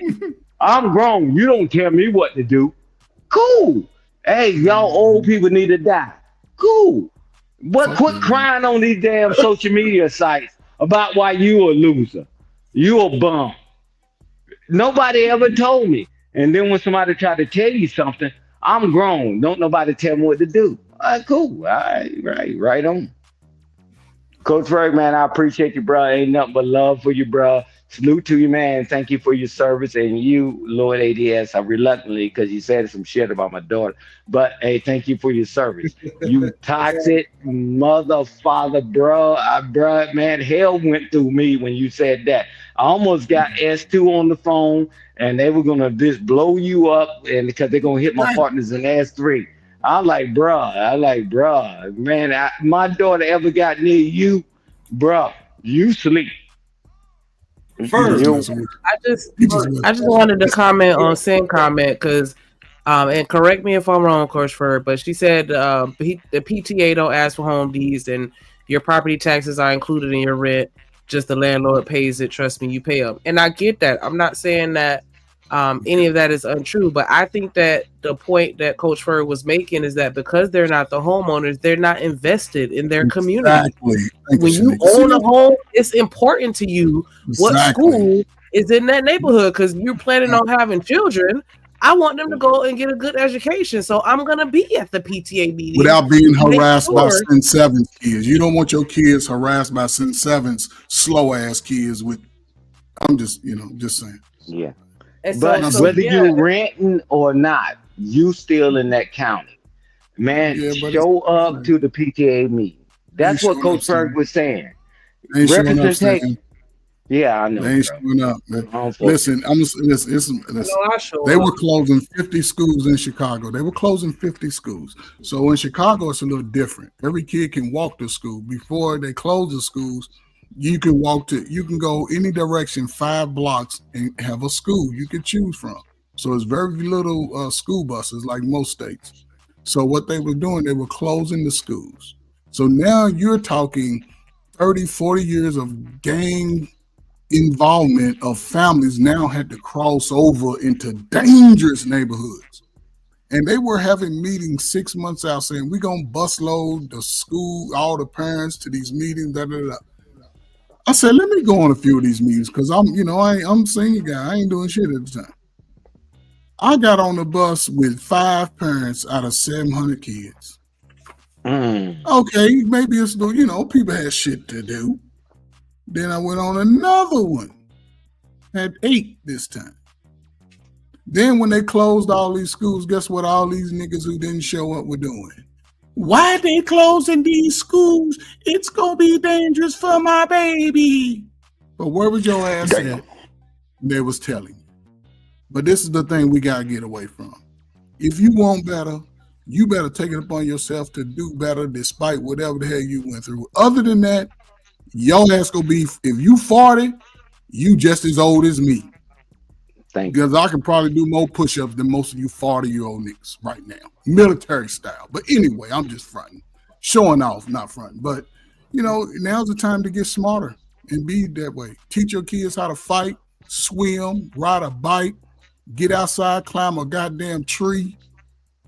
I'm grown. You don't tell me what to do. Cool. Hey, y'all old people need to die. Cool. Quit crying on these damn social media sites about why you a loser. You a bum. Nobody ever told me. And then when somebody try to tell you something, I'm grown. Don't nobody tell me what to do. All right, cool. All right, right on. Coach Ferg, man, I appreciate you, bro. Ain't nothing but love for you, bro. Salute to you, man. Thank you for your service. And you, Lord ADS, I reluctantly, because you said some shit about my daughter. But, hey, thank you for your service. You toxic mother, father, bro. Man, hell went through me when you said that. I almost got S2 on the phone, and they were going to just blow you up and because they're going to hit my partners in S3. I'm like, bruh. Man, my daughter ever got near you, bruh, you sleep.
First, I just wanted to comment on Sin comment because, and correct me if I'm wrong, Coach Ferg, but she said the PTA don't ask for home Ds and Your property taxes are included in your rent. Just the landlord pays it. Trust me, you pay them. And I get that. I'm not saying that any of that is untrue, but I think that the point that Coach Ferg was making is that because they're not the homeowners, they're not invested in their community.
Exactly.
When you own a home, it's important to you what school is in that neighborhood, because you're planning on having children. I want them to go and get a good education, so I'm going to be at the PTA meeting
without being harassed by Sin Sevens kids. You don't want your kids harassed by Sin Sevens slow ass kids. I'm just saying.
Yeah.
And
But whether you renting or not, you still in that county. Man, show up to the PTA meeting. That's what Coach Ferg was saying. Representation. Yeah, I know.
They ain't showing up, man. Listen, listen. They were closing 50 schools in Chicago. They were closing 50 schools. So in Chicago, it's a little different. Every kid can walk to school. Before they close the schools, you can go any direction 5 blocks and have a school you can choose from. So it's very little school buses like most states. So what they were doing, they were closing the schools. So now you're talking 30, 40 years of gang involvement of families now had to cross over into dangerous neighborhoods. And they were having meetings 6 months out saying, we're going to bus load the school, all the parents to these meetings, da, da, da. I said, let me go on a few of these meetings because I'm a senior guy. I ain't doing shit at the time. I got on the bus with 5 parents out of 700 kids. Okay, maybe it's, people had shit to do. Then I went on another one, had 8 this time. Then when they closed all these schools, guess what all these niggas who didn't show up were doing? Why they closing these schools? It's gonna be dangerous for my baby. But where was your ass at? They was telling you. But this is the thing we gotta get away from. If you want better, you better take it upon yourself to do better despite whatever the hell you went through. Other than that, your ass gonna be, if you 40, you just as old as me. Because I can probably do more push-ups than most of you 40-year-old niggas right now. Military style. But anyway, I'm just fronting. Showing off, not fronting. But, now's the time to get smarter and be that way. Teach your kids how to fight, swim, ride a bike, get outside, climb a goddamn tree.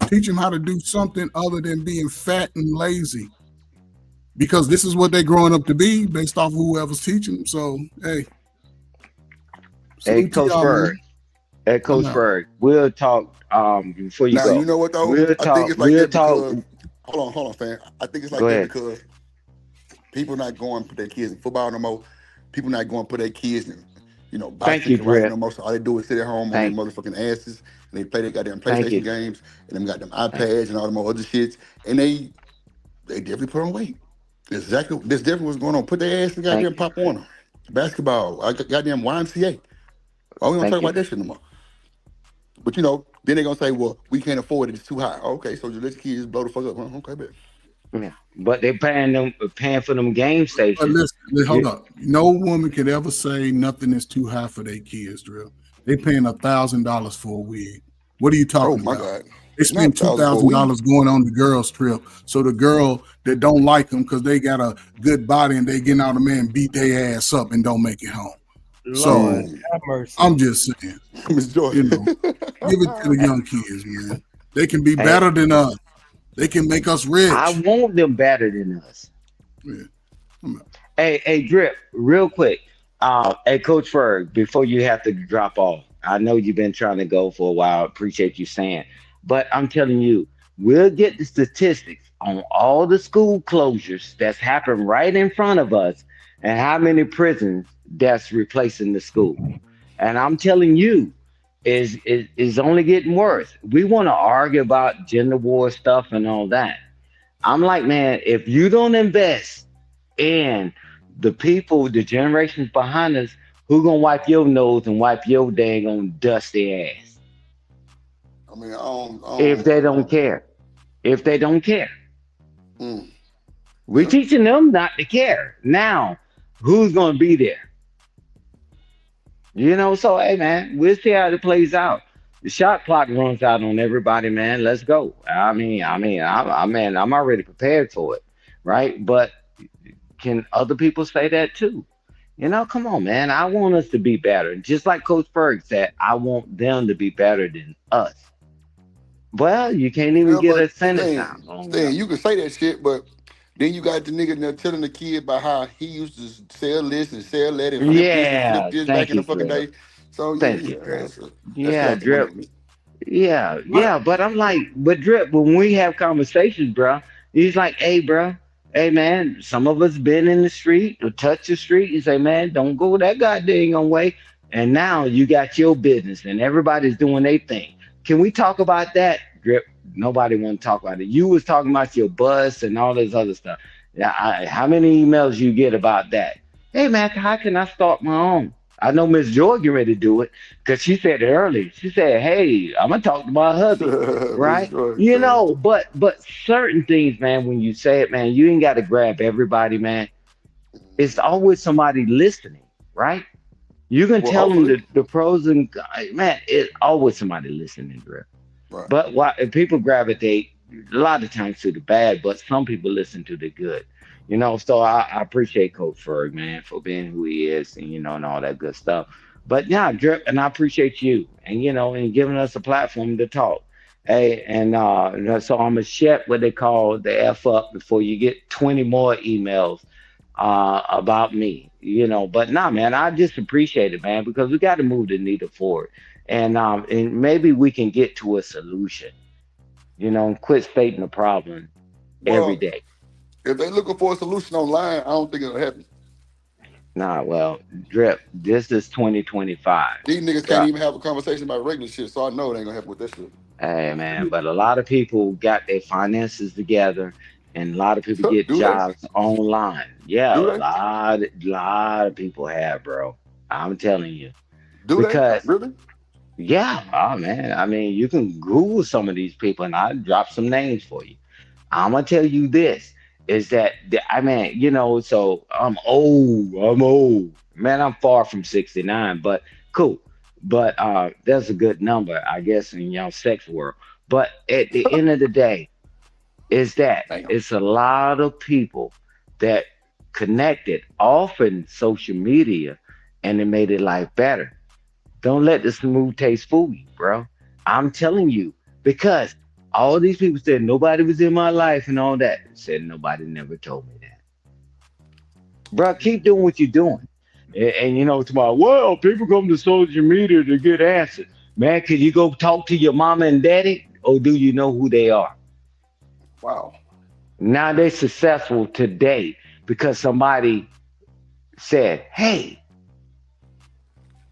Teach them how to do something other than being fat and lazy. Because this is what they're growing up to be based off of whoever's teaching them. So, hey.
Hey, Coach Ferg. Hey, Coach Ferg. We'll talk before you go.
You know what, though?
We'll talk.
I think it's like that because, hold on, fam. I think it's like that because people not going to put their kids in football no more. People not going to put their kids in, bicycle riding no more. So all they do is sit at home on their motherfucking asses and they play their goddamn PlayStation games and them goddamn iPads and all them other shits. And they definitely put on weight. This definitely what's going on. Put their ass in goddamn Pop Warner. Basketball, goddamn YMCA. Oh, we don't talk about that shit no more. But then they're gonna say, well, we can't afford it, it's too high. Okay, so just let the kids blow the fuck up. Huh? Okay, bet.
Yeah. But they're paying for them game stations.
But listen, hold up. No woman could ever say nothing is too high for their kids, Drill. They paying $1,000 for a wig. What are you talking about?
God.
They spend $2,000 going on the girls' trip. So the girl that don't like them because they got a good body and they getting out a man beat their ass up and don't make it home.
Lord,
so I'm just saying, give it to the young kids, man. They can be better than us. They can make us rich.
I want them better than us. Yeah. Hey, Drip, real quick. Hey, Coach Ferg, before you have to drop off, I know you've been trying to go for a while. Appreciate you saying, but I'm telling you, we'll get the statistics on all the school closures that's happened right in front of us and how many prisons that's replacing the school. And I'm telling you, is only getting worse. We want to argue about gender war stuff and all that. I'm like, man, if you don't invest in the people, the generations behind us, who gonna wipe your nose and wipe your dang on dusty ass?
I mean,
if they don't care. If they don't care. We're teaching them not to care. Now, who's gonna be there? So hey man, we'll see how it plays out. The shot clock runs out on everybody, man. Let's go. I'm already prepared for it, right? But can other people say that too? Come on, man. I want us to be better. Just like Coach Berg said, I want them to be better than us. Well, you can't even
Yeah,
get
but
a sentence out.
Stan, you can say that shit, but then you got the nigga there telling the kid about how he used to sell this and sell that and flip this and
Yeah,
flip this
thank
back in the
you,
fucking
Drip.
day. So
Thank you, Drip.
that
Yeah,
shit out the window
Drip.
to me.
Yeah, but I'm like, but Drip, when we have conversations, bro, he's like, hey, bro, hey, man, some of us been in the street or touch the street. You say, man, don't go that goddamn way. And now you got your business and everybody's doing their thing. Can we talk about that, Drip? Nobody want to talk about it. You was talking about your bus and all this other stuff. Yeah, how many emails you get about that? Hey, man, how can I start my own? I know Miss Joy getting ready to do it because she said it early. She said, "Hey, I'm gonna talk to my hubby, right?" But certain things, man, when you say it, man, you ain't got to grab everybody, man. It's always somebody listening, right? You can
Well,
tell them
hopefully.
the pros and man, it's always somebody listening, bro.
Right.
But if people gravitate a lot of times to the bad, but some people listen to the good. So I appreciate Coach Ferg, man, for being who he is and and all that good stuff. But yeah, Drip, and I appreciate you and giving us a platform to talk. Hey, and so I'm gonna shut what they call the F up before you get 20 more emails about me. But nah, man, I just appreciate it, man, because we got to move the needle forward. And maybe we can get to a solution, and quit stating the problem every
Well,
day.
if they looking for a solution online, I don't think it'll happen.
Nah, well, Drip, this is 2025.
These niggas
So,
can't even have a conversation about regular shit, so I know it ain't gonna happen with that shit.
hey, man, but a lot of people got their finances together, and a lot of people get
Do they?
jobs online. Yeah,
Do
a
they?
lot of people have, bro. I'm telling you,
Do they?
because
Really?
yeah, oh man, I mean, you can Google some of these people, and I'll drop some names for you. I'm gonna tell you this is that I mean, so I'm old. Man, I'm far from 69, but cool. But that's a good number, I guess, in y'all sex world. But at the end of the day, is that
Damn.
it's a lot of people that connected off in social media and it made their life better. Don't let the smooth taste fool you, bro. I'm telling you, because all these people said nobody was in my life and all that. Said nobody never told me that. Bro, keep doing what you're doing. And tomorrow, well, people come to social media to get answers. Man, can you go talk to your mama and daddy? Or do you know who they are?
Wow.
Now they're successful today because somebody said, hey,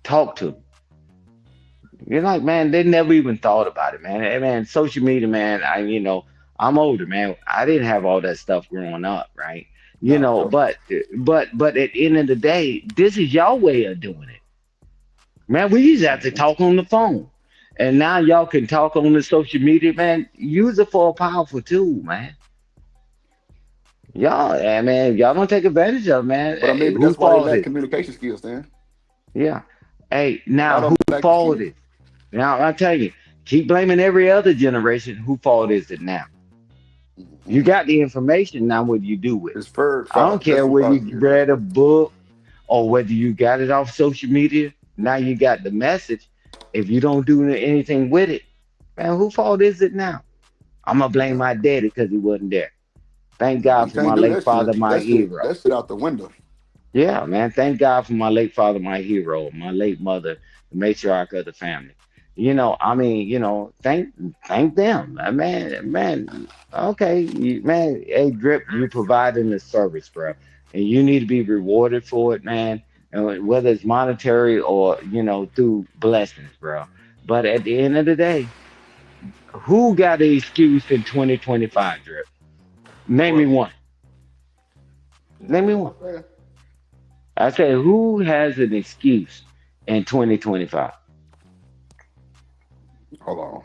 talk to them. You're like, man, they never even thought about it, man. Hey, man, social media, man, I'm older, man. I didn't have all that stuff growing up, right? But at the end of the day, this is y'all way of doing it. Man, we used to have to talk on the phone. And now y'all can talk on the social media, man. Use it for a powerful tool, man. Y'all don't take advantage of it, man.
But I mean,
Who
that's why they
fault
lack
is?
communication skills, man.
Yeah. Hey,
I
now
don't
who
lack the
fault
skills.
is? Now I tell you, keep blaming every other generation. Who fault is it now? You got the information. Now what do you do with it?
It's Ferg's
I don't
fault.
care
That's
whether
what
you read a book or whether you got it off social media. Now you got the message. If you don't do anything with it, man, who fault is it now? I'm gonna blame my daddy because he wasn't there. Thank God
You
for my
can't do
late
that
father,
shit.
my hero.
That shit out the window.
Yeah, man. Thank God for my late father, my hero, my late mother, the matriarch of the family. Thank them. Man. Okay, man. Hey, Drip, you providing the service, bro, and you need to be rewarded for it, man. And whether it's monetary or through blessings, bro. But at the end of the day, who got an excuse in 2025, Drip? Name me one. Name me one. I said, who has an excuse in 2025?
Hold on.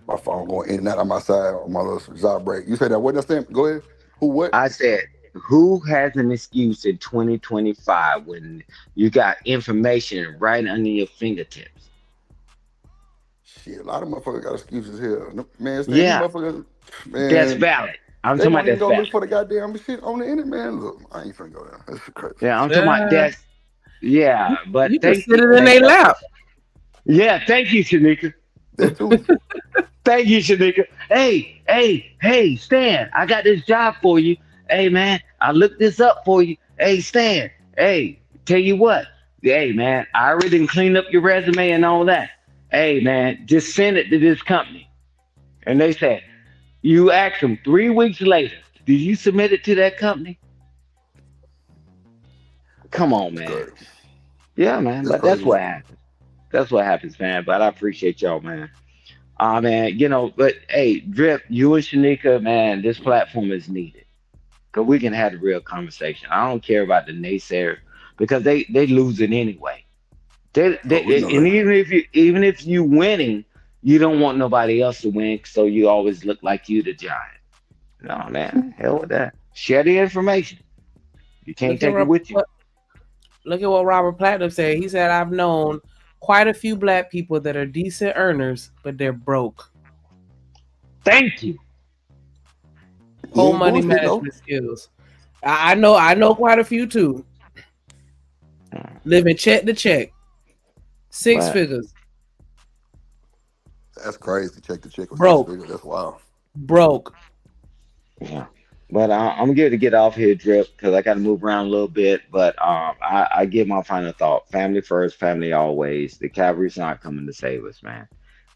My phone going in and out on my side on my little job break. You said that what? That's Go ahead. Who what?
I said, who has an excuse in 2025 when you got information right under your fingertips?
Shit, a lot of motherfuckers got excuses here. Man, Stan, these
Yeah,
motherfuckers,
that's
man.
valid. I'm
They
talking
won't
about
even
that
go
fat.
look for the goddamn shit on the internet, man. Look, I ain't finna go there. That's crazy.
Yeah, I'm talking about that. Yeah, but
You
thank
just sit
you.
it in their lap.
Yeah, thank you, Shanika.
That too.
Thank you, Shanika. Hey, Stan, I got this job for you. Hey, man, I looked this up for you. Hey, Stan, hey, tell you what. Hey, man, I already done cleaned up your resume and all that. Hey, man, just send it to this company. And they said, you asked them 3 weeks later, did you submit it to that company? Come on, man. Yeah, man, but that's what happens. That's what happens, man. But I appreciate y'all, man. Man, but hey, Drip, you and Shanika, man, this platform is needed. Because we can have a real conversation. I don't care about the naysayer because they lose it anyway. And even if you winning, you don't want nobody else to win, so you always look like you the giant. No, man, hell with that. Share the information. You can't take it with you.
Look at what Robert Platinum said. He said, I've known quite a few black people that are decent earners, but they're broke.
Thank you.
Whole money management skills. I know quite a few too. Living check to check. Six figures.
That's crazy. Check the check with
Broke.
6 figures. That's wild.
Broke.
Yeah. But I'm good to get off here, Drip, because I got to move around a little bit. But I give my final thought. Family first, family always. The cavalry's not coming to save us, man.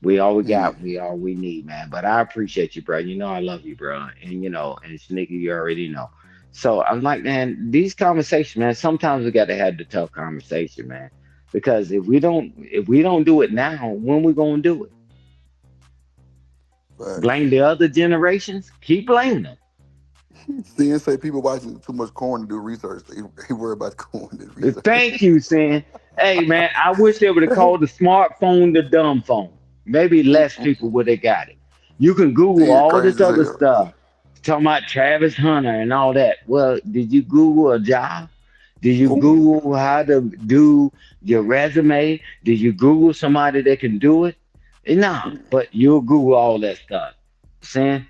We all we got, we all we need, man. But I appreciate you, bro. You know I love you, bro. And and Shanika, you already know. So I'm like, man, these conversations, man, sometimes we got to have the tough conversation, man. Because if we don't do it now, when we gonna do it?
Right.
Blame the other generations? Keep blaming them.
Sin say people watching too much corn to do research. They worry about corn to do research.
Thank you, Sin. Hey, man, I wish they would have called the smartphone the dumb phone. Maybe less people would have got it. You can Google all this other stuff. Talking about Travis Hunter and all that. Well, did you Google a job? Did you Google how to do your resume? Did you Google somebody that can do it? No, but you'll Google all that stuff. Sin,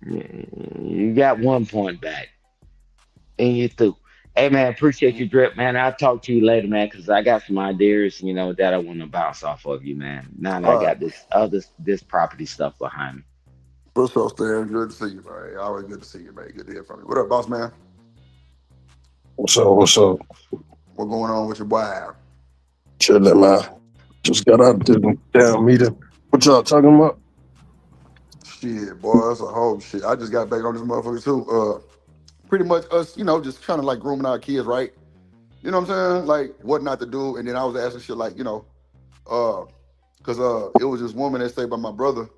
you got 1 point back. And you're through. Hey, man, appreciate you, Drip, man. I'll talk to you later, man, because I got some ideas, that I want to bounce off of you, man. Now that I got this property stuff behind me.
What's up, Stan? Good to see you, man. Always good to see you, man. Good to hear from you. What up, boss man?
What's up? What's up?
What going on with your boy?
Chilling, man. Just got out of the damn meeting. What y'all talking about?
Shit, boy, that's a whole shit. I just got back on this motherfucker too. Pretty much us, just trying to like grooming our kids, right? You know what I'm saying? Like what not to do. And then I was asking shit like, because it was this woman that stayed by my brother.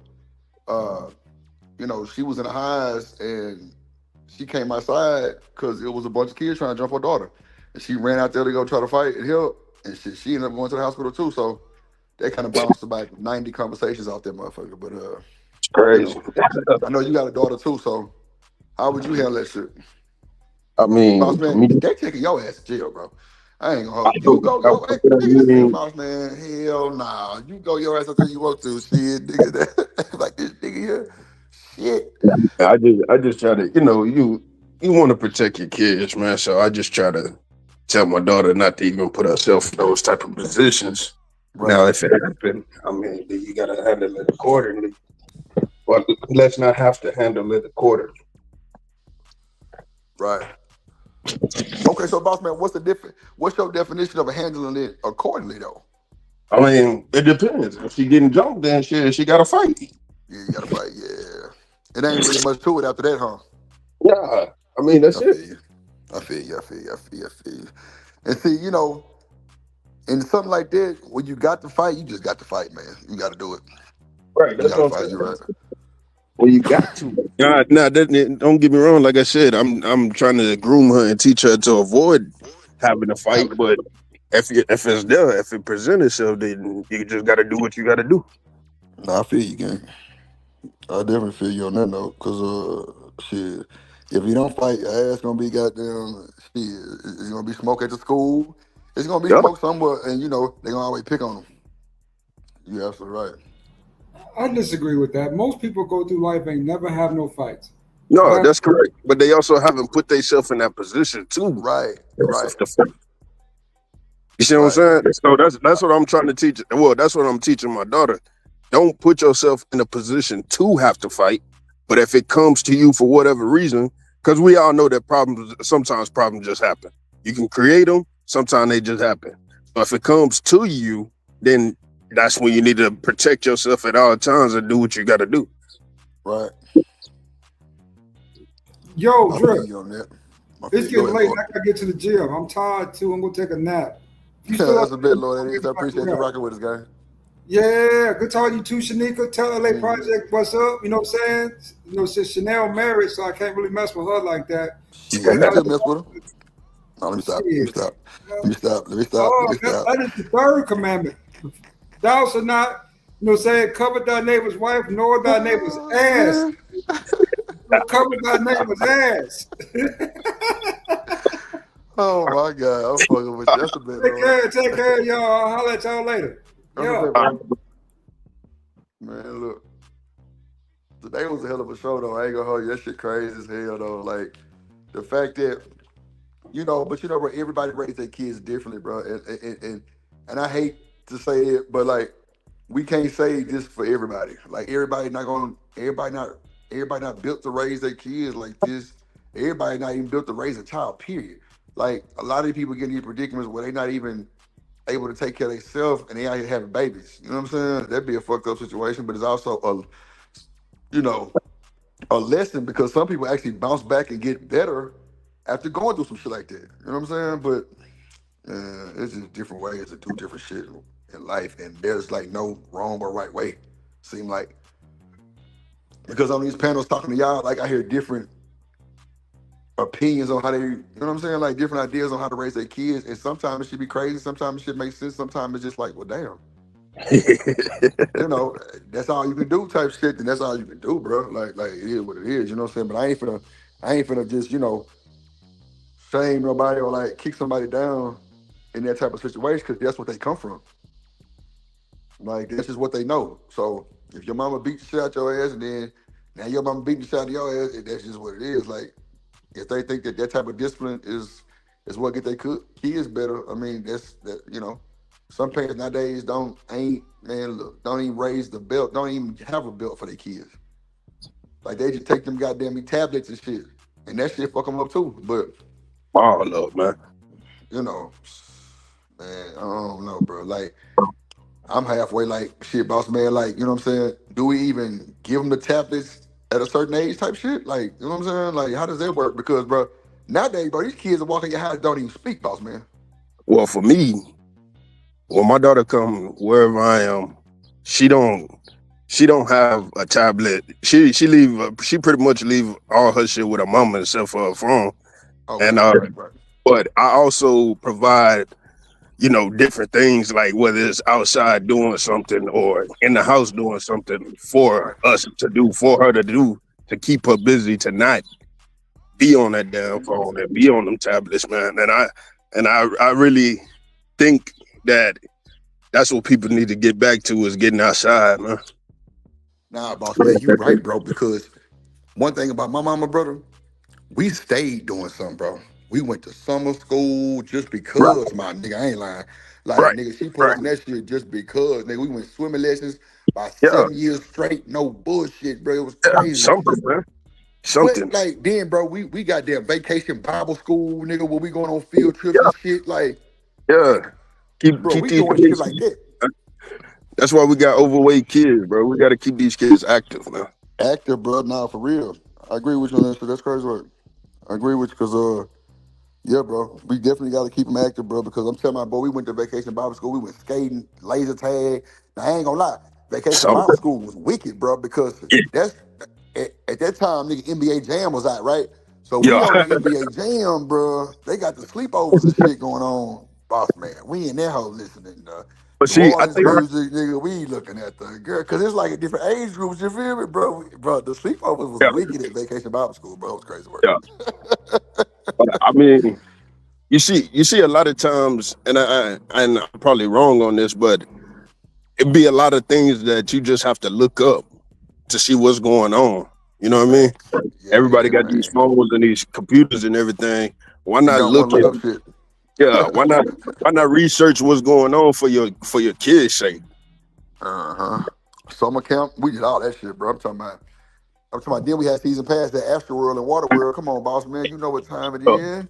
She was in the highs and she came outside because it was a bunch of kids trying to jump her daughter. And she ran out there to go try to fight and help. And she ended up going to the hospital too. So they kind of bounced about 90 conversations out there, motherfucker. But
it's crazy.
I know you got a daughter too, so how would you handle that shit?
I mean,
boss man, they taking your ass to jail, bro. I ain't gonna hold you. Go, nigga, boss man. Hell nah. You go your ass out there you want to. Shit, nigga. Like this nigga here. Shit.
I just try to, you want to protect your kids, man. So I just try to tell my daughter not to even put herself in those type of positions. Right. Now, if it happened, then you gotta handle it accordingly. But let's not have to handle it accordingly.
Right. Okay, so boss man, what's your definition of handling it accordingly though?
It depends. If she getting jumped, then she gotta fight.
Yeah, you gotta fight, yeah. It ain't really much to it after that, huh?
Yeah. That's it.
I feel you. And see, in something like that, when you got to fight, you just got to fight, man. You gotta do it.
Right,
that's what I'm saying. You're right.
Well, you got to. Don't get me wrong. Like I said, I'm trying to groom her and teach her to avoid having a fight. But if it's there, if it presents itself, then you just got to do what you got to do.
No, I feel you, gang. I definitely feel you on that note. Cause shit, if you don't fight, your ass gonna be goddamn. Shit, it's gonna be smoke at the school. It's gonna be smoke somewhere, and they gonna always pick on them. You're absolutely right.
I disagree with that. Most people go through life and never have no fights.
No, that's correct. But they also haven't put themselves in that position too.
Right.
You see what I'm saying? So that's what I'm trying to teach. Well, that's what I'm teaching my daughter. Don't put yourself in a position to have to fight. But if it comes to you for whatever reason, because we all know that sometimes problems just happen. You can create them. Sometimes they just happen. But if it comes to you, then that's when you need to protect yourself at all times and do what you got to do.
Right.
Yo, Drip. It's
Go
getting
ahead,
late.
Lord.
I gotta get to the gym. I'm tired too. I'm gonna take a nap. You
Yeah,
still
that's
up
a bit, Lord. I appreciate you rocking with us, guy.
Yeah, good talking to you too, Shanika. Tell LA
Mm-hmm.
Project what's up. You know what I'm saying? You know, since Chanel married, so I can't really mess with her like that.
Yeah, you still mess with her? No, let me stop. Let me stop.
Oh, that is the third commandment. Thou shalt not, you know what I'm saying, covet thy neighbor's wife, nor thy neighbor's ass. Cover thy neighbor's ass.
Oh my God, I'm fucking with you. That's a bit, Lord.
Take care, y'all. I'll holler at y'all later.
That's a bit, bro. Man, look. Today was a hell of a show, though. I ain't gonna hold you. That shit crazy as hell, though. Like, the fact that, bro, everybody raised their kids differently, bro. And I hate to say it, but, like, we can't say this for everybody. Like, everybody not built to raise their kids like this. Everybody not even built to raise a child, period. Like, a lot of people get in these predicaments where they're not even able to take care of themselves and they out here having babies. You know what I'm saying? That'd be a fucked up situation, but it's also a lesson because some people actually bounce back and get better after going through some shit like that. You know what I'm saying? But it's just different ways to do different shit in life, and there's like no wrong or right way, seem like. Because on these panels talking to y'all, like I hear different opinions on how they, you know what I'm saying? Like different ideas on how to raise their kids. And sometimes it should be crazy. Sometimes it should make sense. Sometimes it's just like, well, damn. That's all you can do type shit. And that's all you can do, bro. Like it is what it is. You know what I'm saying? But I ain't finna just, shame nobody or like kick somebody down in that type of situation because that's what they come from. Like that's just what they know. So if your mama beat the shit out your ass and then now your mama beat the shit out of your ass, that's just what it is. Like if they think that type of discipline is what get their kids better, I mean some parents nowadays don't even raise the belt, don't even have a belt for their kids. Like they just take them goddamn tablets and shit, and that shit fuck them up too. But
oh no, man.
Man, I don't know, bro. Like I'm halfway like shit, boss man. Like, you know what I'm saying? Do we even give them the tablets at a certain age type shit? Like, you know what I'm saying? Like, how does that work? Because, bro, nowadays, bro, these kids are walking your house don't even speak, boss man.
Well, for me, when my daughter come wherever I am, she don't have a tablet. She pretty much leave all her shit with her mama except for her phone. Okay, and right. But I also provide, different things like whether it's outside doing something or in the house doing something for us to do, for her to do, to keep her busy, to not be on that damn phone and be on them tablets, man. And I really think that that's what people need to get back to is getting outside, man.
Nah, boss man, you right, bro. Because one thing about my mama, brother, we stayed doing something, bro. We went to summer school just because, my nigga, I ain't lying. Like, nigga, she put on that shit just because, nigga. We went swimming lessons by 7 years straight, no bullshit, bro. It was crazy.
Something, man. Something.
But, like, then, bro, we got their vacation Bible school, nigga, where we going on field trips and shit. Like,
keep
we
these
doing
kids
shit like that.
That's why we got overweight kids, bro. We got to keep these kids active, man.
Active, bro. Nah, for real. I agree with you on that shit. That's crazy work. I agree with you because, yeah, bro, we definitely got to keep them active, bro, because I'm telling my boy, we went to vacation Bible school, we went skating, laser tag. Now, I ain't gonna lie, vacation Bible school was wicked, bro, because that's, at that time, nigga, NBA Jam was out, right? So we on the NBA Jam, bro, they got the sleepovers and shit going on, boss man. We in that hoe listening to
but see, I think
music, nigga, we looking at the girl, because it's like a different age groups, you feel me, bro? Bro, the sleepovers was wicked at vacation Bible school, bro. It was crazy work.
I mean, you see a lot of times, and I'm probably wrong on this, but it'd be a lot of things that you just have to look up to see what's going on. You know what I mean? Everybody
Yeah,
got these phones and these computers and everything. Why
You
not
don't
look
want to
at?
look up shit.
Yeah, why not research what's going on for your kids' sake?
Summer camp, we did all that shit, bro. I'm talking about. Then we had season pass at Astroworld and Waterworld. Come on, boss man, you know what time it is.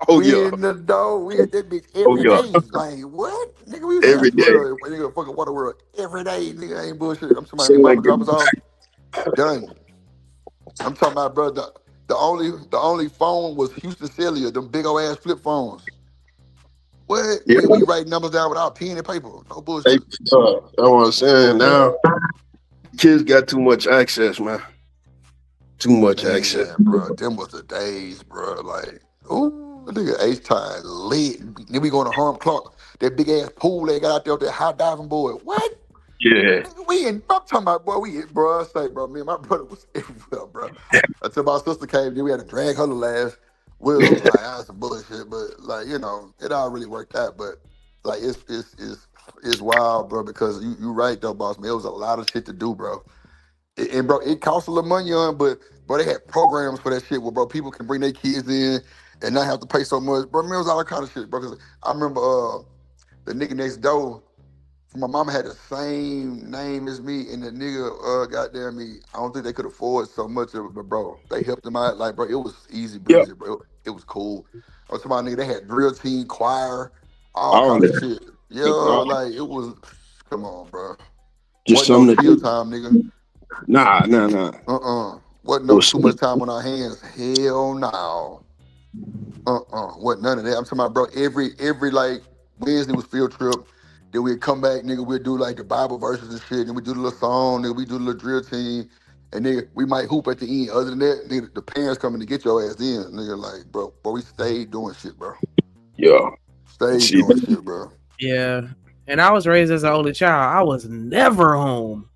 Oh
We
yeah,
in the door. We hit that bitch
oh
every
yeah,
day. Like what, nigga? We was
every
at
day.
Astroworld, nigga, fucking Waterworld every day. Nigga, I ain't bullshit. I'm talking about
Seem
your
like
mama drop us off. Done. I'm talking about, bro. The only phone was Houston Cellular, them big old ass flip phones. What?
yeah.
We write numbers down without pen and paper. No bullshit.
That's what I'm saying. Now kids got too much access, man. Too much access.
Man, bro, them was the days, bro. Like, ooh, nigga, H-Time lit. Then we going to Harm Clark, that big ass pool they got out there with that high diving board. What?
Yeah.
Nigga, I'm talking about, boy, bro, I say, bro, me and my brother was everywhere, bro. Until my sister came, then we had to drag her to last. Will, like, that was some bullshit, but, like, you know, it all really worked out, but, like, it's wild, bro, because you right, though, boss, man. It was a lot of shit to do, bro. And bro, it costs a little money on, but bro, they had programs for that shit where bro, people can bring their kids in and not have to pay so much. Bro, man, it was all that kind of shit, bro. Cause I remember the nigga next door, my mama had the same name as me, and the nigga goddamn me, I don't think they could afford so much of it, but bro, they helped them out. Like, bro, it was easy breezy, bro. It was cool. I was talking about nigga, they had drill team, choir, all kind of shit. Yeah, like it was. Come on, bro.
Just
Wasn't no
something
chill
to
time, nigga.
Nah.
Wasn't no too much time on our hands. Hell no. Wasn't none of that. I'm talking about, bro, every like Wednesday was field trip. Then we'd come back, nigga, we'd do like the Bible verses and shit. Then we do the little song, nigga, we do the little drill team. And nigga, we might hoop at the end. Other than that, nigga, the parents coming to get your ass in. Nigga, like, bro, we stayed doing shit, bro.
Yeah.
Stayed doing shit, bro.
Yeah. And I was raised as an only child. I was never home.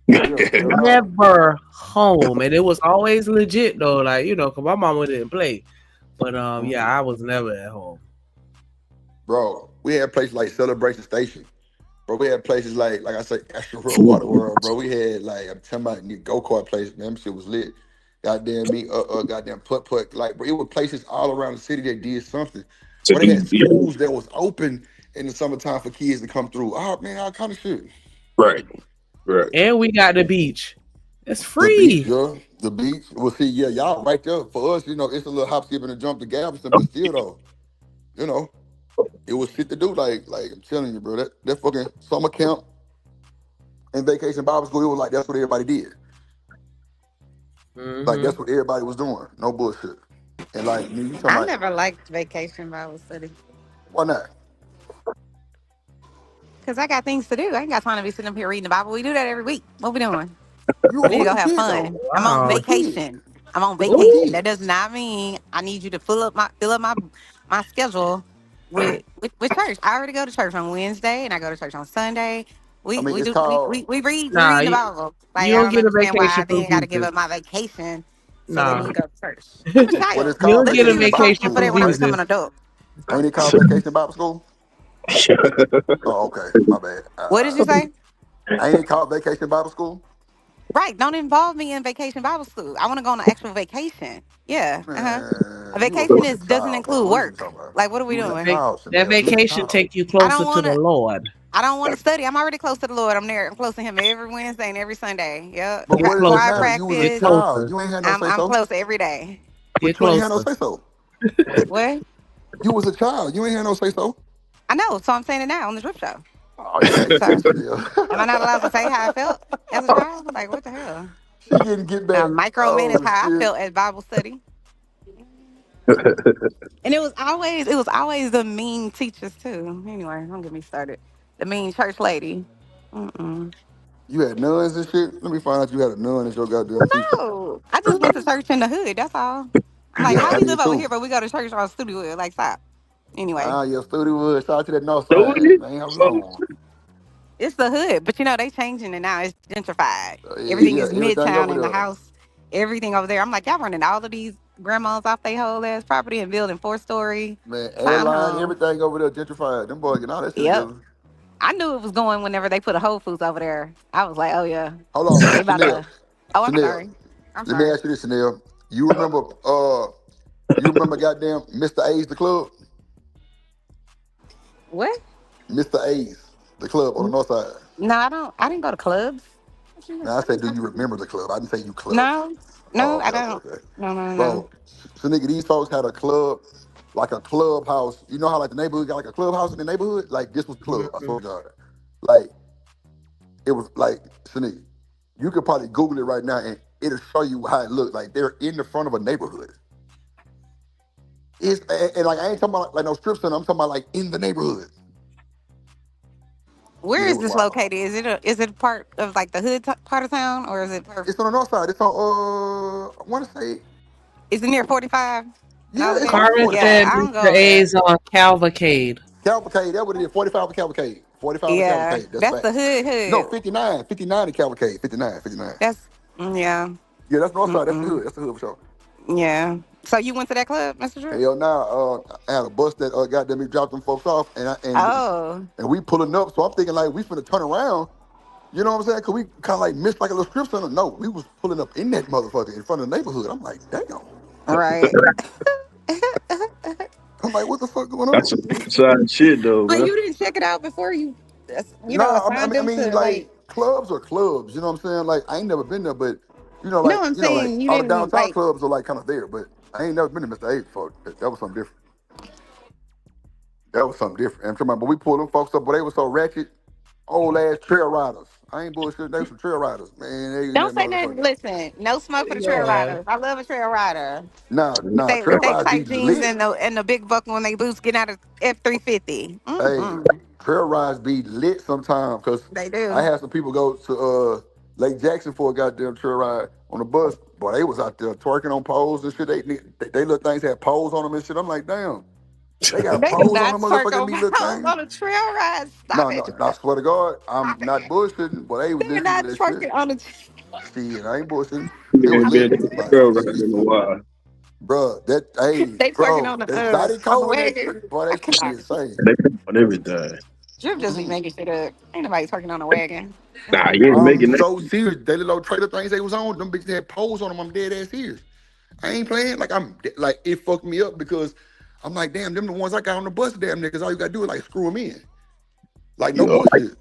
Never home. And it was always legit though, like, you know, cause my mama didn't play. But yeah, I was never at home.
Bro, we had places like Celebration Station. Bro, we had places like I say, Astroworld, Waterworld, bro. We had like, I'm talking about go-kart place, man. That shit was lit. Goddamn me, goddamn putt. Like, bro, it was places all around the city that did something. But they had schools that was open in the summertime for kids to come through. Oh man, all kind of shit.
Right.
And we got the beach. It's free.
The beach. Well, see, yeah, y'all right there. For us, you know, it's a little hop, skip, and a jump to Galveston, but still though, you know, it was shit to do. Like I'm telling you, bro, that fucking summer camp and vacation Bible school, it was like that's what everybody did. Like that's what everybody was doing. No bullshit. And like you talking
I
about,
never liked vacation Bible study
why not?
because I got things to do. I ain't got time to be sitting up here reading the Bible. We do that every week. What we doing? We need to go have fun.
Though.
I'm on vacation. That does not mean I need you to fill up my schedule with church. I already go to church on Wednesday and I go to church on Sunday. We read the Bible. Like,
you don't get a
understand why I
vacation
then got to give
from
up my vacation so
Nah.
that we can go to church. I'm a child.
You don't get a vacation
for that
from
when I
Jesus.
become an adult.
Ain't it called vacation Bible school? Oh, okay. My bad.
What did you say?
Ain't it called vacation Bible school?
Right. Don't involve me in vacation Bible school. I want to go on an actual vacation. Yeah. A vacation doesn't include work. Like, what are we doing?
That vacation take you closer to the Lord.
I don't want to study. I'm already close to the Lord. I'm close to Him every Wednesday and every Sunday. Yep.
But what
Choir
does it matter? You was a child. You ain't had no say so.
I'm close every day.
But you ain't had no say so.
What?
You was a child. You ain't had no say so.
I know. So I'm saying it now on the Drip Show.
Oh, yeah.
Am I not allowed to say how I felt as a child? Like, what the hell?
She didn't get back.
Micromanage how I felt at Bible study. And it was always the mean teachers too. Anyway, don't get me started. The mean church lady.
You had nuns and shit? Let me find out you had a nun as your goddamn teacher.
No, I just went to church in the hood. That's all. I'm like, how we live over here, but we go to church on Studiowood? Like, stop. Anyway.
Yeah, Studiowood. Shout out to that north side. Man, how long?
It's the hood, but you know they changing it now. It's gentrified. Everything is midtown in the house. Everything over there. I'm like, y'all running all of these grandmas off their whole ass property and building 4-story.
Man, airline, everything over there gentrified. Them boys getting all that shit together.
I knew it was going whenever they put a Whole Foods over there. I was like, oh yeah.
Hold on, Chanel.
I'm sorry. I'm
Let me
sorry.
ask you this, Chanel. You remember goddamn Mr. A's, the club?
What?
Mr. A's, the club on the north side.
No, I didn't go to clubs.
Now I said, do you remember the club? I didn't say you clubbed.
No,
Oh,
I
okay,
don't.
okay.
No.
Bro, so nigga, these folks had a club, like a clubhouse. You know how like the neighborhood got like a clubhouse in the neighborhood? Like this was club, I swear to God. Like, it was like, Shanique, you could probably Google it right now and it'll show you how it looked. Like they're in the front of a neighborhood. And like I ain't talking about like no strip center, I'm talking about like in the neighborhood.
Where
Yeah, it
is
was
this
wild.
located? Is it part of like the hood part of town, or is it?
It's on the north side. It's on I want to say,
Is it near 45?
yeah, it's
There?
on
Carmen
45.
Yeah,
said
I don't go
Mr.
over there.
A's on Cavalcade.
Cavalcade, that's what it is. 45 to Cavalcade. 45 to
Yeah,
Cavalcade. That's
that's the
facts. No,
hood.
59 to Cavalcade. 59.
That's yeah.
Yeah, that's north side. That's the
Mm-mm.
hood. That's the hood for sure.
Yeah. So you went to that club, Mr. Drew?
Hell nah, I had a bus that goddamn me dropped them folks off,
Oh,
and we pulling up. So I'm thinking like we finna turn around. You know what I'm saying? Cause we kind of like missed like a little strip center. No, we was pulling up in that motherfucker in front of the neighborhood. I'm like, damn.
right.
I'm like, what the fuck going on?
That's some inside shit though,
But
man.
you didn't check it out before you
Nah,
assigned them to
like
like.
clubs are clubs. You know what I'm saying? Like I ain't never been there, but
No, I'm
like
saying you
all the
didn't
downtown
like.
clubs are like kind of there, but I ain't never been to Mr. A before. That was something different. That was something different. I'm talking about, but we pulled them folks up, but they were so ratchet, old ass trail riders. I ain't bullshit. They were some trail riders, man. They
Don't
that
say nothing.
motherfucker.
Listen, no smoke for the trail
Yeah.
riders. I love a trail rider.
Nah,
With
trail
they
rides be
tight jeans
lit.
and the big buckle when they boots getting out of F-350.
Hey, trail rides be lit sometimes because
They do.
I had some people go to Lake Jackson for a goddamn trail ride on the bus. Boy, they was out there twerking on poles and shit. They little things had poles on them and shit. I'm like, damn, they got
They do
poles on
not
them
twerk
motherfucking
on
these little
poles
things.
on a trail ride. Stop it.
I swear to God, I'm not bullshitting, but they was
They're
listening
not
to that shit.
twerking on a.
Shit, I ain't bullshitting. It
Yeah,
was
been
lit.
to
Like,
trail riding in a while.
bruh,
They twerking on
that
the
Zodi
on the
code, that
wagon.
shit, boy,
I
that shit be
cannot.
insane.
They on everything.
Drip just be making shit up. Ain't nobody twerking on a wagon.
Nah, you ain't
I'm
making that.
so serious. They little trailer things they was on, them bitches had poles on them. I'm dead ass serious. I ain't playing. Like it fucked me up because I'm like, damn, them the ones I got on the bus, damn niggas. All you gotta do is like screw them in. Like no
Yeah.
bullshit.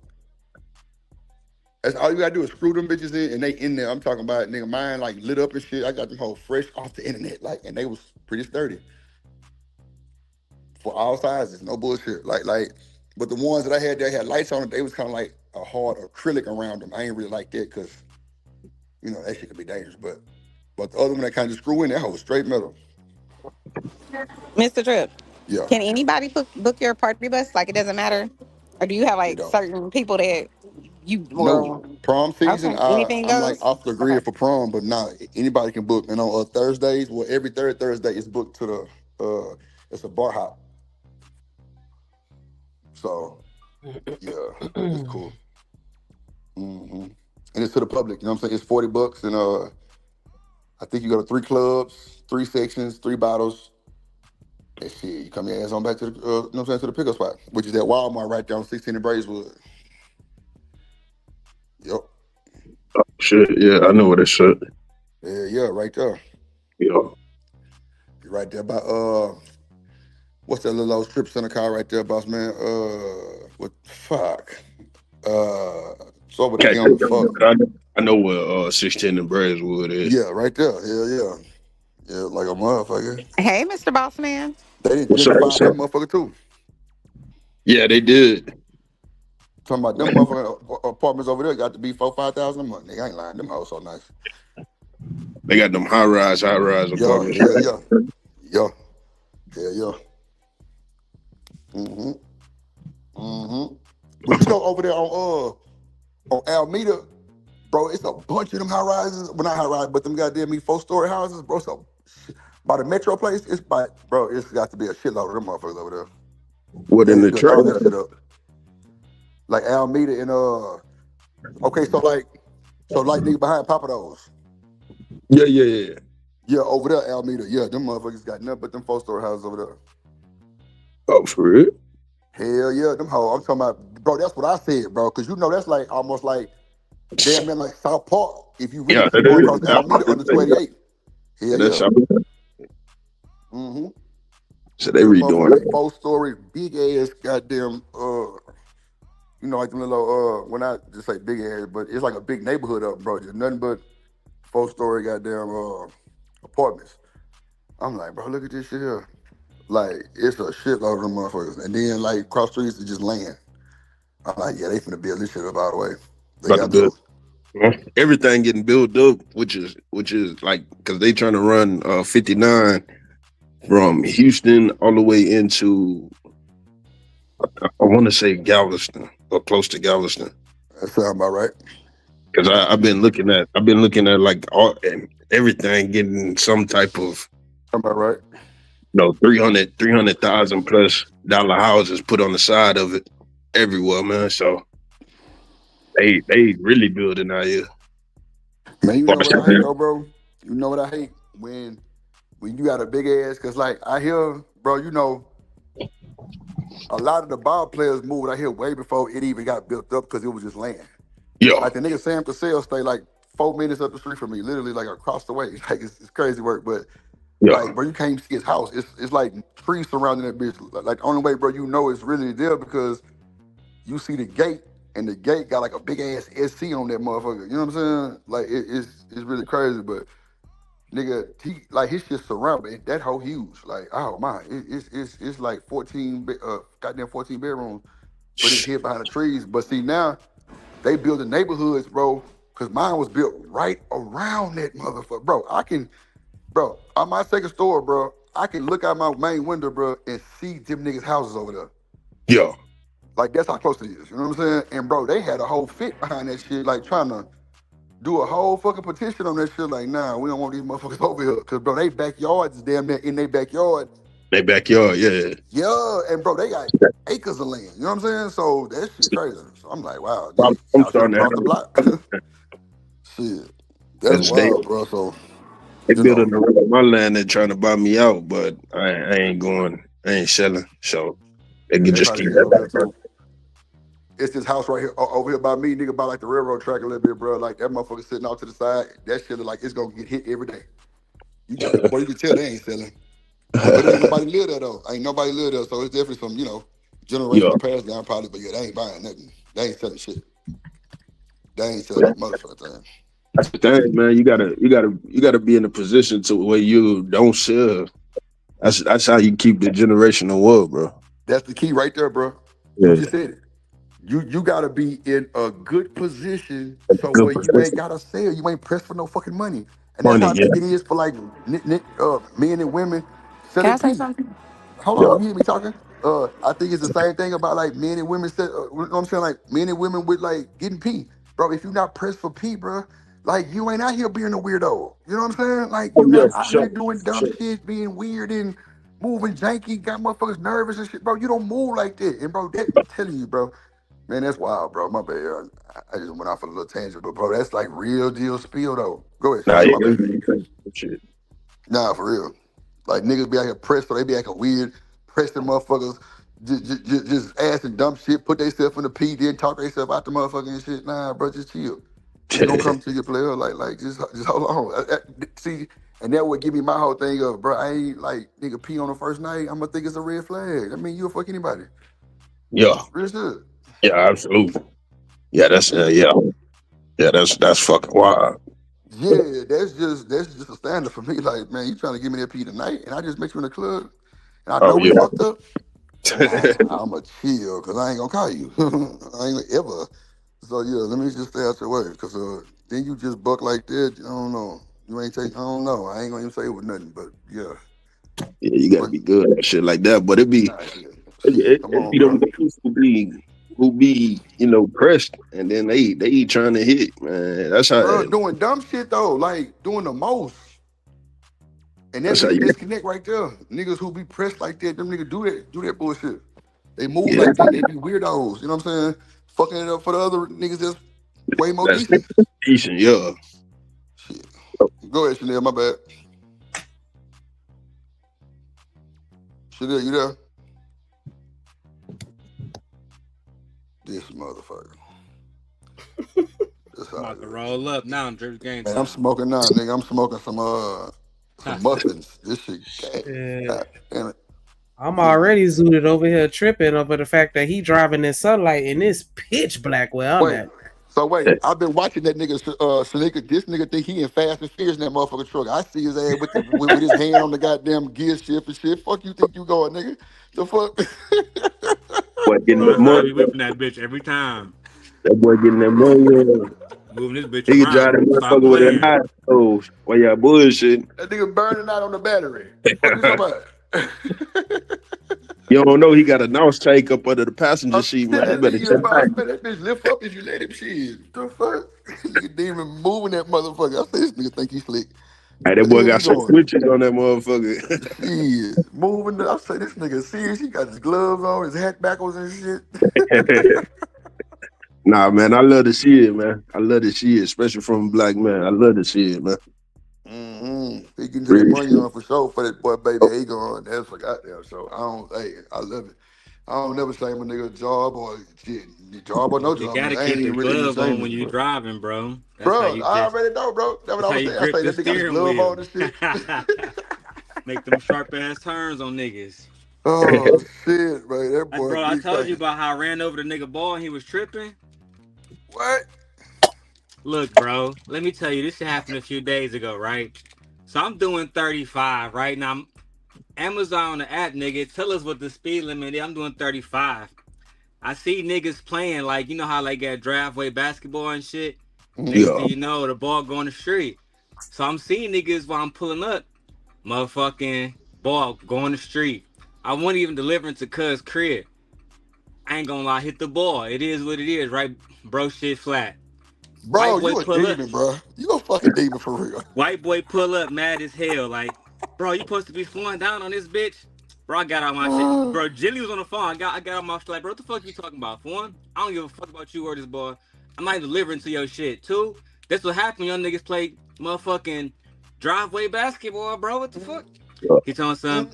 That's all you gotta do is screw them bitches in, and they in there. I'm talking about nigga, mine like lit up and shit. I got them whole fresh off the internet, like, and they was pretty sturdy for all sizes. No bullshit. But the ones that I had, they had lights on it. They was kind of like a hard acrylic around them. I ain't really like that because that shit could be dangerous. But the other one that kind of screw in, that hoe was straight metal.
Mr. Drip,
Yeah,
can anybody book your party bus? Like it doesn't matter, or do you have like certain people that you
no prom season.
Okay. Anything
I'm like
goes.
off the grid for prom, but nah, anybody can book. And on Thursdays, well, every third Thursday is booked to the it's a bar hop. So yeah, it's cool. And it's to the public. You know what I'm saying? It's $40, and I think you go to 3 clubs, 3 sections, 3 bottles. And shit, you come your ass on back to the, to the pickup spot, which is at Walmart right there on 16 in Braeswood. Yep.
Oh, shit, yeah, I know what that shit.
Yeah, right there.
Yeah.
You're right there by what's that little old strip center car right there, boss man? What fuck? It's over the hill. Fuck.
I know where 16 in Braeswood is.
Yeah, right there. Yeah. Yeah, like a motherfucker.
Hey, Mr. Boss Man.
They didn't gentrify that motherfucker too.
Yeah, they did.
Talking about them motherfucking apartments over there got to be $4,000-5,000 a month. Nigga, I ain't lying. Them hoes so nice.
They got them high rise apartments.
Yeah. But you know over there on Alameda, bro, it's a bunch of them high rises. Well, not high rise, but them goddamn 4-story houses, bro. So by the Metro place, it's got to be a shitload of them motherfuckers over there.
What in the
All
trailer?
that shit up. Like Alameda and okay, so like nigga behind Papados.
Yeah.
Yeah, over there, Alameda. Yeah, them motherfuckers got nothing but them 4-story houses over there.
Oh, for real?
Hell yeah, them hoes. I'm talking about, bro, that's what I said, bro. Cause that's like almost like damn near like South Park. if you really
Yeah,
keep
that
going
is.
across
I'm about
Alameda
to
under
say that.
288. Hell
That's
yeah. Mm-hmm.
so they
That
redoing
motherfucker
it.
4-story, big ass goddamn you know, like the little when I just say big ass, but it's like a big neighborhood up, bro. Just nothing but 4-story goddamn apartments. I'm like, bro, look at this shit here. Like, it's a shitload of them motherfuckers. And then like cross streets is just land. I'm like, yeah, they finna build this shit up all the way. They
About to
got
build
to.
everything getting built up, which is like because they trying to run 59 from Houston all the way into I want to say Galveston or close to Galveston.
That sound about right.
Because I've been looking at like all and everything getting some type of
About right.
300,000 plus dollar houses put on the side of it everywhere, man. So they really building out here.
Man, you know what I hate though, bro? You know what I hate? When you got a big ass, cause like I hear, bro, you know, a lot of the ball players moved out here way before it even got built up because it was just land.
Yeah.
Like the nigga Sam Cassell stay like 4 minutes up the street from me, literally like across the way. Like it's crazy work, but like bro, you can't even see his house. It's like trees surrounding that bitch. Like the only way, bro, you know it's really there because you see the gate and the gate got like a big ass SC on that motherfucker. You know what I'm saying? Like it's really crazy, but nigga, like his shit surrounded that whole huge. Like, oh my, it's like 14 goddamn 14 bedrooms, but it's hid behind the trees. But see now, they building neighborhoods, bro, because mine was built right around that motherfucker. Bro, on my second story, bro, I can look out my main window, bro, and see them niggas' houses over there.
Yeah.
Like that's how close it is. You know what I'm saying? And bro, they had a whole fit behind that shit, like trying to do a whole fucking petition on that shit. Like, nah, we don't want these motherfuckers over here. Cause bro, they backyards is damn near in their backyard.
They backyard, yeah.
Yeah, and bro, they got acres of land. You know what I'm saying? So that shit crazy. So I'm like, wow,
I'm starting to
across the block. Shit, that's wild, bro. So
they building around my land and trying to buy me out, but I ain't going. I ain't selling. So they can just keep that.
It's this house right here over here by me, nigga, by like the railroad track a little bit, bro. Like that motherfucker sitting out to the side. That shit like it's gonna get hit every day. You can tell they ain't selling. But ain't nobody live there though. Ain't nobody live there, so it's definitely some, generational pass down probably. But yeah, they ain't buying nothing. They ain't selling shit. They ain't selling that motherfucker thing.
That's the thing, man. You gotta be in a position to where you don't sell. That's how you keep the generational wealth, bro.
That's the key right there, bro.
Yeah.
You just said it. You gotta be in a good position where you ain't gotta sell. You ain't pressed for no fucking money. And that's how I think it is for like men and women.
Can I say something?
Hold on, you hear me talking? I think it's the same thing about like men and women. You know what I'm saying? Like men and women with like getting pee, bro. If you're not pressed for pee, bro, like you ain't out here being a weirdo. You know what I'm saying? Like you're not out here doing dumb shit, being weird and moving janky, got motherfuckers nervous and shit, bro. You don't move like that, and bro, that I'm telling you, bro. Man, that's wild, bro. My bad. I just went off on a little tangent, but bro, that's like real deal spill though. Go ahead. Nah, for real. Like niggas be out here pressed, so they be acting weird, pressing motherfuckers, just asking dumb shit, put themselves in the P, then talk themselves out the motherfucking shit. Nah, bro, just chill. You gonna come to your player, like just hold on. See, and that would give me my whole thing of, bro, I ain't like nigga pee on the first night. I'm gonna think it's a red flag. I mean, you'll fuck anybody.
Yeah.
Real shit.
Yeah, absolutely. Yeah, that's that's fucking wild.
Yeah, that's just a standard for me. Like, man, you trying to give me that pee tonight, and I just met you in the club, and I know we fucked up. I'ma chill, cause I ain't gonna call you. I ain't gonna ever. So yeah, let me just stay out your way, cause then you just buck like that. I don't know. You ain't take. I don't know. I ain't gonna even say it with nothing, but yeah.
Yeah, you gotta be good at shit like that. But it be them niggas who be pressed, and then they trying to hit, man. That's how.
Bro, doing dumb shit though, like doing the most. And that's a disconnect right there. Niggas who be pressed like that, them niggas do that bullshit. They move like that. They be weirdos. You know what I'm saying? Fucking it up for the other niggas that's way more decent.
Decent, yeah.
Shit. Go ahead, Chanel. My bad. Chanel, you there? This motherfucker. That's
I'm
all
about to
good.
roll up now. Drip game
Man,
time.
I'm smoking now, nigga. I'm smoking some muffins. This shit,
Yeah.
damn it.
I'm already zooted over here tripping over the fact that he driving in sunlight and it's pitch black where I'm
Wait,
at.
so wait, I've been watching that nigga Shanika. This nigga think he in Fast and Furious in that motherfucking truck. I see his ass with his hand on the goddamn gear shift and shit. Fuck you think you going, nigga? The fuck?
Boy getting that
Look, I be
money.
whipping that bitch every time.
That boy getting that money.
Moving this bitch
He can drive
around.
that
Stop
motherfucker with that
playing.
high stove. Well, yeah, bullshit.
That nigga burning out on the battery. Fuck you talking about?
You don't know he got a nose take up under the passenger seat, man. You
That
better check back.
bitch lift up if you let him shit. The fuck? Nigga didn't even moving that motherfucker. I say this nigga think he slick.
Hey, that
Where
boy
the hell
got
he
some
going?
switches on that motherfucker.
Shit. Moving. I say this nigga serious. He got his gloves on, his hat backwards and shit.
Nah, man, I love to see it, man. I love to see it, especially from a black man. I love to see it, man.
Mm-hmm. He getting to that money on for sure for that boy, baby. He going. That's for goddamn. So I love it. I don't never shame a nigga job or shit. Job or no
You
job.
gotta
I ain't
keep the
even really
glove on
ashamed
when
of it,
you
bro.
driving, bro. That's how
Bro,
you
I
just.
already know, bro. That's what
That's
I
how
was
you
saying. I
grip
say
the
that nigga got his
steering
glove
wheel.
on and shit.
Make them sharp ass turns on niggas.
Oh shit, bro. That boy
Bro, I
big
told you
crazy.
about how I ran over the nigga ball and he was tripping.
What?
Look, bro, let me tell you, this shit happened a few days ago, right? So I'm doing 35 right now. Amazon on the app, nigga, tell us what the speed limit is. I'm doing 35. I see niggas playing like, you know how like at draftway basketball and shit. Next thing you know, the ball going the street. So I'm seeing niggas while I'm pulling up, motherfucking ball going the street. I wasn't even delivering to cuz crib. I ain't gonna lie, hit the ball. It is what it is, right? Bro, shit flat.
Bro,
White boy
you a
pull up.
demon, bro. You a fucking demon for real.
White boy pull up, mad as hell. Like, bro, you supposed to be slowing down on this bitch. Bro, I got out my shit. Bro, Jilly was on the phone. I got out my shit. Like, bro, what the fuck you talking about? For one, I don't give a fuck about you or this boy. I'm not delivering to your shit. Two, that's what happened. Young niggas play motherfucking driveway basketball, bro. What the fuck? He telling some,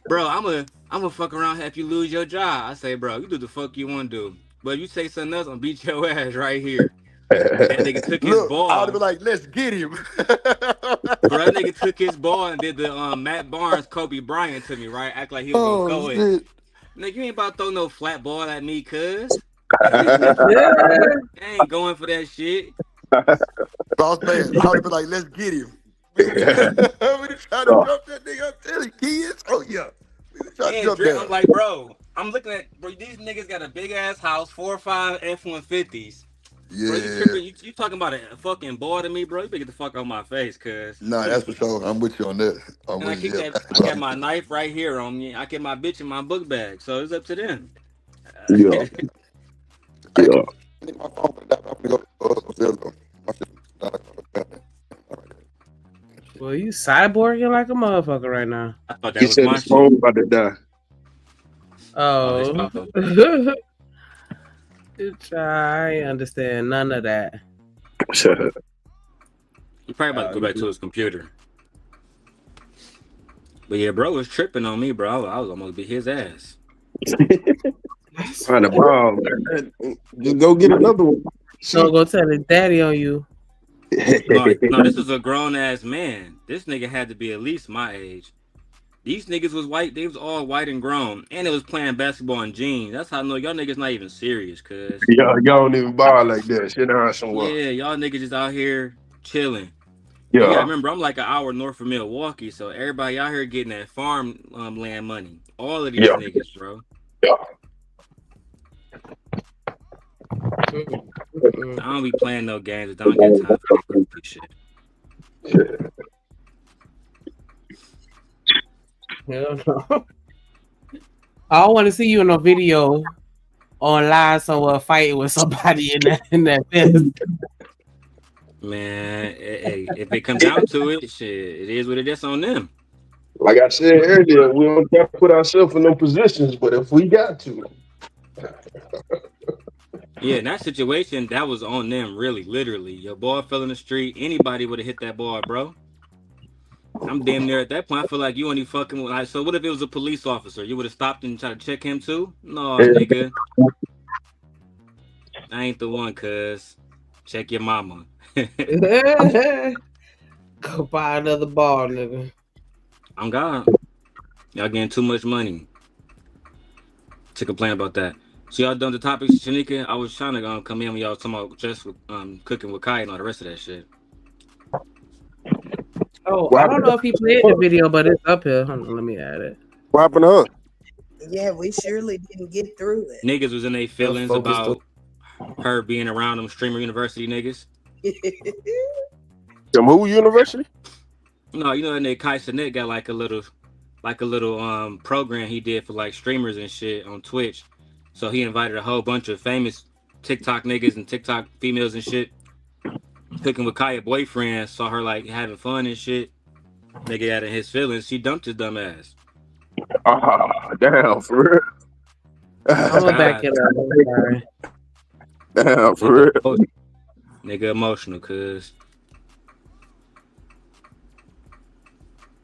bro, I'm a fuck around if you lose your job. I say, bro, you do the fuck you want to do. But if you say something else, I'm beat your ass right here. That nigga took his
Look,
ball.
I would have been like, let's get him.
Bro, that nigga took his ball and did the Matt Barnes, Kobe Bryant to me, right? Act like he was gonna throw it. Nigga, you ain't about to throw no flat ball at me, cuz. I ain't going for that shit.
Boss man, I would have been like, let's get him. We trying to jump that nigga. I'm telling you, kids. Oh yeah. We trying to jump
Drip,
down.
I'm like, bro, I'm looking at, bro, these niggas got a big ass house, 4 or 5 F-150s.
Yeah.
Bro, you tripping? You talking about a fucking ball to me, bro? You better get the fuck out my face, cuz.
Nah, that's for sure. I'm with you on that. I'm
And I
with
keep
you.
that. I got my knife right here on me. I get my bitch in my book bag, so it's up to them.
Yeah. Yeah.
Well, you cyborging like a motherfucker right now.
I thought that
He
was
said
my
his
shit.
phone about to die.
Oh. I ain't understand none of that.
He probably about to go back to his computer. But yeah, bro was tripping on me, bro. I was almost beat his ass.
Find a ball, man. Just go get another one.
So go tell his daddy on you.
No, this was a grown ass man. This nigga had to be at least my age. These niggas was white. They was all white and grown, and it was playing basketball in jeans. That's how I know y'all niggas not even serious, cuz.
Y'all don't even ball like that. Sit down somewhere.
Yeah, y'all niggas just out here chilling.
Yeah.
Yeah, remember I'm like an hour north of Milwaukee, so everybody out here getting that farm land money. All of these niggas, bro.
Yeah.
I don't be playing no games. I don't get time for that goofy shit.
Hell no. I don't want to see you in a video on live somewhere fighting with somebody in that fence.
Man, hey, if it comes down to it, shit, it is what it is on them.
Like I said earlier, we don't have to put ourselves in no positions, but if we got to.
Yeah, in that situation, that was on them, really, literally. Your ball fell in the street. Anybody would have hit that ball, bro. I'm damn near at that point. I feel like you only fucking with, like, so what if it was a police officer? You would have stopped and tried to check him too? No, nigga. I ain't the one, cuz. Check your mama.
Go buy another ball, nigga.
I'm gone. Y'all getting too much money to complain about that. So y'all done the topics, Shanika? I was trying to come in when y'all talking about just with, cooking with Kai and all the rest of that shit.
Oh, I don't know if he played the video, but it's up here. Hold on, let me add it.
What happened to her?
Yeah, we surely didn't get through it.
Niggas was in their feelings about her being around them Streamer University niggas.
Them who university?
No, you know that nigga Kai Cenat got like a little program he did for like streamers and shit on Twitch. So he invited a whole bunch of famous TikTok niggas and TikTok females and shit. Cooking with Kaya boyfriend, saw her like having fun and shit. Nigga out of his feelings, she dumped his dumb ass.
Oh, damn, for real.
I'm gonna back it up. I'm sorry.
Damn, for real.
Nigga emotional, cuz.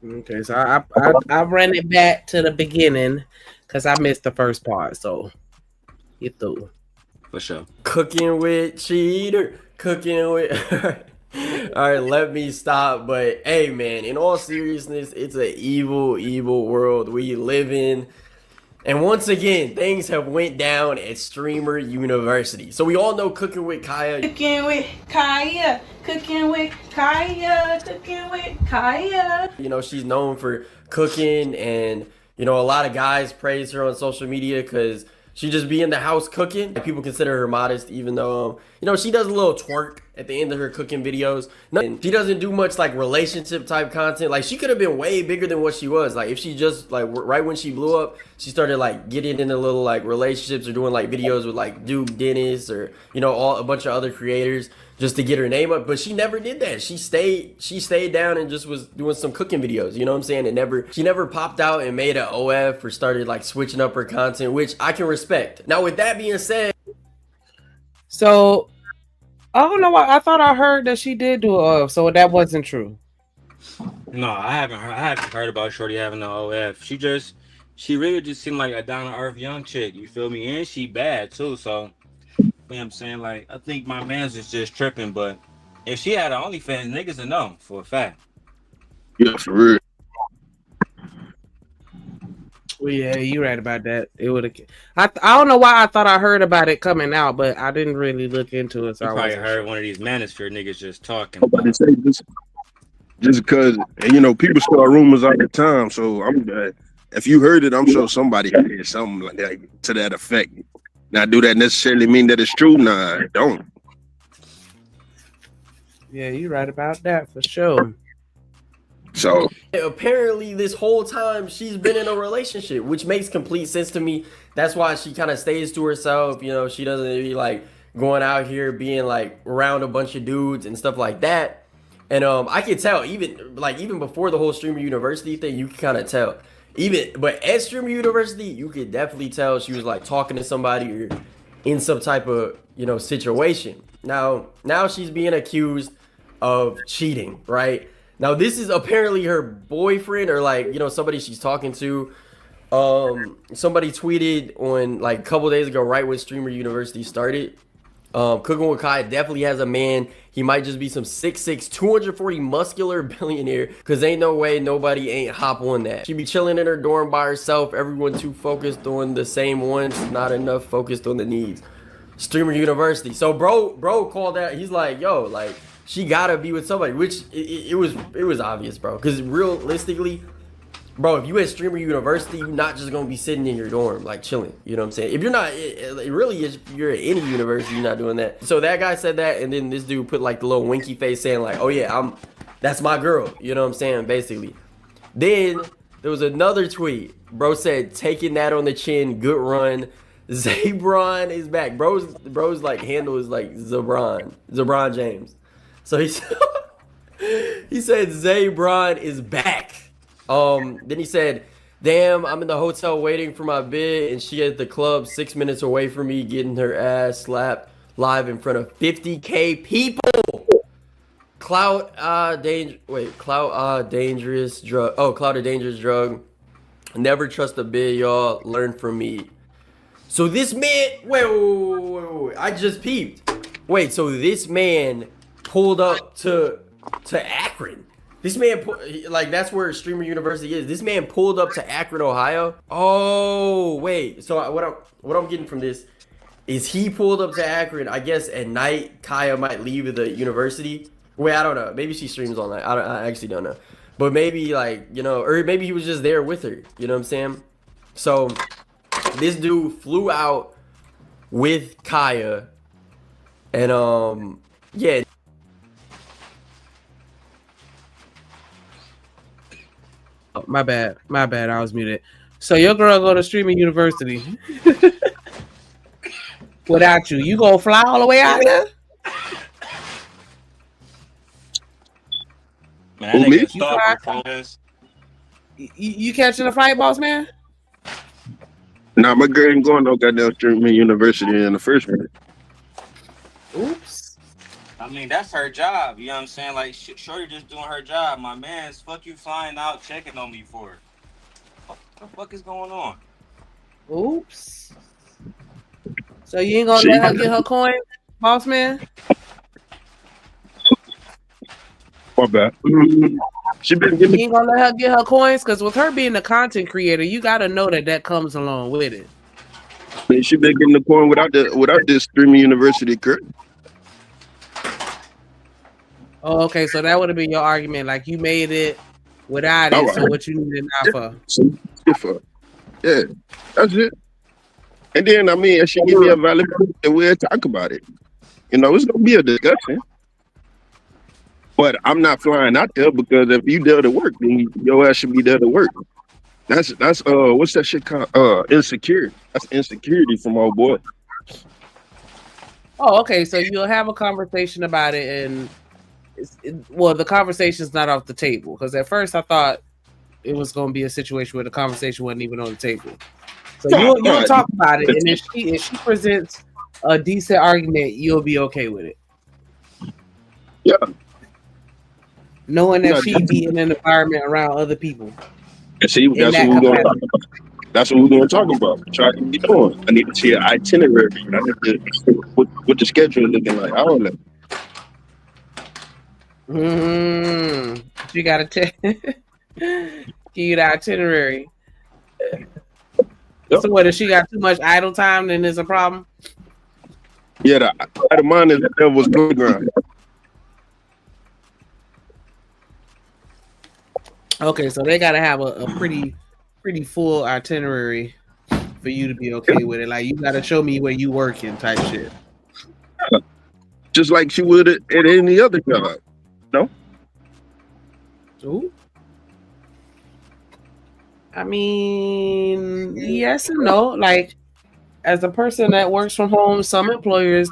Okay, so I ran it back to the beginning because I missed the first part. So you through.
For sure.
Cooking with cheater. Cooking with. All right, let me stop. But hey, man, in all seriousness, it's an evil, evil world we live in. And once again, things have went down at Streamer University. So we all know Cooking with Kaya.
Cooking with Kaya. Cooking with Kaya. Cooking with Kaya.
You know, she's known for cooking, and, you know, a lot of guys praise her on social media because she just be in the house cooking. People consider her modest, even though, you know, she does a little twerk at the end of her cooking videos. And she doesn't do much like relationship type content. Like, she could have been way bigger than what she was. Like, if she just like right when she blew up, she started like getting into little like relationships or doing like videos with like Duke Dennis or, you know, a bunch of other creators just to get her name up. But she never did that. She stayed down and just was doing some cooking videos. You know what I'm saying? She never popped out and made an OF or started like switching up her content, which I can respect. Now, with that being said,
so I don't know why I thought I heard that she did do an OF, so that wasn't true.
No, I haven't heard about Shorty having an OF. She really just seemed like a down to earth young chick. You feel me? And she bad too. So, you know what I'm saying? Like, I think my man's is just tripping. But if she had an OnlyFans, niggas would know for a fact.
Yeah, for real.
Well, yeah, you're right about that. It would have. I don't know why I thought I heard about it coming out, but I didn't really look into it. So
You
I
probably
wasn't
heard
sure.
one of these manosphere niggas just talking.
I'm about to say this, just because, you know, people start rumors all the time. So if you heard it, I'm sure somebody heard something like that to that effect. Now, do that necessarily mean that it's true? Nah, it don't.
Yeah, you're right about that for sure.
So
apparently this whole time she's been in a relationship, which makes complete sense to me. That's why she kind of stays to herself. You know, she doesn't be like going out here being like around a bunch of dudes and stuff like that. And I could tell even before the whole Streamer University thing, you can kind of tell. But at Streamer University, you could definitely tell she was like talking to somebody or in some type of, you know, situation. Now she's being accused of cheating, right? Now, this is apparently her boyfriend or like, you know, somebody she's talking to. Somebody tweeted on like a couple days ago, right when Streamer University started. Cooking with Kai definitely has a man. He might just be some 6'6", 240 muscular billionaire because ain't no way nobody ain't hop on that. She be chilling in her dorm by herself. Everyone too focused on the same ones, not enough focused on the needs. Streamer University. So bro called out. He's like, yo, like, she gotta be with somebody, which it was obvious, bro. Because realistically, bro, if you at Streamer University, you're not just gonna be sitting in your dorm like chilling. You know what I'm saying? If you're not, really, if you're at any university, you're not doing that. So that guy said that, and then this dude put like the little winky face saying like, oh yeah, that's my girl. You know what I'm saying? Basically. Then there was another tweet. Bro said, taking that on the chin, good run. Zabron is back. Bro's like handle is like Zabron James. So he said Zabron is back. Then he said, damn, I'm in the hotel waiting for my bid, and she at the club 6 minutes away from me getting her ass slapped live in front of 50K people. Clout dangerous drug. Oh, Clout a dangerous drug. Never trust a bid, y'all. Learn from me. So this man, wait. I just peeped. Wait, so this man pulled up to Akron. This man, like, that's where Streamer University is. This man pulled up to Akron, Ohio. Oh, wait. So what I'm getting from this is he pulled up to Akron. I guess at night, Kaya might leave the university. Wait, I don't know. Maybe she streams all night. I actually don't know. But maybe, like, you know, or maybe he was just there with her. You know what I'm saying? So this dude flew out with Kaya. And, yeah.
Oh, my bad. I was muted. So your girl go to Streaming University without you. You gonna fly all the way out there?
Man,
me? You catching a flight, boss man?
Nah, my girl ain't going no goddamn Streaming University in the first minute.
Oops.
I mean, that's her job. You know what I'm saying? Like, Shorty just doing her job. My man's fuck you flying out checking on me for it. What the fuck is going on?
Oops. So you ain't gonna let her get her coin, boss man?
My bad. She been
You ain't gonna let her get her coins? Because with her being a content creator, you gotta know that comes along with it.
Man, she been getting the coin without this Streaming University, Kurt.
Oh, okay. So that would have been your argument. Like you made it without it.
All right.
So what you need it now for?
Yeah, that's it. And then, I mean, if she give me a valid point, then we'll talk about it. You know, it's gonna be a discussion. But I'm not flying out there because if you there to work, then your ass should be there to work. That's what's that shit called? Insecurity. That's insecurity from old boy.
Oh, okay. So you'll have a conversation about it, and the conversation's not off the table. Because at first I thought it was going to be a situation where the conversation wasn't even on the table. So you'll talk about it, and if she presents a decent argument, you'll be okay with it.
Yeah.
Knowing that she be in an environment around other people.
And see, that's what we're going to talk about. That's what we're going to talk about. Try to get on. I need to see an itinerary. I need to what the schedule is looking like. I don't know.
You got to give you the itinerary. Yep. So what, if she got too much idle time, then there's a problem?
Yeah, the mind is the devil's playground.
Okay, so they got to have a pretty full itinerary for you to be okay with it. Like, you got to show me where you working type shit.
Just like she would at any other job. No?
Ooh. I mean, yes and no. Like, as a person that works from home, some employers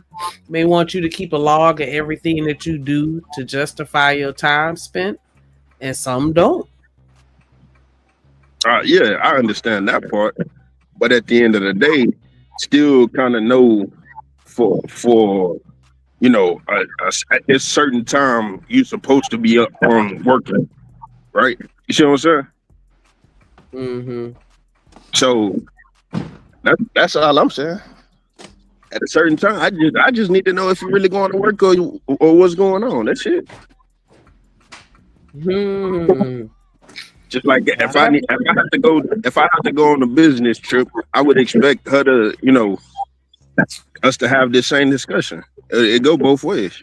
may want you to keep a log of everything that you do to justify your time spent, and some don't.
Yeah, I understand that part, but at the end of the day, still kind of know for you know at a certain time you're supposed to be up on working, right? You see what I'm saying?
Mm-hmm.
So that's all I'm saying. At a certain time, I just need to know if you're really going to work or what's going on. That's it. Just like if I have to go on a business trip, I would expect her to, you know, us to have this same discussion. It go both ways.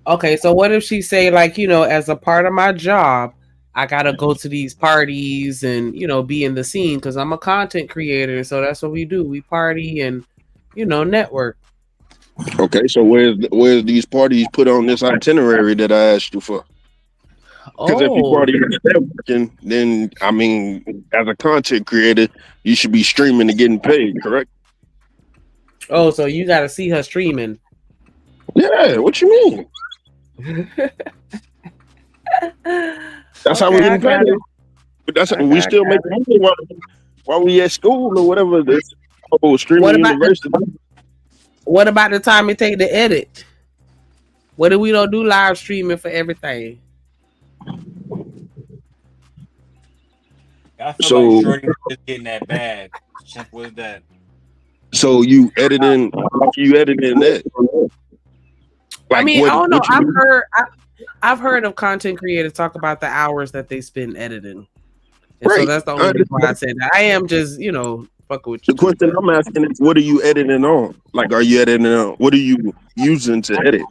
Okay, so what if she say, like, you know, as a part of my job, I gotta go to these parties and, you know, be in the scene because I'm a content creator, so that's what we do. We party and, you know, network.
Okay, so where's these parties put on this itinerary that I asked you for? Because if you party networking, then I mean, as a content creator, you should be streaming and getting paid, correct?
Oh, so you got to see her streaming?
Yeah. What you mean? That's how we're getting paid. But that's we still make money while we at school or whatever. This streaming university.
What about the time it take to edit? What if we don't do live streaming for everything?
I feel like Shorty was just getting that bag. Simple as that.
So you editing that? Like,
I mean,
what,
I don't know.
what you
I've heard of content creators talk about the hours that they spend editing. And so
right?
that's the only reason why I said that. I am just, fucking with
The
you.
question I'm asking is, what are you editing on? Like, are you editing on? What are you using to edit?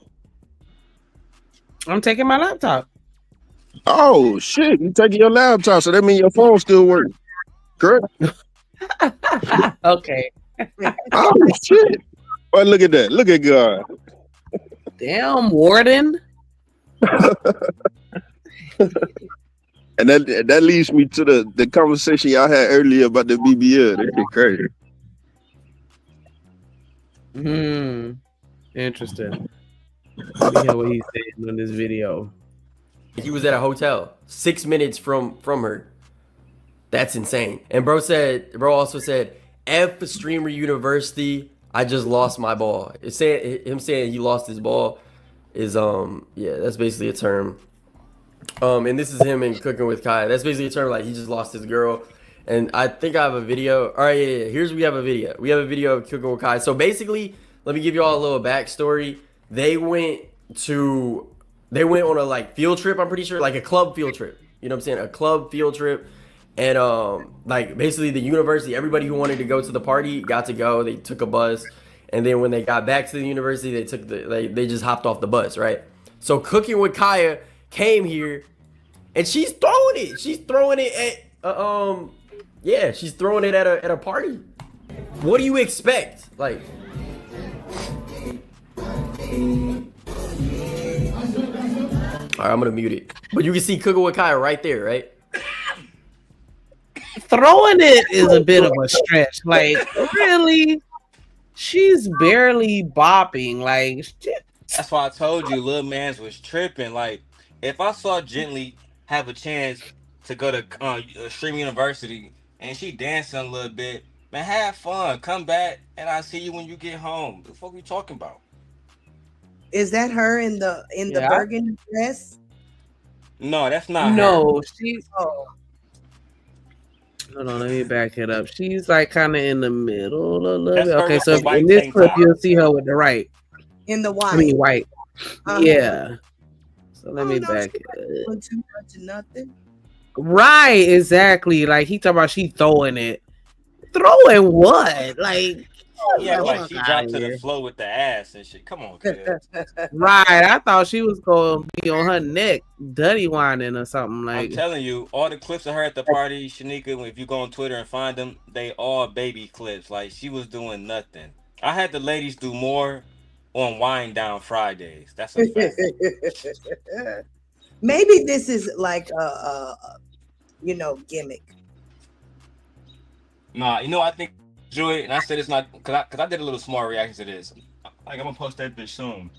I'm taking my laptop.
Oh shit! You taking your laptop, so that means your phone still working, correct?
Okay.
Oh shit! Well, look at that! Look at God.
Damn, Warden.
And that leads me to the conversation y'all had earlier about the BBL. That shit crazy.
Interesting. Let me hear what he's saying on this video.
He was at a hotel 6 minutes from her. That's insane. And bro also said, F Streamer University, I just lost my ball. Him saying he lost his ball is that's basically a term. And this is him in Cooking with Kai. That's basically a term like he just lost his girl. And I think I have a video. All right, yeah. We have a video. We have a video of Cooking with Kai. So basically, let me give you all a little backstory. They went on a like field trip, I'm pretty sure, like a club field trip. You know what I'm saying? A club field trip. And like basically the university, everybody who wanted to go to the party got to go. They took a bus. And then when they got back to the university, they just hopped off the bus, right? So Cooking with Kaya came here and she's throwing it. She's throwing it at she's throwing it at a party. What do you expect? Like, all right, I'm gonna mute it. But you can see Cooking with Kaya right there, right?
Throwing it is a bit of a stretch. Like, really? She's barely bopping. Like, shit.
That's why I told you Lil Mans was tripping. Like, if I saw Gently have a chance to go to Stream University and she dancing a little bit, man, have fun. Come back and I'll see you when you get home. What the fuck are you talking about?
Is that her in the burgundy dress?
No, that's not her.
No, she's. Hold on, let me back it up. She's like kind of in the middle a little bit. Okay, so in this clip, you'll see her with the right.
In the white.
I mean, white. Yeah. So let me back it up.
Too much of nothing.
Right, exactly. Like he talking about she throwing it. Throwing what? Like,
yeah, like she dropped to the floor with the ass and shit. Come on, kid.
Right. I thought she was gonna be on her neck, dirty whining or something. Like,
I'm telling you, all the clips of her at the party, Shanika, if you go on Twitter and find them, they all baby clips. Like she was doing nothing. I had the ladies do more on Wind Down Fridays. That's a fact.
Maybe this is like a gimmick.
Nah, I think Joy, and I said it's not because I did a little smart reaction to this. Like I'm gonna post that bitch soon.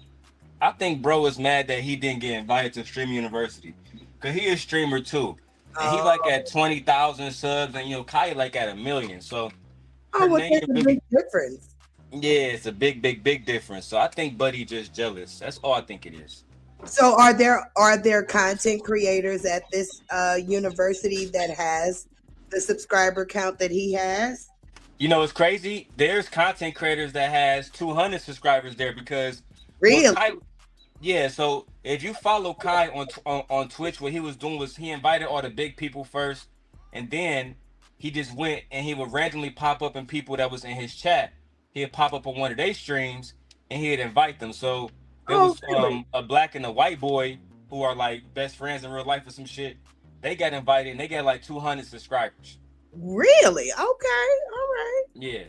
I think bro is mad that he didn't get invited to Stream University because he is streamer too, and he like at 20,000 subs, and Kai like at 1 million. So
that's a big difference.
Yeah, it's a big difference. So I think Buddy just jealous. That's all I think it is.
So are there content creators at this university that has the subscriber count that he has?
It's crazy. There's content creators that has 200 subscribers there because
really.
Yeah. So if you follow Kai on Twitch, what he was doing was he invited all the big people first, and then he just went and he would randomly pop up in people that was in his chat. He'd pop up on one of their streams and he'd invite them. So there was a black and a white boy who are like best friends in real life or some shit. They got invited and they got like 200 subscribers.
Really? Okay. All right.
Yeah.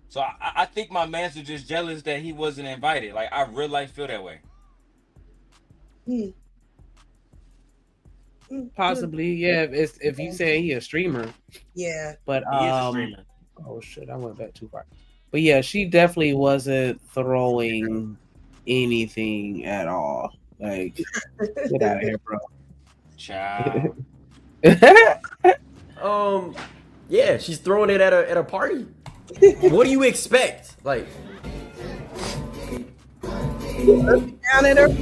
So I think my mans are just jealous that he wasn't invited. Like I real life feel that way.
Possibly, yeah. If you say he a streamer.
Yeah.
But
he is a streamer.
Oh shit, I went back too far. But yeah, she definitely wasn't throwing anything at all. Like, get out of here, bro.
Ciao.
Yeah, she's throwing it at a party. What do you expect? Like,
down at her.
All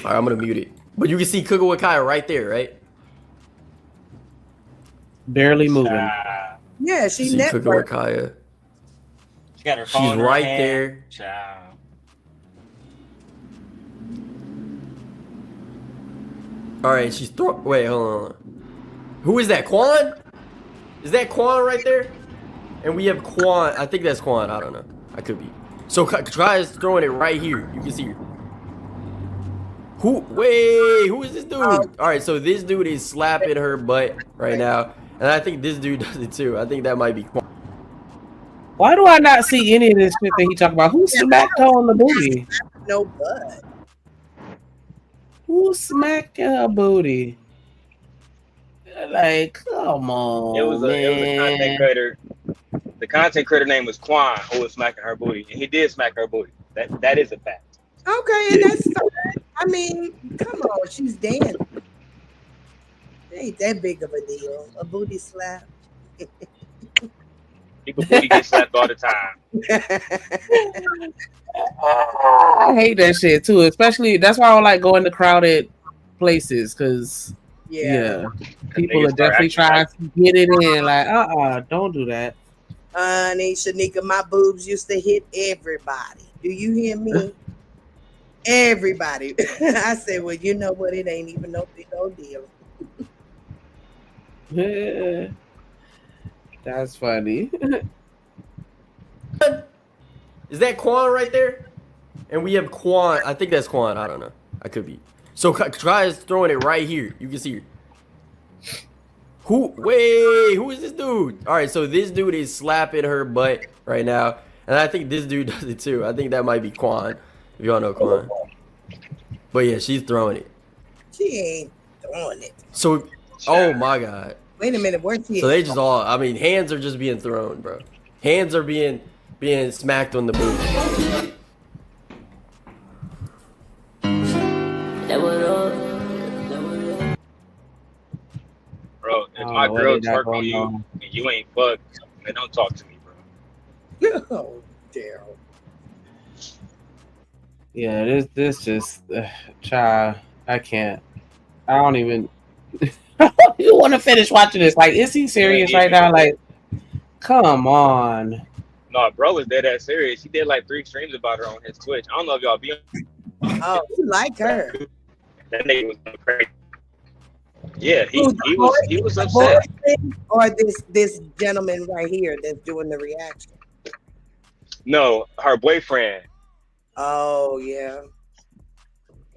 right, I'm gonna mute it. But you can see Cooking with Kaya right there, right?
Barely moving.
Yeah, she
see Cooking with Kaya.
She got her phone.
She's right there.
Ciao.
All right, she's wait, hold on. Who is that? Quan? Is that Quan right there? And we have Quan. I think that's Quan. I don't know. I could be. So Kai is throwing it right here. You can see her. Who is this dude? All right, so this dude is slapping her butt right now. And I think this dude does it too. I think that might be Quan.
Why do I not see any of this shit that he talking about? Who smacked her on the booty?
No butt.
Who smacked her booty? Like, come on,
It was a content creator. The content creator name was Quan, who was smacking her booty, and he did smack her booty. That is a fact.
Okay, and that's fine. I mean, come on, she's dancing. It ain't that big of a deal. A booty slap.
People booty get slapped all the time.
I hate that shit too. Especially that's why I don't like going to crowded places because people are definitely trying to get it in. Like, don't do that.
Honey, Shanika, my boobs used to hit everybody. Do you hear me? Everybody. I said, well, you know what? It ain't even no big old deal.
That's funny.
Is that Quan right there? And we have Quan. I think that's Quan. I don't know. I could be. So Kai is throwing it right here. You can see her. Who is this dude? All right, so this dude is slapping her butt right now. And I think this dude does it too. I think that might be Quan. If y'all know Quan. But yeah, she's throwing it.
She ain't throwing it.
So, oh my God.
Wait a minute, where's she?
So they just all, I mean, hands are just being thrown, bro. Hands are being smacked on the booty.
Bro, if my girl twerk on you and you ain't fucked, then don't talk to me, bro.
Oh, Daryl.
Yeah, this just, child, I can't. I don't even. You want to finish watching this? Like, is he serious right now? Like, come on.
No, bro was dead ass serious. He did like 3 streams about her on his Twitch. I don't know if y'all be on.
Oh, you like her.
That nigga was crazy. Yeah, he was upset.
Or this gentleman right here that's doing the reaction.
No, her boyfriend.
Oh yeah.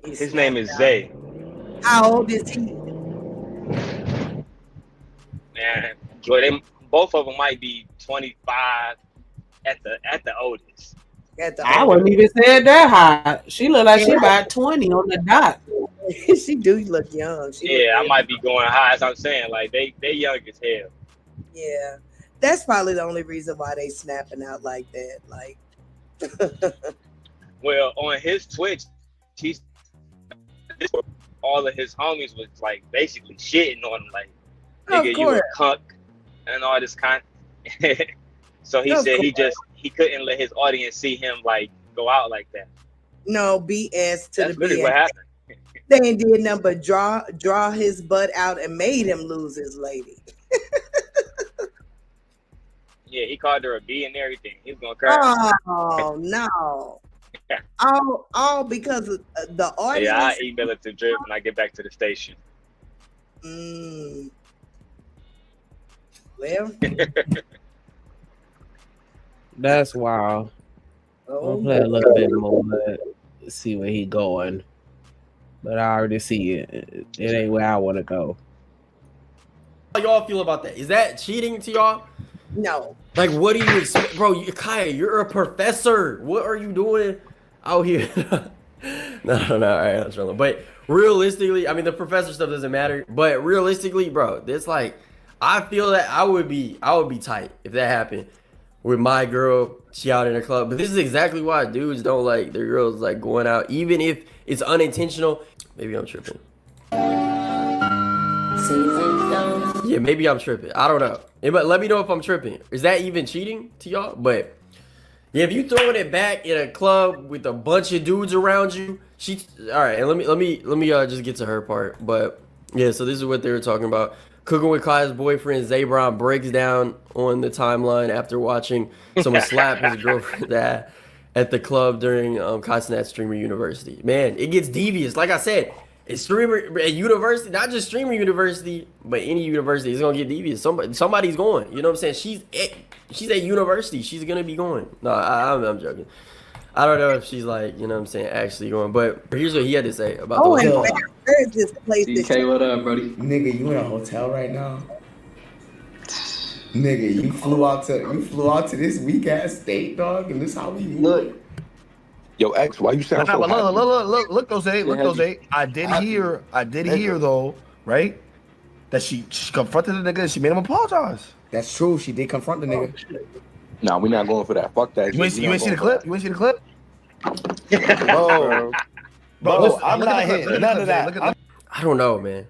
His name is Zay.
How old is he?
Man, boy, both of them might be 25 at the oldest.
I wouldn't even say it that high. She look like she about 20 on the dot.
She do look young.
I might be going high as I'm saying. Like they young as hell.
Yeah, that's probably the only reason why they snapping out like that. Like,
well, on his Twitch, all of his homies was like basically shitting on him, like, nigga, you a cuck and all this kind. So he said he couldn't let his audience see him like go out like that.
No BS to
That's
the
really
BS.
what happened.
They ain't did nothing but draw his butt out and made him lose his lady.
Yeah, he called her a B and everything. He was gonna cry.
Oh no! all because of the audience.
Yeah, I email it to Drip when I get back to the station.
Well,
that's wild. We'll play a little bit more, see where he going. But I already see it. It ain't where I want to go.
How y'all feel about that? Is that cheating to y'all?
No.
Like, what do you expect? Bro, Kaya, you're a professor. What are you doing out here? No, all right, I'm trolling. But realistically, I mean, the professor stuff doesn't matter. But realistically, bro, it's like, I feel that I would be tight if that happened with my girl. She out in a club. But this is exactly why dudes don't like their girls like going out, even if it's unintentional. Maybe I'm tripping. Yeah, maybe I'm tripping. I don't know. But let me know if I'm tripping. Is that even cheating to y'all? But yeah, if you throwing it back in a club with a bunch of dudes around you, all right. And let me just get to her part. But yeah, so this is what they were talking about. Cooking with Kaya's boyfriend Zay Brown breaks down on the timeline after watching someone slap his girlfriend at the club during Kai Cenat Streamer University. Man, it gets devious. Like I said, a streamer at university, not just streamer university, but any university is gonna get devious. Somebody's going. You know what I'm saying? She's at university. She's gonna be going. No, I'm joking. I don't know if she's like, you know what I'm saying, actually going. But here's what he had to say about the hotel.
Where is this place?
DK, what up, buddy?
Nigga, you in a hotel right now? Nigga, you flew out to this weak ass state, dog, and this how we look.
Yo, X, why you sound so happy?
Look, those eight. I did hear though, right? That she confronted the nigga and she made him apologize.
That's true. She did confront the nigga.
Nah, we're not going for that. Fuck that.
You ain't see the clip? You ain't see the clip? Bro, I'm not hitting none of that.
I don't know, man.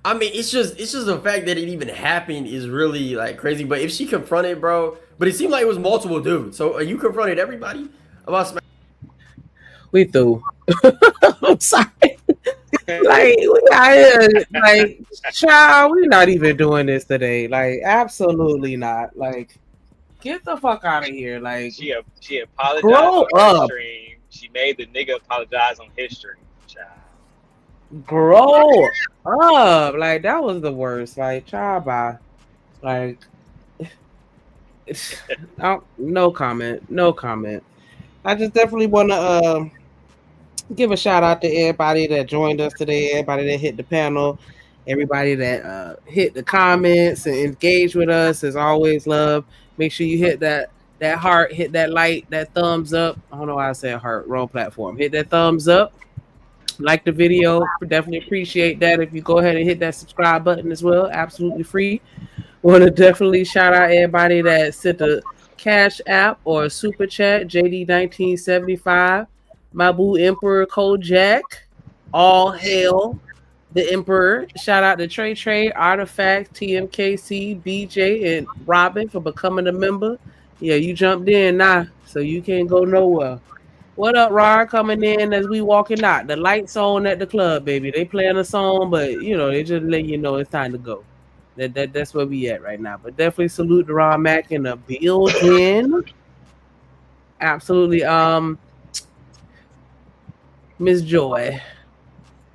I mean, it's just the fact that it even happened is really like crazy. But if she confronted, bro, but it seemed like it was multiple dudes. So you confronted everybody about Smack?
We threw. I'm sorry. Like we got here, like, child, we're not even doing this today. Like, absolutely not. Like, get the fuck out of here. Like,
she apologized
grow
on her
up.
stream. She made the nigga apologize on his stream. Child.
Grow up. Like, that was the worst. Like, child, bye. Like, no comment. No comment. I just definitely want to give a shout out to everybody that joined us today, everybody that hit the panel, everybody that hit the comments and engaged with us. As always, love. Make sure you hit that heart, hit that like, that thumbs up. I don't know why I said heart, wrong platform. Hit that thumbs up. Like the video. Definitely appreciate that. If you go ahead and hit that subscribe button as well, absolutely free. Want to definitely shout out everybody that sent a Cash App or a super chat, JD1975. My boo Emperor Kojak, all hail the Emperor. Shout out to Trey, Artifact, TMKC, BJ, and Robin for becoming a member. Yeah, you jumped in now, so you can't go nowhere. What up, Rod? Coming in as we walking out. The lights on at the club, baby. They playing a song, but you know they just let you know it's time to go. That's where we at right now. But definitely salute to Rod Mack in the building. Absolutely. Miss Joy.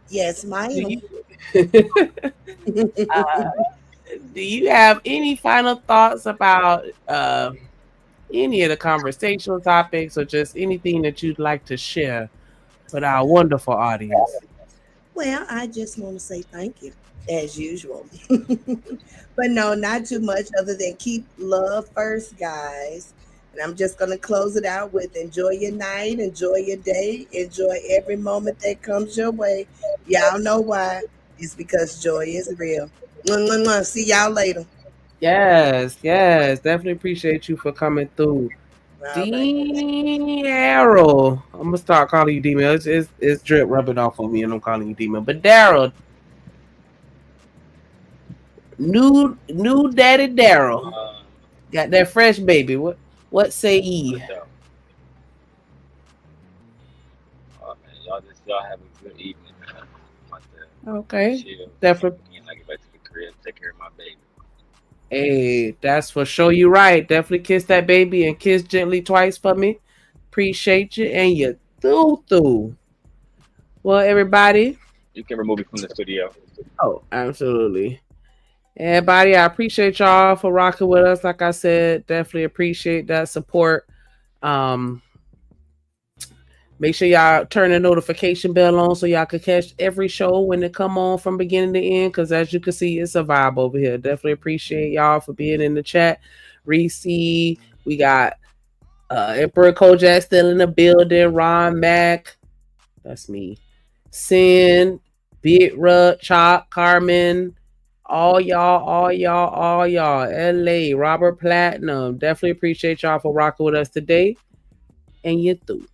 Yes, ma'am.
Do you have any final thoughts about any of the conversational topics or just anything that you'd like to share with our wonderful audience?
Well, I just want to say thank you, as usual. But no, not too much other than keep love first, guys. And I'm just going to close it out with enjoy your night, enjoy your day, enjoy every moment that comes your way. Y'all know why. It's because joy is real. See y'all later.
Yes. Definitely appreciate you for coming through. Daryl. I'm going to start calling you D-Mail. It's drip rubbing off on me and I'm calling you D-Mail. But Daryl. New daddy Daryl. Got that fresh baby. What say ye?
Oh, man, y'all have a good evening, man.
Okay.
Chill.
Definitely.
And I get back to the crib, take care of my baby.
Hey, that's for sure. You right. Definitely kiss that baby and kiss gently twice for me. Appreciate you and you through. Well, everybody.
You can remove me from the studio.
Oh, absolutely. Everybody, I appreciate y'all for rocking with us. Like I said, definitely appreciate that support. Make sure y'all turn the notification bell on so y'all can catch every show when it come on from beginning to end. Because as you can see, it's a vibe over here. Definitely appreciate y'all for being in the chat. Reese, we got Emperor Kojak still in the building. Ron Mack, that's me. Sin, Big Rut, Chop, Carmen. All y'all, LA, Robert Platinum. Definitely appreciate y'all for rocking with us today. And you through.